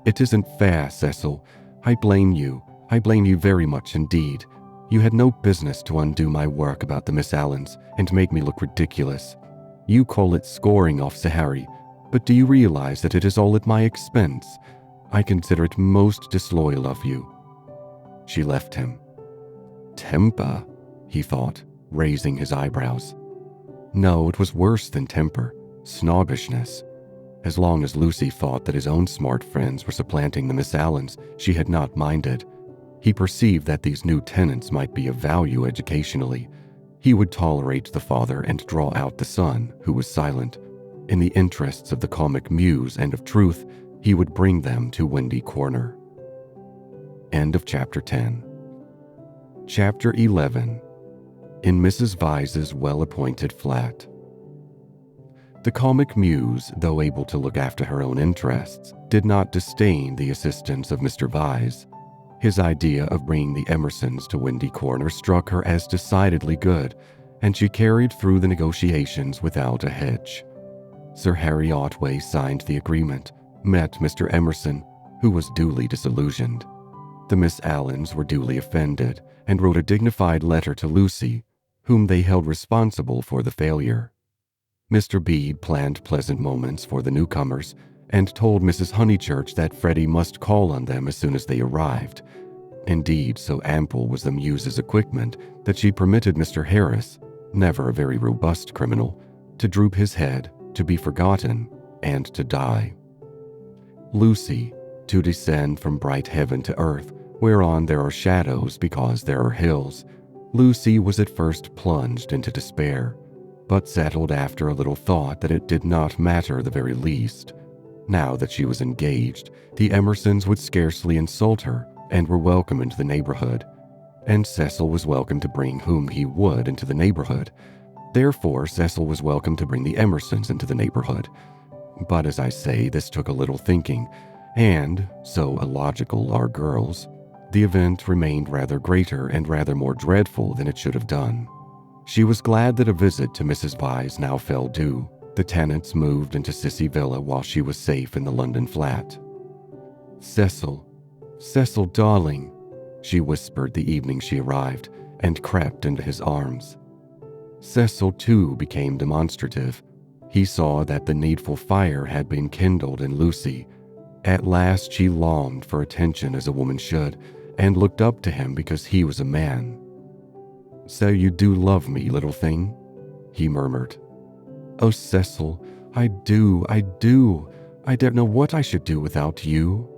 It isn't fair, Cecil. I blame you. I blame you very much indeed. You had no business to undo my work about the Miss Allens and make me look ridiculous. You call it scoring off Sir Harry, but do you realize that it is all at my expense? I consider it most disloyal of you. She left him. Temper, he thought, raising his eyebrows. No, it was worse than temper, snobbishness. As long as Lucy thought that his own smart friends were supplanting the Miss Allens, she had not minded. He perceived that these new tenants might be of value educationally. He would tolerate the father and draw out the son, who was silent. In the interests of the comic muse and of truth, he would bring them to Windy Corner. End of Chapter 10. Chapter 11. In Mrs. Vyse's well-appointed flat. The comic muse, though able to look after her own interests, did not disdain the assistance of Mr. Vyse. His idea of bringing the Emersons to Windy Corner struck her as decidedly good, and she carried through the negotiations without a hitch. Sir Harry Otway signed the agreement, met Mr. Emerson, who was duly disillusioned. The Miss Allens were duly offended and wrote a dignified letter to Lucy, whom they held responsible for the failure. Mr. Bede planned pleasant moments for the newcomers and told Mrs. Honeychurch that Freddy must call on them as soon as they arrived. Indeed, so ample was the muse's equipment that she permitted Mr. Harris, never a very robust criminal, to droop his head, to be forgotten, and to die. Lucy, to descend from bright heaven to earth, whereon there are shadows because there are hills. Lucy was at first plunged into despair, but settled after a little thought that it did not matter the very least. Now that she was engaged, the Emersons would scarcely insult her and were welcome into the neighborhood, and Cecil was welcome to bring whom he would into the neighborhood. Therefore, Cecil was welcome to bring the Emersons into the neighborhood. But as I say, this took a little thinking, and, so illogical are girls, the event remained rather greater and rather more dreadful than it should have done. She was glad that a visit to Mrs. Vyse now fell due. The tenants moved into Sissy Villa while she was safe in the London flat. "Cecil, Cecil, darling," she whispered the evening she arrived, and crept into his arms. Cecil, too, became demonstrative. He saw that the needful fire had been kindled in Lucy. At last she longed for attention as a woman should, and looked up to him because he was a man. "So you do love me, little thing?" he murmured. "Oh, Cecil, I do. I don't know what I should do without you."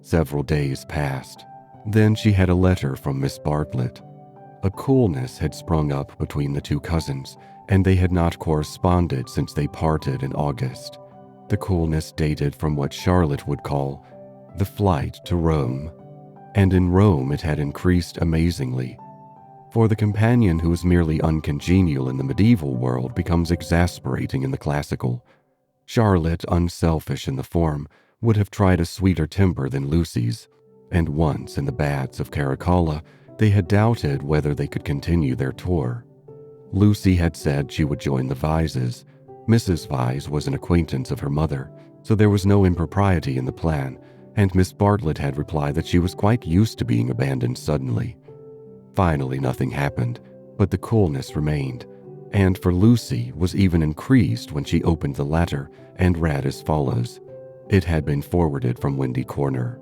Several days passed. Then she had a letter from Miss Bartlett. A coolness had sprung up between the two cousins, and they had not corresponded since they parted in August. The coolness dated from what Charlotte would call the flight to Rome, and in Rome it had increased amazingly. For the companion who is merely uncongenial in the medieval world becomes exasperating in the classical. Charlotte, unselfish in the form, would have tried a sweeter temper than Lucy's, and once in the baths of Caracalla, they had doubted whether they could continue their tour. Lucy had said she would join the Vyses. Mrs. Vyse was an acquaintance of her mother, so there was no impropriety in the plan, and Miss Bartlett had replied that she was quite used to being abandoned suddenly. Finally, nothing happened, but the coolness remained, and for Lucy was even increased when she opened the letter and read as follows. It had been forwarded from Windy Corner.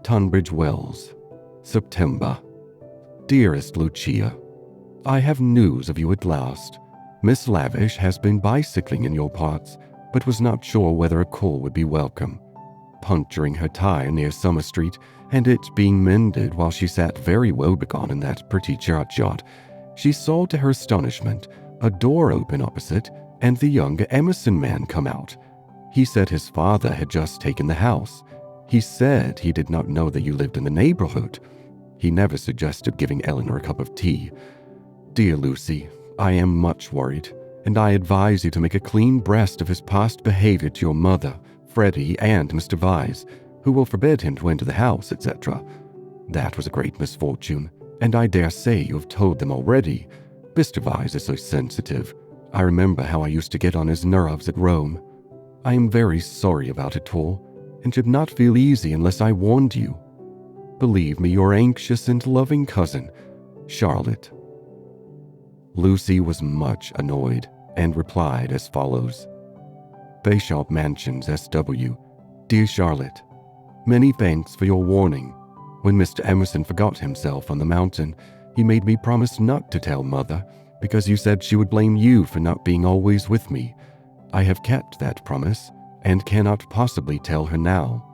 Tunbridge Wells, September. Dearest Lucia, I have news of you at last. Miss Lavish has been bicycling in your parts, but was not sure whether a call would be welcome. Puncturing her tire near Summer Street, and it being mended while she sat very woebegone in that pretty churchyard, she saw to her astonishment a door open opposite and the younger Emerson man come out. He said his father had just taken the house. He said he did not know that you lived in the neighborhood. He never suggested giving Eleanor a cup of tea. Dear Lucy, I am much worried, and I advise you to make a clean breast of his past behavior to your mother, Freddy, and Mr. Vyse, who will forbid him to enter the house, etc. That was a great misfortune, and I dare say you have told them already. Mr. Vyse is so sensitive. I remember how I used to get on his nerves at Rome. I am very sorry about it all, and should not feel easy unless I warned you. Believe me, your anxious and loving cousin, Charlotte. Lucy was much annoyed, and replied as follows. Bayshop Mansions, SW. Dear Charlotte, many thanks for your warning. When Mr. Emerson forgot himself on the mountain, he made me promise not to tell Mother, because you said she would blame you for not being always with me. I have kept that promise, and cannot possibly tell her now.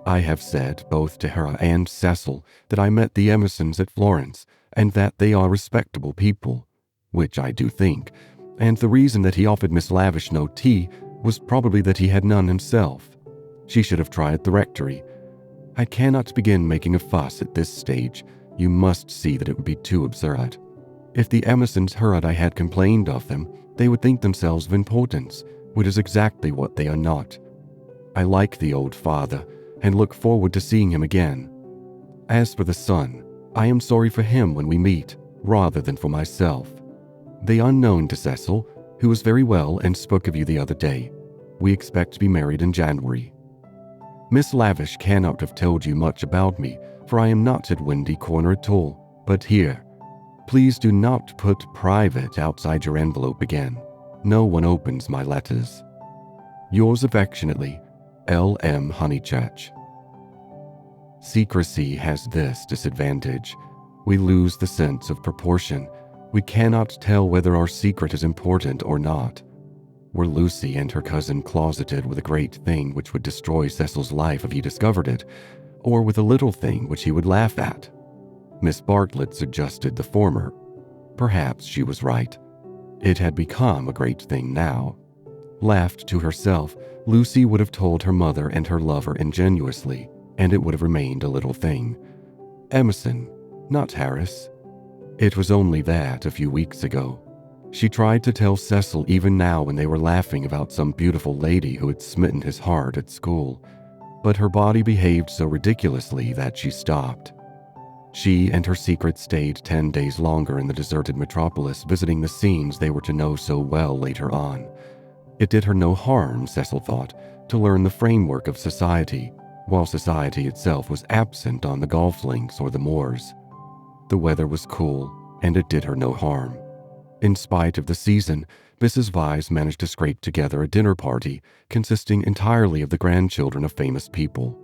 I have said, both to her and Cecil, that I met the Emersons at Florence, and that they are respectable people, which I do think, and the reason that he offered Miss Lavish no tea was probably that he had none himself. She should have tried the rectory. I cannot begin making a fuss at this stage. You must see that it would be too absurd. If the Emersons heard I had complained of them, They would think themselves of importance, which is exactly what they are not. I like the old father and look forward to seeing him again. As for the son, I am sorry for him when we meet, rather than for myself. The unknown to Cecil, who is very well and spoke of you the other day. We expect to be married in January. Miss Lavish cannot have told you much about me, for I am not at Windy Corner at all, but here. Please do not put private outside your envelope again. No one opens my letters. Yours affectionately, L.M. Honeychurch. Secrecy has this disadvantage. We lose the sense of proportion. We cannot tell whether our secret is important or not. Were Lucy and her cousin closeted with a great thing which would destroy Cecil's life if he discovered it, or with a little thing which he would laugh at? Miss Bartlett suggested the former. Perhaps she was right. It had become a great thing now. Left to herself, Lucy would have told her mother and her lover ingenuously, and it would have remained a little thing. Emerson, not Harris. It was only that a few weeks ago. She tried to tell Cecil even now when they were laughing about some beautiful lady who had smitten his heart at school, but her body behaved so ridiculously that she stopped. She and her secret stayed 10 days longer in the deserted metropolis, visiting the scenes they were to know so well later on. It did her no harm, Cecil thought, to learn the framework of society, while society itself was absent on the golf links or the moors. The weather was cool, and it did her no harm. In spite of the season, Mrs. Vyse managed to scrape together a dinner party consisting entirely of the grandchildren of famous people.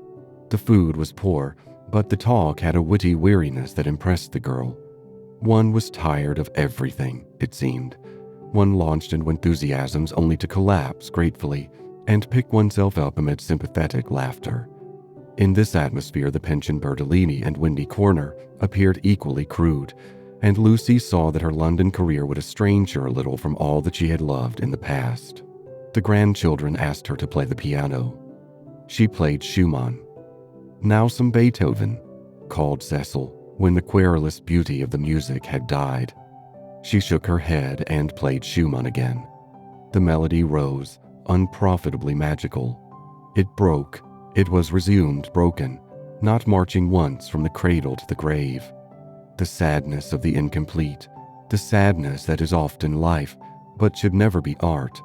The food was poor, but the talk had a witty weariness that impressed the girl. One was tired of everything, it seemed. One launched into enthusiasms only to collapse gratefully and pick oneself up amid sympathetic laughter. In this atmosphere, the pension Bertonlini and Windy Corner appeared equally crude, and Lucy saw that her London career would estrange her a little from all that she had loved in the past. The grandchildren asked her to play the piano. She played Schumann. "Now some Beethoven," called Cecil, when the querulous beauty of the music had died. She shook her head and played Schumann again. The melody rose, unprofitably magical. It broke. It was resumed broken, not marching once from the cradle to the grave. The sadness of the incomplete, the sadness that is often life, but should never be art,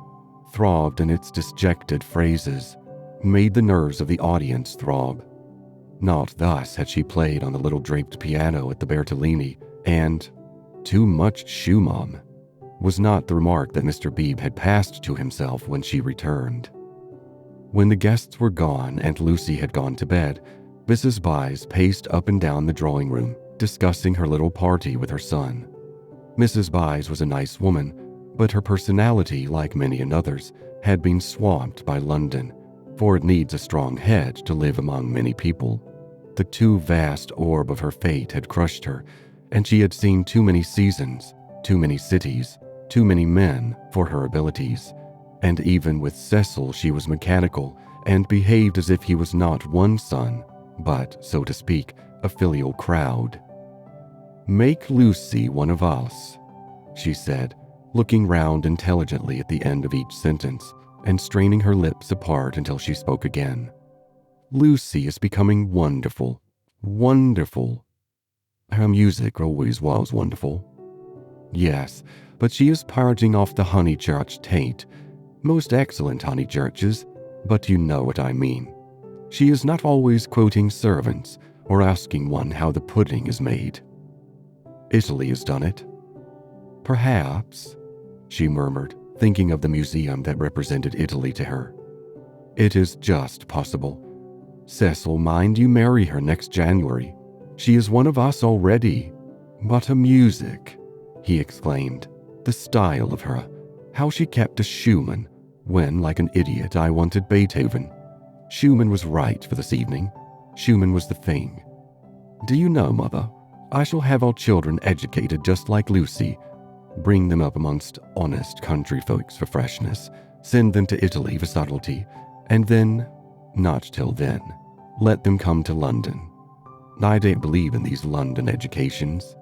throbbed in its disjected phrases, made the nerves of the audience throb. Not thus had she played on the little draped piano at the Bertonlini, and "too much Schumann" was not the remark that Mr. Bebe had passed to himself when she returned. When the guests were gone and Lucy had gone to bed, Mrs. Vyse paced up and down the drawing room, discussing her little party with her son. Mrs. Vyse was a nice woman, but her personality, like many another's, had been swamped by London, for it needs a strong head to live among many people. The too vast orb of her fate had crushed her, and she had seen too many seasons, too many cities, too many men for her abilities. And even with Cecil she was mechanical and behaved as if he was not one son, but, so to speak, a filial crowd. "Make Lucy one of us," she said, looking round intelligently at the end of each sentence and straining her lips apart until she spoke again. "Lucy is becoming wonderful, wonderful. Her music always was wonderful. Yes, but she is purging off the Honeychurch taint. Most excellent Honeychurches, but you know what I mean. She is not always quoting servants or asking one how the pudding is made. Italy has done it." "Perhaps," she murmured, thinking of the museum that represented Italy to her. "It is just possible. Cecil, mind you marry her next January. She is one of us already. But her music," he exclaimed. "The style of her. How she kept to Schumann, when, like an idiot, I wanted Beethoven. Schumann was right for this evening. Schumann was the thing. Do you know, Mother, I shall have our children educated just like Lucy. Bring them up amongst honest country folks for freshness, send them to Italy for subtlety, and then, not till then, let them come to London. I don't believe in these London educations."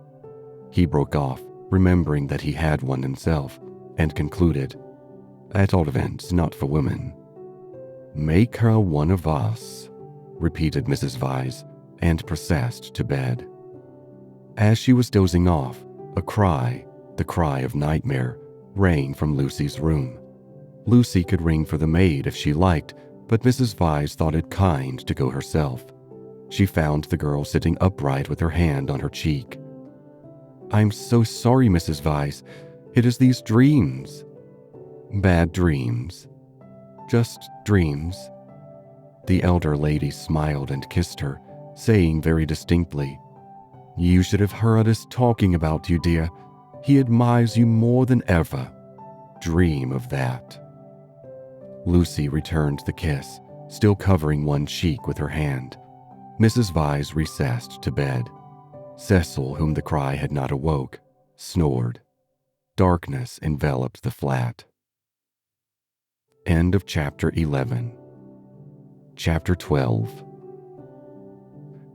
He broke off, remembering that he had one himself, and concluded, "At all events, not for women." "Make her one of us," repeated Mrs. Vyse, and processed to bed. As she was dozing off, a cry, the cry of nightmare, rang from Lucy's room. Lucy could ring for the maid if she liked, but Mrs. Vyse thought it kind to go herself. She found the girl sitting upright with her hand on her cheek. "I'm so sorry, Mrs. Vyse. It is these dreams." "Bad dreams." "Just dreams." The elder lady smiled and kissed her, saying very distinctly, "You should have heard us talking about you, dear. He admires you more than ever. Dream of that." Lucy returned the kiss, still covering one cheek with her hand. Mrs. Vyse recessed to bed. Cecil, whom the cry had not awoke, snored. Darkness enveloped the flat. End of Chapter 11. Chapter 12.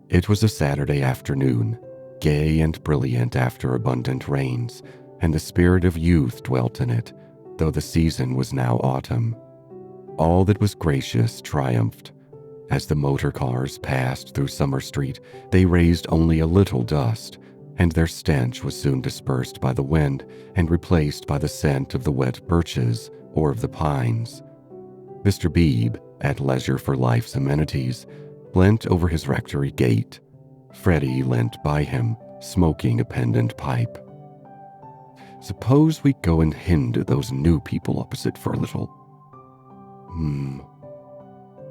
It was a Saturday afternoon, gay and brilliant after abundant rains, and the spirit of youth dwelt in it, though the season was now autumn. All that was gracious triumphed. As the motor cars passed through Summer Street, they raised only a little dust, and their stench was soon dispersed by the wind and replaced by the scent of the wet birches or of the pines. Mr. Bebe, at leisure for life's amenities, leant over his rectory gate. Freddy leant by him, smoking a pendant pipe. "Suppose we go and hinder those new people opposite for a little."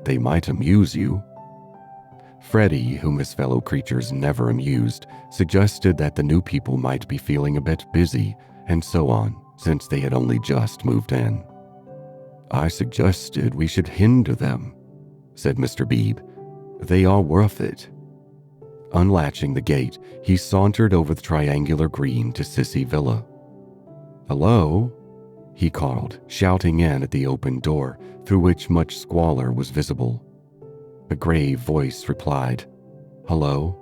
"They might amuse you." Freddy, whom his fellow creatures never amused, suggested that the new people might be feeling a bit busy, and so on, since they had only just moved in. "I suggested we should hinder them," said Mr. Bebe. "They are worth it." Unlatching the gate, he sauntered over the triangular green to Sissy Villa. "Hello?" he called, shouting in at the open door, through which much squalor was visible. A grave voice replied, "Hello?"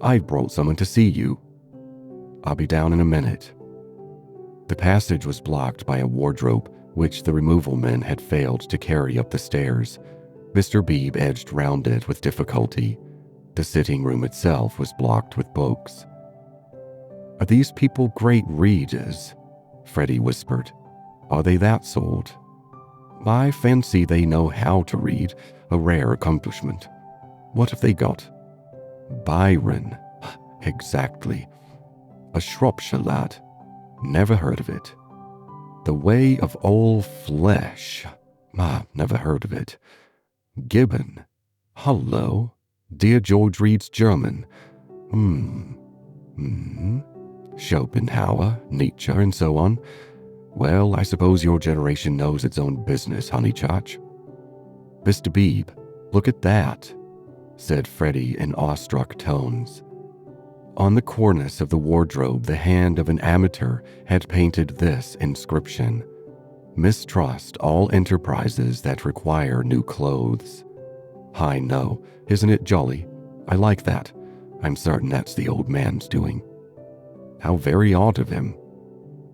"I've brought someone to see you." "I'll be down in a minute." The passage was blocked by a wardrobe, which the removal men had failed to carry up the stairs. Mr. Bebe edged round it with difficulty. The sitting room itself was blocked with books. "Are these people great readers?" Freddy whispered. "Are they that sort?" "I fancy they know how to read, a rare accomplishment. What have they got?" "Byron." "Exactly. A Shropshire lad. Never heard of it." "The Way of All Flesh." Never heard of it." "Gibbon." "Hullo. Dear George reads German." "Schopenhauer, Nietzsche, and so on. Well, I suppose your generation knows its own business, Honeychurch." "Mr. Bebe, look at that," said Freddy in awestruck tones. On the cornice of the wardrobe, the hand of an amateur had painted this inscription: "Mistrust all enterprises that require new clothes." I know, isn't it jolly? I like that. I'm certain that's the old man's doing. How very odd of him.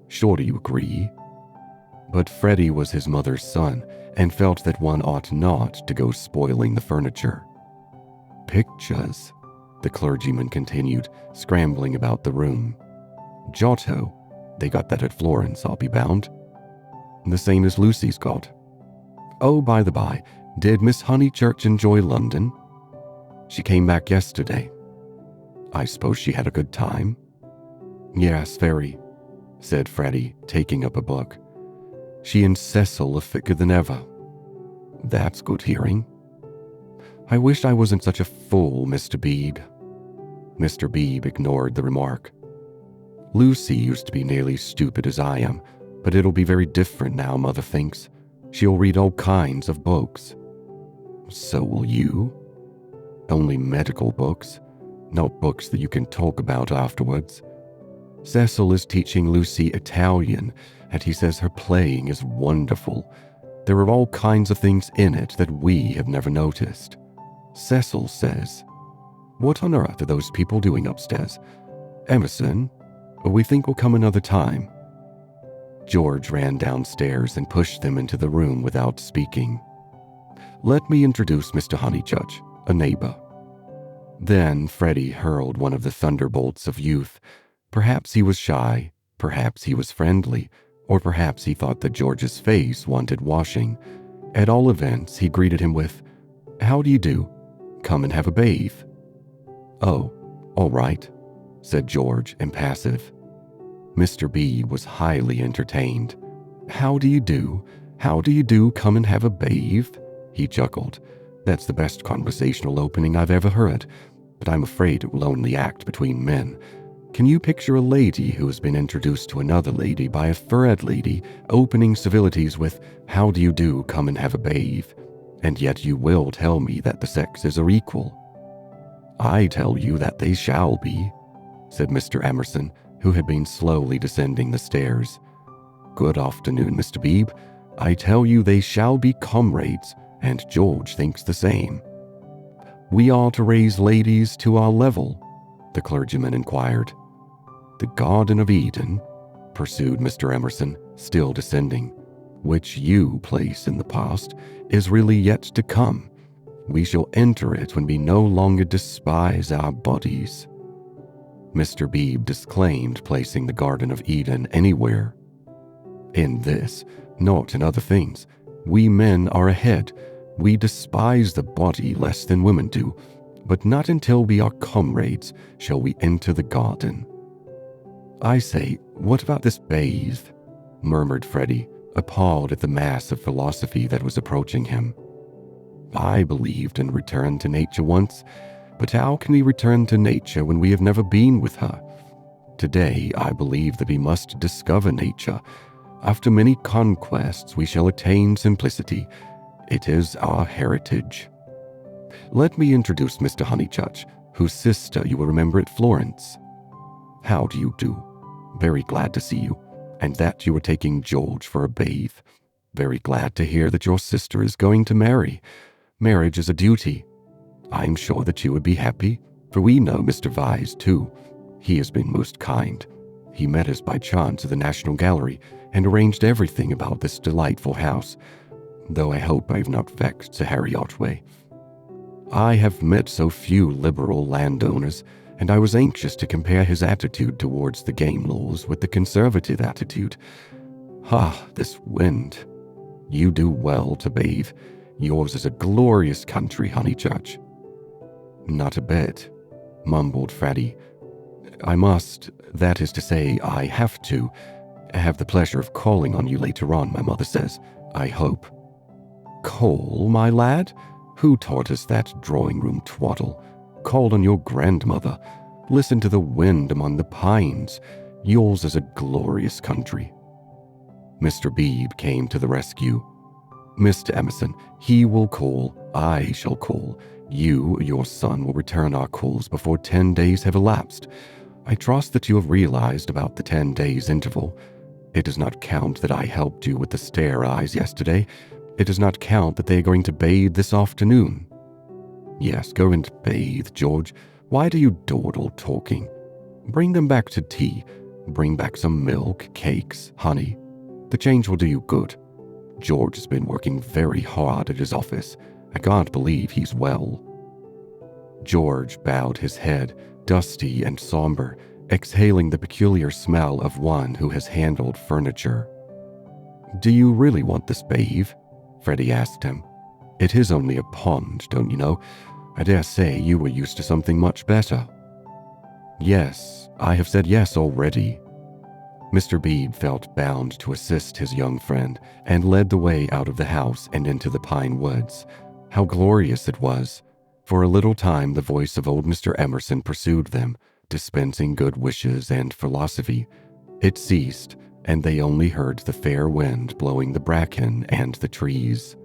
Sure, do you agree? But Freddy was his mother's son, and felt that one ought not to go spoiling the furniture. "Pictures," the clergyman continued, scrambling about the room. "Giotto. They got that at Florence, I'll be bound. The same as Lucy's got. Oh, by the by, did Miss Honeychurch enjoy London? She came back yesterday. I suppose she had a good time?" "Yes, very," said Freddy, taking up a book. "She and Cecil are thicker than ever." "That's good hearing." "I wish I wasn't such a fool, Mr. Bebe." Mr. Bebe ignored the remark. "Lucy used to be nearly stupid as I am, but it'll be very different now, Mother thinks. She'll read all kinds of books." "So will you." "Only medical books, not books that you can talk about afterwards. Cecil is teaching Lucy Italian, and he says her playing is wonderful. There are all kinds of things in it that we have never noticed. Cecil says, 'What on earth are those people doing upstairs? Emerson, we think we'll come another time.'" George ran downstairs and pushed them into the room without speaking. "Let me introduce Mr. Honeychurch, a neighbor." Then Freddy hurled one of the thunderbolts of youth. Perhaps he was shy, perhaps he was friendly, or perhaps he thought that George's face wanted washing. At all events, he greeted him with, "How do you do? Come and have a bathe." "Oh, all right," said George, impassive. Mr. B was highly entertained. "How do you do? How do you do? Come and have a bathe?" He chuckled. "That's the best conversational opening I've ever heard, but I'm afraid it will only act between men. Can you picture a lady who has been introduced to another lady by a furred lady opening civilities with, 'How do you do? Come and have a bathe?' And yet you will tell me that the sexes are equal." "I tell you that they shall be," said Mr. Emerson, who had been slowly descending the stairs. "Good afternoon, Mr. Beebe. I tell you they shall be comrades, and George thinks the same." "We are to raise ladies to our level?" the clergyman inquired. "The Garden of Eden," pursued Mr. Emerson, still descending, "which you place in the past, is really yet to come. We shall enter it when we no longer despise our bodies." Mr. Beebe disclaimed placing the Garden of Eden anywhere. "In this, not in other things, we men are ahead. We despise the body less than women do, but not until we are comrades shall we enter the garden." "I say, what about this bathe?" murmured Freddy, appalled at the mass of philosophy that was approaching him. "I believed in return to nature once, but how can we return to nature when we have never been with her? Today, I believe that we must discover nature. After many conquests, we shall attain simplicity. It is our heritage. Let me introduce Mr. Honeychurch, whose sister you will remember at Florence. How do you do? Very glad to see you, and that you are taking George for a bathe. Very glad to hear that your sister is going to marry. Marriage is a duty. I'm sure that you would be happy, for we know Mr. Vyse, too. He has been most kind. He met us by chance at the National Gallery and arranged everything about this delightful house, though I hope I have not vexed Sir Harry Otway. I have met so few liberal landowners, and I was anxious to compare his attitude towards the game laws with the conservative attitude. This wind. You do well to bathe. Yours is a glorious country, Honeychurch." "Not a bit," mumbled Freddy. "I must, that is to say, I have to, have the pleasure of calling on you later on, my mother says, I hope." "Call, my lad? Who taught us that drawing-room twaddle? Called on your grandmother. Listen to the wind among the pines. Yours is a glorious country." Mr. Beebe came to the rescue. "Mr. Emerson, he will call, I shall call. You, your son, will return our calls before 10 days have elapsed. I trust that you have realized about the 10 days interval. It does not count that I helped you with the stare eyes yesterday. It does not count that they are going to bathe this afternoon. Yes, go and bathe, George. Why do you dawdle talking? Bring them back to tea. Bring back some milk, cakes, honey. The change will do you good. George has been working very hard at his office. I can't believe he's well." George bowed his head, dusty and somber, exhaling the peculiar smell of one who has handled furniture. "Do you really want this bathe?" Freddy asked him. "It is only a pond, don't you know? I dare say you were used to something much better." "Yes, I have said yes already." Mr. Beebe felt bound to assist his young friend and led the way out of the house and into the pine woods. How glorious it was! For a little time the voice of old Mr. Emerson pursued them, dispensing good wishes and philosophy. It ceased, and they only heard the fair wind blowing the bracken and the trees.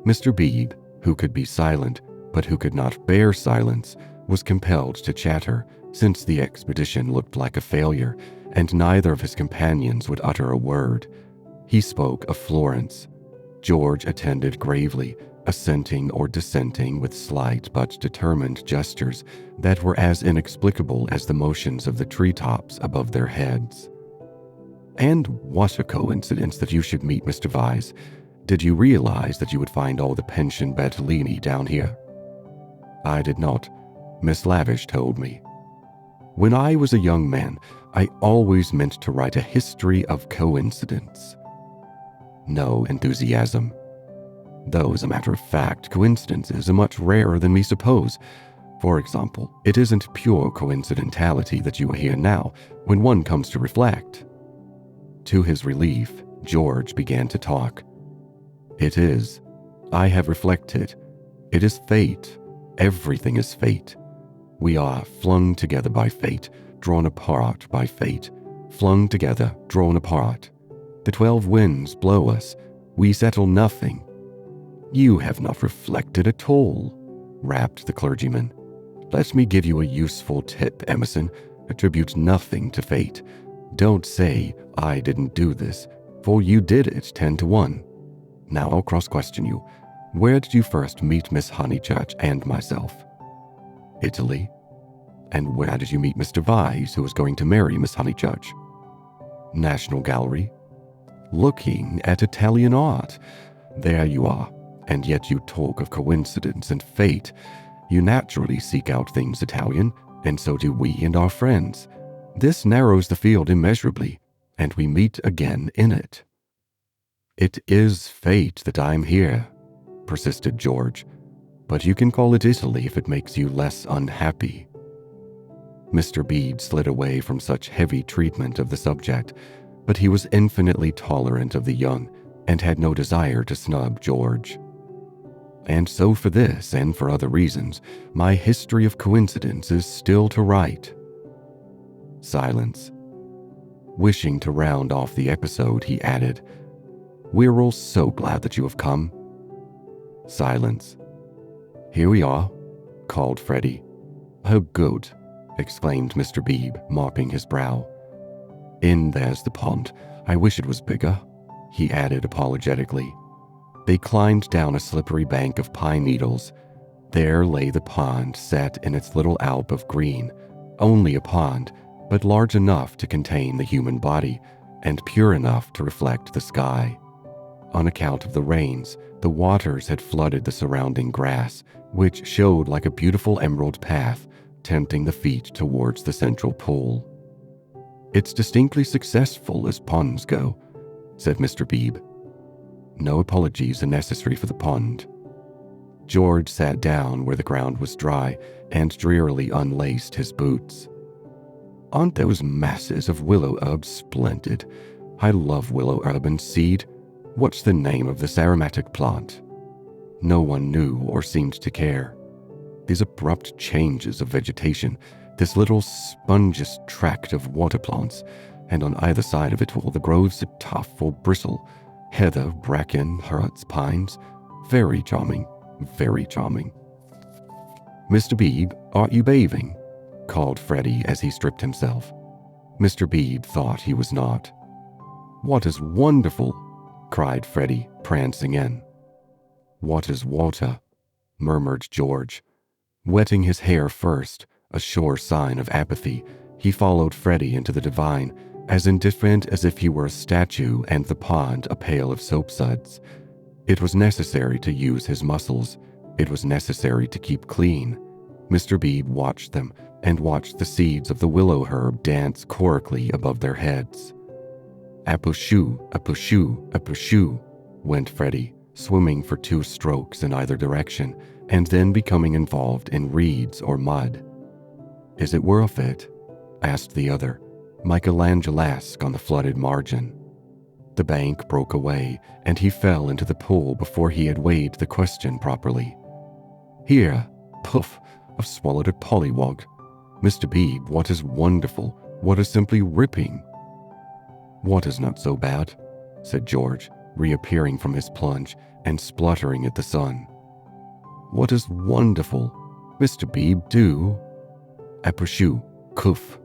Mr. Beebe, who could be silent, but who could not bear silence, was compelled to chatter, since the expedition looked like a failure, and neither of his companions would utter a word. He spoke of Florence. George attended gravely, assenting or dissenting with slight but determined gestures that were as inexplicable as the motions of the treetops above their heads. And what a coincidence that you should meet Mr. Vyse. Did you realize that you would find all the pension Bertonlini down here? I did not. Miss Lavish told me. When I was a young man, I always meant to write a history of coincidence. No enthusiasm. Though, as a matter of fact, coincidences are much rarer than we suppose. For example, it isn't pure coincidentality that you are here now when one comes to reflect. To his relief, George began to talk. It is. I have reflected. It is fate. Everything is fate. We are flung together by fate, drawn apart by fate. Flung together, drawn apart. The 12 winds blow us. We settle nothing. You have not reflected at all, rapped the clergyman. Let me give you a useful tip, Emerson. Attribute nothing to fate. Don't say, I didn't do this, for you did it 10 to 1. Now I'll cross-question you. Where did you first meet Miss Honeychurch and myself? Italy. And where did you meet Mr. Vyse, who was going to marry Miss Honeychurch? National Gallery. Looking at Italian art. There you are. And yet you talk of coincidence and fate. You naturally seek out things Italian, and so do we and our friends. This narrows the field immeasurably, and we meet again in it. It is fate that I'm here, persisted George, but you can call it Italy if it makes you less unhappy. Mr. Bede slid away from such heavy treatment of the subject, but he was infinitely tolerant of the young and had no desire to snub George. And so for this and for other reasons, my history of coincidence is still to write. Silence. Wishing to round off the episode, he added, We're all so glad that you have come. Silence. Here we are, called Freddy. Oh, good, exclaimed Mr. Bebe, mopping his brow. In there's the pond. I wish it was bigger, he added apologetically. They climbed down a slippery bank of pine needles. There lay the pond set in its little alp of green, only a pond, but large enough to contain the human body and pure enough to reflect the sky. On account of the rains, the waters had flooded the surrounding grass, which showed like a beautiful emerald path, tempting the feet towards the central pool. It's distinctly successful as ponds go, said Mr. Bebe. No apologies are necessary for the pond. George sat down where the ground was dry and drearily unlaced his boots. Aren't those masses of willow herb splendid? I love willow herb and seed. What's the name of this aromatic plant? No one knew or seemed to care. These abrupt changes of vegetation, this little spongious tract of water plants, and on either side of it all the groves of tuff or bristle, heather, bracken, hearts, pines. Very charming, very charming. Mr. Bebe, aren't you bathing? Called Freddy as he stripped himself. Mr. Bebe thought he was not. What is wonderful, cried Freddy, prancing in. What is water? Murmured George. Wetting his hair first, a sure sign of apathy, he followed Freddy into the divine, as indifferent as if he were a statue and the pond a pail of soapsuds. It was necessary to use his muscles. It was necessary to keep clean. Mr. Bebe watched them and watched the seeds of the willow herb dance chorically above their heads. Apushu, apushu, apushu, went Freddy, swimming for 2 strokes in either direction, and then becoming involved in reeds or mud. Is it worth it? Asked the other, Michelangelesque on the flooded margin. The bank broke away, and he fell into the pool before he had weighed the question properly. Here, poof, I've swallowed a pollywog. Mr. Bebe, what is wonderful, what is simply ripping. What is not so bad, said George, reappearing from his plunge and spluttering at the sun. What is wonderful, Mr. Bebe, do. Apushu, koof.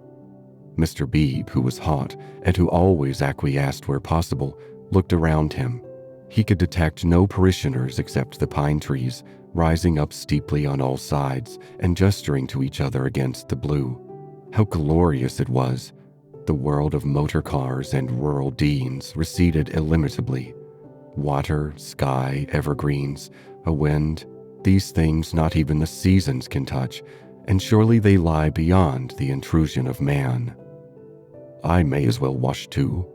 Mr. Bebe, who was hot and who always acquiesced where possible, looked around him. He could detect no parishioners except the pine trees, rising up steeply on all sides and gesturing to each other against the blue. How glorious it was! The world of motor cars and rural deans receded illimitably. Water, sky, evergreens, a wind, these things not even the seasons can touch, and surely they lie beyond the intrusion of man. I may as well wash too.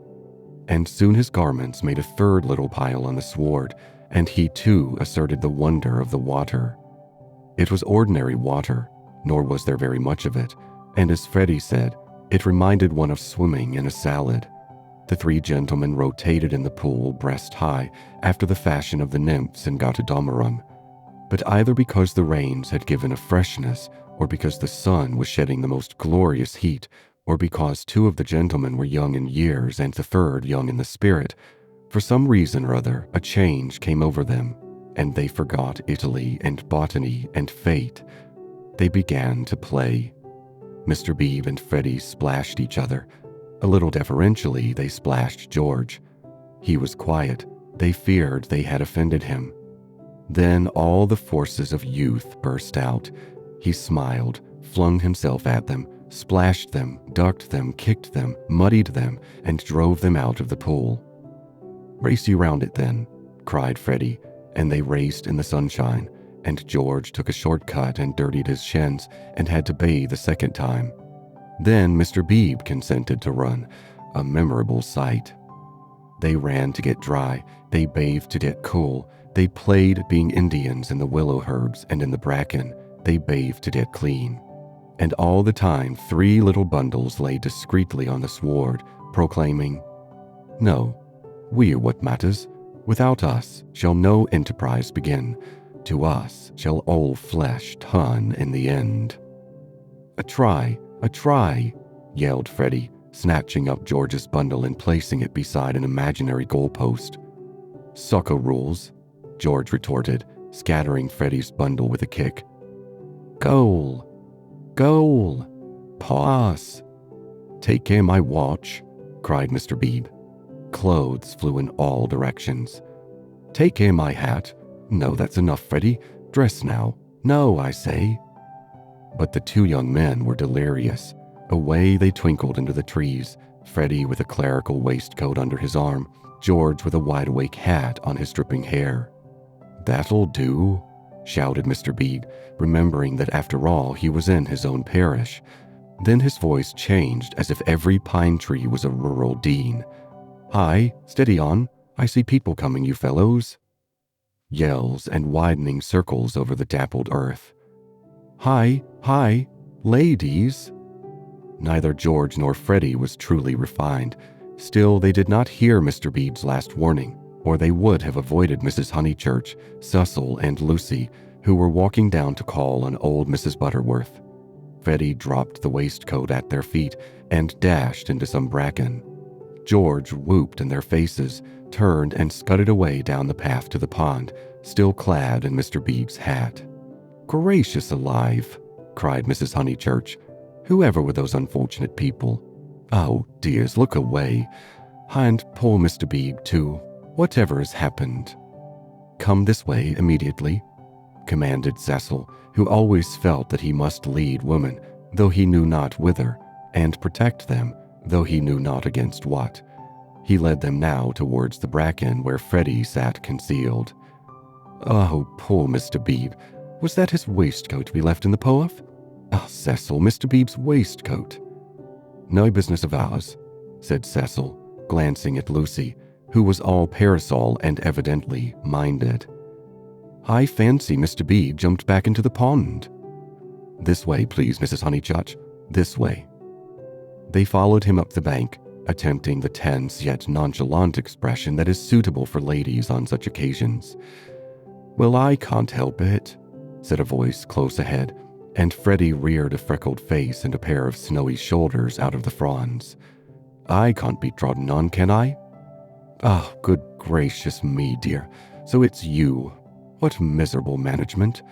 And soon his garments made a third little pile on the sward, and he too asserted the wonder of the water. It was ordinary water, nor was there very much of it, and as Freddy said, it reminded one of swimming in a salad. The three gentlemen rotated in the pool breast high after the fashion of the nymphs in Götterdämmerung, but either because the rains had given a freshness, or because the sun was shedding the most glorious heat, or because two of the gentlemen were young in years and the third young in the spirit, for some reason or other a change came over them, and they forgot Italy and botany and fate. They began to play. Mr. Bebe and Freddy splashed each other. A little deferentially, they splashed George. He was quiet. They feared they had offended him. Then all the forces of youth burst out. He smiled, flung himself at them, splashed them, ducked them, kicked them, muddied them, and drove them out of the pool. "Race you round it then," cried Freddy, and they raced in the sunshine, and George took a shortcut and dirtied his shins and had to bathe a second time. Then Mr. Bebe consented to run, a memorable sight. They ran to get dry, they bathed to get cool, they played being Indians in the willow herbs and in the bracken, they bathed to get clean. And all the time 3 little bundles lay discreetly on the sward, proclaiming, "No, we are what matters. Without us shall no enterprise begin. To us shall all flesh turn in the end." "A try, yelled Freddy, snatching up George's bundle and placing it beside an imaginary goalpost. "Soccer rules," George retorted, scattering Freddy's bundle with a kick. "Goal! Goal! Pass! Take care my watch," cried Mr. Bebe. Clothes flew in all directions. "Take care my hat. No, that's enough, Freddy. Dress now. No, I say." But the 2 young men were delirious. Away they twinkled into the trees, Freddy with a clerical waistcoat under his arm, George with a wide-awake hat on his dripping hair. "That'll do," shouted Mr. Bede, remembering that after all he was in his own parish. Then his voice changed as if every pine tree was a rural dean. "Hi, steady on. I see people coming, you fellows." Yells and widening circles over the dappled earth. "Hi, hi, ladies." Neither George nor Freddy was truly refined. Still, they did not hear Mr. Bede's last warning, or they would have avoided Mrs. Honeychurch, Cecil, and Lucy, who were walking down to call on old Mrs. Butterworth. Freddy dropped the waistcoat at their feet and dashed into some bracken. George whooped in their faces, turned and scudded away down the path to the pond, still clad in Mr. Bede's hat. "Gracious alive," cried Mrs. Honeychurch. "Whoever were those unfortunate people? Oh, dears, look away. And poor Mr. Bede, too. Whatever has happened?" "Come this way immediately," commanded Cecil, who always felt that he must lead women, though he knew not whither, and protect them, though he knew not against what. He led them now towards the bracken where Freddy sat concealed. "Oh, poor Mr. Bede. Was that his waistcoat to be left in the Poeth? Ah, Cecil, Mr. Bede's waistcoat." "No business of ours," said Cecil, glancing at Lucy, who was all parasol and evidently minded. "I fancy Mr. Bede jumped back into the pond." "This way, please, Mrs. Honeychurch. This way." They followed him up the bank, attempting the tense yet nonchalant expression that is suitable for ladies on such occasions. "Well, I can't help it," said a voice close ahead, and Freddy reared a freckled face and a pair of snowy shoulders out of the fronds. "I can't be trodden on, can I?" "Ah, good gracious me, dear. So it's you. What miserable management.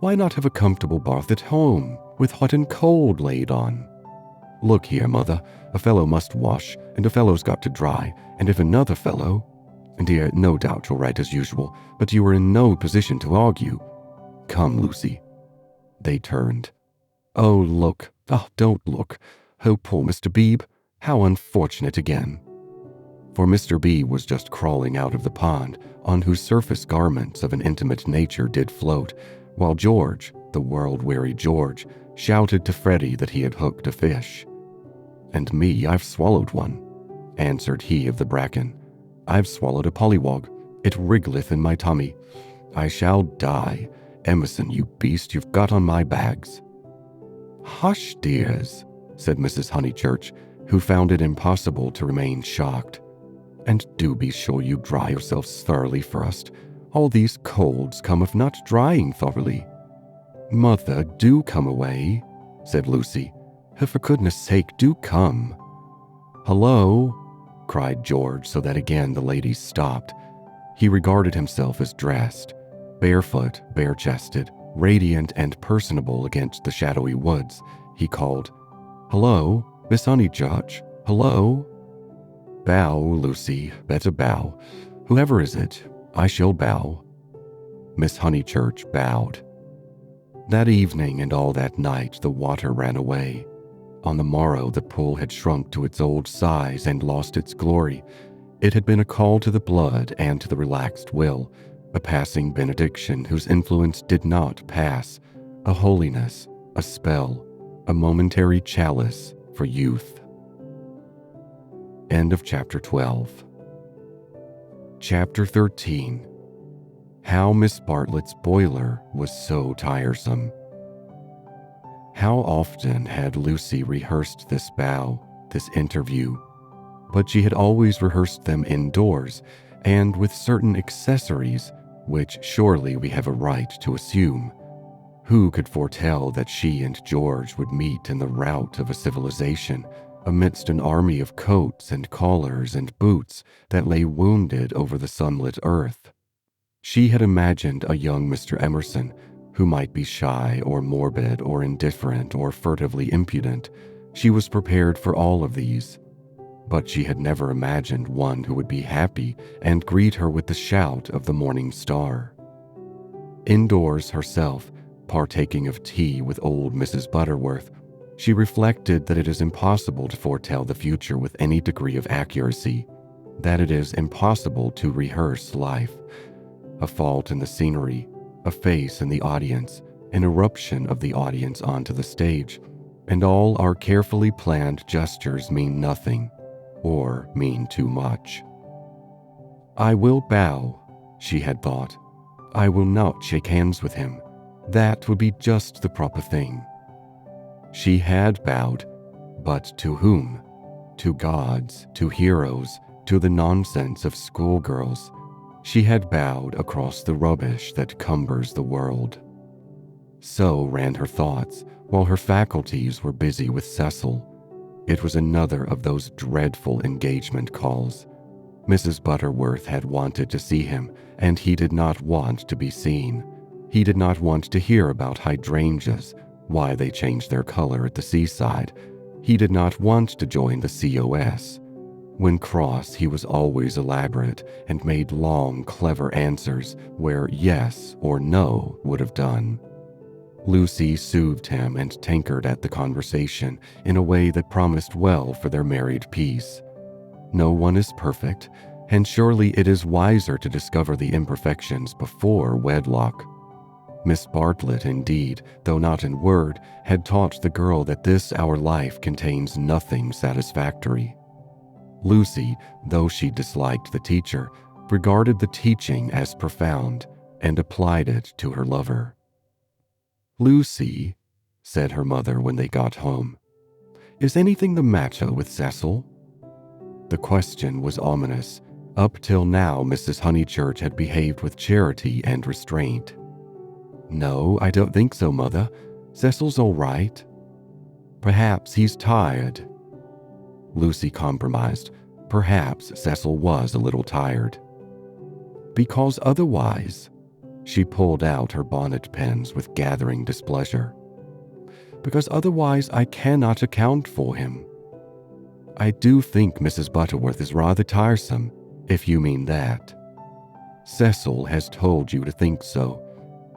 Why not have a comfortable berth at home, with hot and cold laid on? Look here, mother, a fellow must wash, and a fellow's got to dry, and if another fellow— Dear, no doubt you're right as usual, but you are in no position to argue. Come, Lucy." They turned. "Oh, look. Oh, don't look. Oh, poor Mr. Bede. How unfortunate again. For Mr. B was just crawling out of the pond, on whose surface garments of an intimate nature did float, while George, the world-weary George, shouted to Freddy that he had hooked a fish. "And me, I've swallowed one," answered he of the bracken. "I've swallowed a pollywog. It wriggleth in my tummy. I shall die. Emerson, you beast, you've got on my bags." "Hush, dears," said Mrs. Honeychurch, who found it impossible to remain shocked. "And do be sure you dry yourselves thoroughly first. All these colds come of not drying thoroughly." "Mother, do come away," said Lucy. "For goodness sake, do come." "Hello," cried George, so that again the ladies stopped. He regarded himself as dressed, barefoot, bare-chested, radiant and personable against the shadowy woods. He called, "Hello, Miss Honeychurch, hello?" "Bow, Lucy, better bow. Whoever is it, I shall bow." Miss Honeychurch bowed. That evening and all that night the water ran away. On the morrow the pool had shrunk to its old size and lost its glory. It had been a call to the blood and to the relaxed will, a passing benediction whose influence did not pass, a holiness, a spell, a momentary chalice for youth. End of Chapter 12. Chapter 13. How Miss Bartlett's boiler was so tiresome. How often had Lucy rehearsed this bow, this interview? But she had always rehearsed them indoors, and with certain accessories, which surely we have a right to assume. Who could foretell that she and George would meet in the rout of a civilization, amidst an army of coats and collars and boots that lay wounded over the sunlit earth? She had imagined a young Mr. Emerson, who might be shy or morbid or indifferent or furtively impudent. She was prepared for all of these. But she had never imagined one who would be happy and greet her with the shout of the morning star. Indoors herself, partaking of tea with old Mrs. Butterworth, she reflected that it is impossible to foretell the future with any degree of accuracy, that it is impossible to rehearse life. A fault in the scenery, a face in the audience, an eruption of the audience onto the stage, and all our carefully planned gestures mean nothing, or mean too much. "I will bow," she had thought. "I will not shake hands with him. That would be just the proper thing." She had bowed, but to whom? To gods, to heroes, to the nonsense of schoolgirls. She had bowed across the rubbish that cumbers the world. So ran her thoughts, while her faculties were busy with Cecil. It was another of those dreadful engagement calls. Mrs. Butterworth had wanted to see him, and he did not want to be seen. He did not want to hear about hydrangeas, why they changed their color at the seaside. He did not want to join the COS. When cross, he was always elaborate and made long, clever answers where yes or no would have done. Lucy soothed him and tinkered at the conversation in a way that promised well for their married peace. No one is perfect, and surely it is wiser to discover the imperfections before wedlock. Miss Bartlett, indeed, though not in word, had taught the girl that this our life contains nothing satisfactory. Lucy, though she disliked the teacher, regarded the teaching as profound and applied it to her lover. "Lucy," said her mother when they got home, "is anything the matter with Cecil?" The question was ominous. Up till now, Mrs. Honeychurch had behaved with charity and restraint. "No, I don't think so, Mother. Cecil's all right." "Perhaps he's tired." Lucy compromised. Perhaps Cecil was a little tired. "Because otherwise," she pulled out her bonnet pins with gathering displeasure, "because otherwise I cannot account for him." "I do think Mrs. Butterworth is rather tiresome, if you mean that." "Cecil has told you to think so.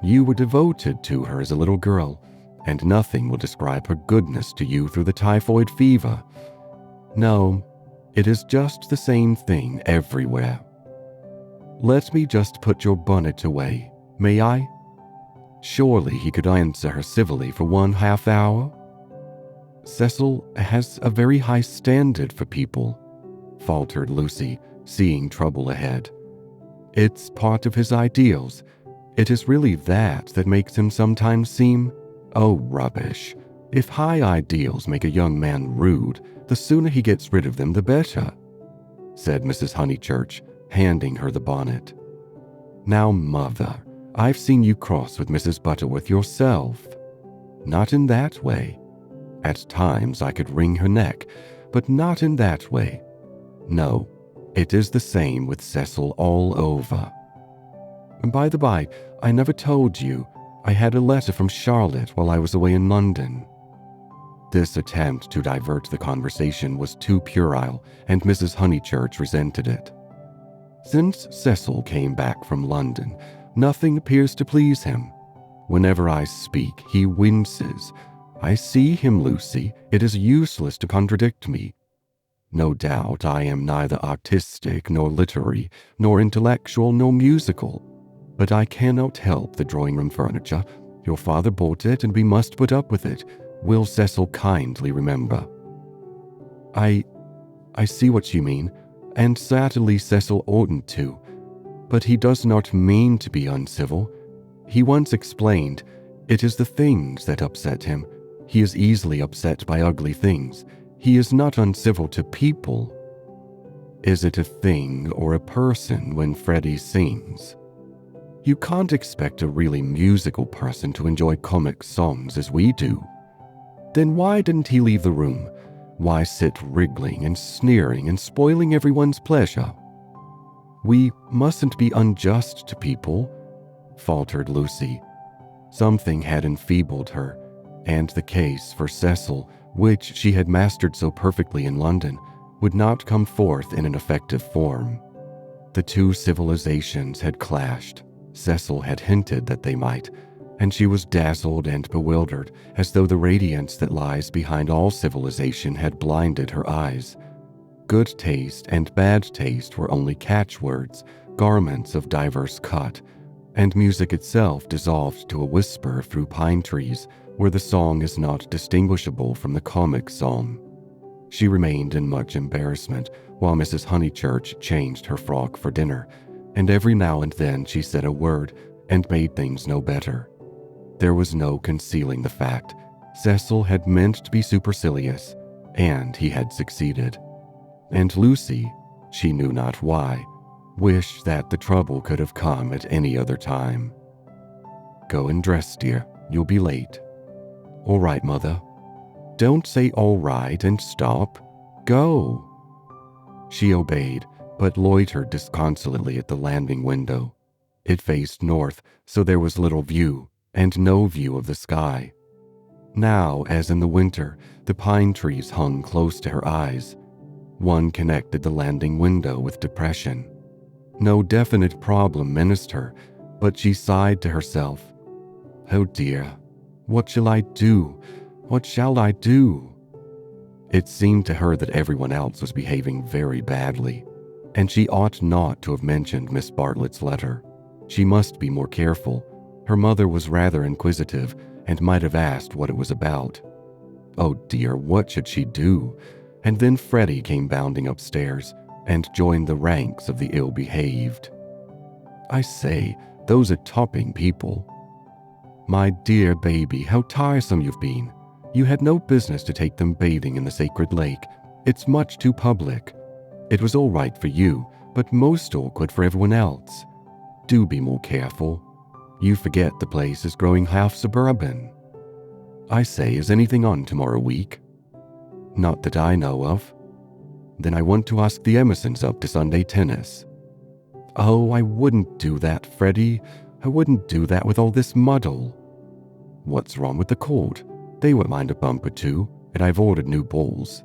You were devoted to her as a little girl, and nothing will describe her goodness to you through the typhoid fever. No, it is just the same thing everywhere. Let me just put your bonnet away, may I? Surely he could answer her civilly for 1/2 hour? Cecil has a very high standard for people, faltered Lucy, seeing trouble ahead. It's part of his ideals. It is really that makes him sometimes seem, oh, rubbish. If high ideals make a young man rude, the sooner he gets rid of them, the better, said Mrs. Honeychurch, handing her the bonnet. Now, Mother, I've seen you cross with Mrs. Butterworth yourself. Not in that way. At times I could wring her neck, but not in that way. No, it is the same with Cecil all over. And by the by, I never told you, I had a letter from Charlotte while I was away in London. This attempt to divert the conversation was too puerile, and Mrs. Honeychurch resented it. Since Cecil came back from London, nothing appears to please him. Whenever I speak, he winces. I see him, Lucy. It is useless to contradict me. No doubt I am neither artistic, nor literary, nor intellectual, nor musical. But I cannot help the drawing-room furniture. Your father bought it, and we must put up with it. Will Cecil kindly remember? I see what you mean, and certainly Cecil oughtn't to. But he does not mean to be uncivil. He once explained, it is the things that upset him. He is easily upset by ugly things. He is not uncivil to people. Is it a thing or a person when Freddy sings? You can't expect a really musical person to enjoy comic songs as we do. Then why didn't he leave the room? Why sit wriggling and sneering and spoiling everyone's pleasure? We mustn't be unjust to people, faltered Lucy. Something had enfeebled her, and the case for Cecil, which she had mastered so perfectly in London, would not come forth in an effective form. The two civilizations had clashed. Cecil had hinted that they might, and she was dazzled and bewildered, as though the radiance that lies behind all civilization had blinded her eyes. Good taste and bad taste were only catchwords, garments of diverse cut, and music itself dissolved to a whisper through pine trees, where the song is not distinguishable from the comic song. She remained in much embarrassment while Mrs. Honeychurch changed her frock for dinner, and every now and then she said a word and made things no better. There was no concealing the fact. Cecil had meant to be supercilious, and he had succeeded. And Lucy, she knew not why, wished that the trouble could have come at any other time. Go and dress, dear. You'll be late. All right, Mother. Don't say all right and stop. Go. She obeyed, but loitered disconsolately at the landing window. It faced north, so there was little view, and no view of the sky. Now, as in the winter, the pine trees hung close to her eyes. One connected the landing window with depression. No definite problem menaced her, but she sighed to herself. Oh dear, what shall I do? What shall I do? It seemed to her that everyone else was behaving very badly, and she ought not to have mentioned Miss Bartlett's letter. She must be more careful. Her mother was rather inquisitive and might have asked what it was about. Oh dear, what should she do? And then Freddy came bounding upstairs and joined the ranks of the ill-behaved. I say, those are topping people. My dear baby, how tiresome you've been. You had no business to take them bathing in the sacred lake. It's much too public. It was all right for you, but most awkward for everyone else. Do be more careful. You forget the place is growing half suburban. I say, is anything on tomorrow week? Not that I know of. Then I want to ask the Emersons up to Sunday tennis. Oh, I wouldn't do that, Freddy. I wouldn't do that with all this muddle. What's wrong with the court? They won't mind a bump or two, and I've ordered new balls.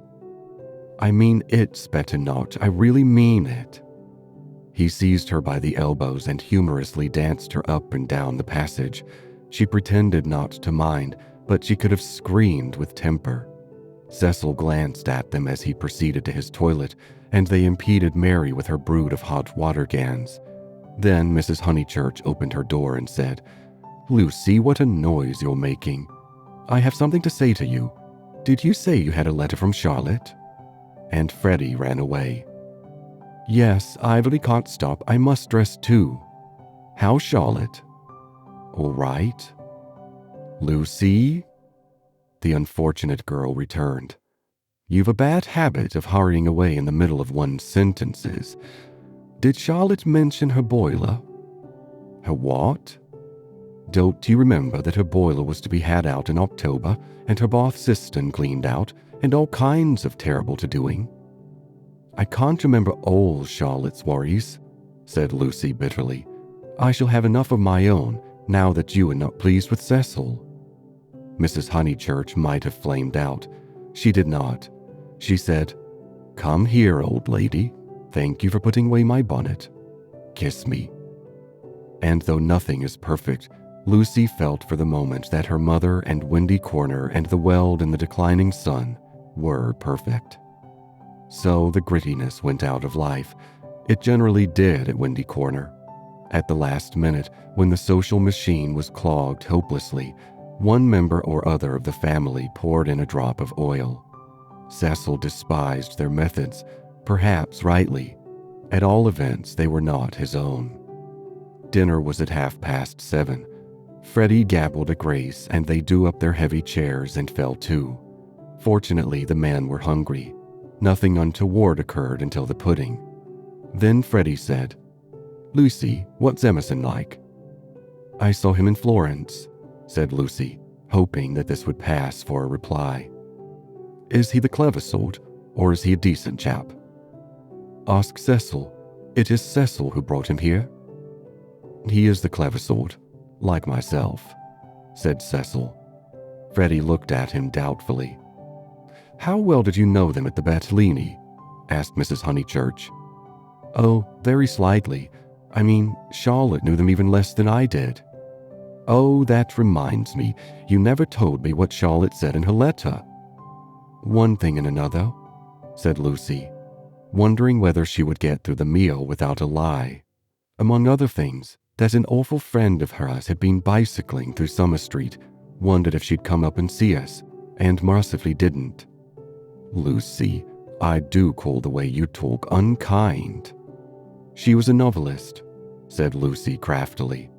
I mean it's better not. I really mean it. He seized her by the elbows and humorously danced her up and down the passage. She pretended not to mind, but she could have screamed with temper. Cecil glanced at them as he proceeded to his toilet, and they impeded Mary with her brood of hot water cans. Then Mrs. Honeychurch opened her door and said, "Lucy, what a noise you're making. I have something to say to you. Did you say you had a letter from Charlotte?" And Freddy ran away. "Yes, I really can't stop. I must dress too." "How's Charlotte?" "All right." "Lucy?" The unfortunate girl returned. "You've a bad habit of hurrying away in the middle of one's sentences. Did Charlotte mention her boiler?" "Her what?" "Don't you remember that her boiler was to be had out in October, and her bath cistern cleaned out, and all kinds of terrible to-doing?" "I can't remember all Charlotte's worries," said Lucy bitterly. "I shall have enough of my own, now that you are not pleased with Cecil." Mrs. Honeychurch might have flamed out. She did not. She said, "Come here, old lady. Thank you for putting away my bonnet. Kiss me." And though nothing is perfect, Lucy felt for the moment that her mother and Windy Corner and the Weald in the declining sun were perfect. So the grittiness went out of life. It generally did at Windy Corner. At the last minute, when the social machine was clogged hopelessly, one member or other of the family poured in a drop of oil. Cecil despised their methods, perhaps rightly. At all events, they were not his own. Dinner was at 7:30. Freddy gabbled a grace, and they drew up their heavy chairs and fell to. Fortunately, the men were hungry. Nothing untoward occurred until the pudding. Then Freddy said, "Lucy, what's Emerson like?" "I saw him in Florence," said Lucy, hoping that this would pass for a reply. "Is he the clever sort, or is he a decent chap?" "Ask Cecil. It is Cecil who brought him here." "He is the clever sort, like myself," said Cecil. Freddy looked at him doubtfully. "How well did you know them at the Bertonlini?" asked Mrs. Honeychurch. "Oh, very slightly. I mean, Charlotte knew them even less than I did." "Oh, that reminds me. You never told me what Charlotte said in her letter." "One thing and another," said Lucy, wondering whether she would get through the meal without a lie. "Among other things, that an awful friend of hers had been bicycling through Summer Street, wondered if she'd come up and see us, and mercifully didn't." "Lucy, I do call the way you talk unkind." "She was a novelist," said Lucy craftily.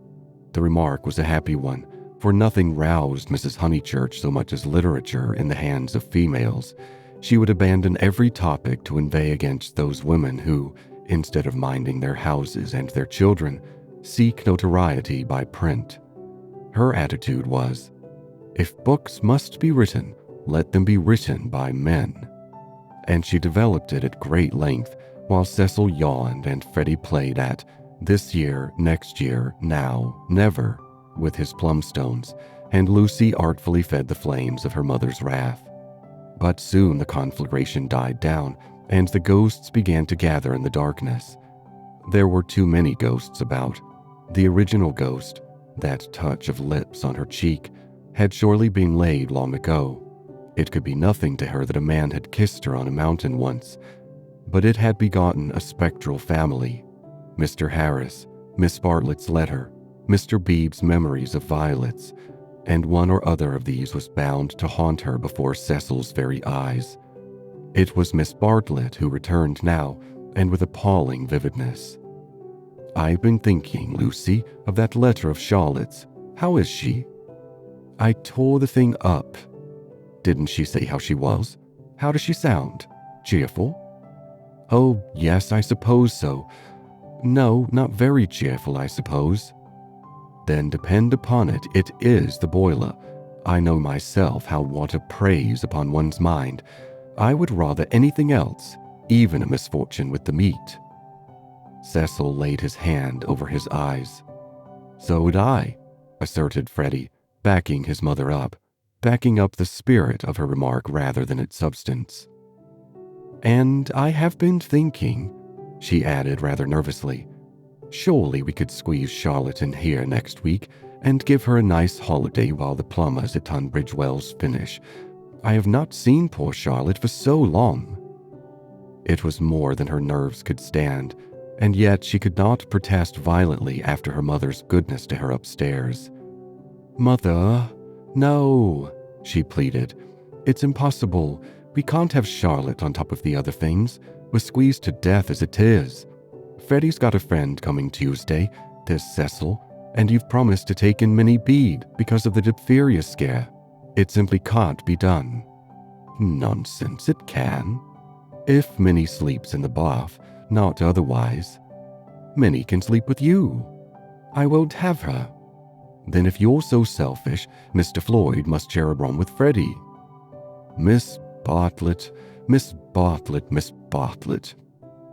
The remark was a happy one, for nothing roused Mrs. Honeychurch so much as literature in the hands of females. She would abandon every topic to inveigh against those women who, instead of minding their houses and their children, seek notoriety by print. Her attitude was, if books must be written, let them be written by men. And she developed it at great length, while Cecil yawned and Freddy played at this year, next year, now, never, with his plumstones, and Lucy artfully fed the flames of her mother's wrath. But soon the conflagration died down, and the ghosts began to gather in the darkness. There were too many ghosts about. The original ghost, that touch of lips on her cheek, had surely been laid long ago. It could be nothing to her that a man had kissed her on a mountain once, but it had begotten a spectral family. Mr. Harris, Miss Bartlett's letter, Mr. Beebe's memories of violets, and one or other of these was bound to haunt her before Cecil's very eyes. It was Miss Bartlett who returned now, and with appalling vividness. "I've been thinking, Lucy, of that letter of Charlotte's. How is she?" "I tore the thing up." "Didn't she say how she was? How does she sound? Cheerful?" "Oh, yes, I suppose so. No, not very cheerful, I suppose." "Then depend upon it, it is the boiler. I know myself how water preys upon one's mind. I would rather anything else, even a misfortune with the meat." Cecil laid his hand over his eyes. "So would I," asserted Freddy, backing his mother up, backing up the spirit of her remark rather than its substance. "And I have been thinking," she added rather nervously, "surely we could squeeze Charlotte in here next week and give her a nice holiday while the plumbers at Tunbridge Wells finish. I have not seen poor Charlotte for so long." It was more than her nerves could stand, and yet she could not protest violently after her mother's goodness to her upstairs. "Mother, no," she pleaded. "It's impossible. We can't have Charlotte on top of the other things. We're squeezed to death as it is. Freddy's got a friend coming Tuesday. There's Cecil, and you've promised to take in Minnie Bede because of the diphtheria scare. It simply can't be done." "Nonsense, it can. If Minnie sleeps in the bath, not otherwise. Minnie can sleep with you. I won't have her." "Then if you're so selfish, Mr. Floyd must share a room with Freddy." "Miss Bartlett, Miss Bartlett, Miss Bartlett,"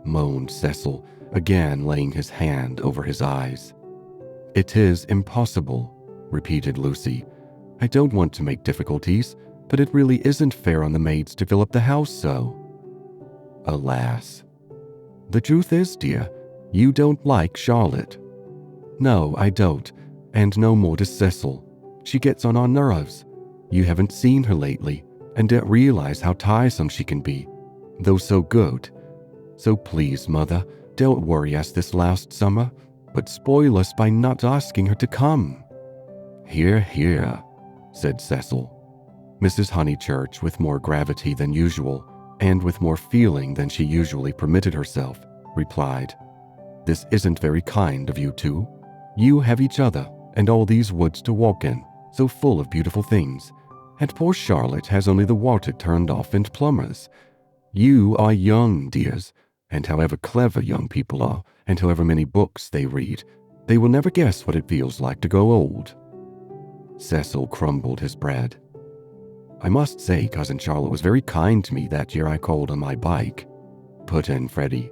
moaned Cecil, again laying his hand over his eyes. "It is impossible," repeated Lucy. "I don't want to make difficulties, but it really isn't fair on the maids to fill up the house so." "Alas." "The truth is, dear, you don't like Charlotte." "No, I don't, and no more does Cecil. She gets on our nerves. You haven't seen her lately, and don't realize how tiresome she can be, though so good. So please, Mother, don't worry us this last summer, but spoil us by not asking her to come." "Hear, hear," said Cecil. Mrs. Honeychurch, with more gravity than usual, and with more feeling than she usually permitted herself, replied, "This isn't very kind of you two. You have each other and all these woods to walk in, so full of beautiful things, and poor Charlotte has only the water turned off and plumbers. You are young, dears, and however clever young people are, and however many books they read, they will never guess what it feels like to go old." Cecil crumbled his bread. "I must say Cousin Charlotte was very kind to me that year I called on my bike," put in Freddy.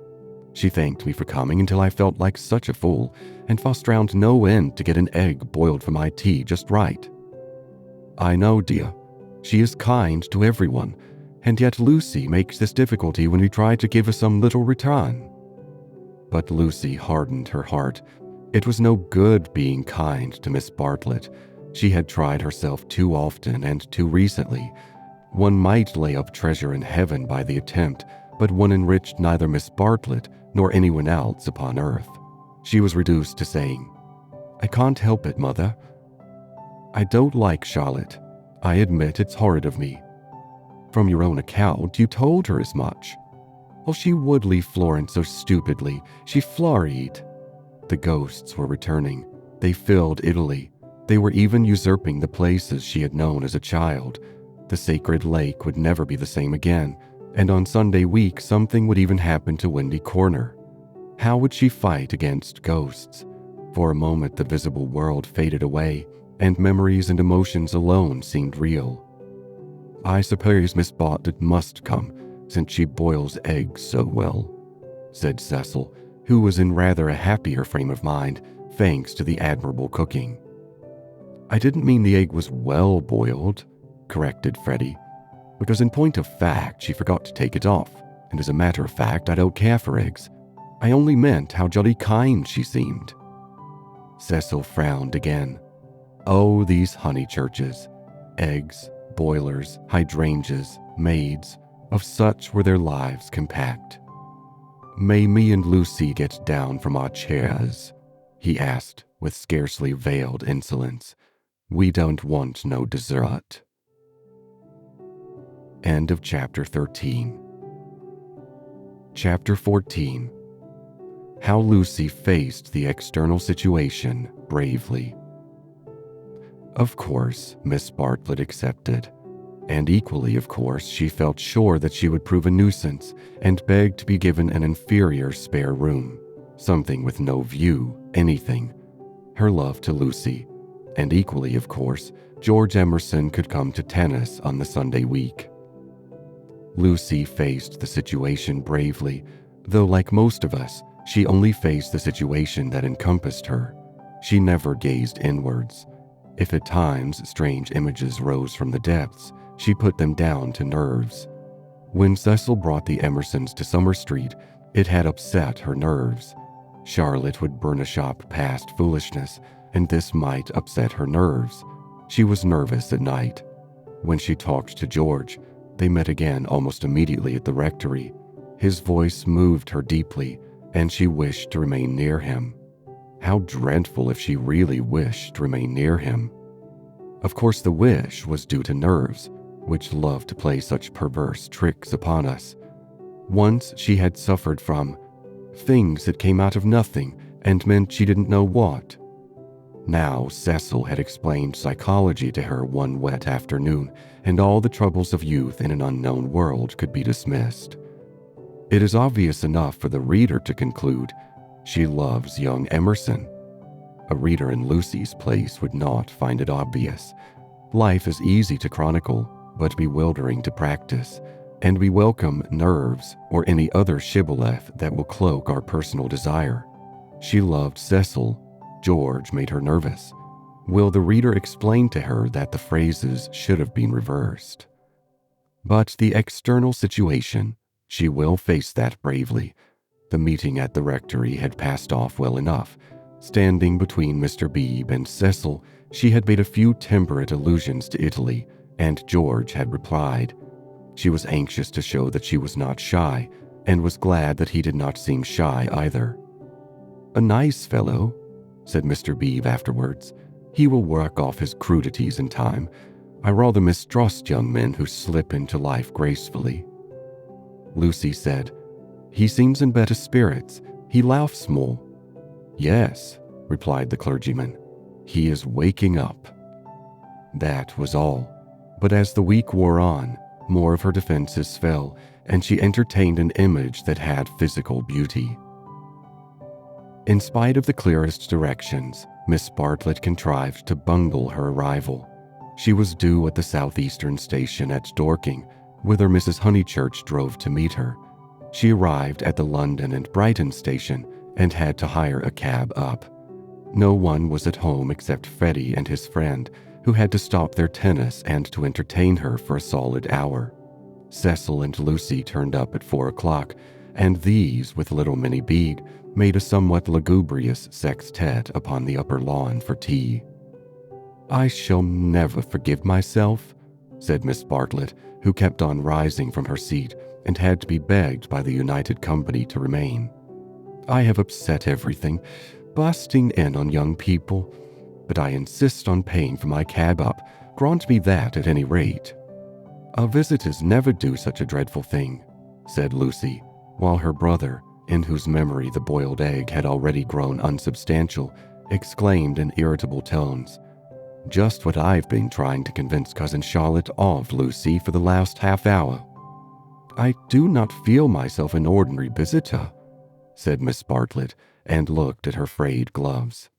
"She thanked me for coming until I felt like such a fool, and fussed round no end to get an egg boiled for my tea just right." "I know, dear. She is kind to everyone, and yet Lucy makes this difficulty when we try to give her some little return." But Lucy hardened her heart. It was no good being kind to Miss Bartlett. She had tried herself too often and too recently. One might lay up treasure in heaven by the attempt, but one enriched neither Miss Bartlett nor anyone else upon earth. She was reduced to saying, "I can't help it, Mother. I don't like Charlotte. I admit it's horrid of me." "From your own account, you told her as much." "Oh, she would leave Florence so stupidly. She flurried." The ghosts were returning. They filled Italy. They were even usurping the places she had known as a child. The sacred lake would never be the same again, and on Sunday week something would even happen to Windy Corner. How would she fight against ghosts? For a moment the visible world faded away, and memories and emotions alone seemed real. "I suppose Miss Bartlett must come, since she boils eggs so well," said Cecil, who was in rather a happier frame of mind, thanks to the admirable cooking. "I didn't mean the egg was well boiled," corrected Freddy, "because in point of fact she forgot to take it off, and as a matter of fact I don't care for eggs. I only meant how jolly kind she seemed." Cecil frowned again. Oh, these Honeychurches. Eggs, boilers, hydrangeas, maids, of such were their lives compact. "May me and Lucy get down from our chairs?" he asked with scarcely veiled insolence. "We don't want no dessert." End of chapter 13. Chapter 14. How Lucy faced the external situation bravely. Of course, Miss Bartlett accepted. And equally, of course, she felt sure that she would prove a nuisance and begged to be given an inferior spare room. Something with no view, anything. Her love to Lucy. And equally, of course, George Emerson could come to tennis on the Sunday week. Lucy faced the situation bravely, though like most of us, she only faced the situation that encompassed her. She never gazed inwards. If at times strange images rose from the depths, she put them down to nerves. When Cecil brought the Emersons to Summer Street, it had upset her nerves. Charlotte would burn a shop past foolishness, and this might upset her nerves. She was nervous at night. When she talked to George, they met again almost immediately at the rectory. His voice moved her deeply, and she wished to remain near him. How dreadful if she really wished to remain near him. Of course, the wish was due to nerves, which love to play such perverse tricks upon us. Once she had suffered from things that came out of nothing and meant she didn't know what. Now Cecil had explained psychology to her one wet afternoon, and all the troubles of youth in an unknown world could be dismissed. It is obvious enough for the reader to conclude she loves young Emerson. A reader in Lucy's place would not find it obvious. Life is easy to chronicle, but bewildering to practice, and we welcome nerves or any other shibboleth that will cloak our personal desire. She loved Cecil. George made her nervous. Will the reader explain to her that the phrases should have been reversed? But the external situation, she will face that bravely. The meeting at the rectory had passed off well enough. Standing between Mr. Bebe and Cecil, she had made a few temperate allusions to Italy, and George had replied. She was anxious to show that she was not shy, and was glad that he did not seem shy either. "A nice fellow," said Mr. Bebe afterwards. "He will work off his crudities in time. I rather mistrust young men who slip into life gracefully." Lucy said, "He seems in better spirits. He laughs more." "Yes," replied the clergyman. "He is waking up." That was all. But as the week wore on, more of her defenses fell, and she entertained an image that had physical beauty. In spite of the clearest directions, Miss Bartlett contrived to bungle her arrival. She was due at the southeastern station at Dorking, whither Mrs. Honeychurch drove to meet her. She arrived at the London and Brighton station and had to hire a cab up. No one was at home except Freddy and his friend, who had to stop their tennis and to entertain her for a solid hour. Cecil and Lucy turned up at 4 o'clock, and these, with little Minnie Bede, made a somewhat lugubrious sextet upon the upper lawn for tea. "I shall never forgive myself," said Miss Bartlett, who kept on rising from her seat and had to be begged by the United Company to remain. "I have upset everything, busting in on young people, but I insist on paying for my cab up. Grant me that at any rate." "Our visitors never do such a dreadful thing," said Lucy, while her brother, in whose memory the boiled egg had already grown unsubstantial, exclaimed in irritable tones, "Just what I've been trying to convince Cousin Charlotte of, Lucy, for the last half hour." "I do not feel myself an ordinary visitor," said Miss Bartlett, and looked at her frayed gloves.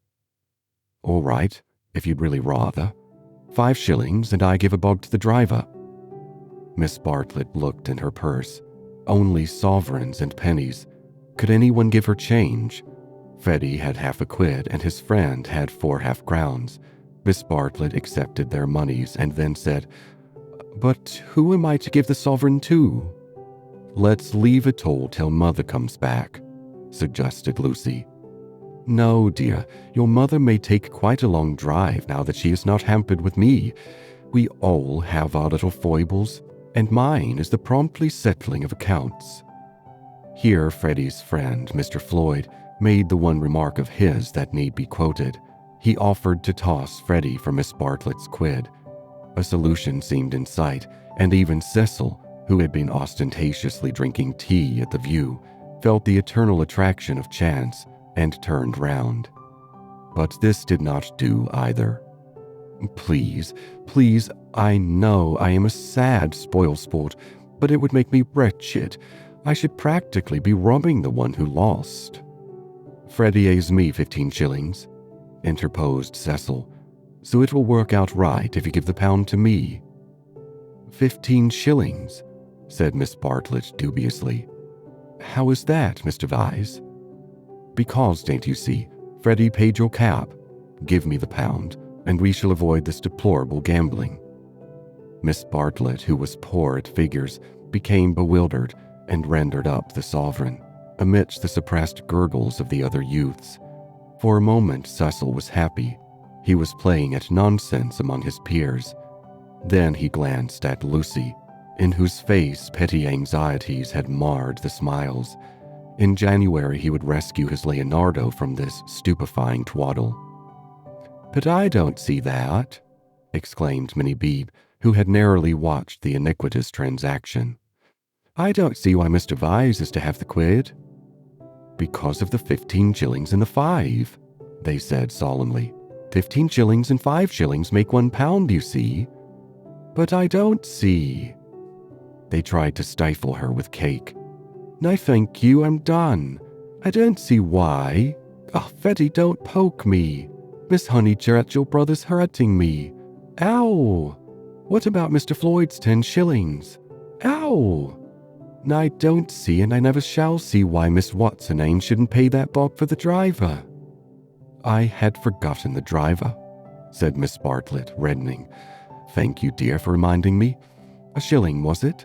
"All right, if you'd really rather. 5 shillings, and I give a bob to the driver." Miss Bartlett looked in her purse. Only sovereigns and pennies. Could anyone give her change? Freddy had half a quid, and his friend had 4 half-crowns. Miss Bartlett accepted their monies and then said, "But who am I to give the sovereign to?" "Let's leave it all till Mother comes back," suggested Lucy. "No, dear, your mother may take quite a long drive now that she is not hampered with me. We all have our little foibles, and mine is the promptly settling of accounts." Here Freddy's friend, Mr. Floyd, made the one remark of his that need be quoted. He offered to toss Freddy for Miss Bartlett's quid. A solution seemed in sight, and even Cecil, who had been ostentatiously drinking tea at the View, felt the eternal attraction of chance and turned round. But this did not do either. Please, please, I know I am a sad spoilsport, but it would make me wretched. I should practically be robbing the one who lost." "Freddy owes me 15 shillings, interposed Cecil, "so it will work out right if you give the pound to me." 15 shillings, said Miss Bartlett dubiously. "How is that, Mr. Vyse?" "Because, don't you see, Freddy paid your cab. Give me the pound, and we shall avoid this deplorable gambling." Miss Bartlett, who was poor at figures, became bewildered and rendered up the sovereign, amidst the suppressed gurgles of the other youths. For a moment Cecil was happy. He was playing at nonsense among his peers. Then he glanced at Lucy, in whose face petty anxieties had marred the smiles. In January, he would rescue his Leonardo from this stupefying twaddle. "But I don't see that," exclaimed Minnie Bebe, who had narrowly watched the iniquitous transaction. "I don't see why Mr. Vyse is to have the quid." "Because of the 15 shillings and the 5, they said solemnly. 15 shillings and 5 shillings make £1, you see." "But I don't see." They tried to stifle her with cake. "No, thank you, I'm done. I don't see why. Oh, Freddy, don't poke me. Miss Honeychurch, your brother's hurting me. Ow! What about Mr. Floyd's 10 shillings? Ow! I don't see, and I never shall see why Miss What's-her-name shouldn't pay that bob for the driver." "I had forgotten the driver," said Miss Bartlett, reddening. "Thank you, dear, for reminding me. A shilling, was it?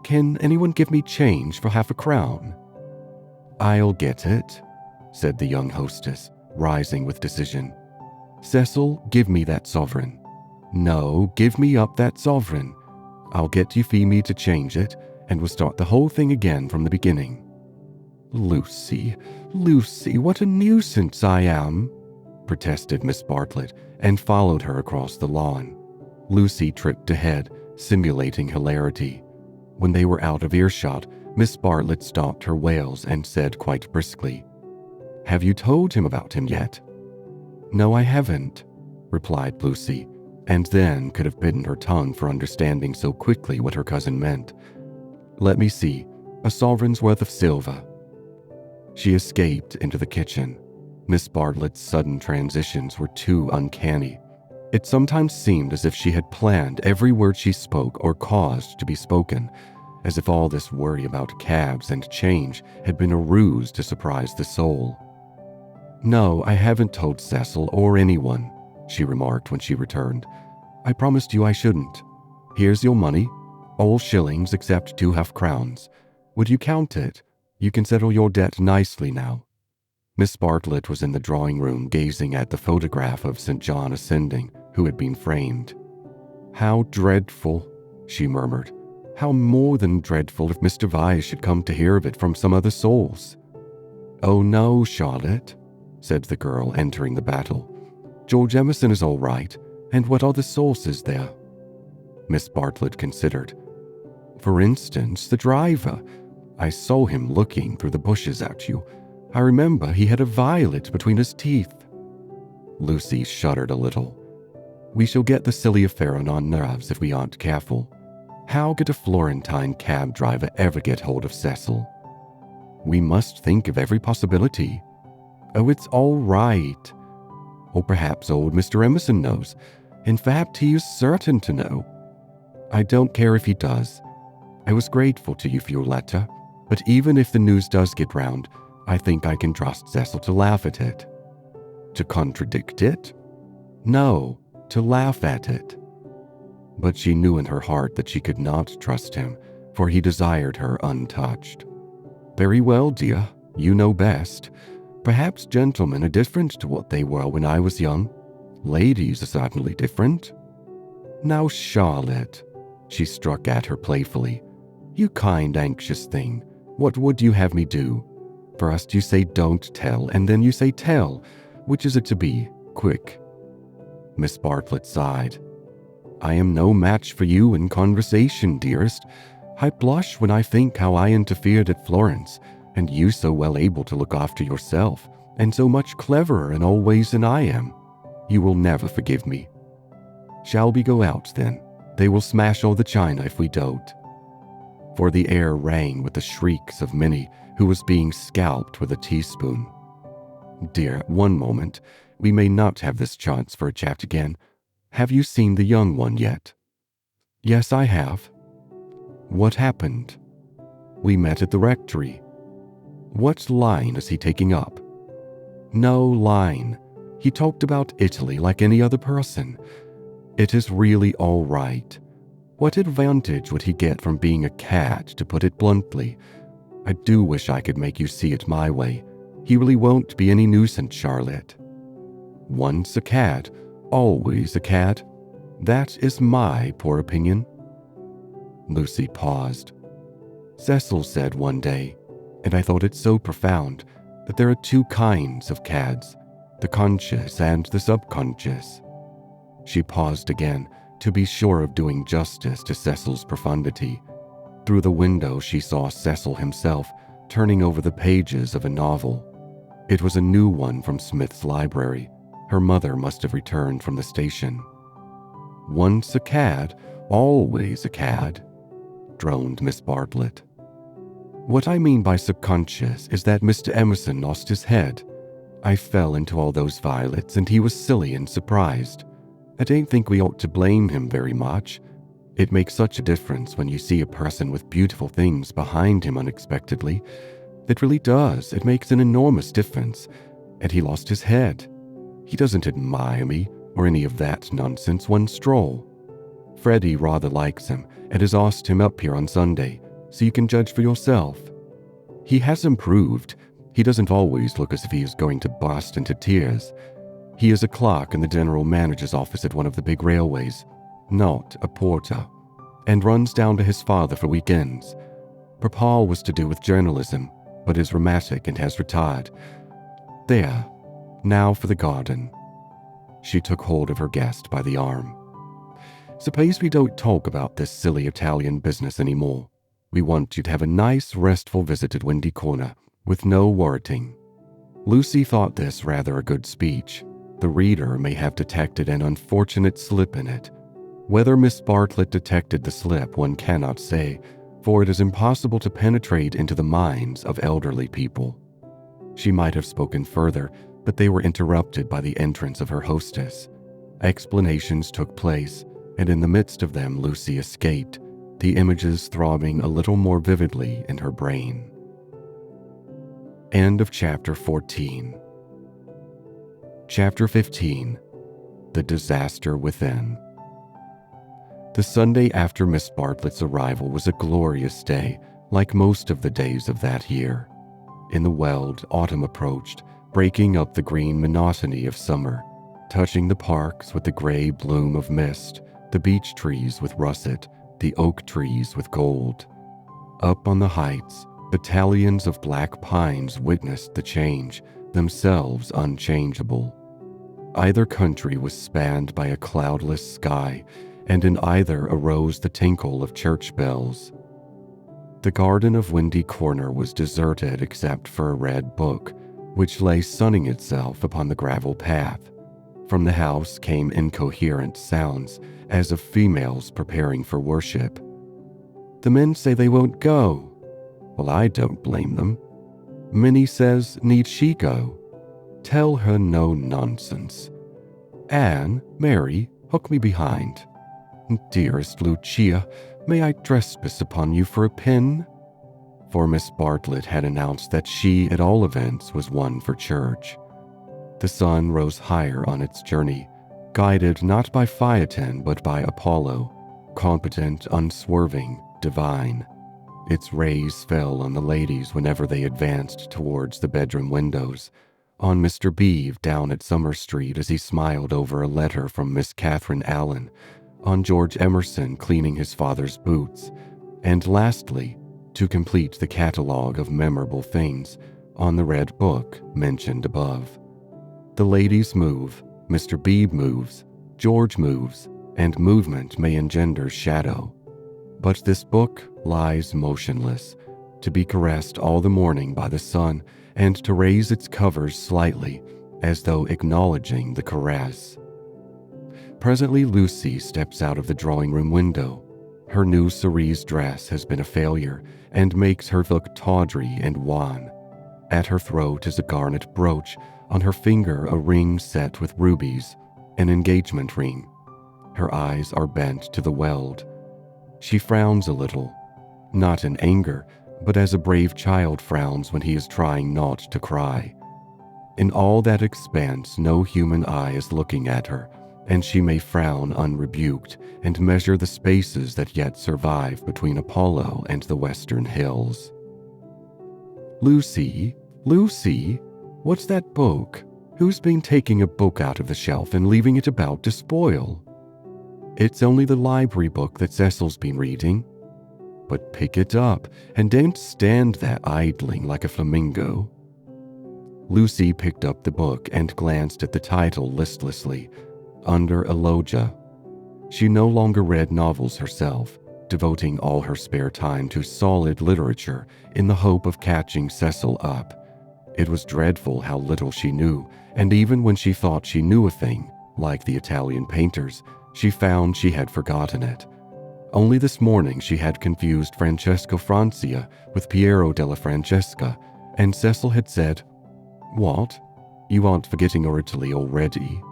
Can anyone give me change for half a crown?" "I'll get it," said the young hostess, rising with decision. "Cecil, give me that sovereign. No, give me up that sovereign. I'll get Euphemie to change it, and we'll start the whole thing again from the beginning." Lucy, what a nuisance I am," protested Miss Bartlett, and followed her across the lawn. Lucy tripped ahead, simulating hilarity. When they were out of earshot, Miss Bartlett stopped her wails and said quite briskly, "Have you told him about him yet?" "No, I haven't," replied Lucy, and then could have bitten her tongue for understanding so quickly what her cousin meant. "Let me see, a sovereign's worth of silver." She escaped into the kitchen. Miss Bartlett's sudden transitions were too uncanny. It sometimes seemed as if she had planned every word she spoke or caused to be spoken, as if all this worry about cabs and change had been a ruse to surprise the soul. "No, I haven't told Cecil or anyone," she remarked when she returned. "I promised you I shouldn't. Here's your money, all shillings except 2 half-crowns. Would you count it? You can settle your debt nicely now." Miss Bartlett was in the drawing room gazing at the photograph of St. John Ascending, who had been framed. "How dreadful," she murmured. "How more than dreadful if Mr. Vyse should come to hear of it from some other source." "Oh no, Charlotte," said the girl, entering the battle. "George Emerson is all right, and what other source is there?" Miss Bartlett considered. "For instance, the driver. I saw him looking through the bushes at you. I remember he had a violet between his teeth." Lucy shuddered a little. "We shall get the silly affair on our nerves if we aren't careful. How could a Florentine cab driver ever get hold of Cecil?" "We must think of every possibility." "Oh, it's all right. Or perhaps old Mr. Emerson knows. In fact, he is certain to know." "I don't care if he does. I was grateful to you for your letter, but even if the news does get round, I think I can trust Cecil to laugh at it." "To contradict it?" "No, to laugh at it." But she knew in her heart that she could not trust him, for he desired her untouched. "Very well, dear, you know best. Perhaps gentlemen are different to what they were when I was young. Ladies are certainly different." "Now, Charlotte," she struck at her playfully, "you kind, anxious thing, what would you have me do? First you say don't tell, and then you say tell. Which is it to be? Quick." Miss Bartlett sighed. "I am no match for you in conversation, dearest. I blush when I think how I interfered at Florence, and you so well able to look after yourself, and so much cleverer in all ways than I am. You will never forgive me. Shall we go out, then? They will smash all the china if we don't." For the air rang with the shrieks of Minnie, who was being scalped with a teaspoon. "Dear, one moment. We may not have this chance for a chat again. Have you seen the young one yet?" "Yes, I have." "What happened?" "We met at the rectory." "What line is he taking up?" "No line. He talked about Italy like any other person. It is really all right. What advantage would he get from being a cat, to put it bluntly? I do wish I could make you see it my way. He really won't be any nuisance, Charlotte." "Once a cat, always a cat. That is my poor opinion." Lucy paused. "Cecil said one day, and I thought it so profound, that there are two kinds of cads, the conscious and the subconscious." She paused again to be sure of doing justice to Cecil's profundity. Through the window she saw Cecil himself turning over the pages of a novel. It was a new one from Smith's library. Her mother must have returned from the station. "Once a cad, always a cad," droned Miss Bartlett. "What I mean by subconscious is that Mr. Emerson lost his head. I fell into all those violets and he was silly and surprised. I don't think we ought to blame him very much. It makes such a difference when you see a person with beautiful things behind him unexpectedly. It really does. It makes an enormous difference. And he lost his head. He doesn't admire me or any of that nonsense one stroll. Freddy rather likes him and has asked him up here on Sunday, so you can judge for yourself. He has improved. He doesn't always look as if he is going to burst into tears. He is a clerk in the general manager's office at one of the big railways, not a porter, and runs down to his father for weekends. Papa was to do with journalism, but is rheumatic and has retired. There, now for the garden." She took hold of her guest by the arm. "Suppose we don't talk about this silly Italian business anymore. We want you to have a nice, restful visit at Windy Corner, with no worriting." Lucy thought this rather a good speech. The reader may have detected an unfortunate slip in it. Whether Miss Bartlett detected the slip, one cannot say, for it is impossible to penetrate into the minds of elderly people. She might have spoken further, but they were interrupted by the entrance of her hostess. Explanations took place, and in the midst of them Lucy escaped, the images throbbing a little more vividly in her brain. End of chapter 14. Chapter 15. The Disaster Within. The Sunday after Miss Bartlett's arrival was a glorious day, like most of the days of that year. In the Weald, autumn approached, breaking up the green monotony of summer, touching the parks with the gray bloom of mist, the beech trees with russet, the oak trees with gold. Up on the heights, battalions of black pines witnessed the change, themselves unchangeable. Either country was spanned by a cloudless sky, and in either arose the tinkle of church bells. The garden of Windy Corner was deserted except for a red book, which lay sunning itself upon the gravel path. From the house came incoherent sounds, as of females preparing for worship. "The men say they won't go." "Well, I don't blame them." "Minnie says, need she go?" "Tell her no nonsense." "Anne, Mary, hook me behind." "Dearest Lucia, may I trespass upon you for a pin?" For Miss Bartlett had announced that she, at all events, was one for church. The sun rose higher on its journey, guided not by Phaeton but by Apollo, competent, unswerving, divine. Its rays fell on the ladies whenever they advanced towards the bedroom windows, on Mr. Bebe down at Summer Street as he smiled over a letter from Miss Catherine Allen, on George Emerson cleaning his father's boots, and lastly, to complete the catalogue of memorable things, on the red book mentioned above. The ladies move, Mr. Bebe moves, George moves, and movement may engender shadow. But this book lies motionless, to be caressed all the morning by the sun, and to raise its covers slightly, as though acknowledging the caress. Presently Lucy steps out of the drawing-room window. Her new cerise dress has been a failure, and makes her look tawdry and wan. At her throat is a garnet brooch, on her finger a ring set with rubies, an engagement ring. Her eyes are bent to the Weald. She frowns a little, not in anger, but as a brave child frowns when he is trying not to cry. In all that expanse no human eye is looking at her, and she may frown unrebuked and measure the spaces that yet survive between Apollo and the western hills. "Lucy, Lucy, what's that book? Who's been taking a book out of the shelf and leaving it about to spoil?" It's only the library book that Cecil's been reading. But pick it up, and don't stand there idling like a flamingo." Lucy picked up the book and glanced at the title listlessly, Under a Loggia. She no longer read novels herself, devoting all her spare time to solid literature in the hope of catching Cecil up. It was dreadful how little she knew, and even when she thought she knew a thing, like the Italian painters, she found she had forgotten it. Only this morning she had confused Francesco Francia with Piero della Francesca, and Cecil had said, "What? You aren't forgetting our Italy already?"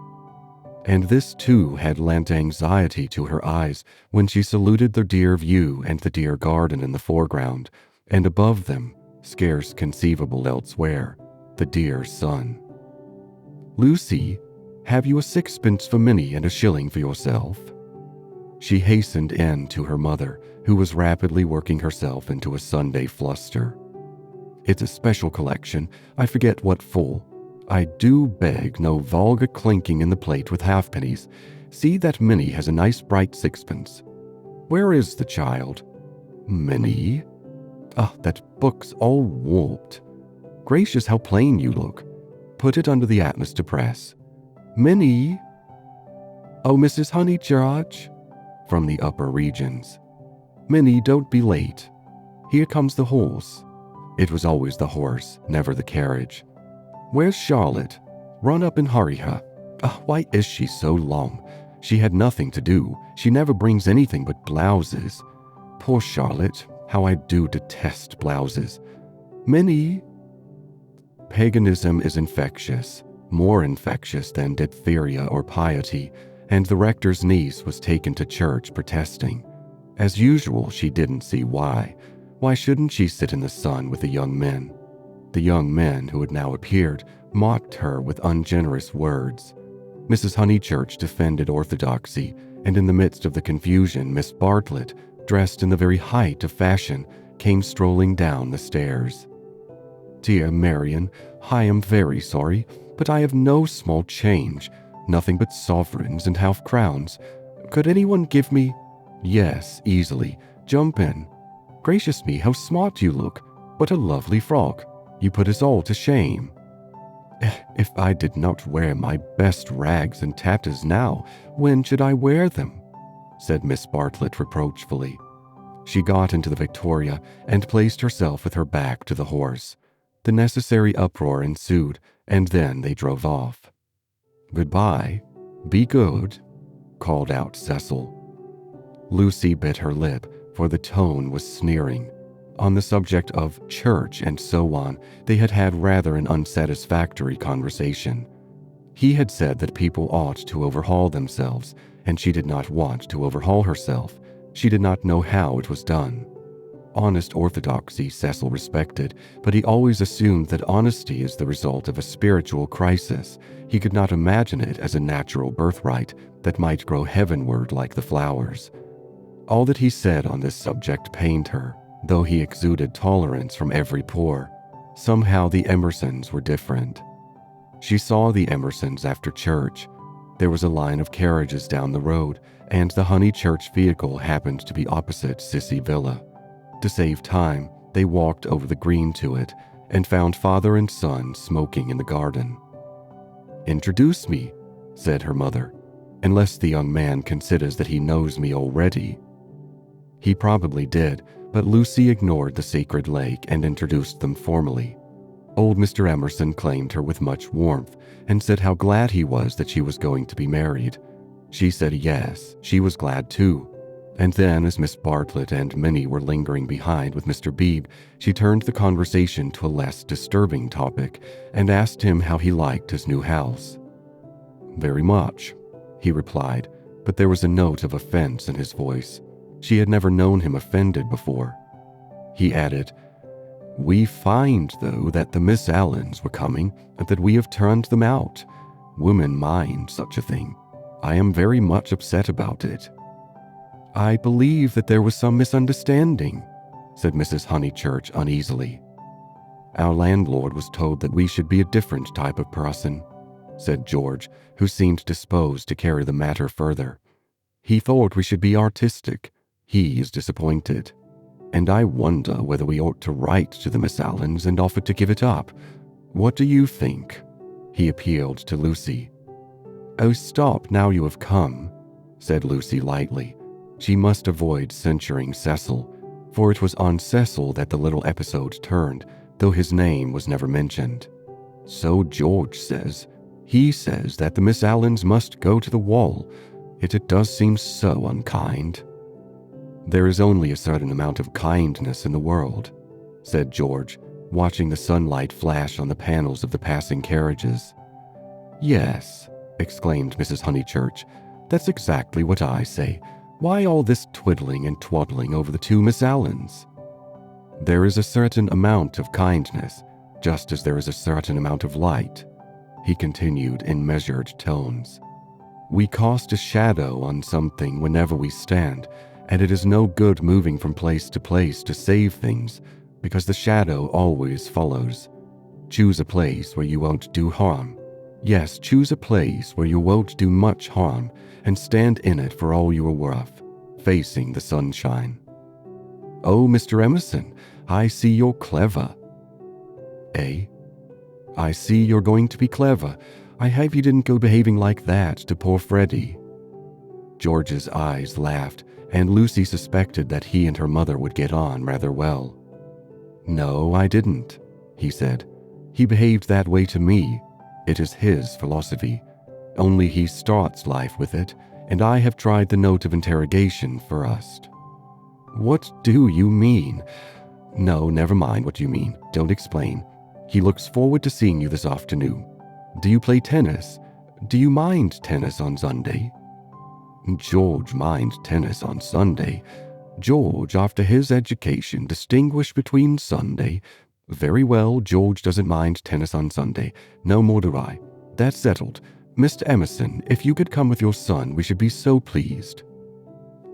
And this too had lent anxiety to her eyes when she saluted the dear view and the dear garden in the foreground, and above them, scarce conceivable elsewhere, the dear sun. "Lucy, have you a sixpence for Minnie and a shilling for yourself?" She hastened in to her mother, who was rapidly working herself into a Sunday fluster. "It's a special collection. I forget what for. I do beg no vulgar clinking in the plate with halfpennies. See that Minnie has a nice bright sixpence. Where is the child? Minnie? Ah, that book's all warped. Gracious, how plain you look. Put it under the Atlas to press. Minnie? Oh, Mrs. Honeychurch," from the upper regions. "Minnie, don't be late. Here comes the horse." It was always the horse, never the carriage. "Where's Charlotte? Run up and hurry her. Ah, why is she so long? She had nothing to do. She never brings anything but blouses. Poor Charlotte, how I do detest blouses. Minnie?" Paganism is infectious, more infectious than diphtheria or piety, and the rector's niece was taken to church protesting. As usual, she didn't see why. Why shouldn't she sit in the sun with the young men? The young men who had now appeared mocked her with ungenerous words. Mrs. Honeychurch defended orthodoxy, and in the midst of the confusion, Miss Bartlett, dressed in the very height of fashion, came strolling down the stairs. "Dear Marian, I am very sorry, but I have no small change, nothing but sovereigns and half-crowns. Could anyone give me—" "Yes, easily. Jump in. Gracious me, how smart you look. What a lovely frock. You put us all to shame." "If I did not wear my best rags and tatters now, when should I wear them?" said Miss Bartlett reproachfully. She got into the Victoria and placed herself with her back to the horse. The necessary uproar ensued, and then they drove off. "Goodbye. Be good," called out Cecil. Lucy bit her lip, for the tone was sneering. On the subject of church and so on, they had had rather an unsatisfactory conversation. He had said that people ought to overhaul themselves, and she did not want to overhaul herself. She did not know how it was done. Honest orthodoxy Cecil respected, but he always assumed that honesty is the result of a spiritual crisis. He could not imagine it as a natural birthright that might grow heavenward like the flowers. All that he said on this subject pained her, though he exuded tolerance from every pore. Somehow the Emersons were different. She saw the Emersons after church. There was a line of carriages down the road, and the Honeychurch vehicle happened to be opposite Sissy Villa. To save time, they walked over the green to it and found father and son smoking in the garden. "Introduce me," said her mother, "unless the young man considers that he knows me already." He probably did, but Lucy ignored the sacred lake and introduced them formally. Old Mr. Emerson claimed her with much warmth and said how glad he was that she was going to be married. She said yes, she was glad too. And then, as Miss Bartlett and Minnie were lingering behind with Mr. Bebe, she turned the conversation to a less disturbing topic and asked him how he liked his new house. "Very much," he replied, but there was a note of offense in his voice. She had never known him offended before. He added, "We find, though, that the Miss Allens were coming and that we have turned them out. Women mind such a thing. I am very much upset about it." "I believe that there was some misunderstanding," said Mrs. Honeychurch uneasily. "Our landlord was told that we should be a different type of person," said George, who seemed disposed to carry the matter further. He thought we should be artistic. He is disappointed. And I wonder whether we ought to write to the Miss Allens and offer to give it up. What do you think?" He appealed to Lucy. "Oh, stop now you have come," said Lucy lightly. She must avoid censuring Cecil, for it was on Cecil that the little episode turned, though his name was never mentioned. "So George says. He says that the Miss Allens must go to the wall. It does seem so unkind." "There is only a certain amount of kindness in the world," said George, watching the sunlight flash on the panels of the passing carriages. "Yes," exclaimed Mrs. Honeychurch, "that's exactly what I say. Why all this twiddling and twaddling over the two Miss Allens?" "There is a certain amount of kindness, just as there is a certain amount of light," he continued in measured tones. "We cast a shadow on something whenever we stand, and it is no good moving from place to place to save things, because the shadow always follows. Choose a place where you won't do harm. Yes, choose a place where you won't do much harm, and stand in it for all you are worth, facing the sunshine." "Oh, Mr. Emerson, I see you're clever." "Eh? I see you're going to be clever. I hope you didn't go behaving like that to poor Freddy." George's eyes laughed, and Lucy suspected that he and her mother would get on rather well. "No, I didn't," he said. "He behaved that way to me. It is his philosophy. Only he starts life with it, and I have tried the note of interrogation first." "What do you mean?" "No, never mind what you mean. Don't explain. He looks forward to seeing you this afternoon. Do you play tennis? Do you mind tennis on Sunday?" "George mind tennis on Sunday? George, after his education, distinguish between Sunday? Very well, George doesn't mind tennis on Sunday. No more do I. That's settled. Mr. Emerson, if you could come with your son, we should be so pleased."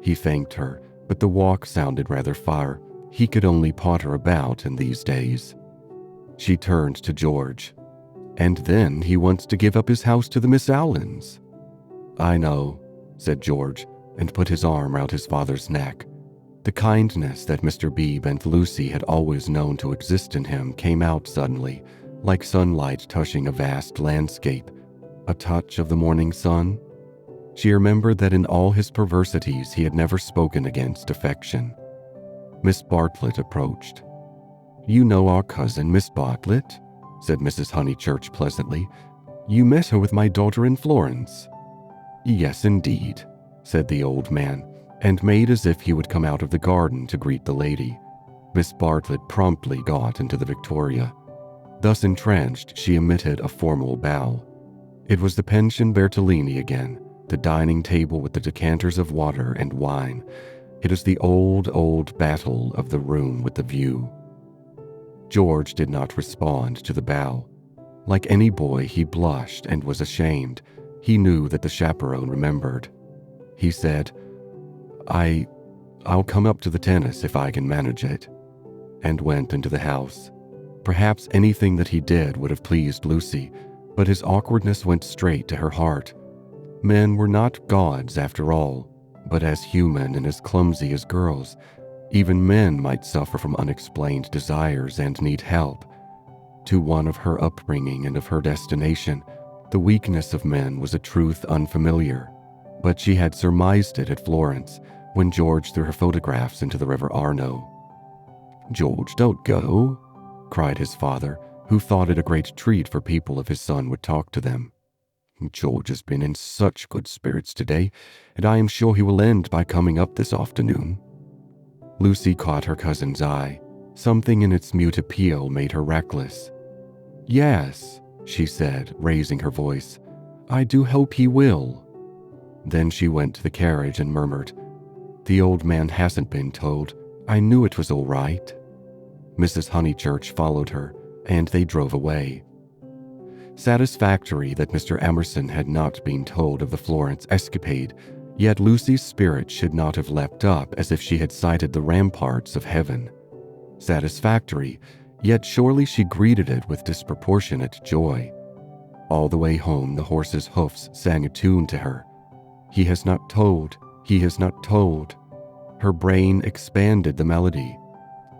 He thanked her, but the walk sounded rather far. He could only potter about in these days. She turned to George. "And then he wants to give up his house to the Miss Allens." "I know," said George, and put his arm round his father's neck. The kindness that Mr. Bebe and Lucy had always known to exist in him came out suddenly, like sunlight touching a vast landscape, a touch of the morning sun. She remembered that in all his perversities he had never spoken against affection. Miss Bartlett approached. "You know our cousin, Miss Bartlett?" said Mrs. Honeychurch pleasantly. "You met her with my daughter in Florence." "Yes, indeed," said the old man, and made as if he would come out of the garden to greet the lady. Miss Bartlett promptly got into the Victoria. Thus entrenched, she emitted a formal bow. It was the pension Bertonlini again, the dining table with the decanters of water and wine. It is the old battle of the room with the view. George did not respond to the bow. Like any boy, he blushed and was ashamed. He knew that the chaperone remembered. He said, I'll come up to the tennis if I can manage it," and went into the house. Perhaps anything that he did would have pleased Lucy, but his awkwardness went straight to her heart. Men were not gods after all, but as human and as clumsy as girls. Even men might suffer from unexplained desires and need help. To one of her upbringing and of her destination, the weakness of men was a truth unfamiliar, but she had surmised it at Florence when George threw her photographs into the River Arno. "George, don't go," cried his father, who thought it a great treat for people if his son would talk to them. "George has been in such good spirits today, and I am sure he will end by coming up this afternoon." Lucy caught her cousin's eye. Something in its mute appeal made her reckless. "Yes," she said, raising her voice. "I do hope he will." Then she went to the carriage and murmured, "The old man hasn't been told. I knew it was all right." Mrs. Honeychurch followed her, and they drove away. Satisfactory that Mr. Emerson had not been told of the Florence escapade, yet Lucy's spirit should not have leapt up as if she had sighted the ramparts of heaven. Satisfactory, yet surely she greeted it with disproportionate joy. All the way home the horse's hoofs sang a tune to her. "He has not told, He has not told. Her brain expanded the melody.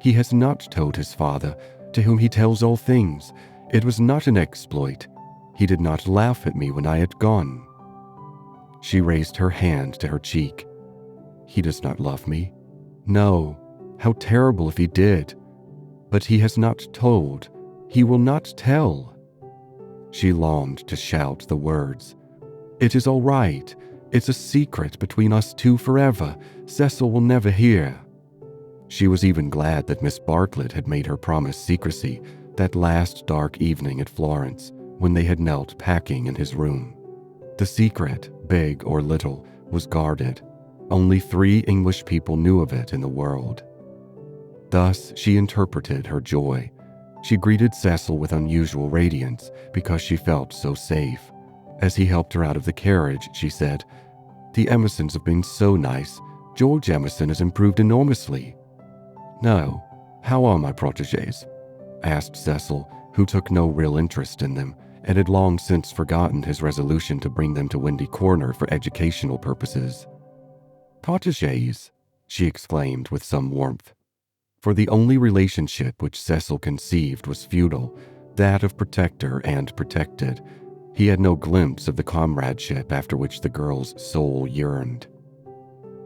He has not told his father, to whom he tells all things. It was not an exploit. He did not laugh at me when I had gone. She raised her hand to her cheek. He does not love me. No, how terrible if he did. But he has not told. He will not tell. She longed to shout the words. It is all right. It's a secret between us two forever. Cecil will never hear. She was even glad that Miss Bartlett had made her promise secrecy that last dark evening at Florence when they had knelt packing in his room. The secret, big or little, was guarded. Only 3 English people knew of it in the world. Thus she interpreted her joy. She greeted Cecil with unusual radiance because she felt so safe. As he helped her out of the carriage, she said, "The Emersons have been so nice. George Emerson has improved enormously." "No. How are my protégés?" asked Cecil, who took no real interest in them and had long since forgotten his resolution to bring them to Windy Corner for educational purposes. "Protégés," she exclaimed with some warmth. For the only relationship which Cecil conceived was feudal, that of protector and protected. He had no glimpse of the comradeship after which the girl's soul yearned.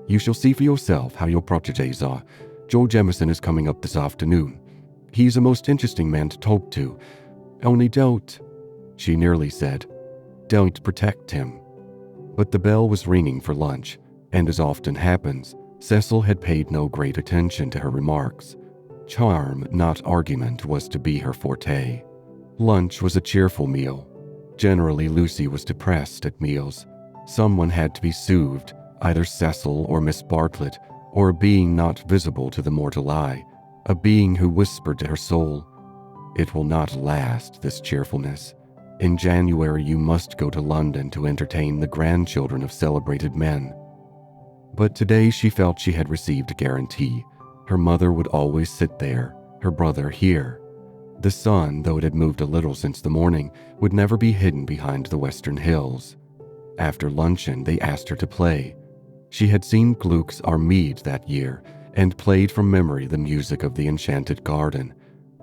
"You shall see for yourself how your protégés are. George Emerson is coming up this afternoon. He's a most interesting man to talk to. Only don't," she nearly said, "don't protect him." But the bell was ringing for lunch, and as often happens, Cecil had paid no great attention to her remarks. Charm, not argument, was to be her forte. Lunch was a cheerful meal. Generally, Lucy was depressed at meals. Someone had to be soothed, either Cecil or Miss Bartlett, or a being not visible to the mortal eye, a being who whispered to her soul, "It will not last, this cheerfulness. In January you must go to London to entertain the grandchildren of celebrated men." But today she felt she had received a guarantee. Her mother would always sit there, her brother here. The sun, though it had moved a little since the morning, would never be hidden behind the western hills. After luncheon, they asked her to play. She had seen Gluck's Armide that year and played from memory the music of the Enchanted Garden,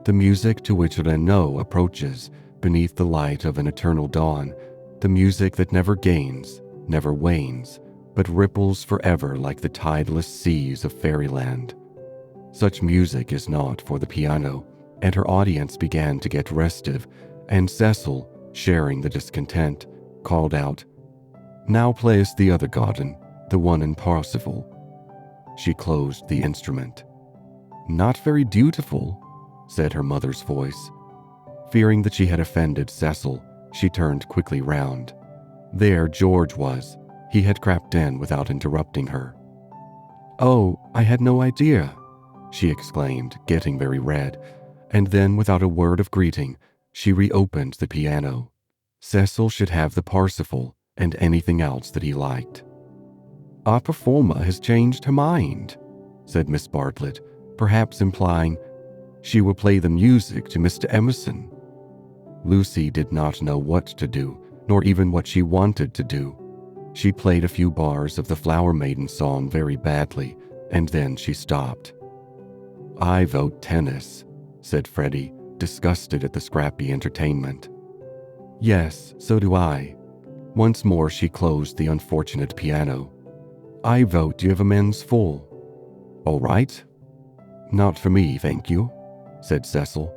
the music to which Renaud approaches beneath the light of an eternal dawn, the music that never gains, never wanes, but ripples forever like the tideless seas of fairyland. Such music is not for the piano, and her audience began to get restive, and Cecil, sharing the discontent, called out, "Now play us the other garden, the one in Parsifal." She closed the instrument. "Not very dutiful," said her mother's voice. Fearing that she had offended Cecil, she turned quickly round. There George was. He had crept in without interrupting her. "Oh, I had no idea," she exclaimed, getting very red, and then, without a word of greeting, she reopened the piano. Cecil should have the Parsifal and anything else that he liked. "Our performer has changed her mind," said Miss Bartlett, perhaps implying, "She will play the music to Mr. Emerson." Lucy did not know what to do, nor even what she wanted to do. She played a few bars of the Flower Maiden song very badly, and then she stopped. "I vote tennis," said Freddy, disgusted at the scrappy entertainment. "Yes, so do I." Once more she closed the unfortunate piano. "I vote you have a men's full." "All right." "Not for me, thank you," said Cecil.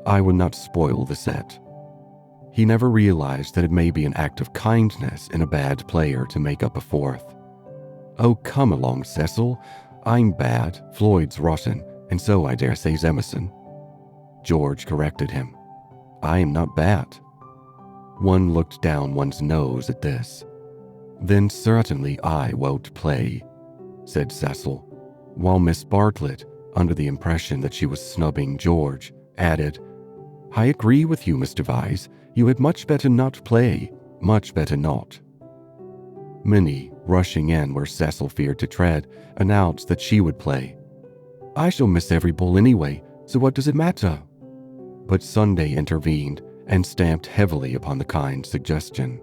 "I will not spoil the set." He never realized that it may be an act of kindness in a bad player to make up a fourth. "Oh, come along, Cecil. I'm bad, Floyd's rotten, and so I dare say's Emerson." George corrected him. "I am not bad." One looked down one's nose at this. "Then certainly I won't play," said Cecil, while Miss Bartlett, under the impression that she was snubbing George, added, "I agree with you, Mr. Vyse. You had much better not play, much better not." Minnie, rushing in where Cecil feared to tread, announced that she would play. "I shall miss every ball anyway, so what does it matter?" But Sunday intervened and stamped heavily upon the kind suggestion.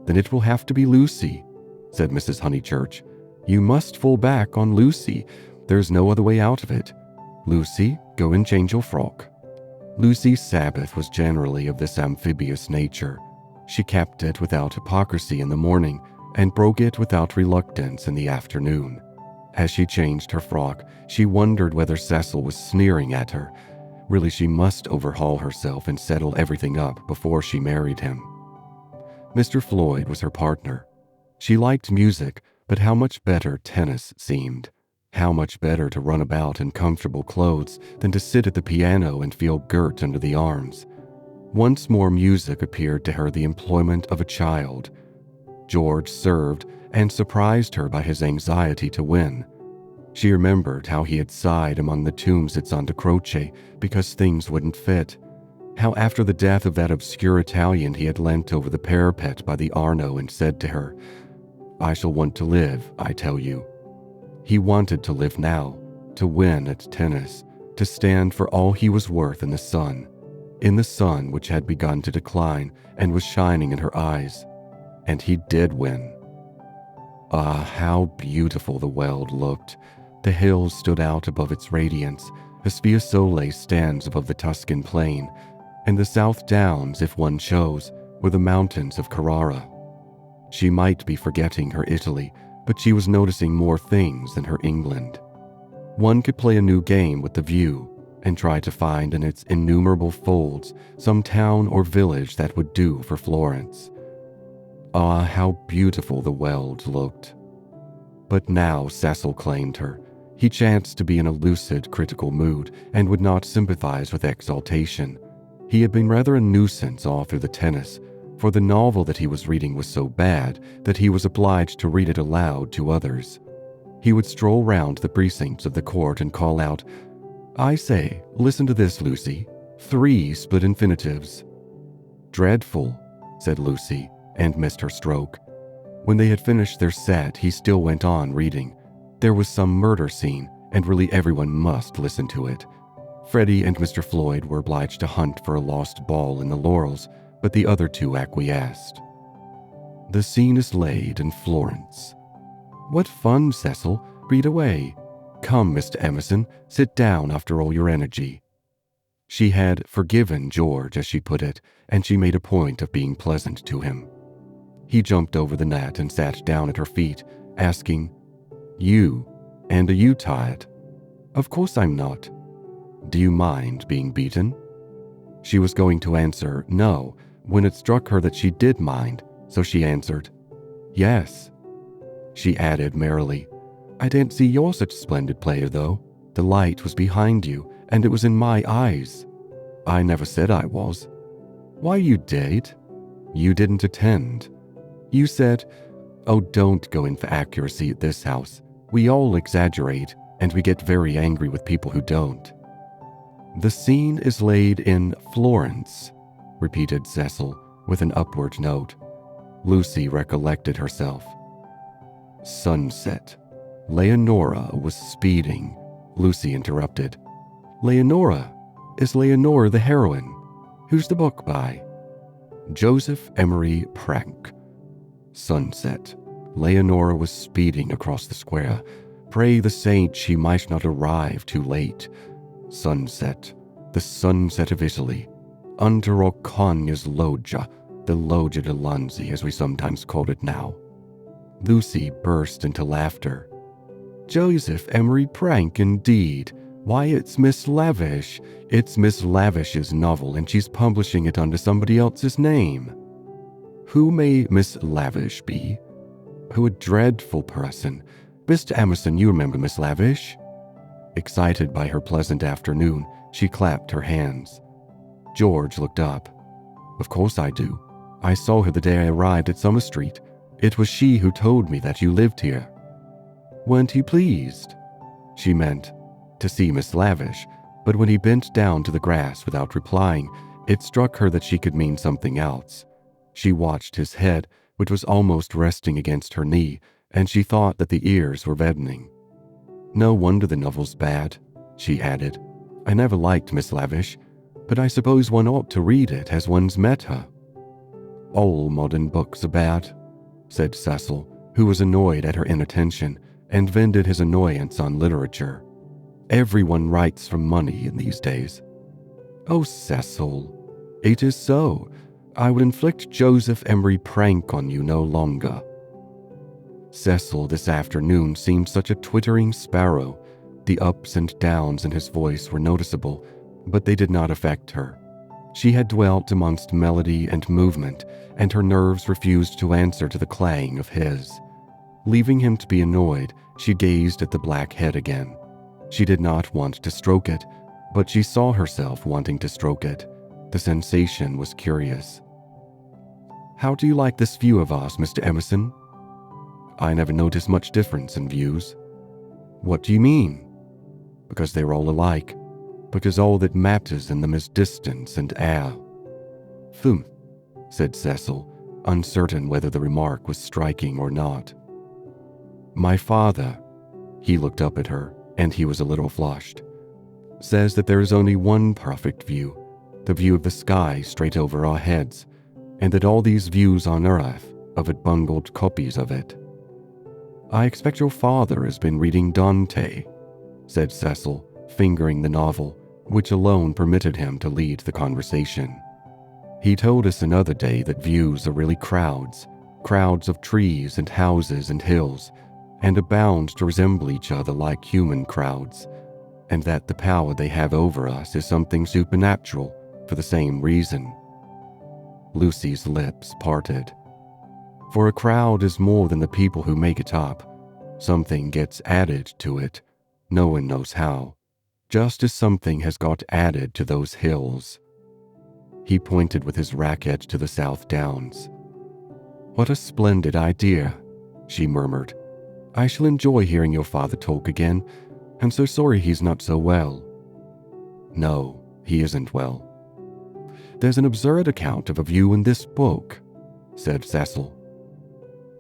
"Then it will have to be Lucy," said Mrs. Honeychurch, You must fall back on Lucy. There's no other way out of it. Lucy, go and change your frock." Lucy's Sabbath was generally of this amphibious nature. She kept it without hypocrisy in the morning and broke it without reluctance in the afternoon. As she changed her frock, she wondered whether Cecil was sneering at her. Really, she must overhaul herself and settle everything up before she married him. Mr. Floyd was her partner. She liked music, but how much better tennis seemed. How much better to run about in comfortable clothes than to sit at the piano and feel girt under the arms. Once more music appeared to her the employment of a child. George served and surprised her by his anxiety to win. She remembered how he had sighed among the tombs on Croce because things wouldn't fit. How after the death of that obscure Italian he had leant over the parapet by the Arno and said to her, "I shall want to live, I tell you." He wanted to live now, to win at tennis, to stand for all he was worth in the sun which had begun to decline and was shining in her eyes. And he did win. Ah, how beautiful the Weald looked. The hills stood out above its radiance, as Fiesole stands above the Tuscan plain, and the South Downs, if one chose, were the mountains of Carrara. She might be forgetting her Italy, but she was noticing more things than her England. One could play a new game with the view and try to find in its innumerable folds some town or village that would do for Florence. Ah, how beautiful the Weald looked. But now Cecil claimed her. He chanced to be in a lucid, critical mood and would not sympathize with exaltation. He had been rather a nuisance all through the tennis, for the novel that he was reading was so bad that he was obliged to read it aloud to others. He would stroll round the precincts of the court and call out, "I say, listen to this, Lucy. 3 split infinitives." "Dreadful," said Lucy, and missed her stroke. When they had finished their set, he still went on reading. There was some murder scene, and really everyone must listen to it. Freddy and Mr. Floyd were obliged to hunt for a lost ball in the laurels, but the other 2 acquiesced. "The scene is laid in Florence." "What fun, Cecil. Read away. Come, Mr. Emerson, sit down after all your energy." She had forgiven George, as she put it, and she made a point of being pleasant to him. He jumped over the net and sat down at her feet, asking, "You, and are you tired?" "Of course I'm not." "Do you mind being beaten?" She was going to answer no, when it struck her that she did mind, so she answered, "Yes." She added merrily, "I didn't see you're such a splendid player, though. The light was behind you, and it was in my eyes." "I never said I was." "Why, you did. You didn't attend. You said, oh, don't go in for accuracy at this house. We all exaggerate, and we get very angry with people who don't." "The scene is laid in Florence," repeated Cecil, with an upward note. Lucy recollected herself. "Sunset. Leonora was speeding," Lucy interrupted. "Leonora? Is Leonora the heroine? Who's the book by?" "Joseph Emery Prank." Sunset. Leonora was speeding across the square. Pray the saint she might not arrive too late. Sunset. The sunset of Italy. Under Orcagna's loggia, the Loggia de Lanzi as we sometimes call it now. Lucy burst into laughter. "Joseph Emery Prank, indeed. Why, it's Miss Lavish. It's Miss Lavish's novel, and she's publishing it under somebody else's name." "Who may Miss Lavish be?" "Who a dreadful person. Mr. Emerson, you remember Miss Lavish?" Excited by her pleasant afternoon, she clapped her hands. George looked up. "Of course I do. I saw her the day I arrived at Summer Street. It was she who told me that you lived here." "Weren't you pleased?" She meant to see Miss Lavish, but when he bent down to the grass without replying, it struck her that she could mean something else. She watched his head, which was almost resting against her knee, and she thought that the ears were reddening. "No wonder the novel's bad," she added. "I never liked Miss Lavish, but I suppose one ought to read it as one's met her." "All modern books are bad," said Cecil, who was annoyed at her inattention, and vented his annoyance on literature. Everyone writes for money in these days. "Oh, Cecil, it is so. I would inflict Joseph Emery prank on you no longer." Cecil this afternoon seemed such a twittering sparrow. The ups and downs in his voice were noticeable, but they did not affect her. She had dwelt amongst melody and movement, and her nerves refused to answer to the clang of his. Leaving him to be annoyed, she gazed at the black head again. She did not want to stroke it, but she saw herself wanting to stroke it. The sensation was curious. "How do you like this view of us, Mr. Emerson?" "I never notice much difference in views." "What do you mean?" "Because they're all alike. Because all that matters in them is distance and air." "Phew," said Cecil, uncertain whether the remark was striking or not. "My father," he looked up at her, and he was a little flushed, "says that there is only one perfect view, the view of the sky straight over our heads, and that all these views on earth are but bungled copies of it." "I expect your father has been reading Dante," said Cecil, fingering the novel, which alone permitted him to lead the conversation. "He told us another day that views are really crowds of trees and houses and hills, and are bound to resemble each other like human crowds, and that the power they have over us is something supernatural for the same reason." Lucy's lips parted. "For a crowd is more than the people who make it up. Something gets added to it. No one knows how. Just as something has got added to those hills." He pointed with his racket to the South Downs. "What a splendid idea," she murmured. "I shall enjoy hearing your father talk again. I'm so sorry he's not so well." "No, he isn't well." "There's an absurd account of a view in this book," said Cecil.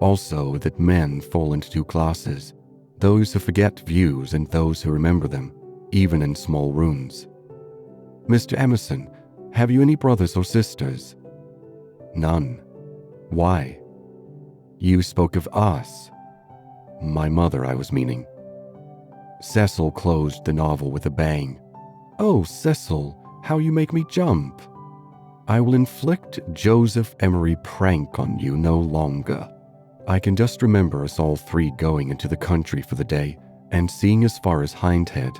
"Also that men fall into two classes, those who forget views and those who remember them, even in small rooms. Mr. Emerson, have you any brothers or sisters?" "None." "Why?" "You spoke of us." "My mother, I was meaning." Cecil closed the novel with a bang. "Oh, Cecil, how you make me jump. I will inflict Joseph Emery prank on you no longer. I can just remember us all three going into the country for the day and seeing as far as Hindhead.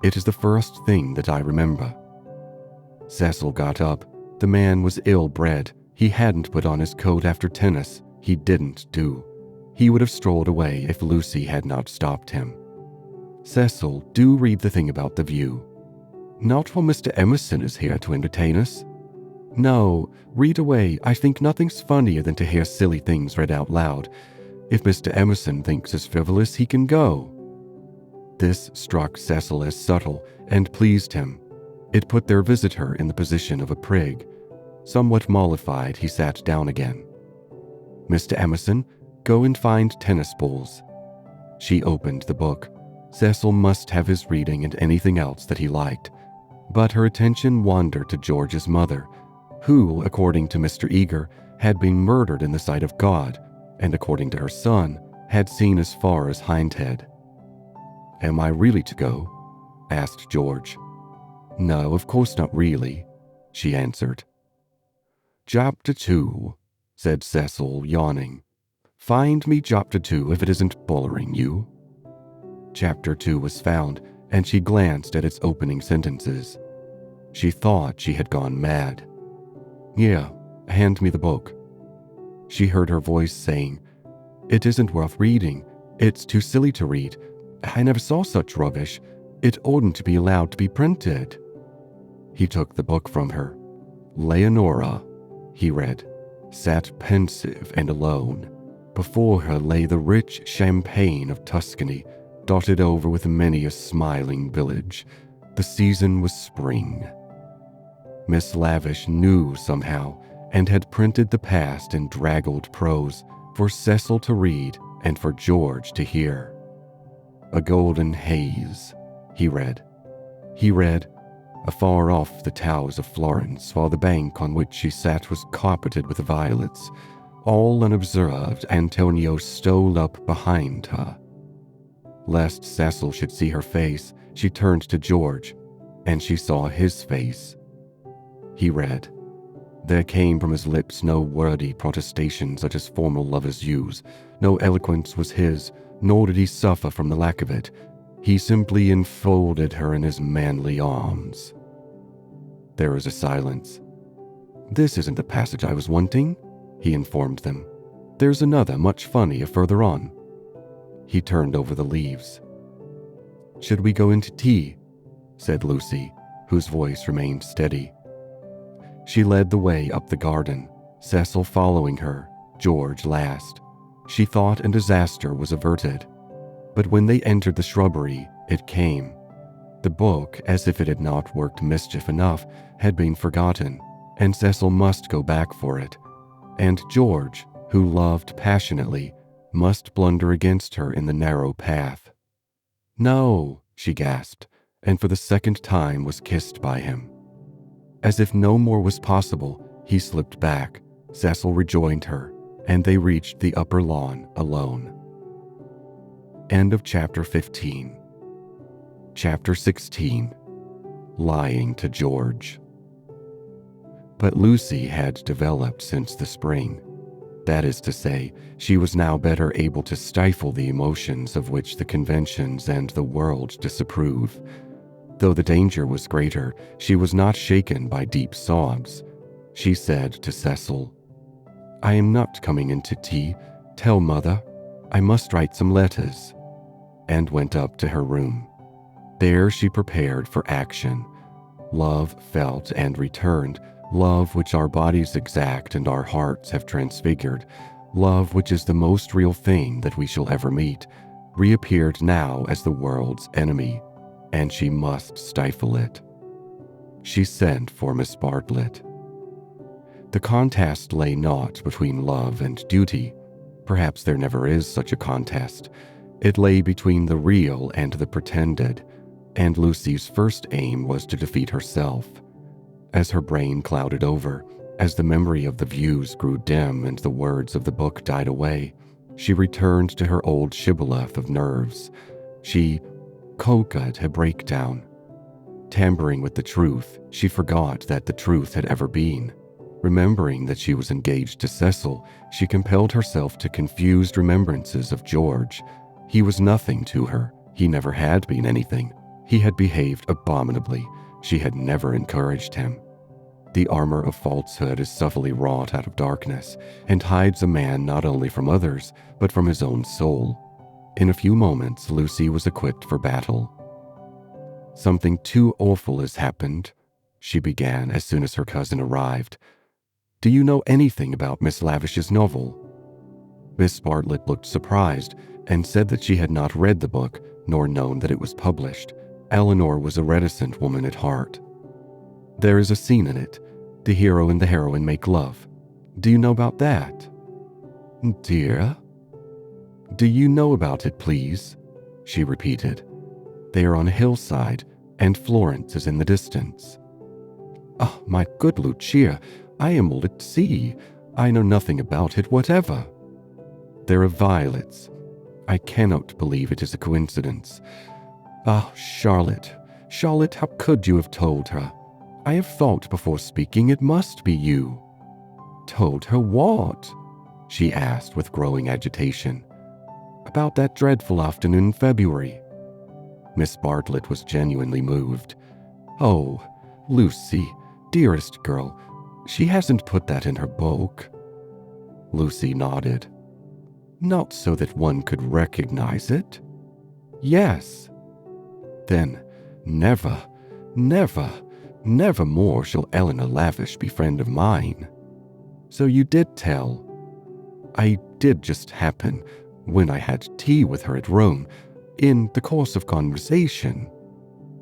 It is the first thing that I remember." Cecil got up. The man was ill-bred. He hadn't put on his coat after tennis. He didn't do. He would have strolled away if Lucy had not stopped him. "Cecil, do read the thing about the view." "Not while Mr. Emerson is here to entertain us." "No, read away. I think nothing's funnier than to hear silly things read out loud. If Mr. Emerson thinks it's frivolous, he can go." This struck Cecil as subtle and pleased him. It put their visitor in the position of a prig. Somewhat mollified, he sat down again. "Mr. Emerson, go and find tennis balls." She opened the book. Cecil must have his reading and anything else that he liked. But her attention wandered to George's mother, who, according to Mr. Eager, had been murdered in the sight of God, and according to her son, had seen as far as Hindhead. "Am I really to go?" asked George. "No, of course not really," she answered. "Chapter 2, said Cecil, yawning. "Find me Chapter 2 if it isn't bothering you." Chapter 2 was found, and she glanced at its opening sentences. She thought she had gone mad. "Yeah, hand me the book." She heard her voice saying, "It isn't worth reading. It's too silly to read. I never saw such rubbish. It oughtn't to be allowed to be printed." He took the book from her. "Leonora," he read, "sat pensive and alone. Before her lay the rich champaign of Tuscany, dotted over with many a smiling village. The season was spring." Miss Lavish knew somehow, and had printed the past in draggled prose for Cecil to read and for George to hear. "A golden haze," he read. He read, "Afar off the towers of Florence, while the bank on which she sat was carpeted with violets. All unobserved, Antonio stole up behind her." Lest Cecil should see her face, she turned to George, and she saw his face. He read. There came from his lips no wordy protestation such as formal lovers use. No eloquence was his, nor did he suffer from the lack of it. He simply enfolded her in his manly arms. There was a silence. This isn't the passage I was wanting, he informed them. There's another, much funnier, further on. He turned over the leaves. Should we go into tea? Said Lucy, whose voice remained steady. She led the way up the garden, Cecil following her, George last. She thought a disaster was averted. But when they entered the shrubbery, it came. The book, as if it had not worked mischief enough, had been forgotten, and Cecil must go back for it. And George, who loved passionately, must blunder against her in the narrow path. No, she gasped, and for the second time was kissed by him. As if no more was possible, he slipped back. Cecil rejoined her, and they reached the upper lawn alone. End of chapter 15. Chapter 16. Lying to George. But Lucy had developed since the spring. That is to say, she was now better able to stifle the emotions of which the conventions and the world disapprove. Though the danger was greater, she was not shaken by deep sobs. She said to Cecil, I am not coming into tea. Tell Mother. I must write some letters. And went up to her room. There she prepared for action. Love felt and returned, love which our bodies exact and our hearts have transfigured, love which is the most real thing that we shall ever meet, reappeared now as the world's enemy, and she must stifle it. She sent for Miss Bartlett. The contest lay not between love and duty. Perhaps there never is such a contest. It lay between the real and the pretended, and Lucy's first aim was to defeat herself. As her brain clouded over, as the memory of the views grew dim and the words of the book died away, she returned to her old shibboleth of nerves. She coquetted a breakdown. Tampering with the truth, she forgot that the truth had ever been. Remembering that she was engaged to Cecil, she compelled herself to confused remembrances of George. He was nothing to her. He never had been anything. He had behaved abominably. She had never encouraged him. The armor of falsehood is subtly wrought out of darkness, and hides a man not only from others, but from his own soul. In a few moments, Lucy was equipped for battle. Something too awful has happened, she began as soon as her cousin arrived. Do you know anything about Miss Lavish's novel? Miss Bartlett looked surprised and said that she had not read the book, nor known that it was published. Eleanor was a reticent woman at heart. There is a scene in it. The hero and the heroine make love. Do you know about that? Dear? Do you know about it, please? She repeated. They are on a hillside, and Florence is in the distance. Oh, my good Lucia, I am all at sea. I know nothing about it whatever. There are violets. I cannot believe it is a coincidence. Ah, Charlotte, Charlotte, how could you have told her? I have thought before speaking, it must be you. Told her what? She asked with growing agitation. About that dreadful afternoon in February. Miss Bartlett was genuinely moved. Oh, Lucy, dearest girl, she hasn't put that in her book. Lucy nodded. Not so that one could recognize it? Yes. Then, never, never, never more shall Eleanor Lavish be friend of mine. So you did tell. I did just happen, when I had tea with her at Rome, in the course of conversation.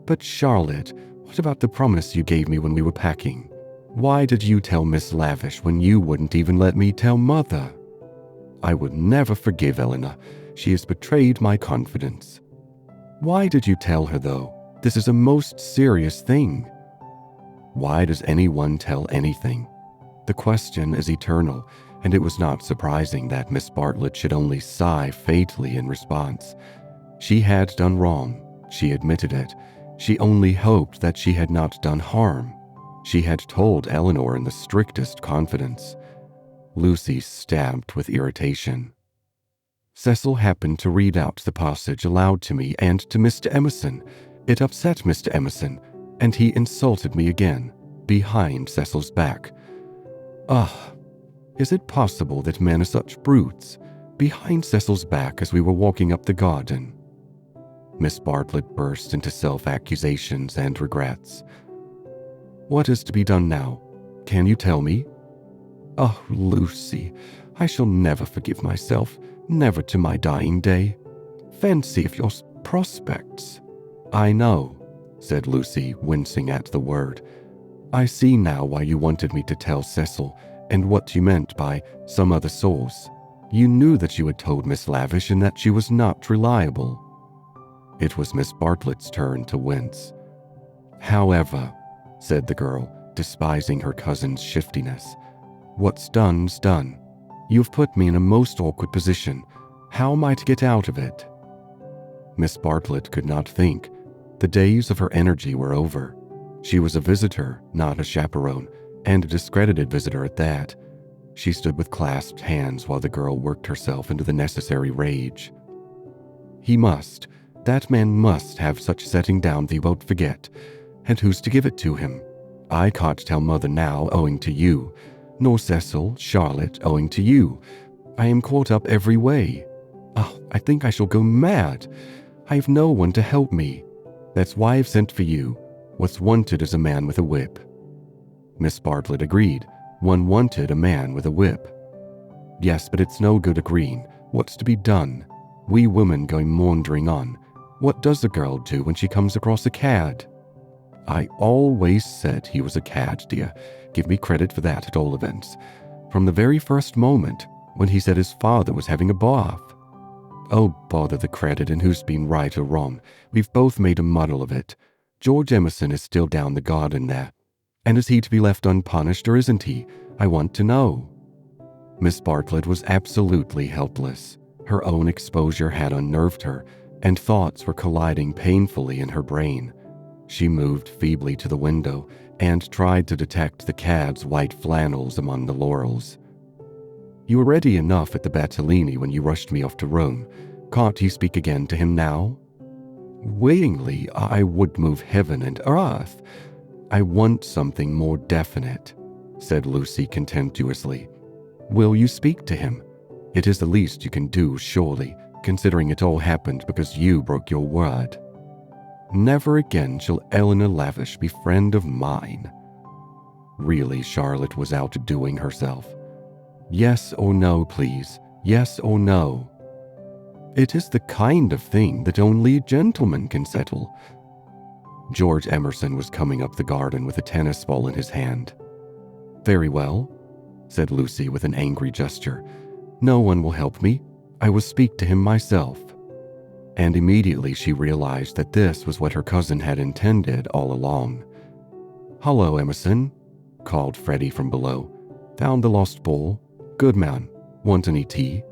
But Charlotte, what about the promise you gave me when we were packing? Why did you tell Miss Lavish when you wouldn't even let me tell Mother? I would never forgive Eleanor. She has betrayed my confidence. Why did you tell her, though? This is a most serious thing. Why does anyone tell anything? The question is eternal, and it was not surprising that Miss Bartlett should only sigh faintly in response. She had done wrong. She admitted it. She only hoped that she had not done harm. She had told Eleanor in the strictest confidence. Lucy stamped with irritation. Cecil happened to read out the passage aloud to me and to Mr. Emerson. It upset Mr. Emerson, and he insulted me again, behind Cecil's back. Is it possible that men are such brutes? Behind Cecil's back as we were walking up the garden. Miss Bartlett burst into self-accusations and regrets. What is to be done now? Can you tell me? Oh, Lucy, I shall never forgive myself, never to my dying day. Fancy if your prospects. I know, said Lucy, wincing at the word. I see now why you wanted me to tell Cecil, and what you meant by some other source. You knew that you had told Miss Lavish and that she was not reliable. It was Miss Bartlett's turn to wince. However, said the girl, despising her cousin's shiftiness, what's done's done. You've put me in a most awkward position. How am I to get out of it? Miss Bartlett could not think. The days of her energy were over. She was a visitor, not a chaperone, and a discredited visitor at that. She stood with clasped hands while the girl worked herself into the necessary rage. He must. That man must have such setting down thee won't forget. And who's to give it to him? I can't tell Mother now, owing to you. Nor Cecil, Charlotte, owing to you. I am caught up every way. I think I shall go mad. I have no one to help me. That's why I've sent for you. What's wanted is a man with a whip. Miss Bartlett agreed. One wanted a man with a whip. Yes, but it's no good agreeing. What's to be done? We women going maundering on. What does a girl do when she comes across a cad? I always said he was a cad, dear. Give me credit for that at all events. From the very first moment, when he said his father was having a bath. Oh, bother the credit and who's been right or wrong. We've both made a muddle of it. George Emerson is still down the garden there. And is he to be left unpunished or isn't he? I want to know. Miss Bartlett was absolutely helpless. Her own exposure had unnerved her, and thoughts were colliding painfully in her brain. She moved feebly to the window and tried to detect the cad's white flannels among the laurels. You were ready enough at the Bertonlini when you rushed me off to Rome. Can't you speak again to him now? Willingly, I would move heaven and earth. I want something more definite, said Lucy contemptuously. Will you speak to him? It is the least you can do, surely, considering it all happened because you broke your word. Never again shall Eleanor Lavish be friend of mine. Really, Charlotte was outdoing herself. Yes or no, please. Yes or no. It is the kind of thing that only a gentleman can settle. George Emerson was coming up the garden with a tennis ball in his hand. Very well, said Lucy with an angry gesture. No one will help me. I will speak to him myself. And immediately she realized that this was what her cousin had intended all along. Hello, Emerson, called Freddy from below. Found the lost ball? Good man. Want any tea?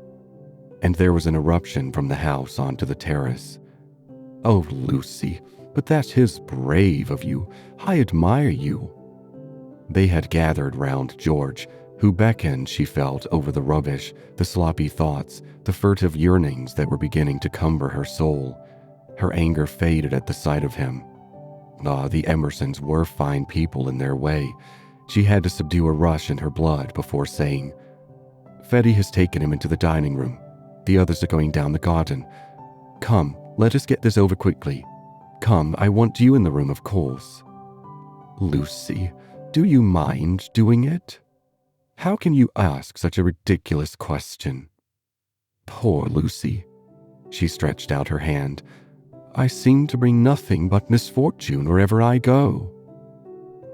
And there was an eruption from the house onto the terrace. Oh, Lucy, but that is brave of you. I admire you. They had gathered round George, who beckoned, she felt, over the rubbish, the sloppy thoughts, the furtive yearnings that were beginning to cumber her soul. Her anger faded at the sight of him. The Emersons were fine people in their way. She had to subdue a rush in her blood before saying, Freddy has taken him into the dining room. The others are going down the garden. Come, let us get this over quickly. Come, I want you in the room, of course. Lucy, do you mind doing it? How can you ask such a ridiculous question? Poor Lucy. She stretched out her hand. I seem to bring nothing but misfortune wherever I go.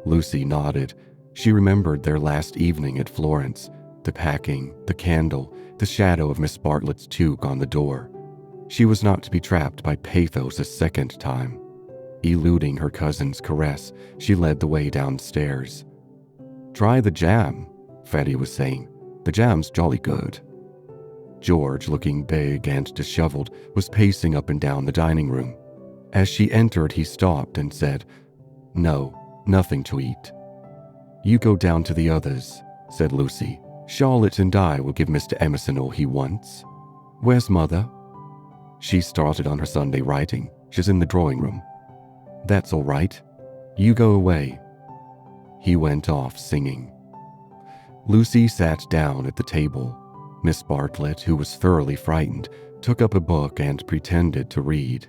Lucy nodded. She remembered their last evening at Florence, the packing, the candle, the shadow of Miss Bartlett's toque on the door. She was not to be trapped by pathos a second time. Eluding her cousin's caress, she led the way downstairs. Try the jam, Freddy was saying. The jam's jolly good. George, looking big and disheveled, was pacing up and down the dining room. As she entered, he stopped and said, "No, nothing to eat." "You go down to the others," said Lucy. "Charlotte and I will give Mr. Emerson all he wants. Where's Mother?" "She started on her Sunday writing. She's in the drawing room." "That's all right. You go away." He went off singing. Lucy sat down at the table. Miss Bartlett, who was thoroughly frightened, took up a book and pretended to read.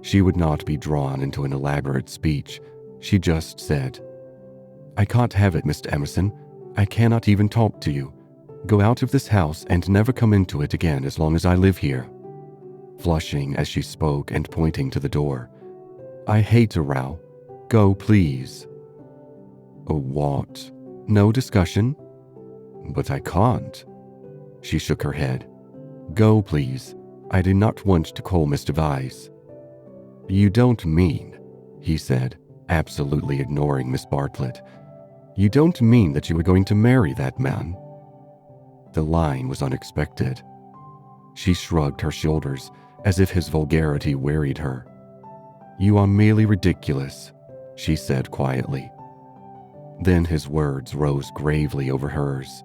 She would not be drawn into an elaborate speech. She just said, "I can't have it, Mr. Emerson. I cannot even talk to you. Go out of this house and never come into it again as long as I live here." Flushing as she spoke and pointing to the door. "I hate a row. Go, please." "A what? No discussion?" "But I can't." She shook her head. "Go, please. I do not want to call Mr. Vyse." "You don't mean," he said, absolutely ignoring Miss Bartlett. "You don't mean that you were going to marry that man?" The line was unexpected. She shrugged her shoulders as if his vulgarity wearied her. "You are merely ridiculous," she said quietly. Then his words rose gravely over hers.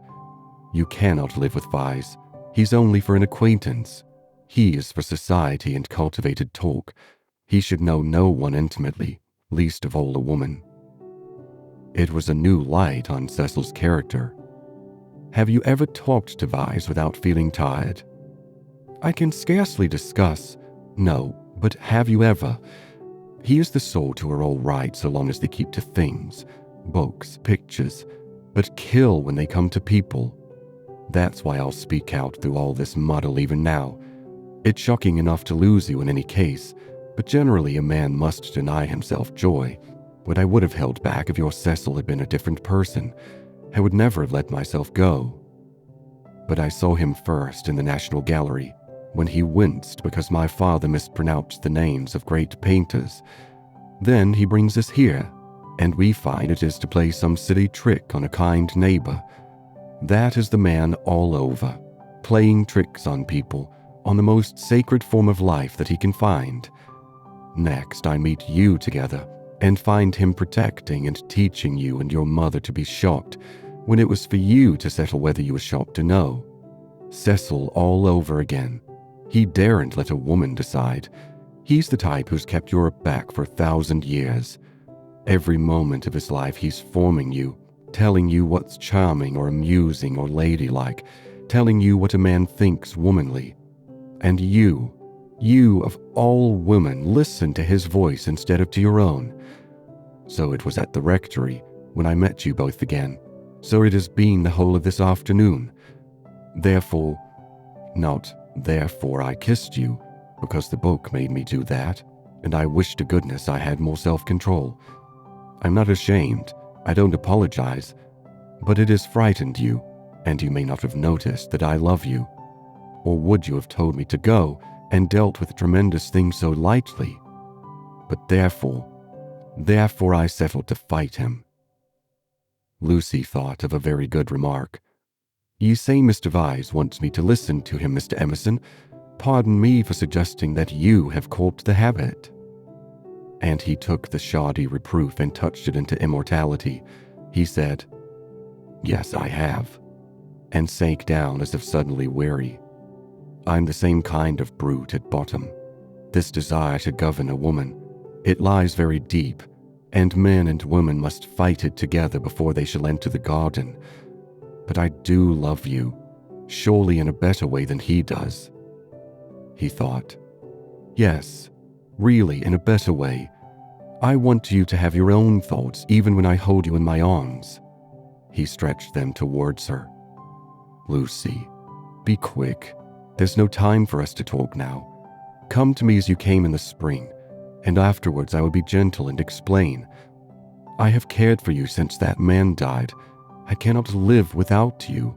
"You cannot live with Vyse. He's only for an acquaintance. He is for society and cultivated talk. He should know no one intimately, least of all a woman." It was a new light on Cecil's character. "Have you ever talked to Vyse without feeling tired?" "I can scarcely discuss." "No, but have you ever? He is the sort who are all right so long as they keep to things, books, pictures, but kill when they come to people. That's why I'll speak out through all this muddle even now. It's shocking enough to lose you in any case, but generally a man must deny himself joy. What I would have held back if your Cecil had been a different person. I would never have let myself go. But I saw him first in the National Gallery, when he winced because my father mispronounced the names of great painters. Then he brings us here, and we find it is to play some silly trick on a kind neighbor. That is the man all over, playing tricks on people, on the most sacred form of life that he can find. Next, I meet you together, and find him protecting and teaching you and your mother to be shocked, when it was for you to settle whether you were shocked or no. Cecil all over again. He daren't let a woman decide. He's the type who's kept Europe back for 1,000 years. Every moment of his life he's forming you, telling you what's charming or amusing or ladylike, telling you what a man thinks womanly. And you of all women, listen to his voice instead of to your own. So it was at the rectory, when I met you both again. So it has been the whole of this afternoon. Not therefore I kissed you, because the book made me do that, and I wish to goodness I had more self-control. I'm not ashamed, I don't apologize, but it has frightened you, and you may not have noticed that I love you. Or would you have told me to go, and dealt with tremendous things so lightly? But therefore I settled to fight him." Lucy thought of a very good remark. "You say Mr. Vyse wants me to listen to him, Mr. Emerson. Pardon me for suggesting that you have caught the habit." And he took the shoddy reproof and touched it into immortality. He said, "Yes, I have," and sank down as if suddenly weary. "I'm the same kind of brute at bottom. This desire to govern a woman, it lies very deep, and men and women must fight it together before they shall enter the garden. But I do love you, surely in a better way than he does." He thought, "Yes, really in a better way. I want you to have your own thoughts even when I hold you in my arms." He stretched them towards her. "Lucy, be quick. There's no time for us to talk now. Come to me as you came in the spring, and afterwards I will be gentle and explain. I have cared for you since that man died. I cannot live without you.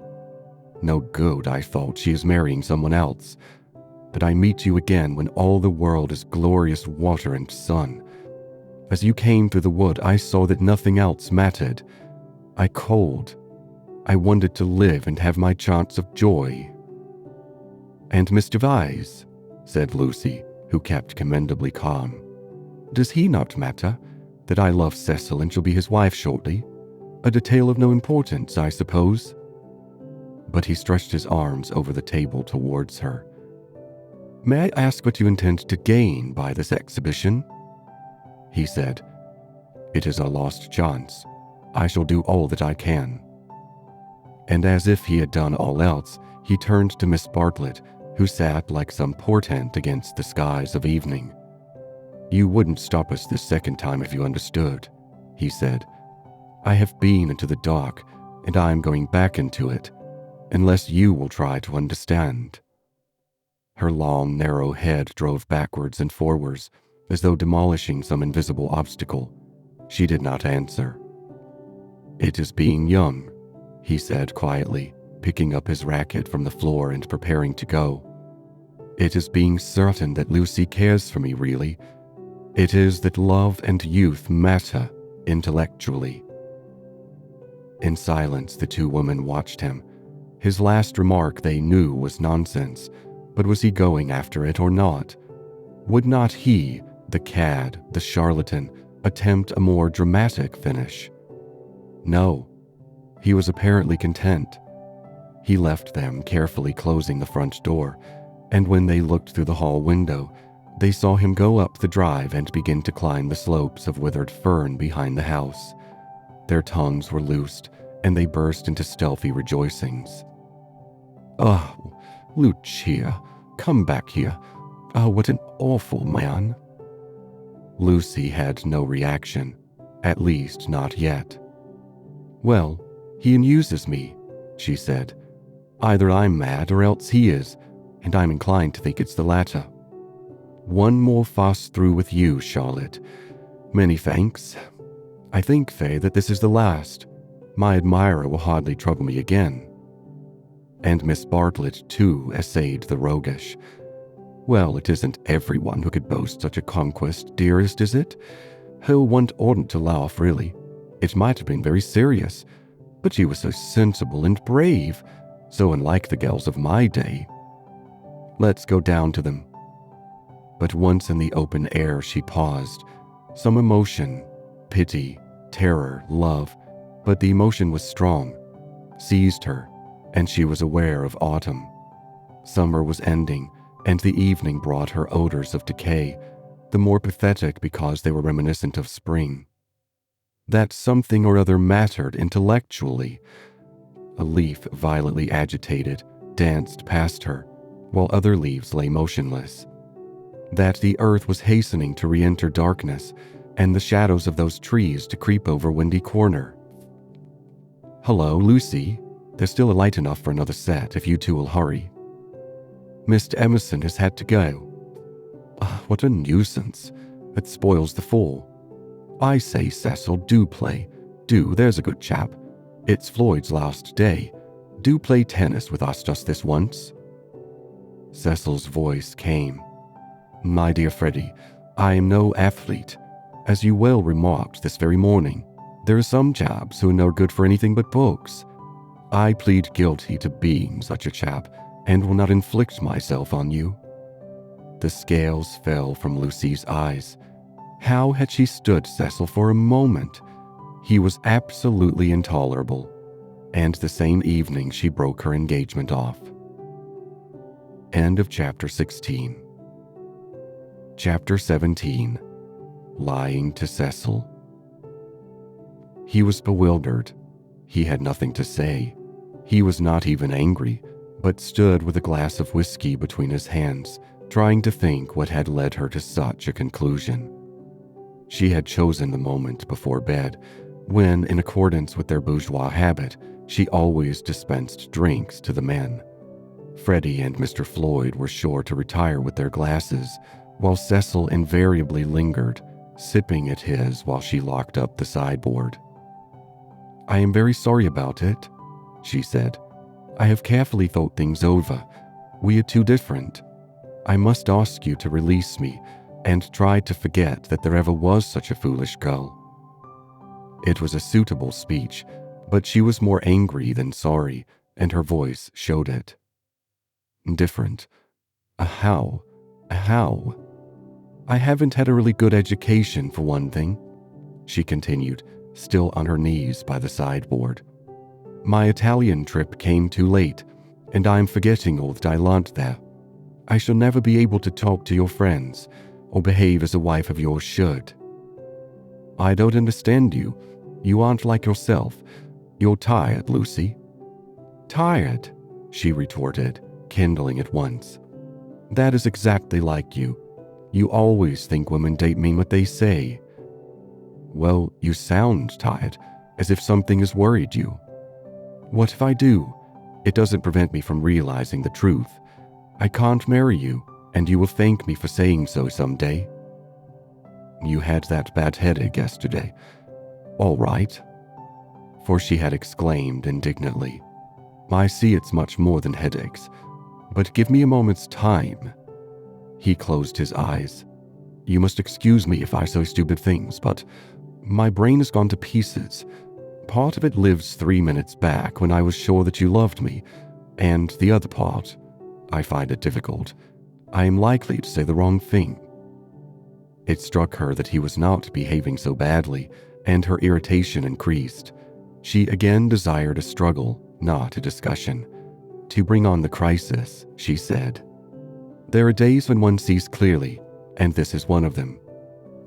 No good, I thought, she is marrying someone else. But I meet you again when all the world is glorious water and sun. As you came through the wood, I saw that nothing else mattered. I called. I wanted to live and have my chance of joy." "And Mr. Vyse," said Lucy, who kept commendably calm. "Does he not matter, that I love Cecil and shall be his wife shortly? A detail of no importance, I suppose." But he stretched his arms over the table towards her. "May I ask what you intend to gain by this exhibition?" He said, "It is a lost chance. I shall do all that I can." And as if he had done all else, he turned to Miss Bartlett, who sat like some portent against the skies of evening. "You wouldn't stop us this second time if you understood," he said. "I have been into the dark, and I am going back into it, unless you will try to understand." Her long, narrow head drove backwards and forwards, as though demolishing some invisible obstacle. She did not answer. "It is being young," he said quietly, picking up his racket from the floor and preparing to go. "It is being certain that Lucy cares for me, really. It is that love and youth matter intellectually." In silence, the two women watched him. His last remark, they knew, was nonsense, but was he going after it or not? Would not he, the cad, the charlatan, attempt a more dramatic finish? No. He was apparently content. He left them, carefully closing the front door, and when they looked through the hall window, they saw him go up the drive and begin to climb the slopes of withered fern behind the house. Their tongues were loosed, and they burst into stealthy rejoicings. "Oh, Lucia, come back here. Oh, what an awful man." Lucy had no reaction, at least not yet. "Well, he amuses me," she said. "Either I'm mad or else he is, and I'm inclined to think it's the latter. One more fuss through with you, Charlotte. Many thanks. I think, Faye, that this is the last. My admirer will hardly trouble me again." And Miss Bartlett, too, essayed the roguish. "Well, it isn't everyone who could boast such a conquest, dearest, is it? Her one oughtn't to laugh, really. It might have been very serious, but she was so sensible and brave, so unlike the girls of my day. Let's go down to them." But once in the open air, she paused. Some emotion, pity, terror, love, but the emotion was strong, seized her, and she was aware of autumn. Summer was ending, and the evening brought her odors of decay, the more pathetic because they were reminiscent of spring. That something or other mattered intellectually. A leaf, violently agitated, danced past her, while other leaves lay motionless. That the earth was hastening to re-enter darkness, and the shadows of those trees to creep over Windy Corner. "Hello, Lucy. There's still a light enough for another set, if you two will hurry." "Mr. Emerson has had to go." What a nuisance. It spoils the fall. I say, Cecil, do play. Do, there's a good chap. It's Floyd's last day. Do play tennis with us just this once." Cecil's voice came. "My dear Freddy, I am no athlete. As you well remarked this very morning, there are some chaps who are no good for anything but books. I plead guilty to being such a chap, and will not inflict myself on you." The scales fell from Lucy's eyes. How had she stood Cecil for a moment? He was absolutely intolerable, and the same evening she broke her engagement off. End of chapter 16. Chapter 17. Lying to Cecil. He was bewildered. He had nothing to say. He was not even angry, but stood with a glass of whiskey between his hands, trying to think what had led her to such a conclusion. She had chosen the moment before bed, when, in accordance with their bourgeois habit, she always dispensed drinks to the men. Freddy and Mr. Floyd were sure to retire with their glasses, while Cecil invariably lingered, sipping at his while she locked up the sideboard. "I am very sorry about it," she said. "I have carefully thought things over. We are too different. I must ask you to release me and try to forget that there ever was such a foolish girl." It was a suitable speech, but she was more angry than sorry, and her voice showed it. Different. How? How? I haven't had a really good education, for one thing, she continued, still on her knees by the sideboard. My Italian trip came too late, and I'm forgetting all that I learnt there. I shall never be able to talk to your friends, or behave as a wife of yours should. I don't understand you. You aren't like yourself. You're tired, Lucy. Tired, she retorted, kindling at once. That is exactly like you. You always think women don't mean what they say. Well, you sound tired, as if something has worried you. What if I do? It doesn't prevent me from realizing the truth. I can't marry you, and you will thank me for saying so someday. You had that bad headache yesterday. All right. For she had exclaimed indignantly, I see it's much more than headaches, but give me a moment's time. He closed his eyes. You must excuse me if I say stupid things, but my brain has gone to pieces. Part of it lives 3 minutes back when I was sure that you loved me, and the other part, I find it difficult. I am likely to say the wrong thing. It struck her that he was not behaving so badly, and her irritation increased. She again desired a struggle, not a discussion. To bring on the crisis, she said. There are days when one sees clearly, and this is one of them.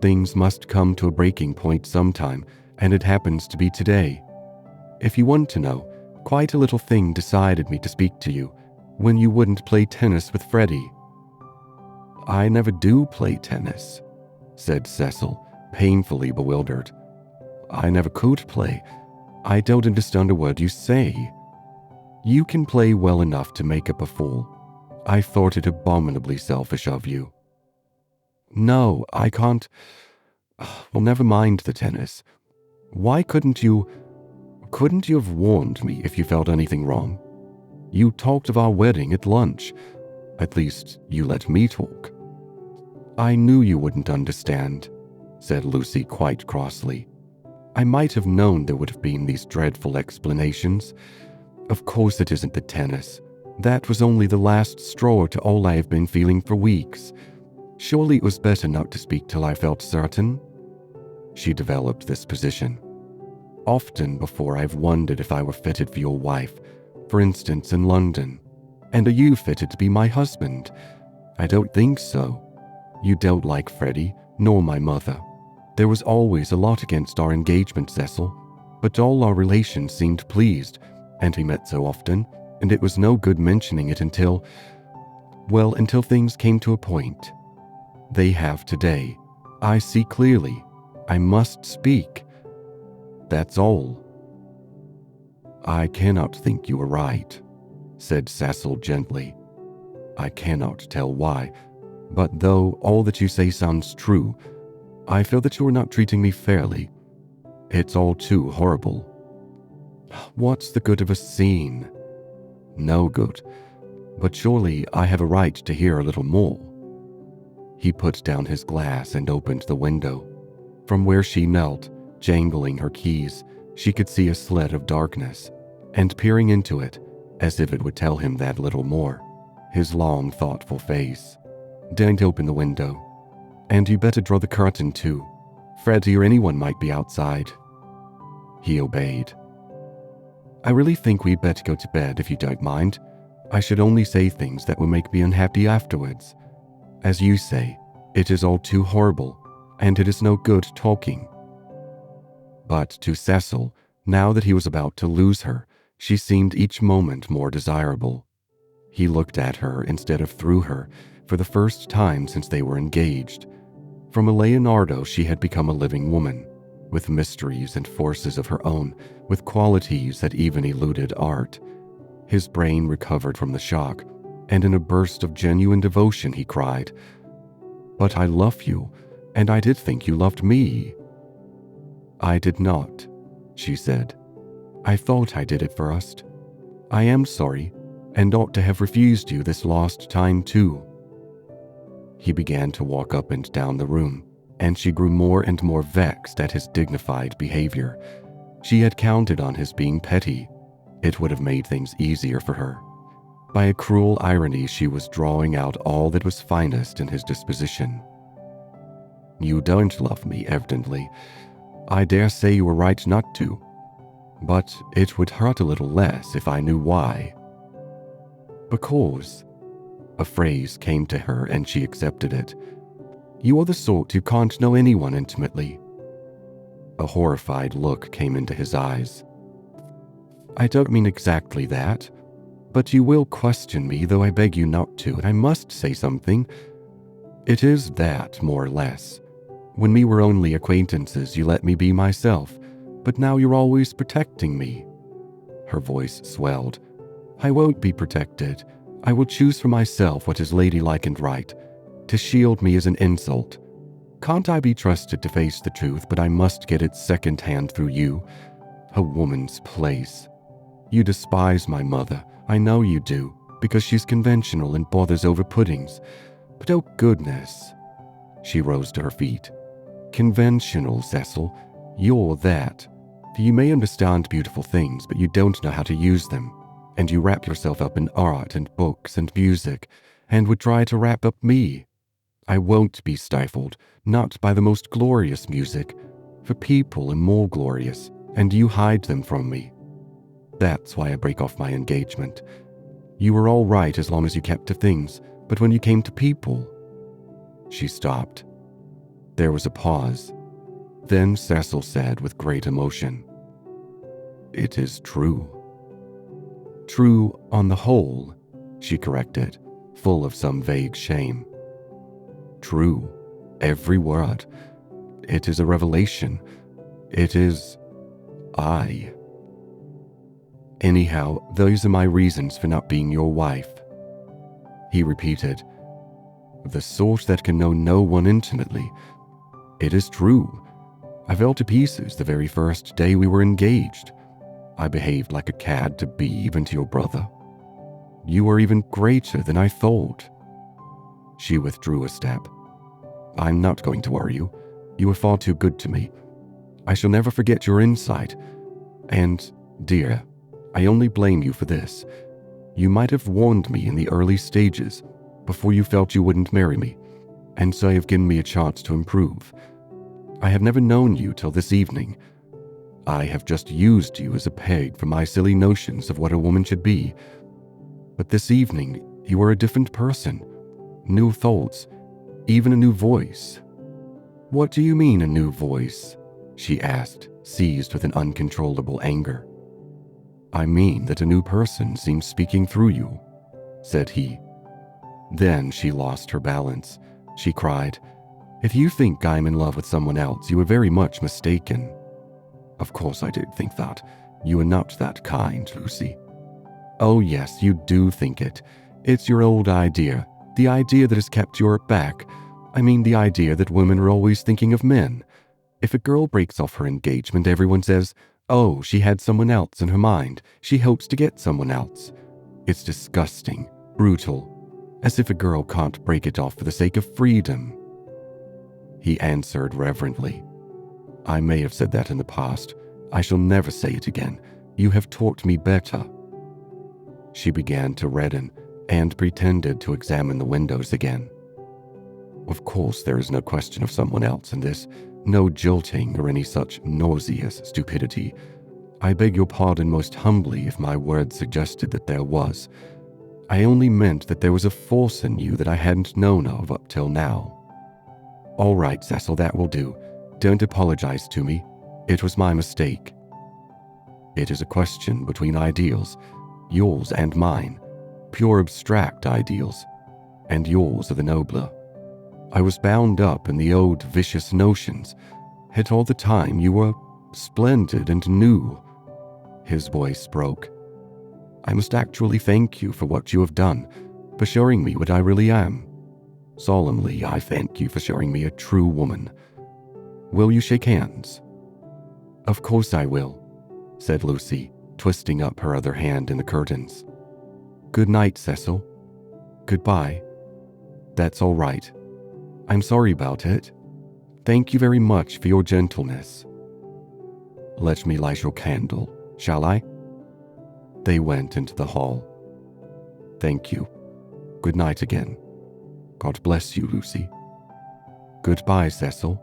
Things must come to a breaking point sometime, and it happens to be today. If you want to know, quite a little thing decided me to speak to you when you wouldn't play tennis with Freddy. I never do play tennis, said Cecil, painfully bewildered. I never could play. I don't understand a word you say. You can play well enough to make up a fool. I thought it abominably selfish of you. No, I can't. Well, never mind the tennis. Why couldn't you have warned me if you felt anything wrong? You talked of our wedding at lunch. At least, you let me talk. I knew you wouldn't understand, said Lucy quite crossly. I might have known there would have been these dreadful explanations. Of course it isn't the tennis. That was only the last straw to all I have been feeling for weeks. Surely it was better not to speak till I felt certain. She developed this position. Often before I've wondered if I were fitted for your wife, for instance in London. And are you fitted to be my husband? I don't think so. You don't like Freddy, nor my mother. There was always a lot against our engagement, Cecil, but all our relations seemed pleased, and we met so often, and it was no good mentioning it until things came to a point. They have today. I see clearly. I must speak. That's all. I cannot think you are right, said Cecil gently. I cannot tell why, but though all that you say sounds true, I feel that you are not treating me fairly. It's all too horrible. What's the good of a scene? No good, but surely I have a right to hear a little more. He put down his glass and opened the window. From where she knelt, jangling her keys, she could see a slit of darkness, and peering into it, as if it would tell him that little more, his long, thoughtful face. Don't open the window. And you better draw the curtain too. Freddy or anyone might be outside. He obeyed. I really think we'd better go to bed if you don't mind. I should only say things that will make me unhappy afterwards. As you say, it is all too horrible, and it is no good talking. But to Cecil, now that he was about to lose her, she seemed each moment more desirable. He looked at her instead of through her for the first time since they were engaged. From a Leonardo, she had become a living woman, with mysteries and forces of her own, with qualities that even eluded art. His brain recovered from the shock, and in a burst of genuine devotion he cried, "But I love you, and I did think you loved me." I did not, she said. I thought I did at first. I am sorry, and ought to have refused you this last time too. He began to walk up and down the room, and she grew more and more vexed at his dignified behavior. She had counted on his being petty. It would have made things easier for her. By a cruel irony, she was drawing out all that was finest in his disposition. You don't love me, evidently. I dare say you were right not to. But it would hurt a little less if I knew why. Because, a phrase came to her and she accepted it. You are the sort who can't know anyone intimately. A horrified look came into his eyes. I don't mean exactly that, but you will question me, though I beg you not to, and I must say something. It is that, more or less. When we were only acquaintances, you let me be myself, but now you're always protecting me. Her voice swelled. I won't be protected. I will choose for myself what is ladylike and right. To shield me is an insult. Can't I be trusted to face the truth, but I must get it second-hand through you? A woman's place. You despise my mother. I know you do, because she's conventional and bothers over puddings. But oh goodness. She rose to her feet. Conventional, Cecil. You're that. You may understand beautiful things, but you don't know how to use them. And you wrap yourself up in art and books and music, and would try to wrap up me. I won't be stifled, not by the most glorious music, for people are more glorious, and you hide them from me. That's why I break off my engagement. You were all right as long as you kept to things, but when you came to people... She stopped. There was a pause. Then Cecil said with great emotion, It is true. True on the whole, she corrected, full of some vague shame. True, every word. It is a revelation. It is... I. Anyhow, those are my reasons for not being your wife. He repeated, The sort that can know no one intimately. It is true. I fell to pieces the very first day we were engaged. I behaved like a cad to be even to your brother. You are even greater than I thought. She withdrew a step. I'm not going to worry you. You are far too good to me. I shall never forget your insight. And, dear, I only blame you for this. You might have warned me in the early stages, before you felt you wouldn't marry me, and so you've given me a chance to improve. I have never known you till this evening. I have just used you as a peg for my silly notions of what a woman should be. But this evening, you are a different person. New thoughts, even a new voice. What do you mean, a new voice? She asked, seized with an uncontrollable anger. I mean that a new person seems speaking through you, said he. Then she lost her balance. She cried, If you think I'm in love with someone else, you are very much mistaken. Of course I did think that. You are not that kind, Lucy. Oh yes, you do think it. It's your old idea. The idea that has kept you back. I mean the idea that women are always thinking of men. If a girl breaks off her engagement, everyone says, Oh, she had someone else in her mind. She hopes to get someone else. It's disgusting, brutal, as if a girl can't break it off for the sake of freedom. He answered reverently, I may have said that in the past. I shall never say it again. You have taught me better. She began to redden and pretended to examine the windows again. Of course, there is no question of someone else in this, no jilting or any such nauseous stupidity. I beg your pardon most humbly if my words suggested that there was. I only meant that there was a force in you that I hadn't known of up till now. All right, Cecil, that will do. Don't apologize to me. It was my mistake. It is a question between ideals, yours and mine, pure abstract ideals, and yours are the nobler. I was bound up in the old vicious notions, yet all the time you were splendid and new. His voice broke. I must actually thank you for what you have done, for showing me what I really am. Solemnly, I thank you for showing me a true woman. Will you shake hands? Of course I will, said Lucy, twisting up her other hand in the curtains. Good night, Cecil. Goodbye. That's all right. I'm sorry about it. Thank you very much for your gentleness. Let me light your candle, shall I? They went into the hall. Thank you. Good night again. God bless you, Lucy. Goodbye, Cecil.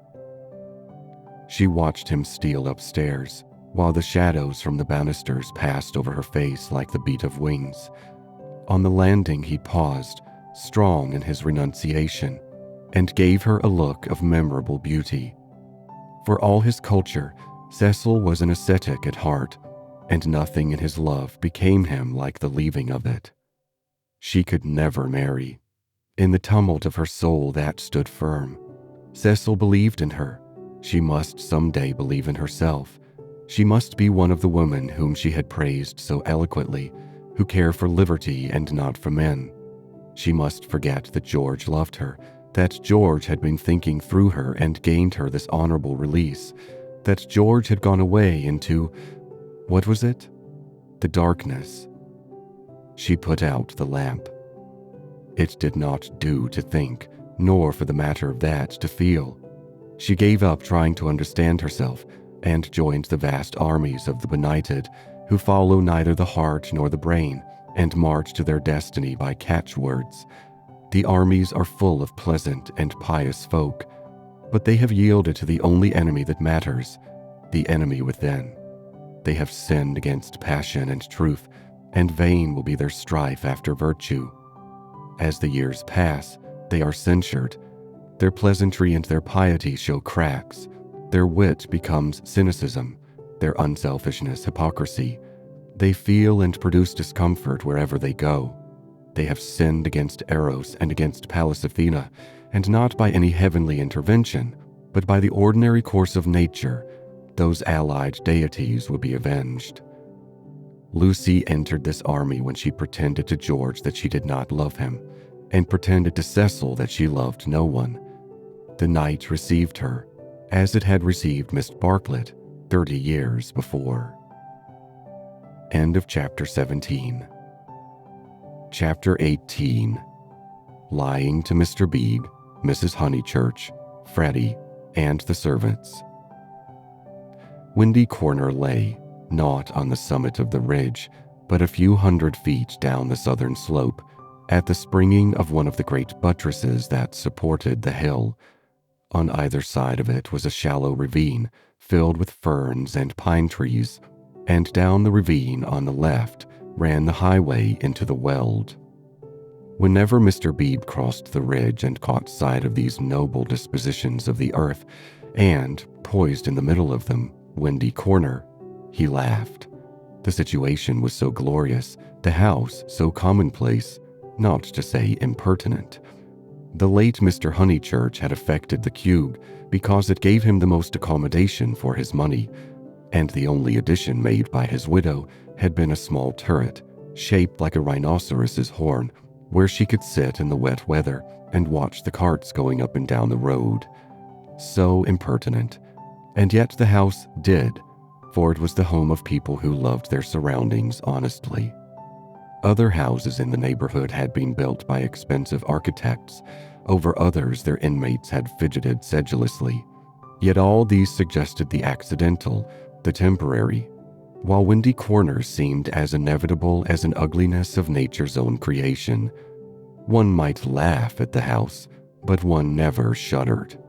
She watched him steal upstairs, while the shadows from the banisters passed over her face like the beat of wings. On the landing he paused, strong in his renunciation, and gave her a look of memorable beauty. For all his culture, Cecil was an ascetic at heart, and nothing in his love became him like the leaving of it. She could never marry. In the tumult of her soul that stood firm. Cecil believed in her. She must someday believe in herself. She must be one of the women whom she had praised so eloquently, who care for liberty and not for men. She must forget that George loved her, that George had been thinking through her and gained her this honorable release, that George had gone away into, what was it? The darkness. She put out the lamp. It did not do to think, nor for the matter of that to feel. She gave up trying to understand herself and joined the vast armies of the benighted, who follow neither the heart nor the brain and march to their destiny by catchwords. The armies are full of pleasant and pious folk, but they have yielded to the only enemy that matters, the enemy within. They have sinned against passion and truth, and vain will be their strife after virtue. As the years pass, they are censured. Their pleasantry and their piety show cracks. Their wit becomes cynicism, their unselfishness hypocrisy. They feel and produce discomfort wherever they go. They have sinned against Eros and against Pallas Athena, and not by any heavenly intervention, but by the ordinary course of nature. Those allied deities will be avenged. Lucy entered this army when she pretended to George that she did not love him, and pretended to Cecil that she loved no one. The night received her, as it had received Miss Bartlett 30 years before. End of chapter 17. Chapter 18. Lying to Mr. Bebe, Mrs. Honeychurch, Freddy, and the servants. Windy Corner lay, not on the summit of the ridge, but a few hundred feet down the southern slope, at the springing of one of the great buttresses that supported the hill. On either side of it was a shallow ravine filled with ferns and pine trees, and down the ravine on the left ran the highway into the Weald. Whenever Mr. Bebe crossed the ridge and caught sight of these noble dispositions of the earth, and, poised in the middle of them, Windy Corner, he laughed. The situation was so glorious, the house so commonplace, not to say impertinent. The late Mr. Honeychurch had affected the cube because it gave him the most accommodation for his money, and the only addition made by his widow had been a small turret, shaped like a rhinoceros's horn, where she could sit in the wet weather and watch the carts going up and down the road. So impertinent. And yet the house did, for it was the home of people who loved their surroundings honestly. Other houses in the neighborhood had been built by expensive architects. Over others, their inmates had fidgeted sedulously. Yet all these suggested the accidental, the temporary, while Windy Corner seemed as inevitable as an ugliness of nature's own creation. One might laugh at the house, but one never shuddered.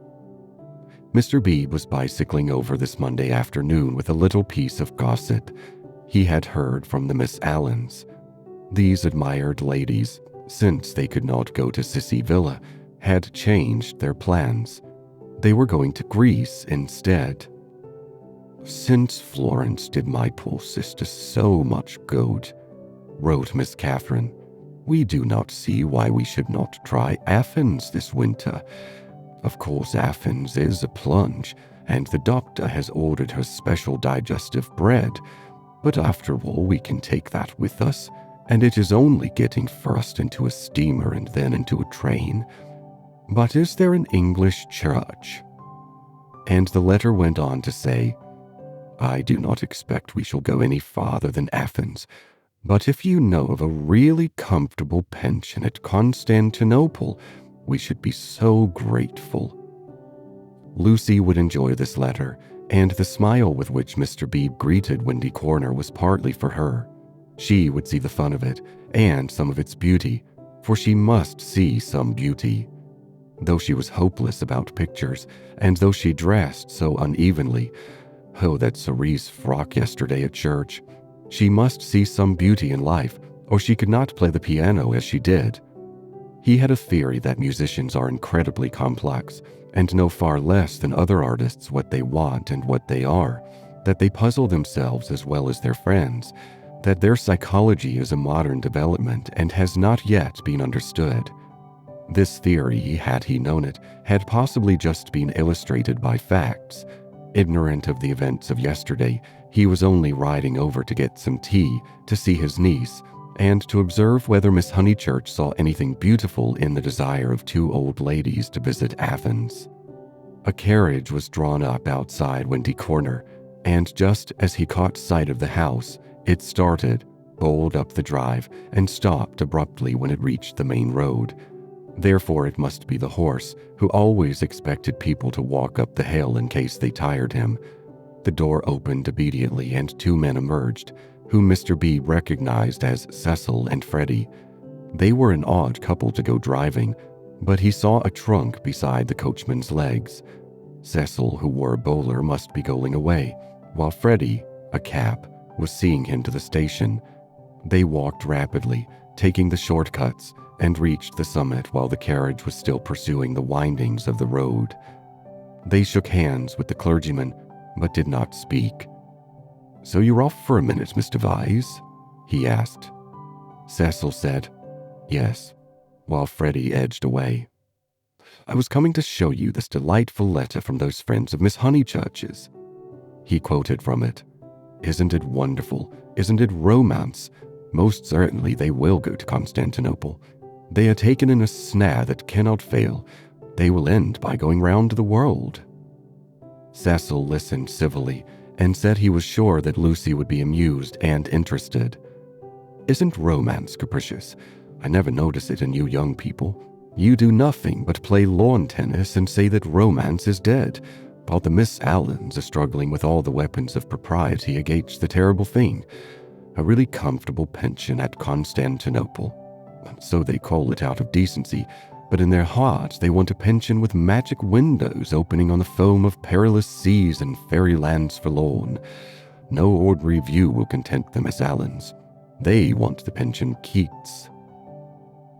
Mr. Bebe was bicycling over this Monday afternoon with a little piece of gossip he had heard from the Miss Allens. These admired ladies, since they could not go to Sissy Villa, had changed their plans. They were going to Greece instead. "Since Florence did my poor sister so much good," wrote Miss Catherine, "we do not see why we should not try Athens this winter. Of course, Athens is a plunge, and the doctor has ordered her special digestive bread, but after all, we can take that with us, and it is only getting first into a steamer and then into a train. But is there an English church?" And the letter went on to say, "I do not expect we shall go any farther than Athens, but if you know of a really comfortable pension at Constantinople, we should be so grateful." Lucy would enjoy this letter, and the smile with which Mr. Bebe greeted Windy Corner was partly for her. She would see the fun of it, and some of its beauty, for she must see some beauty. Though she was hopeless about pictures, and though she dressed so unevenly, oh, that cerise frock yesterday at church, she must see some beauty in life, or she could not play the piano as she did. He had a theory that musicians are incredibly complex, and know far less than other artists what they want and what they are, that they puzzle themselves as well as their friends, that their psychology is a modern development and has not yet been understood. This theory, had he known it, had possibly just been illustrated by facts. Ignorant of the events of yesterday, he was only riding over to get some tea, to see his niece, and to observe whether Miss Honeychurch saw anything beautiful in the desire of two old ladies to visit Athens. A carriage was drawn up outside Windy Corner, and just as he caught sight of the house, it started, bowled up the drive, and stopped abruptly when it reached the main road. Therefore it must be the horse, who always expected people to walk up the hill in case they tired him. The door opened immediately and two men emerged, whom Mr. B recognized as Cecil and Freddy. They were an odd couple to go driving, but he saw a trunk beside the coachman's legs. Cecil, who wore a bowler, must be going away, while Freddy, a cap, was seeing him to the station. They walked rapidly, taking the shortcuts, and reached the summit while the carriage was still pursuing the windings of the road. They shook hands with the clergyman, but did not speak. "So you're off for a minute, Mr. Vyse?" he asked. Cecil said, "Yes," while Freddy edged away. "I was coming to show you this delightful letter from those friends of Miss Honeychurch's." He quoted from it. "Isn't it wonderful? Isn't it romance? Most certainly they will go to Constantinople. They are taken in a snare that cannot fail. They will end by going round the world." Cecil listened civilly and said he was sure that Lucy would be amused and interested. "Isn't romance capricious? I never notice it in you young people. You do nothing but play lawn tennis and say that romance is dead, while the Miss Allens are struggling with all the weapons of propriety against the terrible thing, a really comfortable pension at Constantinople. So they call it out of decency, but in their hearts they want a pension with magic windows opening on the foam of perilous seas and fairylands forlorn. No ordinary view will content the Miss Allens. They want the pension Keats."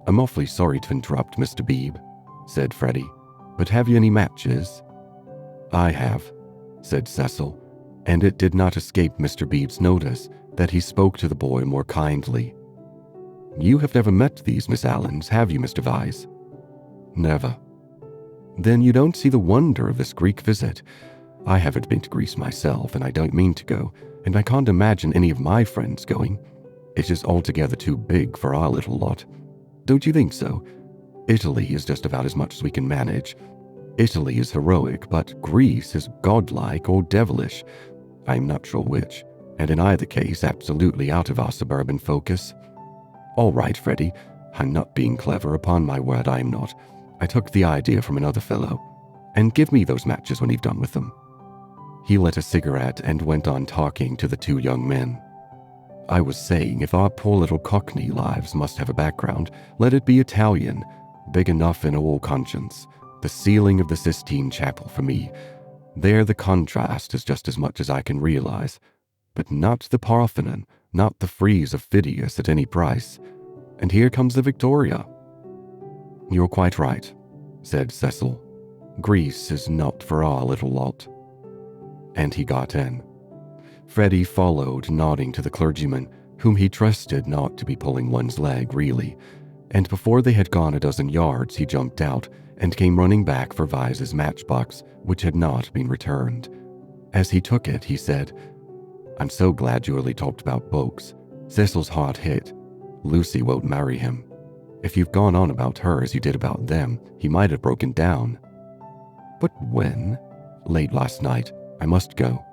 "I'm awfully sorry to interrupt, Mr. Bebe," said Freddy, "but have you any matches?" "I have," said Cecil, and it did not escape Mr. Bebe's notice that he spoke to the boy more kindly. "You have never met these Miss Allens, have you, Mr. Vyse?" "Never." "Then you don't see the wonder of this Greek visit. I haven't been to Greece myself, and I don't mean to go, and I can't imagine any of my friends going. It is altogether too big for our little lot. Don't you think so? Italy is just about as much as we can manage. Italy is heroic, but Greece is godlike or devilish. I'm not sure which, and in either case absolutely out of our suburban focus. All right, Freddy, I'm not being clever, upon my word I'm not. I took the idea from another fellow. And give me those matches when you've done with them." He lit a cigarette and went on talking to the two young men. "I was saying, if our poor little Cockney lives must have a background, let it be Italian, big enough in all conscience. The ceiling of the Sistine Chapel for me. There the contrast is just as much as I can realize. But not the Parthenon, not the frieze of Phidias at any price. And here comes the Victoria." "You're quite right," said Cecil. "Greece is not for our little lot." And he got in. Freddy followed, nodding to the clergyman, whom he trusted not to be pulling one's leg, really, and before they had gone a dozen yards he jumped out and came running back for Vyse's matchbox, which had not been returned. As he took it, he said, "I'm so glad you only talked about books. Cecil's hard hit. Lucy won't marry him. If you've gone on about her as you did about them, he might have broken down." "But when?" "Late last night. I must go."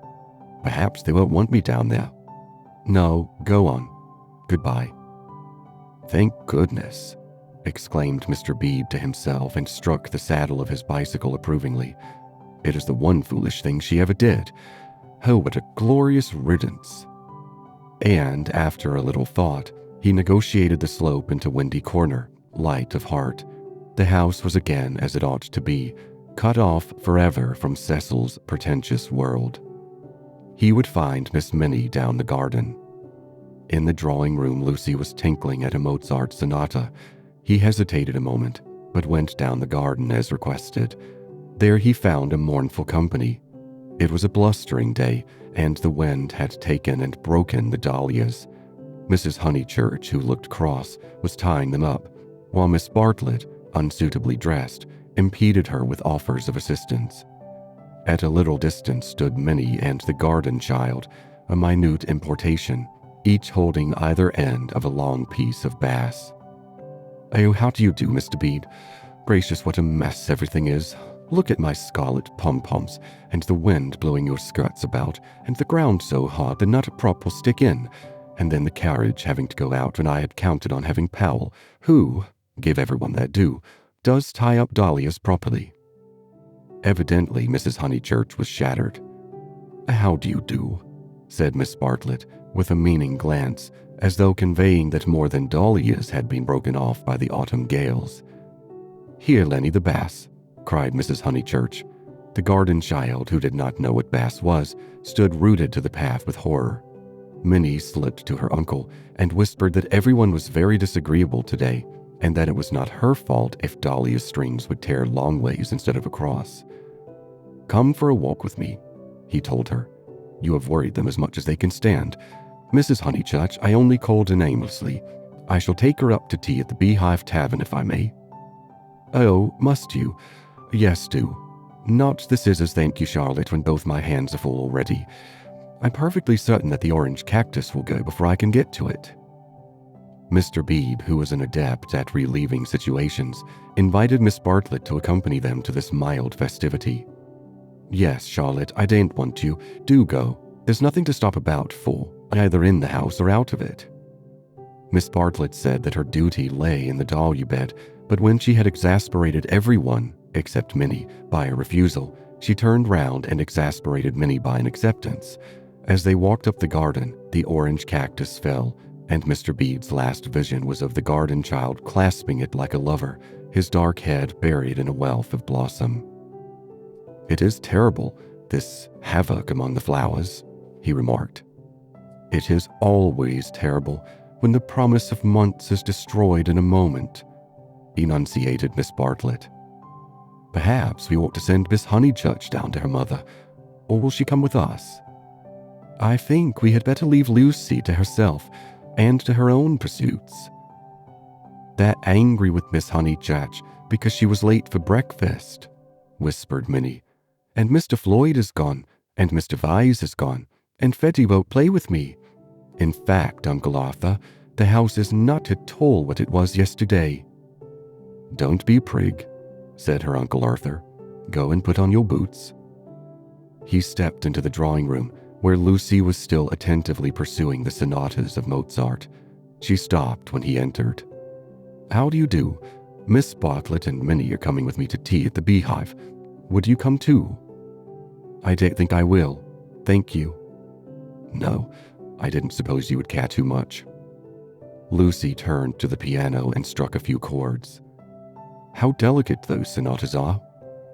"Perhaps they won't want me down there." "No, go on. Goodbye." "Thank goodness," exclaimed Mr. Bebe to himself and struck the saddle of his bicycle approvingly. "It is the one foolish thing she ever did. Oh, what a glorious riddance." and after a little thought, he negotiated the slope into Windy Corner, light of heart. The house was again as it ought to be, cut off forever from Cecil's pretentious world. He would find Miss Minnie down the garden. In the drawing room, Lucy was tinkling at a Mozart sonata. He hesitated a moment, but went down the garden as requested. There he found a mournful company. It was a blustering day, and the wind had taken and broken the dahlias. Mrs. Honeychurch, who looked cross, was tying them up, while Miss Bartlett, unsuitably dressed, impeded her with offers of assistance. At a little distance stood Minnie and the garden child, a minute importation, each holding either end of a long piece of bass. "Oh, how do you do, Mr. Bede? Gracious, what a mess everything is. Look at my scarlet pom-poms, and the wind blowing your skirts about, and the ground so hard the nut prop will stick in, and then the carriage having to go out when I had counted on having Powell, who, give everyone their due, does tie up dahlias properly." Evidently, Mrs. Honeychurch was shattered. "How do you do?" said Miss Bartlett, with a meaning glance, as though conveying that more than dahlias had been broken off by the autumn gales. "Here, Lenny, the bass," cried Mrs. Honeychurch. The garden child, who did not know what bass was, stood rooted to the path with horror. Minnie slipped to her uncle and whispered that everyone was very disagreeable today, and that it was not her fault if dahlia strings would tear long ways instead of across. "Come for a walk with me," he told her. "You have worried them as much as they can stand. Mrs. Honeychurch, I only called in aimlessly. I shall take her up to tea at the Beehive Tavern if I may." "Oh, must you? Yes, do. Not the scissors, thank you, Charlotte, when both my hands are full already. I'm perfectly certain that the orange cactus will go before I can get to it." Mr. Bebe, who was an adept at relieving situations, invited Miss Bartlett to accompany them to this mild festivity. "Yes, Charlotte, I daren't want you. Do go. There's nothing to stop about for, either in the house or out of it." Miss Bartlett said that her duty lay in the dahlia bed, but when she had exasperated everyone, except Minnie, by a refusal, she turned round and exasperated Minnie by an acceptance. As they walked up the garden, the orange cactus fell, and Mr. Bede's last vision was of the garden child clasping it like a lover, his dark head buried in a wealth of blossom. "It is terrible, this havoc among the flowers," he remarked. "It is always terrible when the promise of months is destroyed in a moment," enunciated Miss Bartlett. "Perhaps we ought to send Miss Honeychurch down to her mother, or will she come with us?" "I think we had better leave Lucy to herself and to her own pursuits." "They're angry with Miss Honeychurch because she was late for breakfast," whispered Minnie. "And Mr. Floyd is gone, and Mr. Vyse is gone, and Freddy won't play with me. In fact, Uncle Arthur, the house is not at all what it was yesterday." "Don't be a prig," said her Uncle Arthur. "Go and put on your boots." He stepped into the drawing room, where Lucy was still attentively pursuing the sonatas of Mozart. She stopped when he entered. "How do you do? Miss Bartlett and Minnie are coming with me to tea at the Beehive. Would you come too?" "I don't think I will. Thank you." "No, I didn't suppose you would care too much." Lucy turned to the piano and struck a few chords. "How delicate those sonatas are,"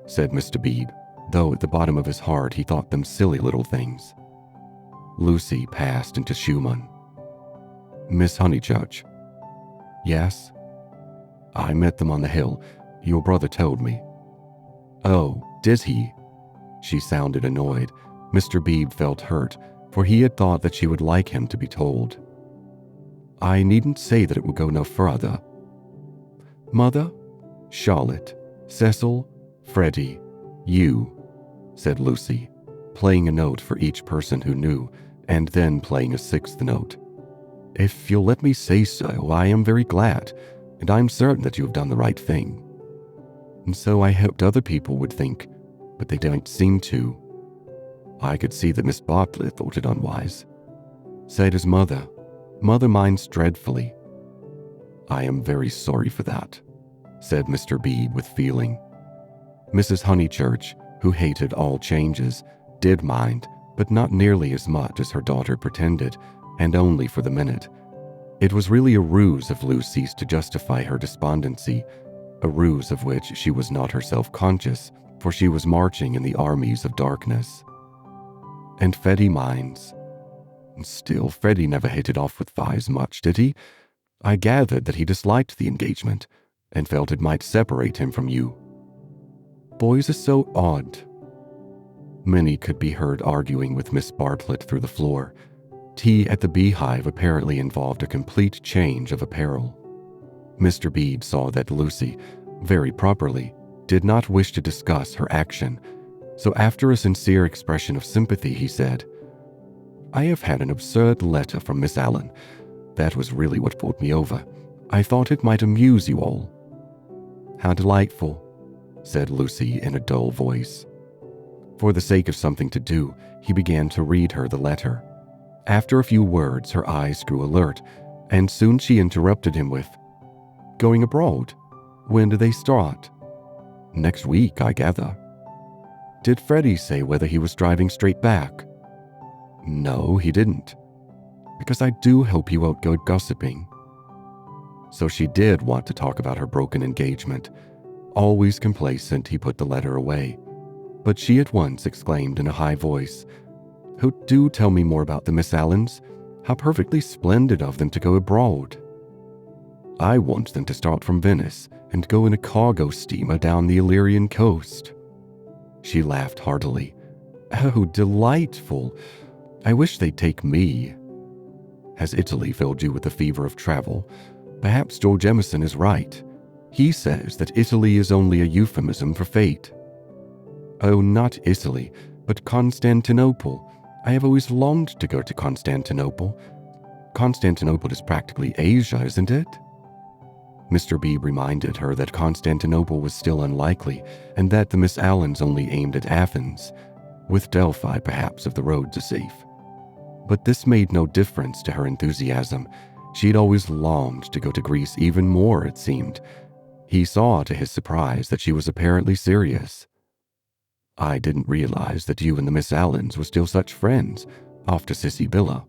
said Mr. Bede, though at the bottom of his heart he thought them silly little things. Lucy passed into Schumann. "Miss Honeychurch." "Yes?" "I met them on the hill. Your brother told me." "Oh, did he?" She sounded annoyed. Mr. Bede felt hurt, for he had thought that she would like him to be told. "I needn't say that it will go no further." "Mother, Charlotte, Cecil, Freddy, you," said Lucy, playing a note for each person who knew, and then playing a sixth note. "If you'll let me say so, I am very glad, and I am certain that you have done the right thing. And so I hoped other people would think, but they don't seem to. I could see that Miss Bartlett thought it unwise. So does Mother. Mother minds dreadfully." "I am very sorry for that," said Mr. Bede with feeling. Mrs. Honeychurch, who hated all changes, did mind, but not nearly as much as her daughter pretended, and only for the minute. It was really a ruse of Lucy's to justify her despondency, a ruse of which she was not herself conscious, for she was marching in the armies of darkness. And Freddy minds. Still, Freddy never hit it off with Vyse much, did he? I gathered that he disliked the engagement, and felt it might separate him from you. Boys are so odd. Many could be heard arguing with Miss Bartlett through the floor. Tea at the Beehive apparently involved a complete change of apparel. Mr. Bede saw that Lucy, very properly, did not wish to discuss her action, so after a sincere expression of sympathy, he said, I have had an absurd letter from Miss Allen. That was really what pulled me over. I thought it might amuse you all. How delightful, said Lucy in a dull voice. For the sake of something to do, he began to read her the letter. After a few words, her eyes grew alert, and soon she interrupted him with, Going abroad? When do they start? Next week, I gather. Did Freddy say whether he was driving straight back? No, he didn't. Because I do hope he won't go gossiping. So she did want to talk about her broken engagement. Always complacent, he put the letter away. But she at once exclaimed in a high voice, Oh, do tell me more about the Miss Allens. How perfectly splendid of them to go abroad. I want them to start from Venice and go in a cargo steamer down the Illyrian coast. She laughed heartily. Oh, delightful. I wish they'd take me. Has Italy filled you with the fever of travel? Perhaps George Emerson is right. He says that Italy is only a euphemism for fate. Oh, not Italy, but Constantinople. I have always longed to go to Constantinople. Constantinople is practically Asia, isn't it? Mr. Bebe reminded her that Constantinople was still unlikely, and that the Miss Allens only aimed at Athens, with Delphi perhaps if the roads are safe. But this made no difference to her enthusiasm. She'd always longed to go to Greece even more, it seemed. He saw to his surprise that she was apparently serious. I didn't realize that you and the Miss Allens were still such friends, after Sissybilla.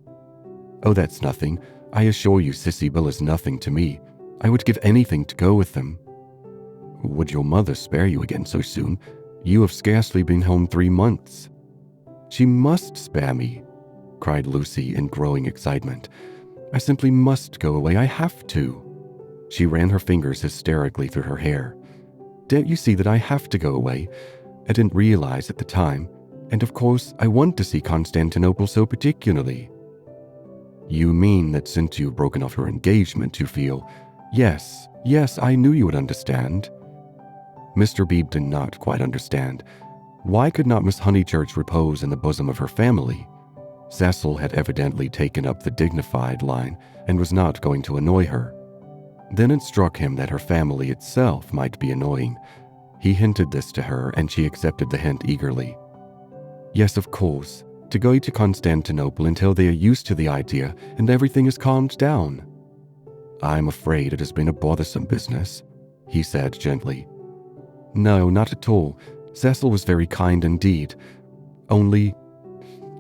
Oh, that's nothing. I assure you Sissybilla's nothing to me. I would give anything to go with them. Would your mother spare you again so soon? You have scarcely been home 3 months. She must spare me, cried Lucy in growing excitement. I simply must go away. I have to. She ran her fingers hysterically through her hair. Don't you see that I have to go away? I didn't realize at the time, and of course I want to see Constantinople so particularly. You mean that since you've broken off your engagement, you feel, Yes, I knew you would understand. Mr. Bebe did not quite understand. Why could not Miss Honeychurch repose in the bosom of her family? Cecil had evidently taken up the dignified line and was not going to annoy her. Then it struck him that her family itself might be annoying. He hinted this to her, and she accepted the hint eagerly. Yes, of course, to go to Constantinople until they are used to the idea and everything is calmed down. I'm afraid it has been a bothersome business, he said gently. No, not at all. Cecil was very kind indeed. Only,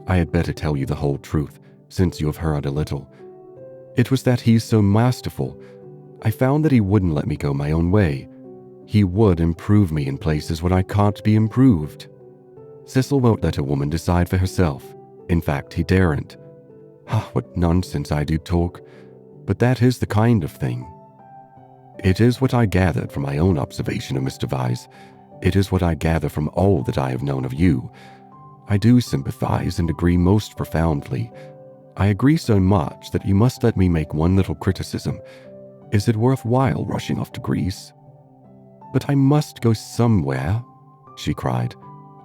I had better tell you the whole truth, since you have heard a little. It was that he's so masterful. I found that he wouldn't let me go my own way. He would improve me in places where I can't be improved. Cecil won't let a woman decide for herself. In fact, he daren't. Ah, what nonsense I do talk. But that is the kind of thing. It is what I gathered from my own observation of Mr. Vyse. It is what I gather from all that I have known of you. I do sympathize and agree most profoundly. I agree so much that you must let me make one little criticism. Is it worthwhile rushing off to Greece? But I must go somewhere, she cried.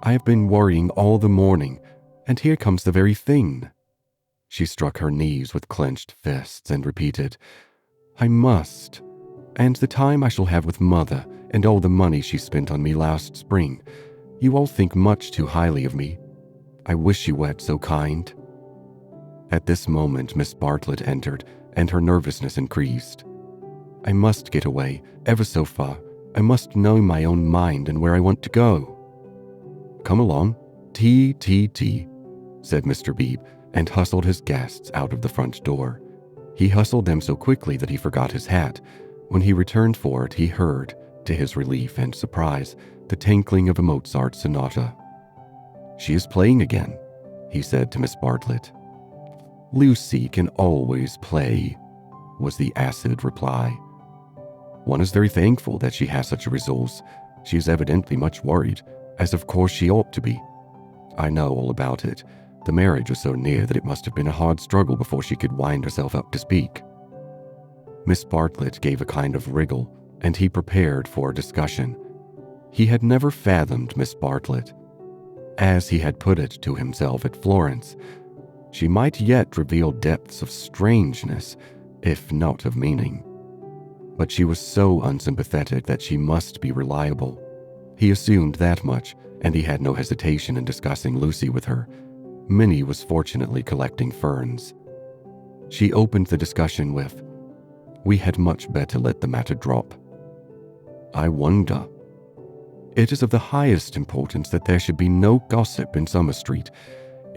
I have been worrying all the morning, and here comes the very thing. She struck her knees with clenched fists and repeated, I must. And the time I shall have with Mother, and all the money she spent on me last spring. You all think much too highly of me. I wish you weren't so kind. At this moment, Miss Bartlett entered, and her nervousness increased. I must get away, ever so far. I must know my own mind and where I want to go. Come along. Tea, said Mr. Bebe, and hustled his guests out of the front door. He hustled them so quickly that he forgot his hat. When he returned for it, he heard, to his relief and surprise, the tinkling of a Mozart sonata. "She is playing again," he said to Miss Bartlett. "Lucy can always play," was the acid reply. "One is very thankful that she has such a resource. She is evidently much worried, as of course she ought to be. I know all about it. The marriage was so near that it must have been a hard struggle before she could wind herself up to speak." Miss Bartlett gave a kind of wriggle, and he prepared for a discussion. He had never fathomed Miss Bartlett. As he had put it to himself at Florence, she might yet reveal depths of strangeness, if not of meaning. But she was so unsympathetic that she must be reliable. He assumed that much, and he had no hesitation in discussing Lucy with her. Minnie was fortunately collecting ferns. She opened the discussion with, "We had much better let the matter drop." "I wonder." "It is of the highest importance that there should be no gossip in Summer Street.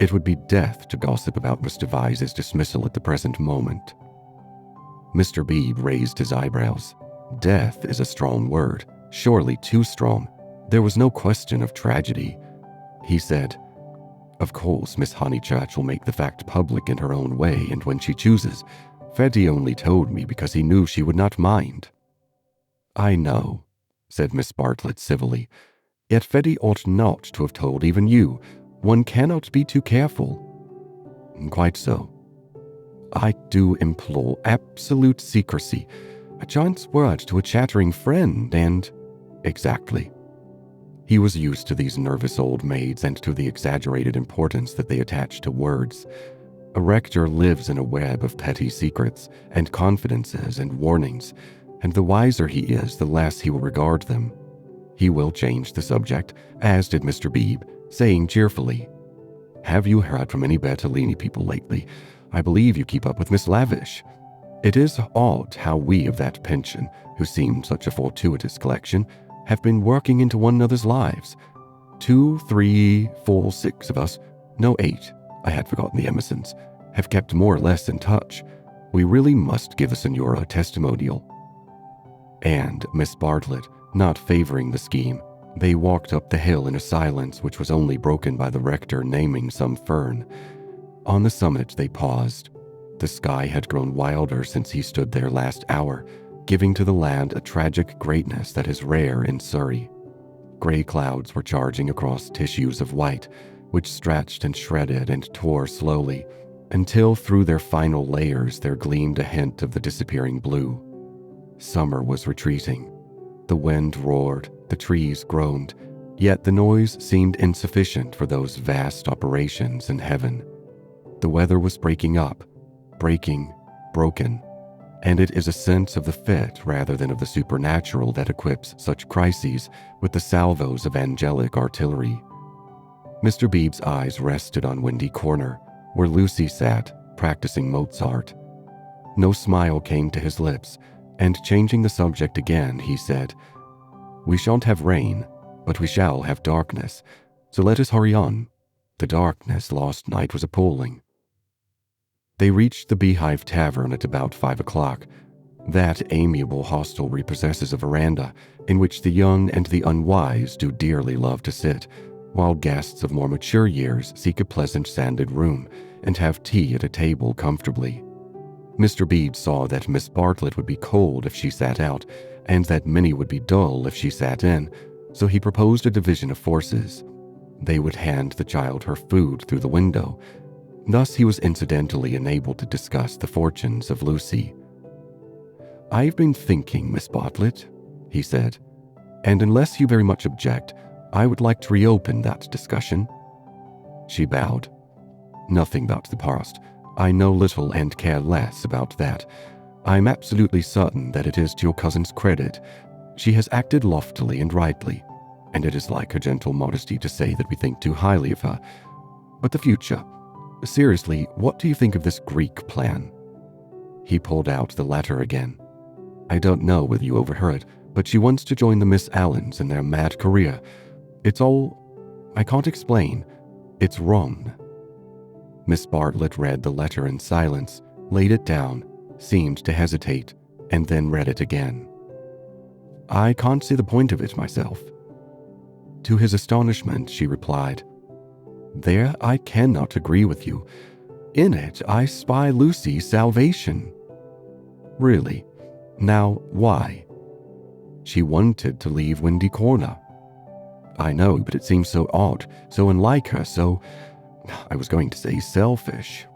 It would be death to gossip about Mr. Vyse's dismissal at the present moment." Mr. Bebe raised his eyebrows. Death is a strong word, surely too strong. There was no question of tragedy. He said, "Of course, Miss Honeychurch will make the fact public in her own way and when she chooses. Freddy only told me because he knew she would not mind." "I know," said Miss Bartlett civilly. "Yet Freddy ought not to have told even you. One cannot be too careful." "Quite so." "I do implore absolute secrecy. A chance word to a chattering friend and—" "Exactly." He was used to these nervous old maids and to the exaggerated importance that they attach to words. A rector lives in a web of petty secrets and confidences and warnings, and the wiser he is, the less he will regard them. He will change the subject, as did Mr. Bebe, saying cheerfully, "Have you heard from any Bertonlini people lately? I believe you keep up with Miss Lavish. It is odd how we of that pension, who seemed such a fortuitous collection, have been working into one another's lives. 2, 3, 4, 6 of us, no 8, I had forgotten the Emersons, have kept more or less in touch. We really must give the Senora a testimonial." And Miss Bartlett, not favoring the scheme, they walked up the hill in a silence which was only broken by the rector naming some fern. On the summit they paused. The sky had grown wilder since he stood there last hour, giving to the land a tragic greatness that is rare in Surrey. Gray clouds were charging across tissues of white, which stretched and shredded and tore slowly, until through their final layers there gleamed a hint of the disappearing blue. Summer was retreating. The wind roared, the trees groaned, yet the noise seemed insufficient for those vast operations in heaven. The weather was breaking up, breaking, broken, and it is a sense of the fit rather than of the supernatural that equips such crises with the salvos of angelic artillery. Mr. Bebe's eyes rested on Windy Corner, where Lucy sat, practicing Mozart. No smile came to his lips, and changing the subject again, he said, "We shan't have rain, but we shall have darkness, so let us hurry on. The darkness last night was appalling." They reached the Beehive Tavern at about 5 o'clock. That amiable hostelry possesses a veranda in which the young and the unwise do dearly love to sit, while guests of more mature years seek a pleasant sanded room and have tea at a table comfortably. Mr. Bebe saw that Miss Bartlett would be cold if she sat out, and that Minnie would be dull if she sat in, so he proposed a division of forces. They would hand the child her food through the window. Thus he was incidentally enabled to discuss the fortunes of Lucy. "I've been thinking, Miss Bartlett," he said, "and unless you very much object, I would like to reopen that discussion." She bowed. "Nothing about the past. I know little and care less about that. I'm absolutely certain that it is to your cousin's credit. She has acted loftily and rightly, and it is like her gentle modesty to say that we think too highly of her. But the future. Seriously, what do you think of this Greek plan?" He pulled out the letter again. "I don't know whether you overheard, but she wants to join the Miss Allens in their mad career. It's all... I can't explain. It's wrong." Miss Bartlett read the letter in silence, laid it down, seemed to hesitate, and then read it again. "I can't see the point of it myself." To his astonishment, she replied, "There I cannot agree with you. In it I spy Lucy's salvation." "Really? Now, why?" "She wanted to leave Windy Corner." "I know, but it seems so odd, so unlike her, so, I was going to say selfish."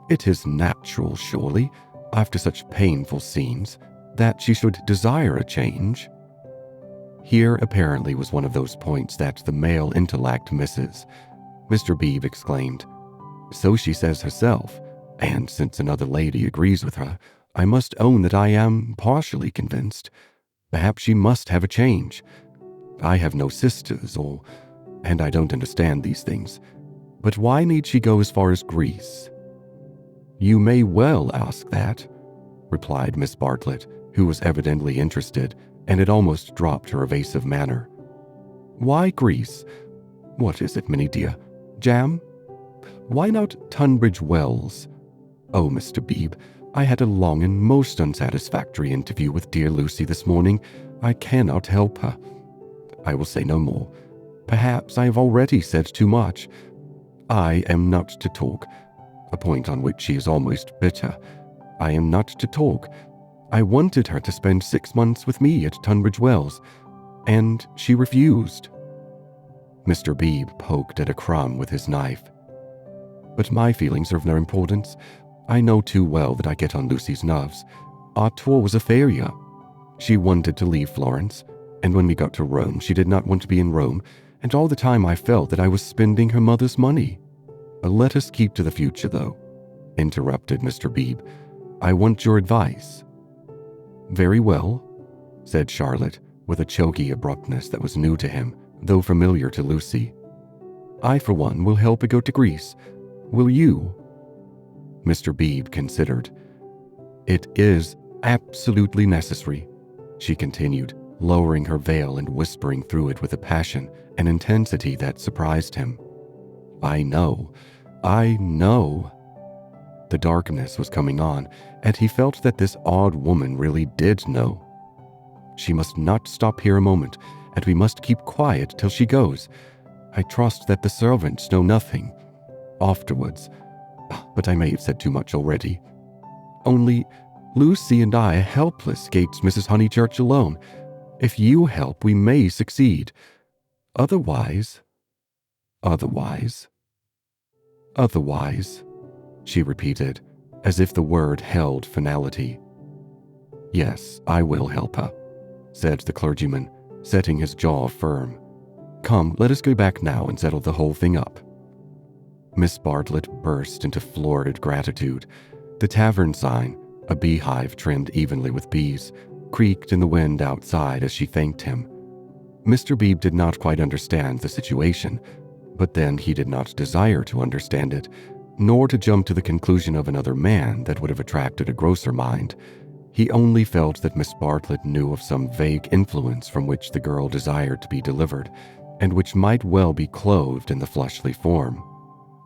"It is natural, surely, after such painful scenes, that she should desire a change." Here apparently was one of those points that the male intellect misses. Mr. Bebe exclaimed, "So she says herself, and since another lady agrees with her, I must own that I am partially convinced. Perhaps she must have a change. I have no sisters, and I don't understand these things. But why need she go as far as Greece?" "You may well ask that," replied Miss Bartlett, who was evidently interested and had almost dropped her evasive manner. "Why Greece? What is it, Minnie dear? Jam? Why not Tunbridge Wells? Oh, Mr. Bebe, I had a long and most unsatisfactory interview with dear Lucy this morning. I cannot help her. I will say no more. Perhaps I have already said too much. I am not to talk, a point on which she is almost bitter. I am not to talk. I wanted her to spend 6 months with me at Tunbridge Wells, and she refused." Mr. Bebe poked at a crumb with his knife. "But my feelings are of no importance. I know too well that I get on Lucy's nerves. Our tour was a failure. She wanted to leave Florence, and when we got to Rome, she did not want to be in Rome, and all the time I felt that I was spending her mother's money." "Let us keep to the future, though," interrupted Mr. Bebe. "I want your advice." "Very well," said Charlotte, with a choky abruptness that was new to him, though familiar to Lucy. "I, for one, will help her go to Greece. Will you?" Mr. Bebe considered. "It is absolutely necessary," she continued, lowering her veil and whispering through it with a passion and intensity that surprised him. I know. The darkness was coming on, and he felt that this odd woman really did know. "She must not stop here a moment, and we must keep quiet till she goes. I trust that the servants know nothing. Afterwards, but I may have said too much already. Only, Lucy and I are helpless against Mrs. Honeychurch alone. If you help, we may succeed. Otherwise, she repeated, as if the word held finality. "Yes, I will help her," said the clergyman, setting his jaw firm. "Come, let us go back now and settle the whole thing up." Miss Bartlett burst into florid gratitude. The tavern sign, a beehive trimmed evenly with bees, creaked in the wind outside as she thanked him. Mr. Bebe did not quite understand the situation, but then he did not desire to understand it, nor to jump to the conclusion of another man that would have attracted a grosser mind. He only felt that Miss Bartlett knew of some vague influence from which the girl desired to be delivered, and which might well be clothed in the fleshly form.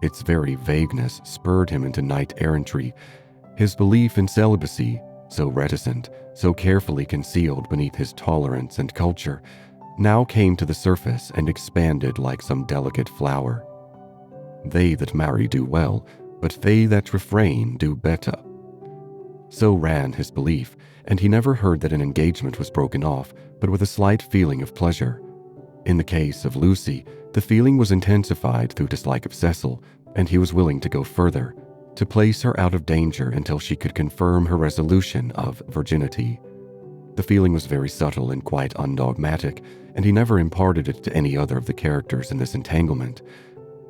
Its very vagueness spurred him into knight-errantry. His belief in celibacy, so reticent, so carefully concealed beneath his tolerance and culture, now came to the surface and expanded like some delicate flower. They that marry do well, but they that refrain do better. So ran his belief, and he never heard that an engagement was broken off, but with a slight feeling of pleasure. In the case of Lucy, the feeling was intensified through dislike of Cecil, and he was willing to go further, to place her out of danger until she could confirm her resolution of virginity. The feeling was very subtle and quite undogmatic, and he never imparted it to any other of the characters in this entanglement.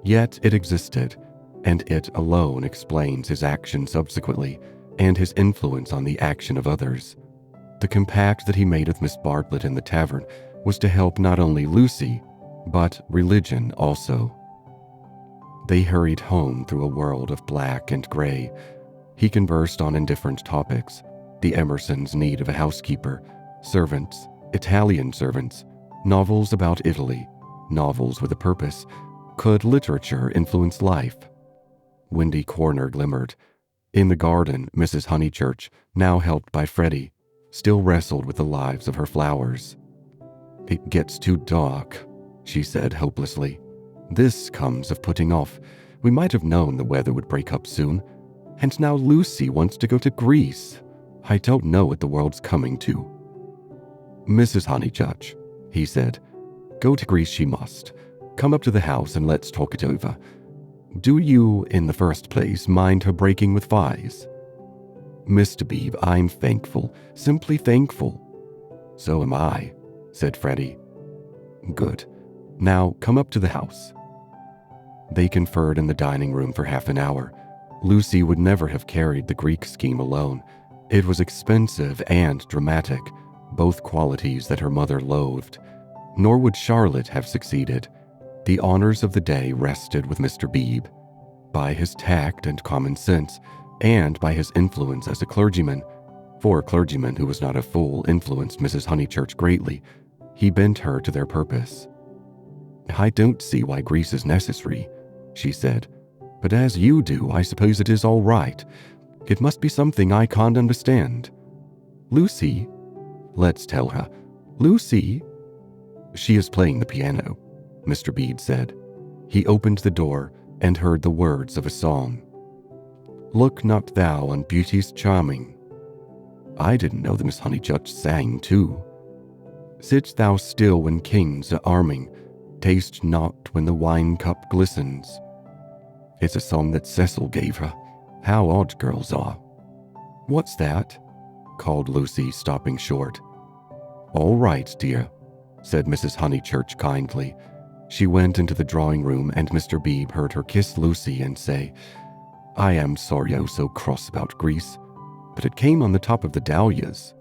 Yet it existed, and it alone explains his action subsequently, and his influence on the action of others. The compact that he made with Miss Bartlett in the tavern was to help not only Lucy, but religion also. They hurried home through a world of black and gray. He conversed on indifferent topics: the Emersons' need of a housekeeper, servants, Italian servants, novels about Italy, novels with a purpose. Could literature influence life? windy corner glimmered. In the garden, Mrs. Honeychurch, now helped by Freddy, still wrestled with the lives of her flowers. "It gets too dark," she said hopelessly. "This comes of putting off. We might have known the weather would break up soon. And now Lucy wants to go to Greece. I don't know what the world's coming to." "Mrs. Honeychurch," he said, "go to Greece she must. Come up to the house and let's talk it over. Do you, in the first place, mind her breaking with Vyse?" "Mr. Bebe, I'm thankful, simply thankful." "So am I," said Freddy. "Good. Now come up to the house." They conferred in the dining room for half an hour. Lucy would never have carried the Greek scheme alone. It was expensive and dramatic, both qualities that her mother loathed. Nor would Charlotte have succeeded. The honors of the day rested with Mr. Bebe. By his tact and common sense, and by his influence as a clergyman, for a clergyman who was not a fool influenced Mrs. Honeychurch greatly, he bent her to their purpose. "I don't see why Greece is necessary," she said, "but as you do, I suppose it is all right. It must be something I can't understand. Lucy, let's tell her. Lucy." "She is playing the piano," Mr. Bede said. He opened the door and heard the words of a song. "Look not thou on beauty's charming." I didn't know that Miss Honeychurch sang too. "Sit thou still when kings are arming. Taste not when the wine cup glistens." It's a song that Cecil gave her. How odd girls are. "What's that?" called Lucy, stopping short. "All right, dear," said Mrs. Honeychurch kindly. She went into the drawing room and Mr. Bebe heard her kiss Lucy and say, "I am sorry I was so cross about Greece, but it came on the top of the dahlias."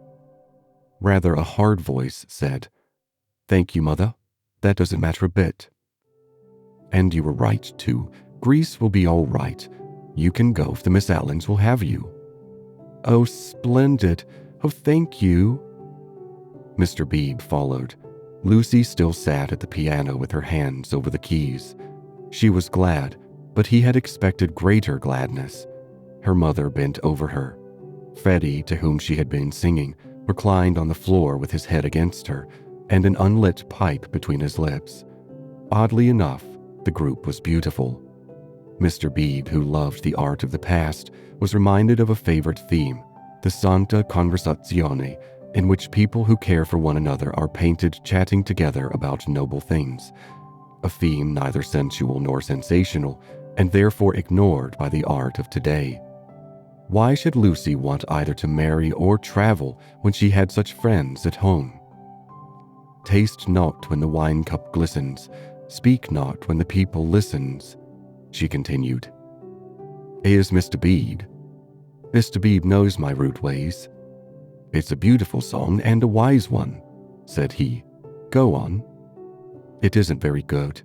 Rather a hard voice said, "Thank you, Mother. That doesn't matter a bit." "And you were right, too. Greece will be all right. You can go if the Miss Allens will have you." "Oh, splendid. Oh, thank you." Mr. Bebe followed. Lucy still sat at the piano with her hands over the keys. She was glad, but he had expected greater gladness. Her mother bent over her. Freddy, to whom she had been singing, reclined on the floor with his head against her and an unlit pipe between his lips. Oddly enough, the group was beautiful. Mr. Bebe, who loved the art of the past, was reminded of a favorite theme, the Santa Conversazione, in which people who care for one another are painted chatting together about noble things, a theme neither sensual nor sensational, and therefore ignored by the art of today. Why should Lucy want either to marry or travel when she had such friends at home? "Taste not when the wine cup glistens, speak not when the people listens," she continued. "Is Mr. Bede? Mr. Bede knows my rude ways." "It's a beautiful song and a wise one," said he. "Go on." "It isn't very good,"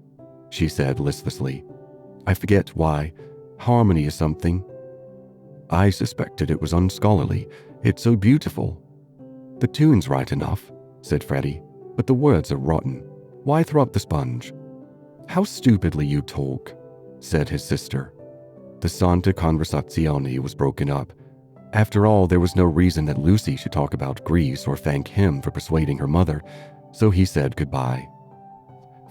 she said listlessly. "I forget why. Harmony is something." "I suspected it was unscholarly. It's so beautiful." "The tune's right enough," said Freddy, "but the words are rotten. Why throw up the sponge?" "How stupidly you talk," said his sister. The Santa Conversazione was broken up. After all, there was no reason that Lucy should talk about Greece or thank him for persuading her mother, so he said goodbye.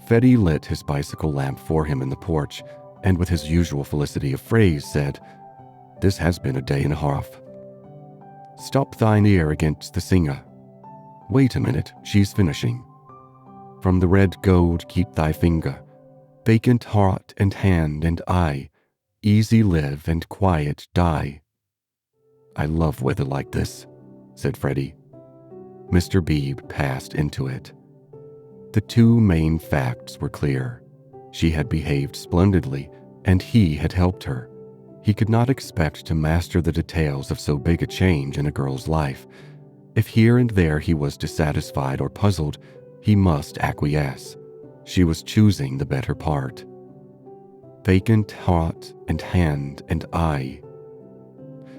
Freddy lit his bicycle lamp for him in the porch, and with his usual felicity of phrase said, "This has been a day and a half." "Stop thine ear against the singer." "Wait a minute, she's finishing." "From the red gold keep thy finger. Vacant heart and hand and eye, easy live and quiet die." "I love weather like this," said Freddy. Mr. Bebe passed into it. The two main facts were clear. She had behaved splendidly, and he had helped her. He could not expect to master the details of so big a change in a girl's life. If here and there he was dissatisfied or puzzled, he must acquiesce. She was choosing the better part. Vacant heart and hand and eye.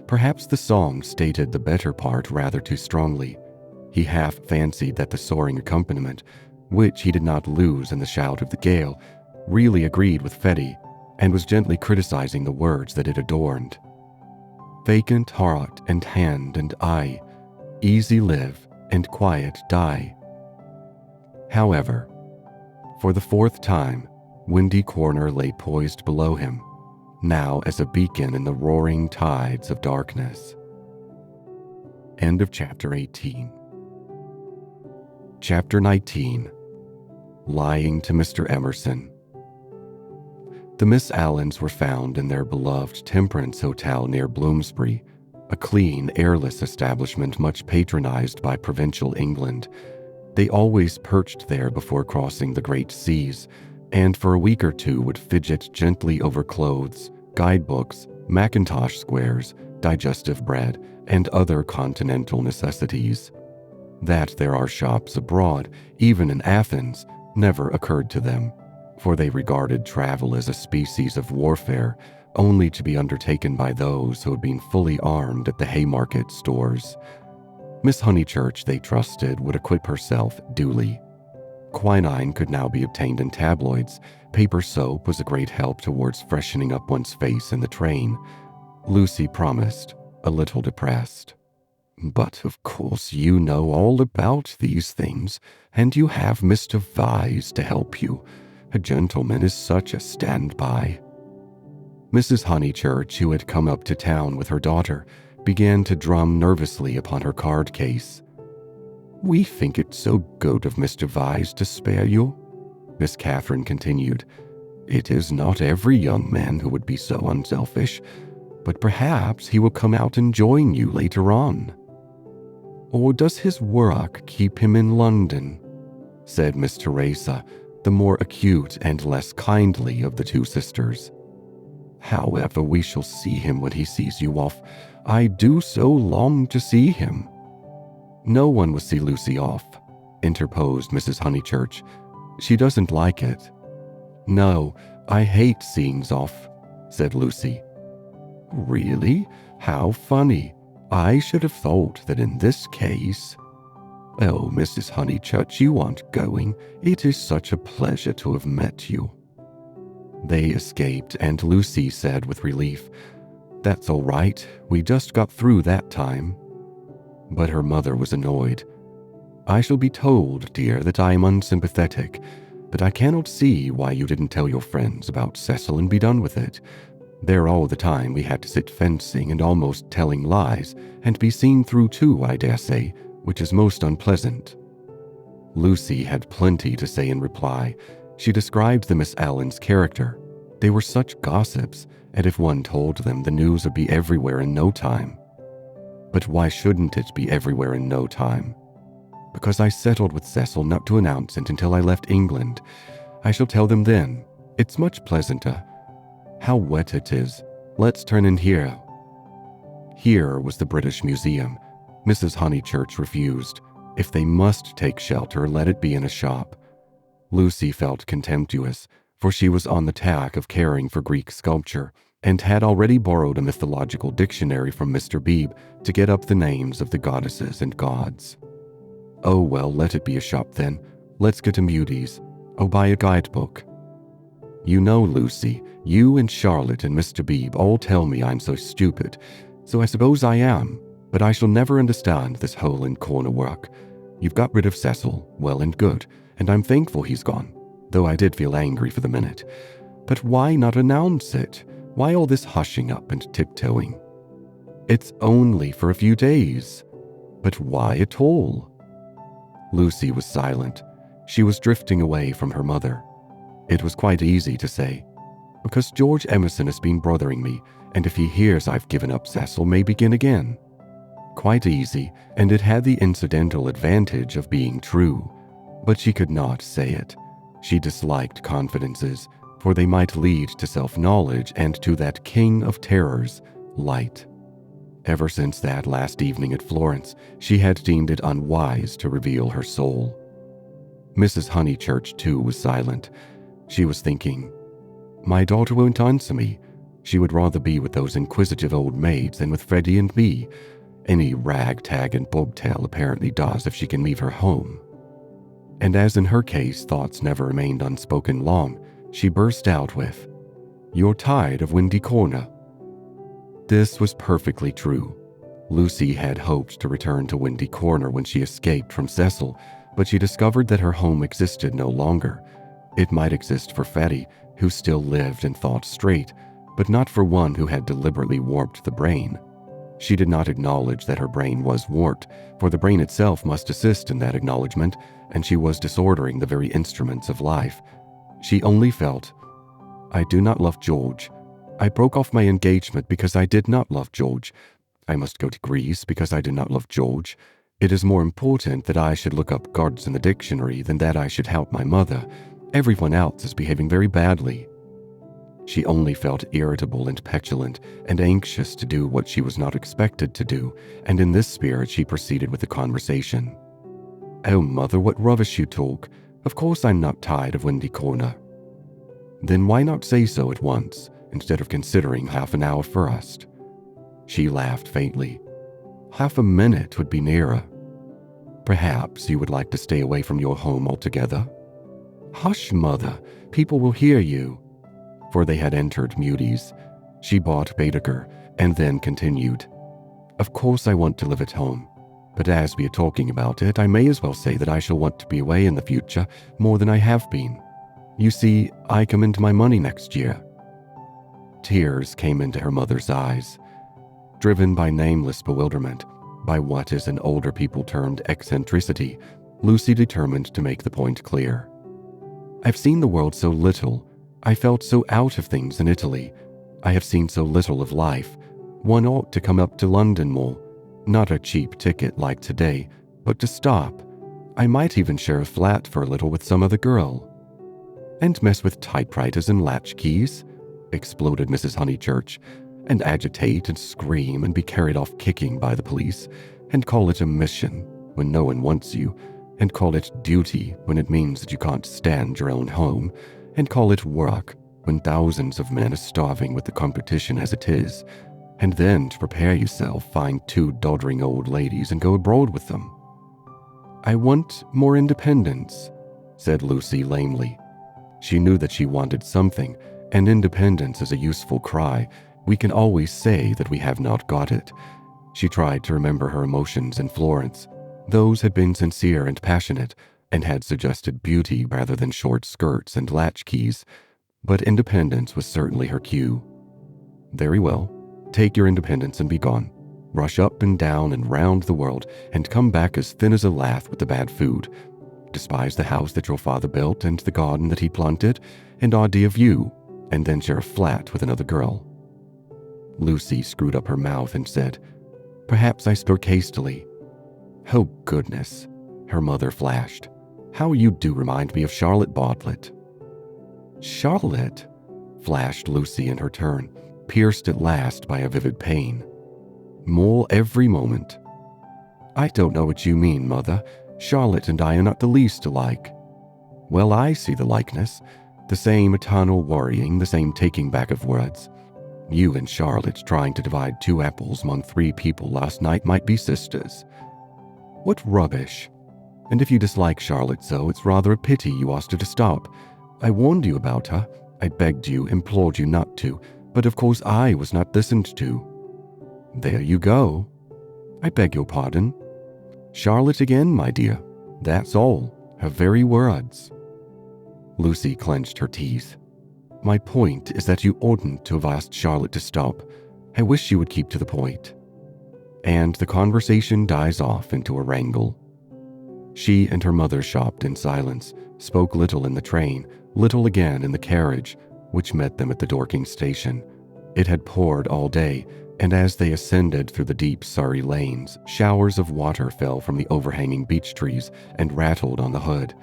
Perhaps the song stated the better part rather too strongly. He half fancied that the soaring accompaniment, which he did not lose in the shout of the gale, really agreed with Freddy, and was gently criticizing the words that it adorned. Vacant heart and hand and eye, easy live and quiet die. However, for the fourth time, Windy Corner lay poised below him, now as a beacon in the roaring tides of darkness. End of chapter 18. Chapter 19. Lying to Mr. Emerson. The Miss Allens were found in their beloved Temperance Hotel near Bloomsbury, a clean, airless establishment much patronized by provincial England. They always perched there before crossing the great seas, and for a week or two would fidget gently over clothes, guidebooks, Mackintosh squares, digestive bread, and other continental necessities. That there are shops abroad, even in Athens, never occurred to them, for they regarded travel as a species of warfare, only to be undertaken by those who had been fully armed at the Haymarket stores. Miss Honeychurch, they trusted, would equip herself duly. Quinine could now be obtained in tabloids. Paper soap was a great help towards freshening up one's face in the train. Lucy promised, a little depressed. But of course you know all about these things, and you have Mr. Vyse to help you. A gentleman is such a standby. Mrs. Honeychurch, who had come up to town with her daughter, began to drum nervously upon her card case. "We think it so good of Mr. Vyse to spare you," Miss Catherine continued. "It is not every young man who would be so unselfish, but perhaps he will come out and join you later on." "Or does his work keep him in London?" said Miss Teresa, the more acute and less kindly of the two sisters. "However, we shall see him when he sees you off. I do so long to see him." "No one will see Lucy off," interposed Mrs. Honeychurch. "She doesn't like it." "No, I hate seeings off," said Lucy. "Really? How funny. I should have thought that in this case—" "Oh, Mrs. Honeychurch, you aren't going. It is such a pleasure to have met you." They escaped, and Lucy said with relief, "That's all right. We just got through that time." But her mother was annoyed. "I shall be told, dear, that I am unsympathetic, but I cannot see why you didn't tell your friends about Cecil and be done with it. There all the time we had to sit fencing and almost telling lies, and be seen through too, I dare say, which is most unpleasant." Lucy had plenty to say in reply. She described the Miss Allens' character. They were such gossips, and if one told them, the news would be everywhere in no time. But why shouldn't it be everywhere in no time? Because I settled with Cecil not to announce it until I left England. I shall tell them then. It's much pleasanter. How wet it is. Let's turn in here. Here was the British Museum. Mrs. Honeychurch refused. If they must take shelter, let it be in a shop. Lucy felt contemptuous, for she was on the tack of caring for Greek sculpture, and had already borrowed a mythological dictionary from Mr. Bebe to get up the names of the goddesses and gods. "Oh well, let it be a shop then. Let's get a Muties. Oh, buy a guidebook." "You know, Lucy, you and Charlotte and Mr. Bebe all tell me I'm so stupid, so I suppose I am, but I shall never understand this hole and corner work. You've got rid of Cecil, well and good, and I'm thankful he's gone, though I did feel angry for the minute. But why not announce it? Why all this hushing up and tiptoeing? It's only for a few days. But why at all?" Lucy was silent. She was drifting away from her mother. It was quite easy to say, "Because George Emerson has been bothering me, and if he hears I've given up Cecil, may begin again." Quite easy, and it had the incidental advantage of being true. But she could not say it. She disliked confidences, for they might lead to self-knowledge and to that king of terrors, light. Ever since that last evening at Florence, she had deemed it unwise to reveal her soul. Mrs. Honeychurch, too, was silent. She was thinking, "My daughter won't answer me. She would rather be with those inquisitive old maids than with Freddy and me. Any ragtag and bobtail apparently does if she can leave her home." And as in her case thoughts never remained unspoken long, she burst out with, You're tired of Windy Corner." This was perfectly true. Lucy had hoped to return to Windy Corner when she escaped from Cecil, but she discovered that her home existed no longer. It might exist for Freddy, who still lived and thought straight, but not for one who had deliberately warped the brain. She did not acknowledge that her brain was warped, for the brain itself must assist in that acknowledgement, and she was disordering the very instruments of life. She only felt, "I do not love George. I broke off my engagement because I did not love George. I must go to Greece because I do not love George. It is more important that I should look up gods in the dictionary than that I should help my mother. Everyone else is behaving very badly." She only felt irritable and petulant and anxious to do what she was not expected to do, and in this spirit she proceeded with the conversation. "Oh, Mother, what rubbish you talk. Of course I'm not tired of Windy Corner." "Then why not say so at once, instead of considering half an hour first?" She laughed faintly. "Half a minute would be nearer. Perhaps you would like to stay away from your home altogether?" "Hush, Mother, people will hear you." For they had entered Muty's. She bought Beadeker and then continued, "Of course I want to live at home, but as we are talking about it, I may as well say that I shall want to be away in the future more than I have been. You see, I come into my money next year." Tears came into her mother's eyes. Driven by nameless bewilderment, by what is in older people termed eccentricity, Lucy determined to make the point clear. "I've seen the world so little. I felt so out of things in Italy. I have seen so little of life. One ought to come up to London more. Not a cheap ticket like today, but to stop. I might even share a flat for a little with some other girl." "And mess with typewriters and latchkeys," exploded Mrs. Honeychurch, "and agitate and scream and be carried off kicking by the police, and call it a mission when no one wants you, and call it duty when it means that you can't stand your own home, and call it work when thousands of men are starving with the competition as it is, and then to prepare yourself find 2 doddering old ladies and go abroad with them." "I want more independence," said Lucy lamely. She knew that she wanted something, and independence is a useful cry. We can always say that we have not got it. She tried to remember her emotions in Florence. Those had been sincere and passionate, and had suggested beauty rather than short skirts and latchkeys, but independence was certainly her cue. "Very well, take your independence and be gone. Rush up and down and round the world, and come back as thin as a lath with the bad food. Despise the house that your father built and the garden that he planted, and idea of you, and then share a flat with another girl." Lucy screwed up her mouth and said, "Perhaps I spoke hastily." "Oh, goodness," her mother flashed. "How you do remind me of Charlotte Bartlett." "Charlotte?" flashed Lucy in her turn, pierced at last by a vivid pain. "More every moment." "I don't know what you mean, Mother. Charlotte and I are not the least alike." "Well, I see the likeness. The same eternal worrying, the same taking back of words. You and Charlotte trying to divide 2 apples among 3 people last night might be sisters." "What rubbish. And if you dislike Charlotte so, it's rather a pity you asked her to stop. I warned you about her. I begged you, implored you not to, but of course I was not listened to." "There you go." "I beg your pardon." "Charlotte again, my dear. That's all. Her very words." Lucy clenched her teeth. "My point is that you oughtn't to have asked Charlotte to stop. I wish you would keep to the point." And the conversation dies off into a wrangle. She and her mother shopped in silence, spoke little in the train, little again in the carriage, which met them at the Dorking station. It had poured all day, and as they ascended through the deep Surrey lanes, showers of water fell from the overhanging beech trees and rattled on the hood.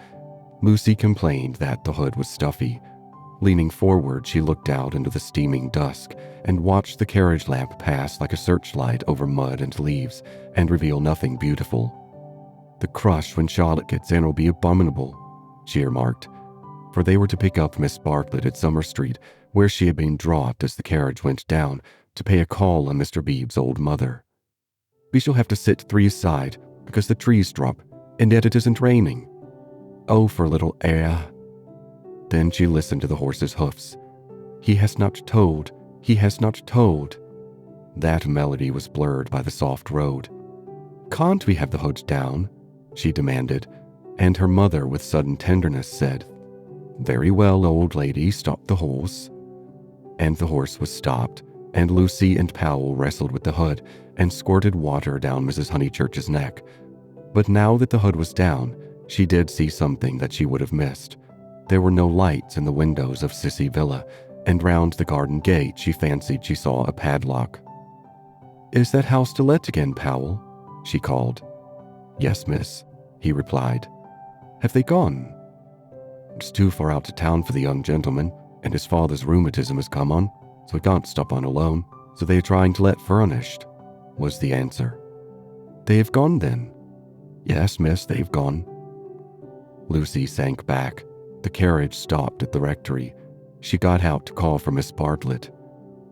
Lucy complained that the hood was stuffy. Leaning forward, she looked out into the steaming dusk and watched the carriage lamp pass like a searchlight over mud and leaves and reveal nothing beautiful. "The crush when Charlotte gets in will be abominable," she remarked, for they were to pick up Miss Bartlett at Summer Street, where she had been dropped as the carriage went down, to pay a call on Mr. Beebe's old mother. "We shall have to sit 3 aside, because the trees drop, and yet it isn't raining. Oh, for a little air." Then she listened to the horse's hoofs. He has not told. He has not told." That melody was blurred by the soft road. "Can't we have the hood down?" she demanded, and her mother, with sudden tenderness, said, "Very well, old lady, stop the horse." And the horse was stopped, and Lucy and Powell wrestled with the hood and squirted water down Mrs. Honeychurch's neck. But now that the hood was down, she did see something that she would have missed. There were no lights in the windows of Sissy Villa, and round the garden gate she fancied she saw a padlock. "Is that house to let again, Powell?" she called. "Yes, miss," he replied. "Have they gone?" "It's too far out to town for the young gentleman, and his father's rheumatism has come on, so he can't stop on alone, so they are trying to let furnished," was the answer. "They have gone then?" "Yes, miss, they've gone." Lucy sank back. The carriage stopped at the rectory. She got out to call for Miss Bartlett.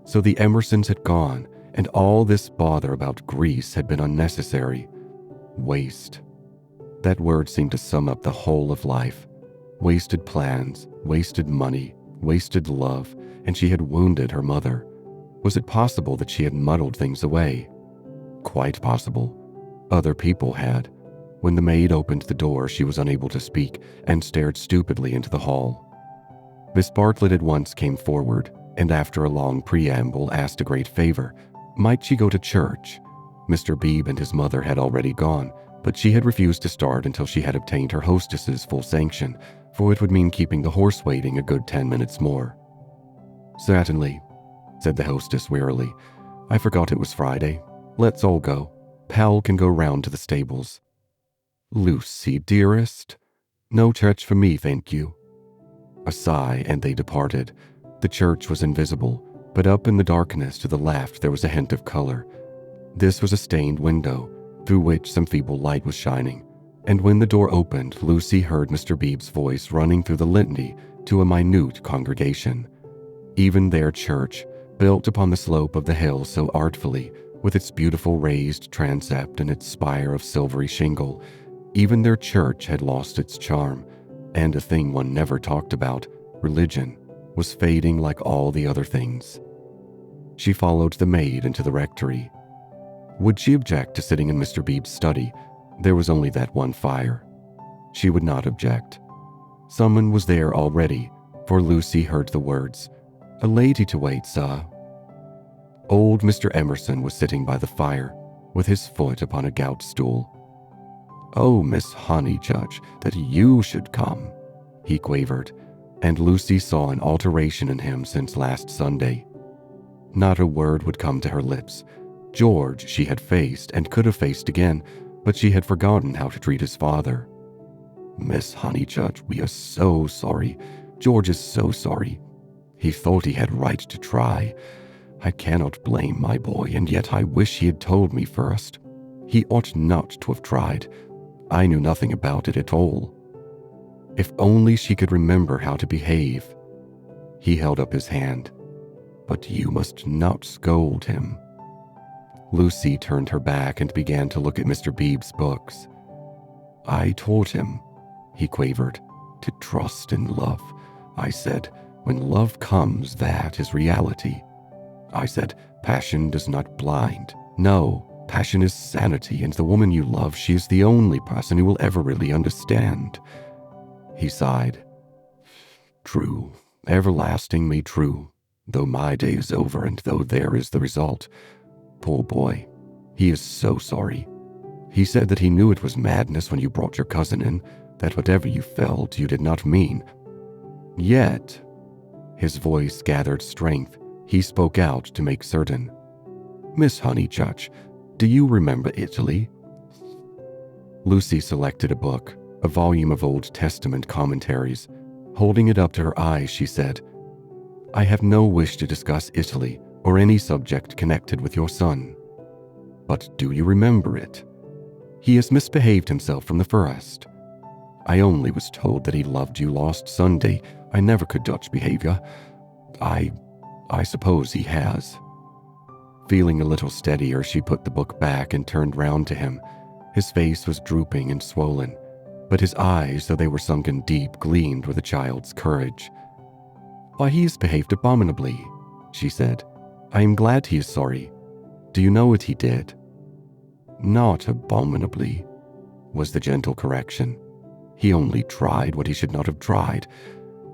So the Emersons had gone, and all this bother about Greece had been unnecessary. Waste. That word seemed to sum up the whole of life. Wasted plans, wasted money, wasted love, and she had wounded her mother. Was it possible that she had muddled things away? Quite possible. Other people had. When the maid opened the door, she was unable to speak and stared stupidly into the hall. Miss Bartlett at once came forward, and after a long preamble asked a great favor. Might she go to church? Mr. Bebe and his mother had already gone, but she had refused to start until she had obtained her hostess's full sanction, for it would mean keeping the horse waiting a good 10 minutes more. "Certainly," said the hostess wearily. "I forgot it was Friday. Let's all go. Powell can go round to the stables." "Lucy, dearest." "No church for me, thank you." A sigh, and they departed. The church was invisible, but up in the darkness to the left there was a hint of color. This was a stained window, through which some feeble light was shining, and when the door opened, Lucy heard Mr. Bebe's voice running through the litany to a minute congregation. Even their church, built upon the slope of the hill so artfully, with its beautiful raised transept and its spire of silvery shingle, even their church had lost its charm, and a thing one never talked about, religion, was fading like all the other things. She followed the maid into the rectory. Would she object to sitting in Mr. Bebe's study? There was only that one fire. She would not object. Someone was there already, for Lucy heard the words, "A lady to wait, sir." Old Mr. Emerson was sitting by the fire, with his foot upon a gout stool. "Oh, Miss Honeychurch, that you should come," he quavered, and Lucy saw an alteration in him since last Sunday. Not a word would come to her lips. George she had faced and could have faced again, but she had forgotten how to treat his father. "Miss Honeychurch, we are so sorry. George is so sorry. He thought he had right to try. I cannot blame my boy, and yet I wish he had told me first. He ought not to have tried. I knew nothing about it at all. If only she could remember how to behave." He held up his hand. "But you must not scold him." Lucy turned her back and began to look at Mr. Bebe's books. "I taught him," he quavered, "to trust in love. I said, when love comes, that is reality. I said, passion does not blind. No, passion is sanity, and the woman you love, she is the only person who will ever really understand." He sighed. "True, everlastingly true, though my day is over and though there is the result. Poor boy, he is so sorry. He said that he knew it was madness when you brought your cousin in, that whatever you felt you did not mean. Yet," his voice gathered strength, he spoke out to make certain, "Miss Honeychurch, do you remember Italy?" Lucy selected a book, a volume of Old Testament commentaries. Holding it up to her eyes, she said, "I have no wish to discuss Italy or any subject connected with your son. But do you remember it? He has misbehaved himself from the first. I only was told that he loved you last Sunday. I never could judge behavior. I suppose he has." Feeling a little steadier, she put the book back and turned round to him. His face was drooping and swollen, but his eyes, though they were sunken deep, gleamed with a child's courage. Why, he has behaved abominably, she said. I am glad he is sorry. Do you know what he did? Not abominably, was the gentle correction. He only tried what he should not have tried.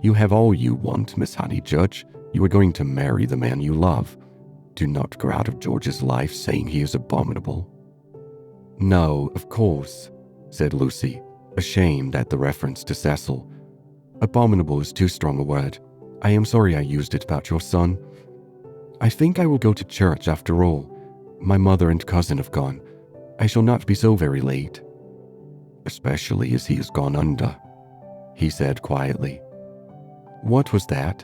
You have all you want, Miss Honeychurch. You are going to marry the man you love. Do not go out of George's life saying he is abominable. No, of course, said Lucy, ashamed at the reference to Cecil. Abominable is too strong a word. I am sorry I used it about your son. I think I will go to church after all. My mother and cousin have gone. I shall not be so very late. Especially as he has gone under, he said quietly. What was that?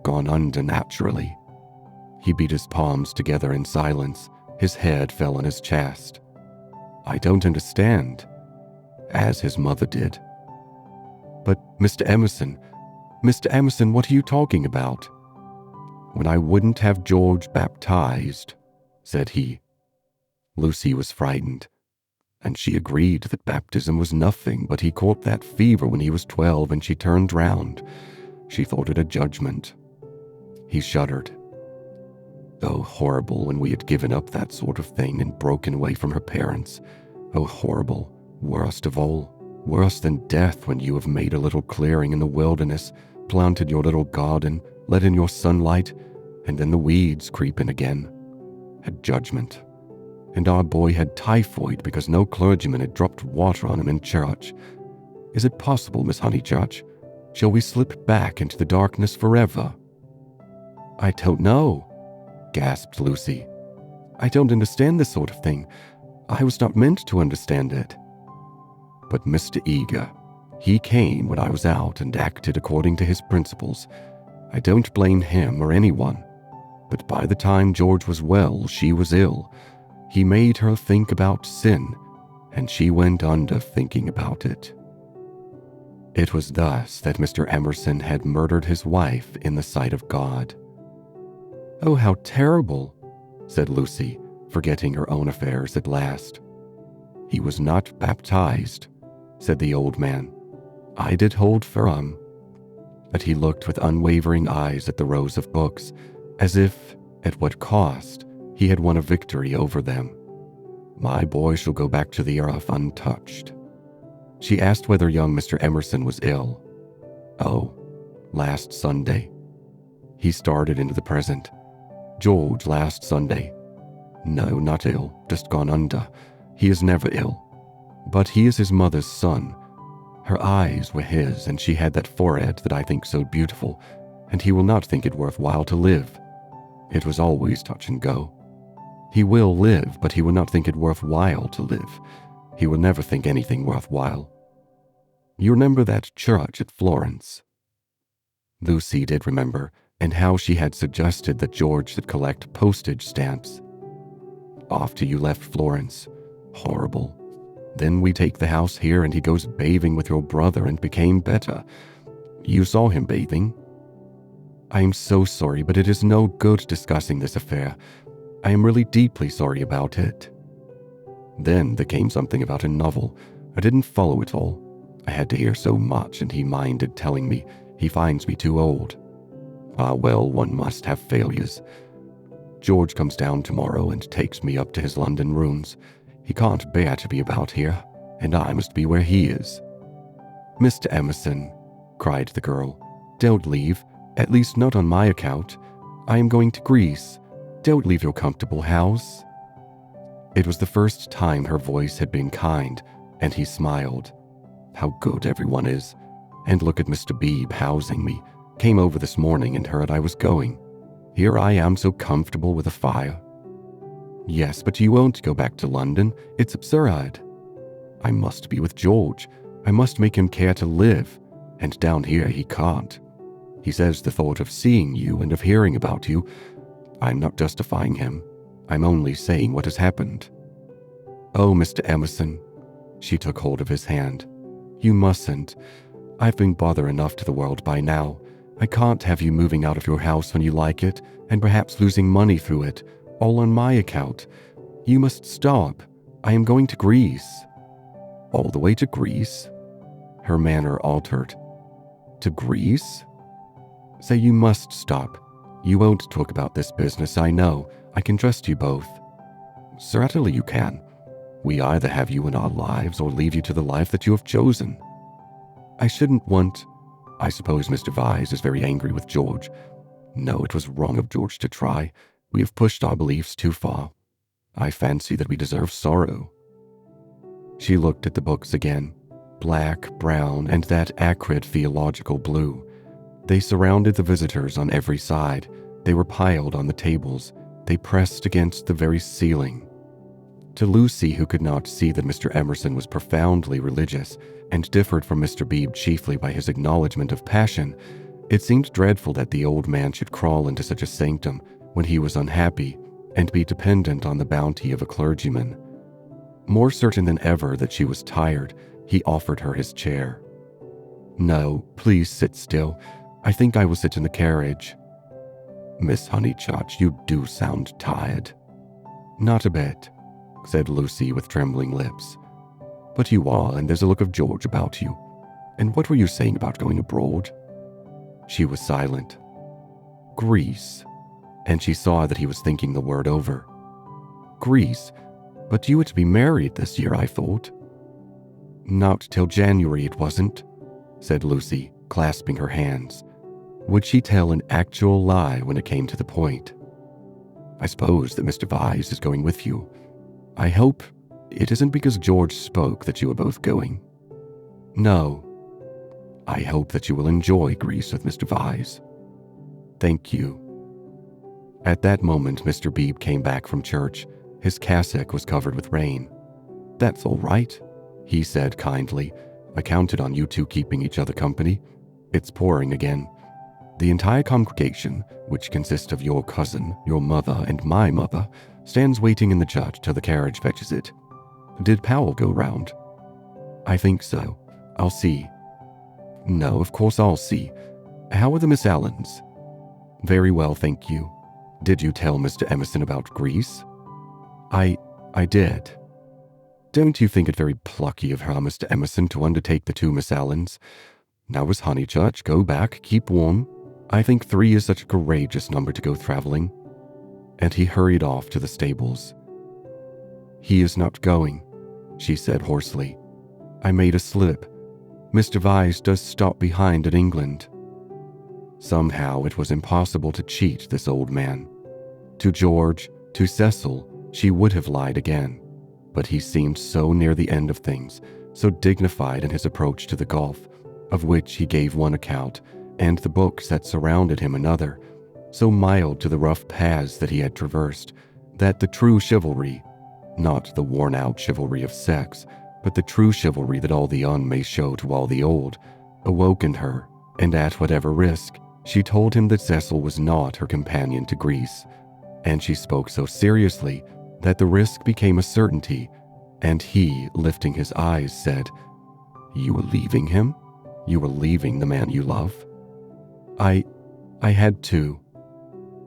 Gone under naturally. He beat his palms together in silence. His head fell on his chest. I don't understand. As his mother did. But Mr. Emerson, what are you talking about? When I wouldn't have George baptized, said he. Lucy was frightened, and she agreed that baptism was nothing, but he caught that fever when he was 12 and she turned round. She thought it a judgment. He shuddered. Oh, horrible when we had given up that sort of thing and broken away from her parents. Oh, horrible, worst of all, worse than death when you have made a little clearing in the wilderness, planted your little garden, let in your sunlight, and then the weeds creep in again. A judgment. And our boy had typhoid because no clergyman had dropped water on him in church. Is it possible, Miss Honeychurch? Shall we slip back into the darkness forever? I don't know, gasped Lucy. I don't understand this sort of thing. I was not meant to understand it. But Mr. Eager, he came when I was out and acted according to his principles. I don't blame him or anyone. But by the time George was well, she was ill. He made her think about sin, and she went under thinking about it. It was thus that Mr. Emerson had murdered his wife in the sight of God. Oh, how terrible, said Lucy, forgetting her own affairs at last. He was not baptized, said the old man. I did hold firm. But he looked with unwavering eyes at the rows of books, as if, at what cost, he had won a victory over them. My boy shall go back to the earth untouched. She asked whether young Mr. Emerson was ill. Oh, last Sunday. He started into the present. George last Sunday. No, not ill, just gone under. He is never ill. But he is his mother's son. Her eyes were his, and she had that forehead that I think so beautiful, and he will not think it worthwhile to live. It was always touch and go. He will live, but he will not think it worthwhile to live. He will never think anything worthwhile. You remember that church at Florence? Lucy did remember, and how she had suggested that George should collect postage stamps. After you left Florence. Horrible. Then we take the house here and he goes bathing with your brother and became better. You saw him bathing. I am so sorry, but it is no good discussing this affair. I am really deeply sorry about it. Then there came something about a novel. I didn't follow it all. I had to hear so much and he minded telling me. He finds me too old. Ah, well, one must have failures. George comes down tomorrow and takes me up to his London rooms. He can't bear to be about here, and I must be where he is. Mr. Emerson, cried the girl, don't leave, at least not on my account. I am going to Greece. Don't leave your comfortable house. It was the first time her voice had been kind, and he smiled. How good everyone is. And look at Mr. Bebe housing me. Came over this morning and heard I was going. Here I am so comfortable with a fire. Yes, but you won't go back to London. It's absurd. I must be with George. I must make him care to live. And down here he can't. He says the thought of seeing you and of hearing about you. I'm not justifying him. I'm only saying what has happened. Oh, Mr. Emerson. She took hold of his hand. You mustn't. I've been bother enough to the world by now. I can't have you moving out of your house when you like it, and perhaps losing money through it, all on my account. You must stop. I am going to Greece. All the way to Greece? Her manner altered. To Greece? Say you must stop. You won't talk about this business, I know. I can trust you both. Certainly you can. We either have you in our lives or leave you to the life that you have chosen. I shouldn't want... I suppose Mr. Vyse is very angry with George. No, it was wrong of George to try. We have pushed our beliefs too far. I fancy that we deserve sorrow. She looked at the books again. Black, brown, and that acrid theological blue. They surrounded the visitors on every side. They were piled on the tables. They pressed against the very ceiling. To Lucy, who could not see that Mr. Emerson was profoundly religious and differed from Mr. Bebe chiefly by his acknowledgement of passion, it seemed dreadful that the old man should crawl into such a sanctum when he was unhappy and be dependent on the bounty of a clergyman. More certain than ever that she was tired, he offered her his chair. No, please sit still. I think I will sit in the carriage. Miss Honeychurch, you do sound tired. Not a bit, said Lucy with trembling lips. But you are, and there's a look of George about you. And what were you saying about going abroad? She was silent. Greece. And she saw that he was thinking the word over. Greece? But you were to be married this year, I thought. Not till January it wasn't, said Lucy, clasping her hands. Would she tell an actual lie when it came to the point? I suppose that Mr. Vyse is going with you. I hope it isn't because George spoke that you are both going. No. I hope that you will enjoy Greece with Mr. Vyse. Thank you. At that moment, Mr. Bebe came back from church. His cassock was covered with rain. That's all right, he said kindly. I counted on you two keeping each other company. It's pouring again. The entire congregation, which consists of your cousin, your mother, and my mother, stands waiting in the church till the carriage fetches it. Did Powell go round? I think so. I'll see. No, of course I'll see. How are the Miss Allens? Very well, thank you. Did you tell Mr. Emerson about Greece? I did. Don't you think it very plucky of her, Mr. Emerson, to undertake the two Miss Allens? Now, Miss Honeychurch, go back, keep warm. I think 3 is such a courageous number to go traveling. And he hurried off to the stables. He is not going, she said hoarsely. I made a slip. Mr. Vyse does stop behind at England. Somehow it was impossible to cheat this old man. To George, to Cecil, she would have lied again. But he seemed so near the end of things, so dignified in his approach to the golf, of which he gave one account, and the books that surrounded him another, so mild to the rough paths that he had traversed, that the true chivalry, not the worn-out chivalry of sex, but the true chivalry that all the young may show to all the old, awoke in her, and at whatever risk, she told him that Cecil was not her companion to Greece, and she spoke so seriously that the risk became a certainty, and he, lifting his eyes, said, You were leaving him? You were leaving the man you love? I had to.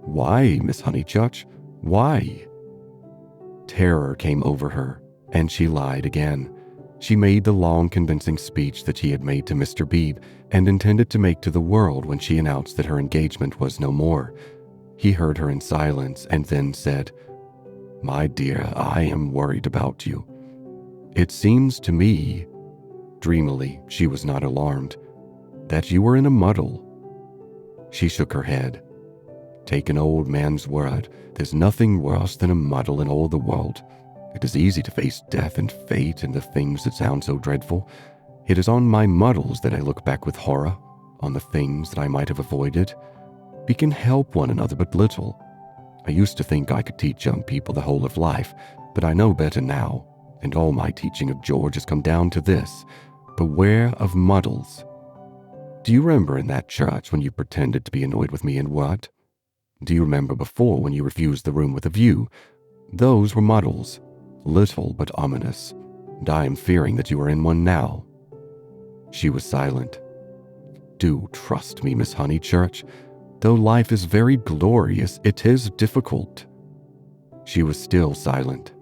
Why, Miss Honeychurch? Why? Terror came over her, and she lied again. She made the long, convincing speech that she had made to Mr. Bebe and intended to make to the world when she announced that her engagement was no more. He heard her in silence and then said, My dear, I am worried about you. It seems to me, dreamily, she was not alarmed, that you were in a muddle. She shook her head. Take an old man's word, there's nothing worse than a muddle in all the world. It is easy to face death and fate and the things that sound so dreadful. It is on my muddles that I look back with horror, on the things that I might have avoided. We can help one another but little. I used to think I could teach young people the whole of life, but I know better now, and all my teaching of George has come down to this: beware of muddles. Do you remember in that church when you pretended to be annoyed with me and what? Do you remember before when you refused the room with a view? Those were muddles, little but ominous, and I am fearing that you are in one now. She was silent. Do trust me, Miss Honeychurch. Though life is very glorious, it is difficult. She was still silent.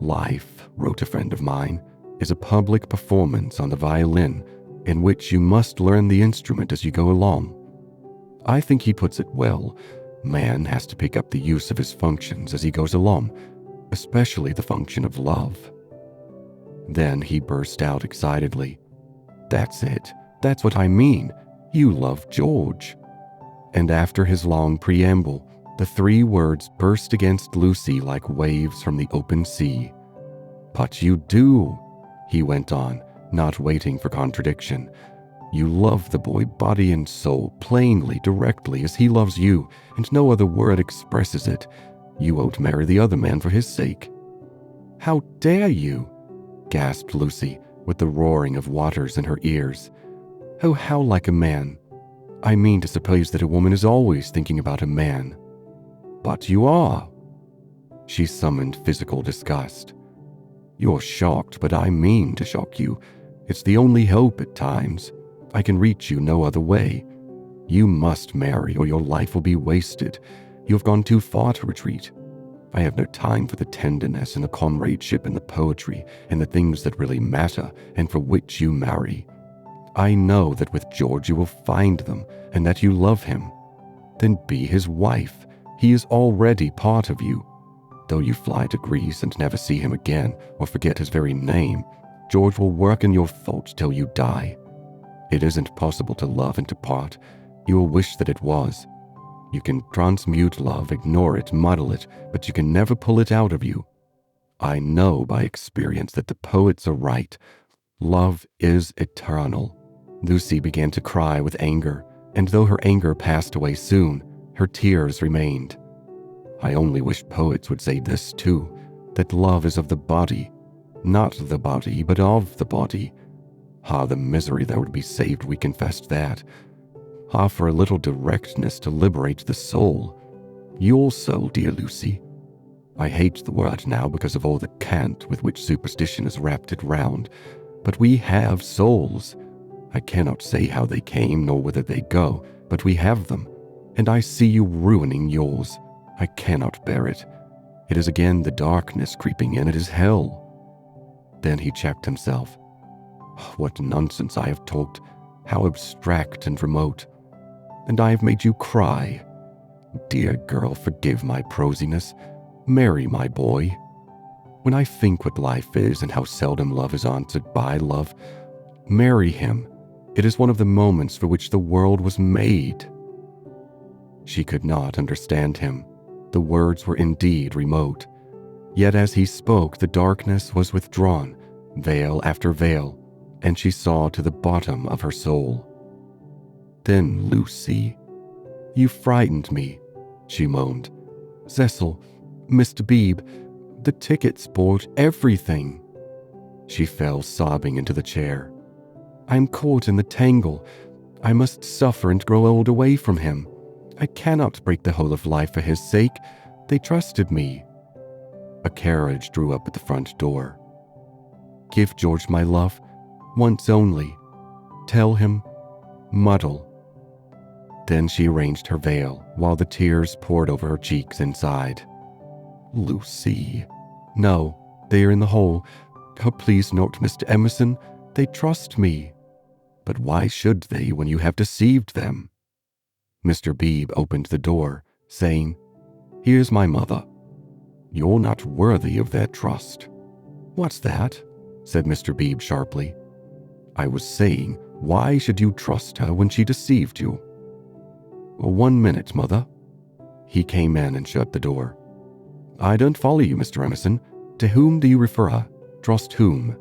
Life, wrote a friend of mine, is a public performance on the violin in which you must learn the instrument as you go along. I think he puts it well. Man has to pick up the use of his functions as he goes along, especially the function of love." Then he burst out excitedly. "That's it. That's what I mean. You love George." And after his long preamble, the 3 words burst against Lucy like waves from the open sea. "But you do," he went on, not waiting for contradiction. "You love the boy body and soul, plainly, directly, as he loves you, and no other word expresses it. You won't marry the other man for his sake." "How dare you?" gasped Lucy, with the roaring of waters in her ears. "Oh, how like a man. I mean to suppose that a woman is always thinking about a man." "But you are." She summoned physical disgust. "You're shocked, but I mean to shock you. It's the only hope at times. I can reach you no other way. You must marry or your life will be wasted. You have gone too far to retreat. I have no time for the tenderness and the comradeship and the poetry and the things that really matter and for which you marry. I know that with George you will find them and that you love him. Then be his wife. He is already part of you. Though you fly to Greece and never see him again or forget his very name, George will work in your thoughts till you die. It isn't possible to love and to part. You will wish that it was. You can transmute love, ignore it, muddle it, but you can never pull it out of you. I know by experience that the poets are right. Love is eternal." Lucy began to cry with anger, and though her anger passed away soon, her tears remained. "I only wish poets would say this too, that love is of the body, not the body, but of the body. Ah, the misery that would be saved, we confessed that. Ah, for a little directness to liberate the soul. Your soul, dear Lucy. I hate the word now because of all the cant with which superstition has wrapped it round, but we have souls. I cannot say how they came nor whither they go, but we have them, and I see you ruining yours. I cannot bear it. It is again the darkness creeping in. It is hell." Then he checked himself. "What nonsense I have talked. How abstract and remote. And I have made you cry. Dear girl, forgive my prosiness. Marry my boy. When I think what life is and how seldom love is answered by love, marry him. It is one of the moments for which the world was made." She could not understand him. The words were indeed remote. Yet as he spoke, the darkness was withdrawn, veil after veil, and she saw to the bottom of her soul. "Then, Lucy, you frightened me," she moaned. "Cecil, Mr. Bebe, the tickets bought everything." She fell sobbing into the chair. "I am caught in the tangle. I must suffer and grow old away from him. I cannot break the whole of life for his sake. They trusted me." A carriage drew up at the front door. "Give George my love, once only. Tell him, muddle." Then she arranged her veil while the tears poured over her cheeks inside. "Lucy." "No, they are in the hole. Oh, please not, Mr. Emerson. They trust me." "But why should they when you have deceived them?" Mr. Bebe opened the door, saying, "Here's my mother. You're not worthy of their trust." "What's that?" said Mr. Bebe sharply. "I was saying, why should you trust her when she deceived you?" "1 minute, mother." He came in and shut the door. "I don't follow you, Mr. Emerson. To whom do you refer? Trust whom?"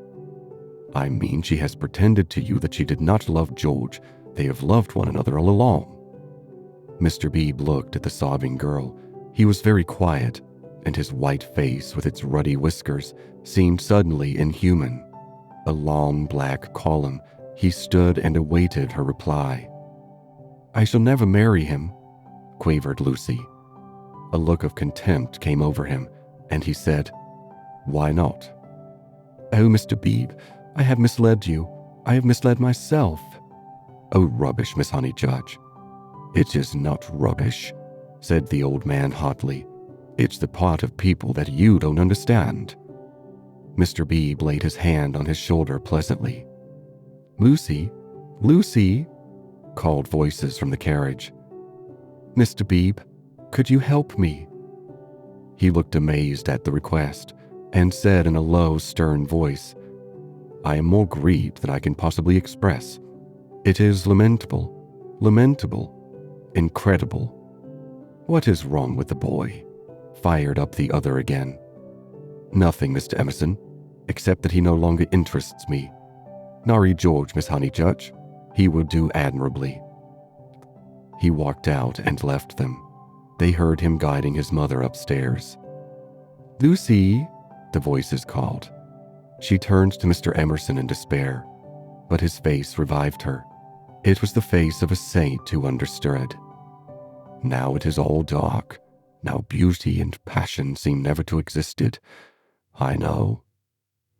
"I mean she has pretended to you that she did not love George. They have loved one another all along." Mr. Bebe looked at the sobbing girl. He was very quiet, and his white face with its ruddy whiskers seemed suddenly inhuman. A long black column, he stood and awaited her reply. "I shall never marry him," quavered Lucy. A look of contempt came over him, and he said, "Why not?" "Oh, Mr. Bebe, I have misled you. I have misled myself." "Oh, rubbish, Miss Honeychurch." "It is not rubbish," said the old man hotly. "It's the part of people that you don't understand." Mr. Bebe laid his hand on his shoulder pleasantly. "Lucy, Lucy," called voices from the carriage. Mr. Bebe, could you help me?" He looked amazed at the request and said in a low, stern voice, "I am more grieved than I can possibly express. It is lamentable, incredible. What is wrong with the boy?" fired up the other again. "Nothing, Mr. Emerson, except that he no longer interests me. Nari George, Miss Honeychurch. He will do admirably." He walked out and left them. They heard him guiding his mother upstairs. "Lucy," the voices called. She turned to Mr. Emerson in despair, but his face revived her. It was the face of a saint who understood. "Now it is all dark. Now beauty and passion seem never to existed. I know.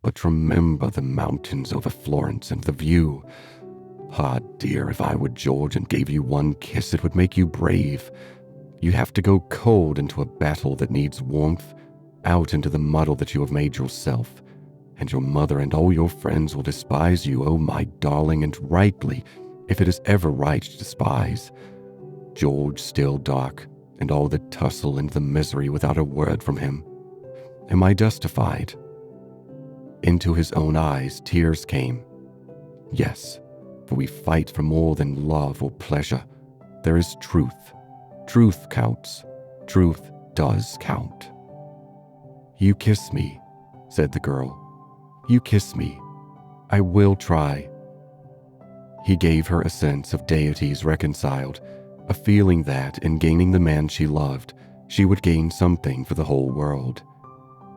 But remember the mountains over Florence and the view. Ah, dear, if I were George and gave you one kiss, it would make you brave. You have to go cold into a battle that needs warmth, out into the muddle that you have made yourself. And your mother and all your friends will despise you, oh my darling, and rightly, if it is ever right to despise. George still dark, and all the tussle and the misery without a word from him. Am I justified?" Into his own eyes tears came. "Yes, for we fight for more than love or pleasure. There is truth. Truth counts. Truth does count." "You kiss me," said the girl. "You kiss me. I will try." He gave her a sense of deities reconciled, a feeling that, in gaining the man she loved, she would gain something for the whole world.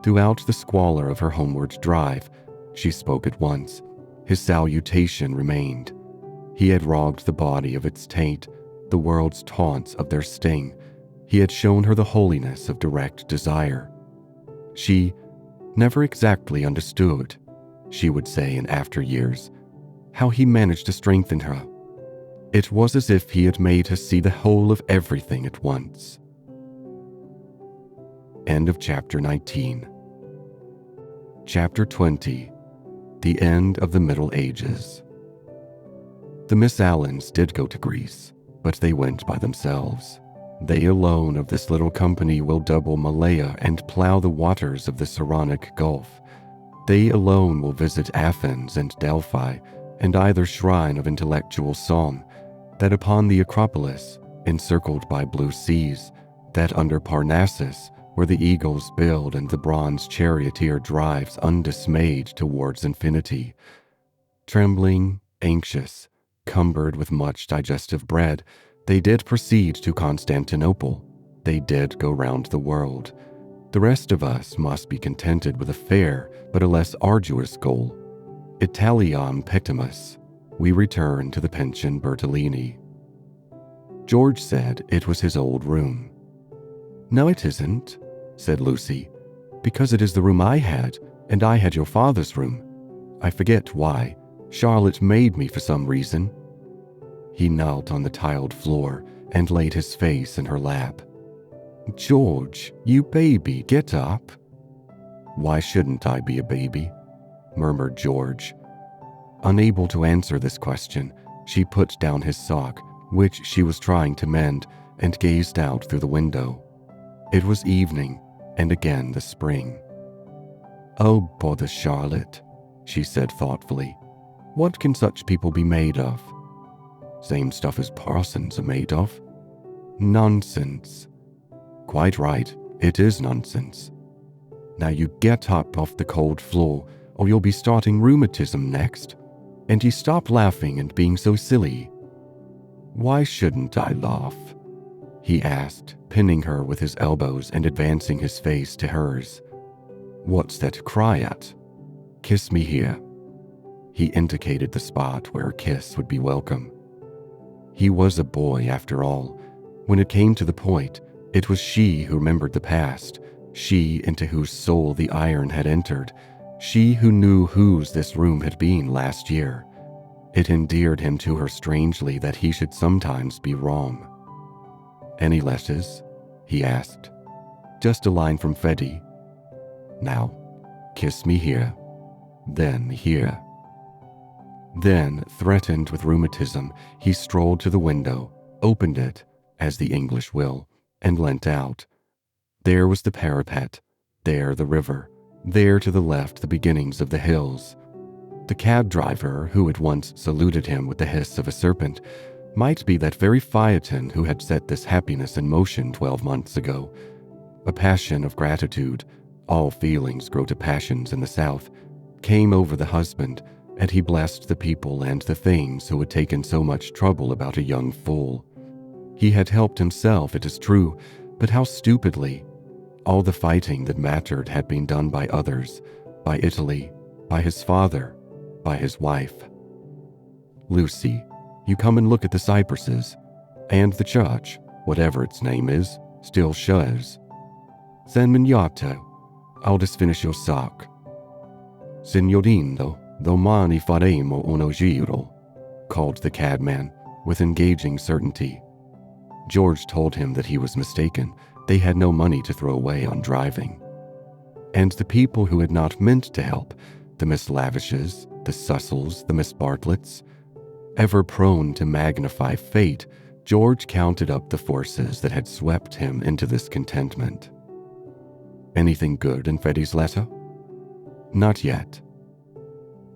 Throughout the squalor of her homeward drive, she spoke at once. His salutation remained. He had robbed the body of its taint, the world's taunts of their sting. He had shown her the holiness of direct desire. She never exactly understood, she would say in after years, how he managed to strengthen her. It was as if he had made her see the whole of everything at once. End of chapter 19. Chapter 20. The End of the Middle Ages. The Miss Allens did go to Greece, but they went by themselves. They alone of this little company will double Malaya and plow the waters of the Saronic Gulf. They alone will visit Athens and Delphi, and either shrine of intellectual song, that upon the Acropolis, encircled by blue seas, that under Parnassus, where the eagles build and the bronze charioteer drives undismayed towards infinity. Trembling, anxious, cumbered with much digestive bread, they did proceed to Constantinople. They did go round the world. The rest of us must be contented with a fair but a less arduous goal. Italiam pectimus. We return to the pension Bertonlini. George said it was his old room. "No, it isn't," said Lucy, "because it is the room I had, and I had your father's room. I forget why. Charlotte made me for some reason." He knelt on the tiled floor and laid his face in her lap. "George, you baby, get up." "Why shouldn't I be a baby?" murmured George. Unable to answer this question, she put down his sock, which she was trying to mend, and gazed out through the window. It was evening, and again the spring. "Oh, bother Charlotte," she said thoughtfully. "What can such people be made of?" "Same stuff as parsons are made of." "Nonsense." "Quite right, it is nonsense. Now you get up off the cold floor, or you'll be starting rheumatism next. And you stop laughing and being so silly." "Why shouldn't I laugh?" he asked, pinning her with his elbows and advancing his face to hers. "What's there to cry at? Kiss me here." He indicated the spot where a kiss would be welcome. He was a boy after all. When it came to the point, it was she who remembered the past, she into whose soul the iron had entered, she who knew whose this room had been last year. It endeared him to her strangely that he should sometimes be wrong. "Any letters?" he asked. "Just a line from Freddy." "Now, kiss me here, then here." Then, threatened with rheumatism, he strolled to the window, opened it, as the English will, and leant out. There was the parapet, there the river, there to the left the beginnings of the hills. The cab driver, who had once saluted him with the hiss of a serpent, might be that very Phaeton who had set this happiness in motion 12 months ago. A passion of gratitude, all feelings grow to passions in the South, came over the husband, and he blessed the people and the things who had taken so much trouble about a young fool. He had helped himself, it is true, but how stupidly. All the fighting that mattered had been done by others, by Italy, by his father, by his wife. Lucy, you come and look at the cypresses, and the church, whatever its name is, still shows. San Mignato, I'll just finish your sock. Signorino, domani faremo uno giro, called the cabman, with engaging certainty. George told him that he was mistaken. They had no money to throw away on driving. And the people who had not meant to help, the Miss Lavishes, the Cecils, the Miss Bartletts, ever prone to magnify fate, George counted up the forces that had swept him into this contentment. Anything good in Freddy's letter? Not yet.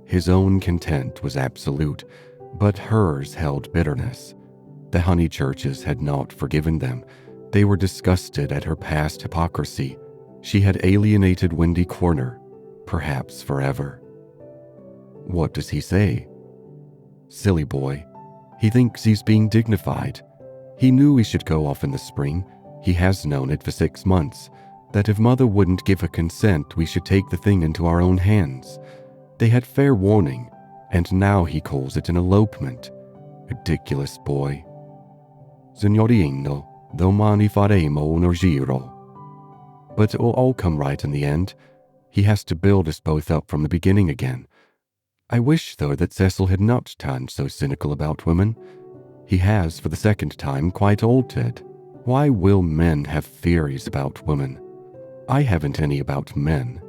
His own content was absolute, but hers held bitterness. The Honeychurches had not forgiven them. They were disgusted at her past hypocrisy. She had alienated Windy Corner, perhaps forever. What does he say? Silly boy. He thinks he's being dignified. He knew he should go off in the spring. He has known it for 6 months, that if Mother wouldn't give her consent, we should take the thing into our own hands. They had fair warning, and now he calls it an elopement. Ridiculous boy. Signorino, domani faremo uno giro. But it will all come right in the end. He has to build us both up from the beginning again. I wish, though, that Cecil had not turned so cynical about women. He has, for the second time, quite altered. Why will men have theories about women? I haven't any about men.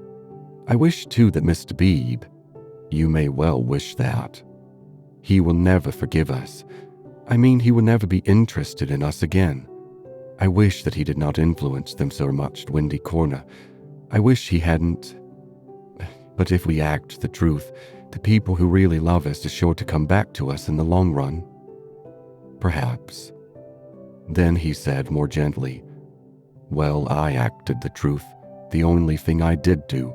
I wish, too, that Mr. Bebe, you may well wish that. He will never forgive us. I mean, he will never be interested in us again. I wish that he did not influence them so much at Windy Corner. I wish he hadn't. But if we act the truth, the people who really love us are sure to come back to us in the long run. Perhaps. Then he said more gently, well, I acted the truth, the only thing I did do,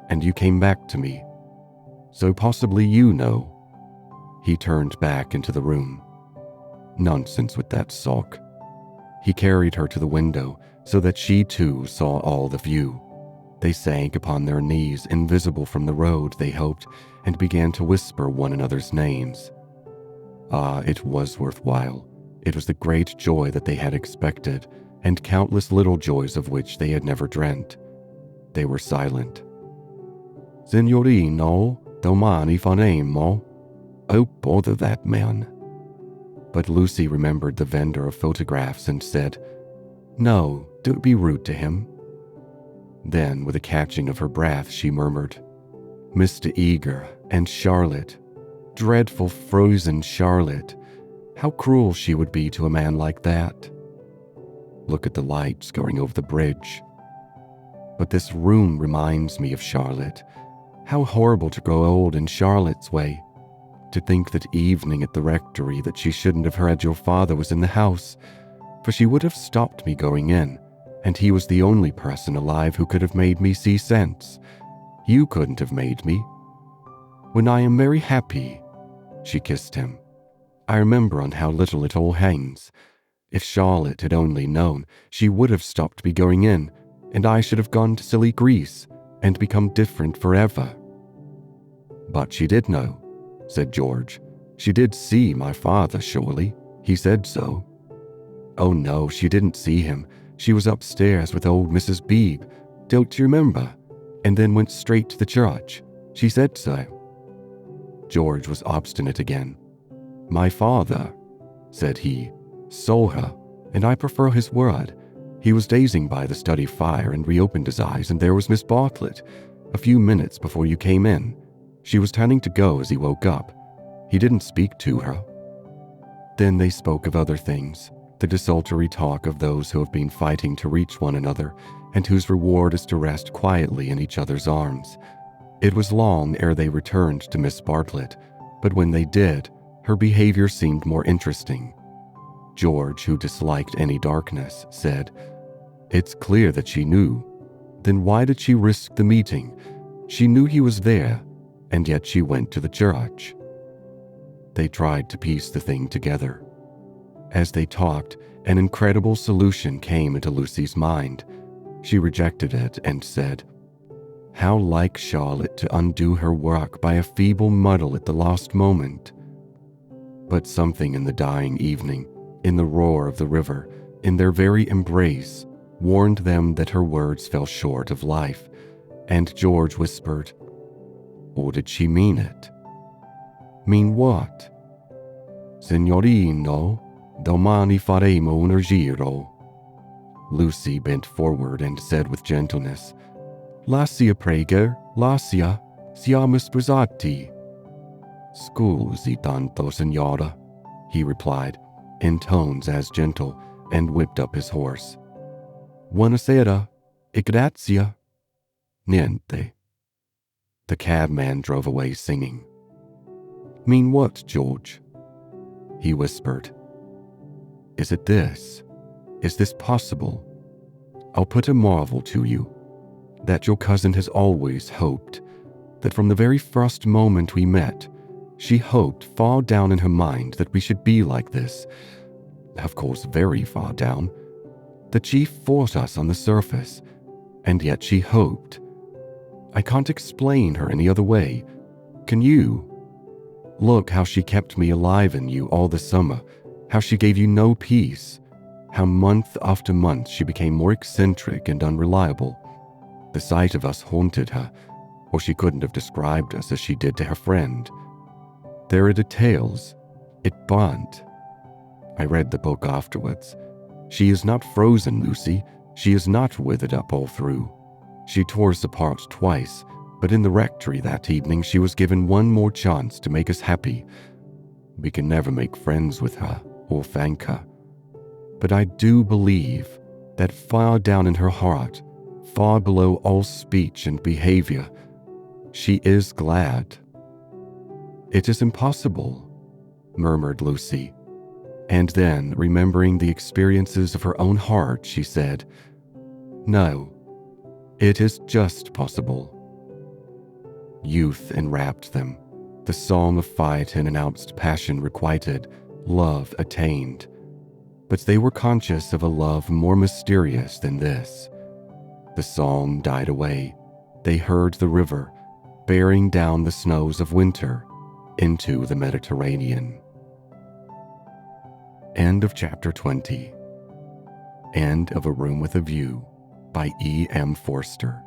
and you came back to me. So possibly you know. He turned back into the room. Nonsense with that sock. He carried her to the window so that she too saw all the view. They sank upon their knees, invisible from the road, they hoped, and began to whisper one another's names. Ah, it was worthwhile. It was the great joy that they had expected, and countless little joys of which they had never dreamt. They were silent. Signorino, domani faremo. Oh, bother that man. But Lucy remembered the vendor of photographs and said, no, don't be rude to him. Then, with a catching of her breath, she murmured, Mr. Eager and Charlotte, dreadful frozen Charlotte, how cruel she would be to a man like that. Look at the lights going over the bridge. But this room reminds me of Charlotte. How horrible to grow old in Charlotte's way. To think that evening at the rectory that she shouldn't have heard your father was in the house, for she would have stopped me going in, and he was the only person alive who could have made me see sense. You couldn't have made me. When I am very happy, she kissed him, I remember on how little it all hangs. If Charlotte had only known, she would have stopped me going in, and I should have gone to silly Greece and become different forever. But she did know, said George. She did see my father, surely. He said so. Oh no, she didn't see him. She was upstairs with old Mrs. Bebe, don't you remember? And then went straight to the church. She said so. George was obstinate again. My father, said he, saw her, and I prefer his word. He was dazing by the study fire and reopened his eyes, and there was Miss Bartlett, a few minutes before you came in. She was turning to go as he woke up. He didn't speak to her. Then they spoke of other things, the desultory talk of those who have been fighting to reach one another and whose reward is to rest quietly in each other's arms. It was long ere they returned to Miss Bartlett, but when they did, her behavior seemed more interesting. George, who disliked any darkness, said, "It's clear that she knew. Then why did she risk the meeting? She knew he was there, and yet she went to the church." They tried to piece the thing together. As they talked, an incredible solution came into Lucy's mind. She rejected it and said, "How like Charlotte to undo her work by a feeble muddle at the last moment." But something in the dying evening, in the roar of the river, in their very embrace, warned them that her words fell short of life, and George whispered, "Or did she mean it?" "Mean what?" "Signorino, domani faremo un giro." Lucy bent forward and said with gentleness, "Lascia prego, lascia, siamo sposati." "Scusi tanto, signora," he replied, in tones as gentle, and whipped up his horse. "Buonasera, e grazie." "Niente." The cabman drove away singing. "Mean what, George?" He whispered. "Is it this? Is this possible? I'll put a marvel to you, that your cousin has always hoped, that from the very first moment we met, she hoped far down in her mind that we should be like this, of course very far down, that she forced us on the surface, and yet she hoped. I can't explain her any other way. Can you? Look how she kept me alive in you all the summer, how she gave you no peace, how month after month she became more eccentric and unreliable. The sight of us haunted her, or she couldn't have described us as she did to her friend. There are details. It burnt. I read the book afterwards. She is not frozen, Lucy. She is not withered up all through. She tore us apart twice, but in the rectory that evening she was given one more chance to make us happy. We can never make friends with her or thank her. But I do believe that far down in her heart, far below all speech and behavior, she is glad." "It is impossible," murmured Lucy. And then, remembering the experiences of her own heart, she said, "No, it is just possible." Youth enwrapped them. The song of fight and announced passion requited, love attained. But they were conscious of a love more mysterious than this. The song died away. They heard the river, bearing down the snows of winter into the Mediterranean. End of chapter 20. End of A Room with a View by E.M. Forster.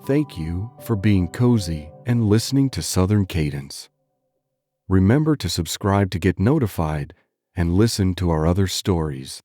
Thank you for being cozy and listening to Southern Cadence. Remember to subscribe to get notified and listen to our other stories.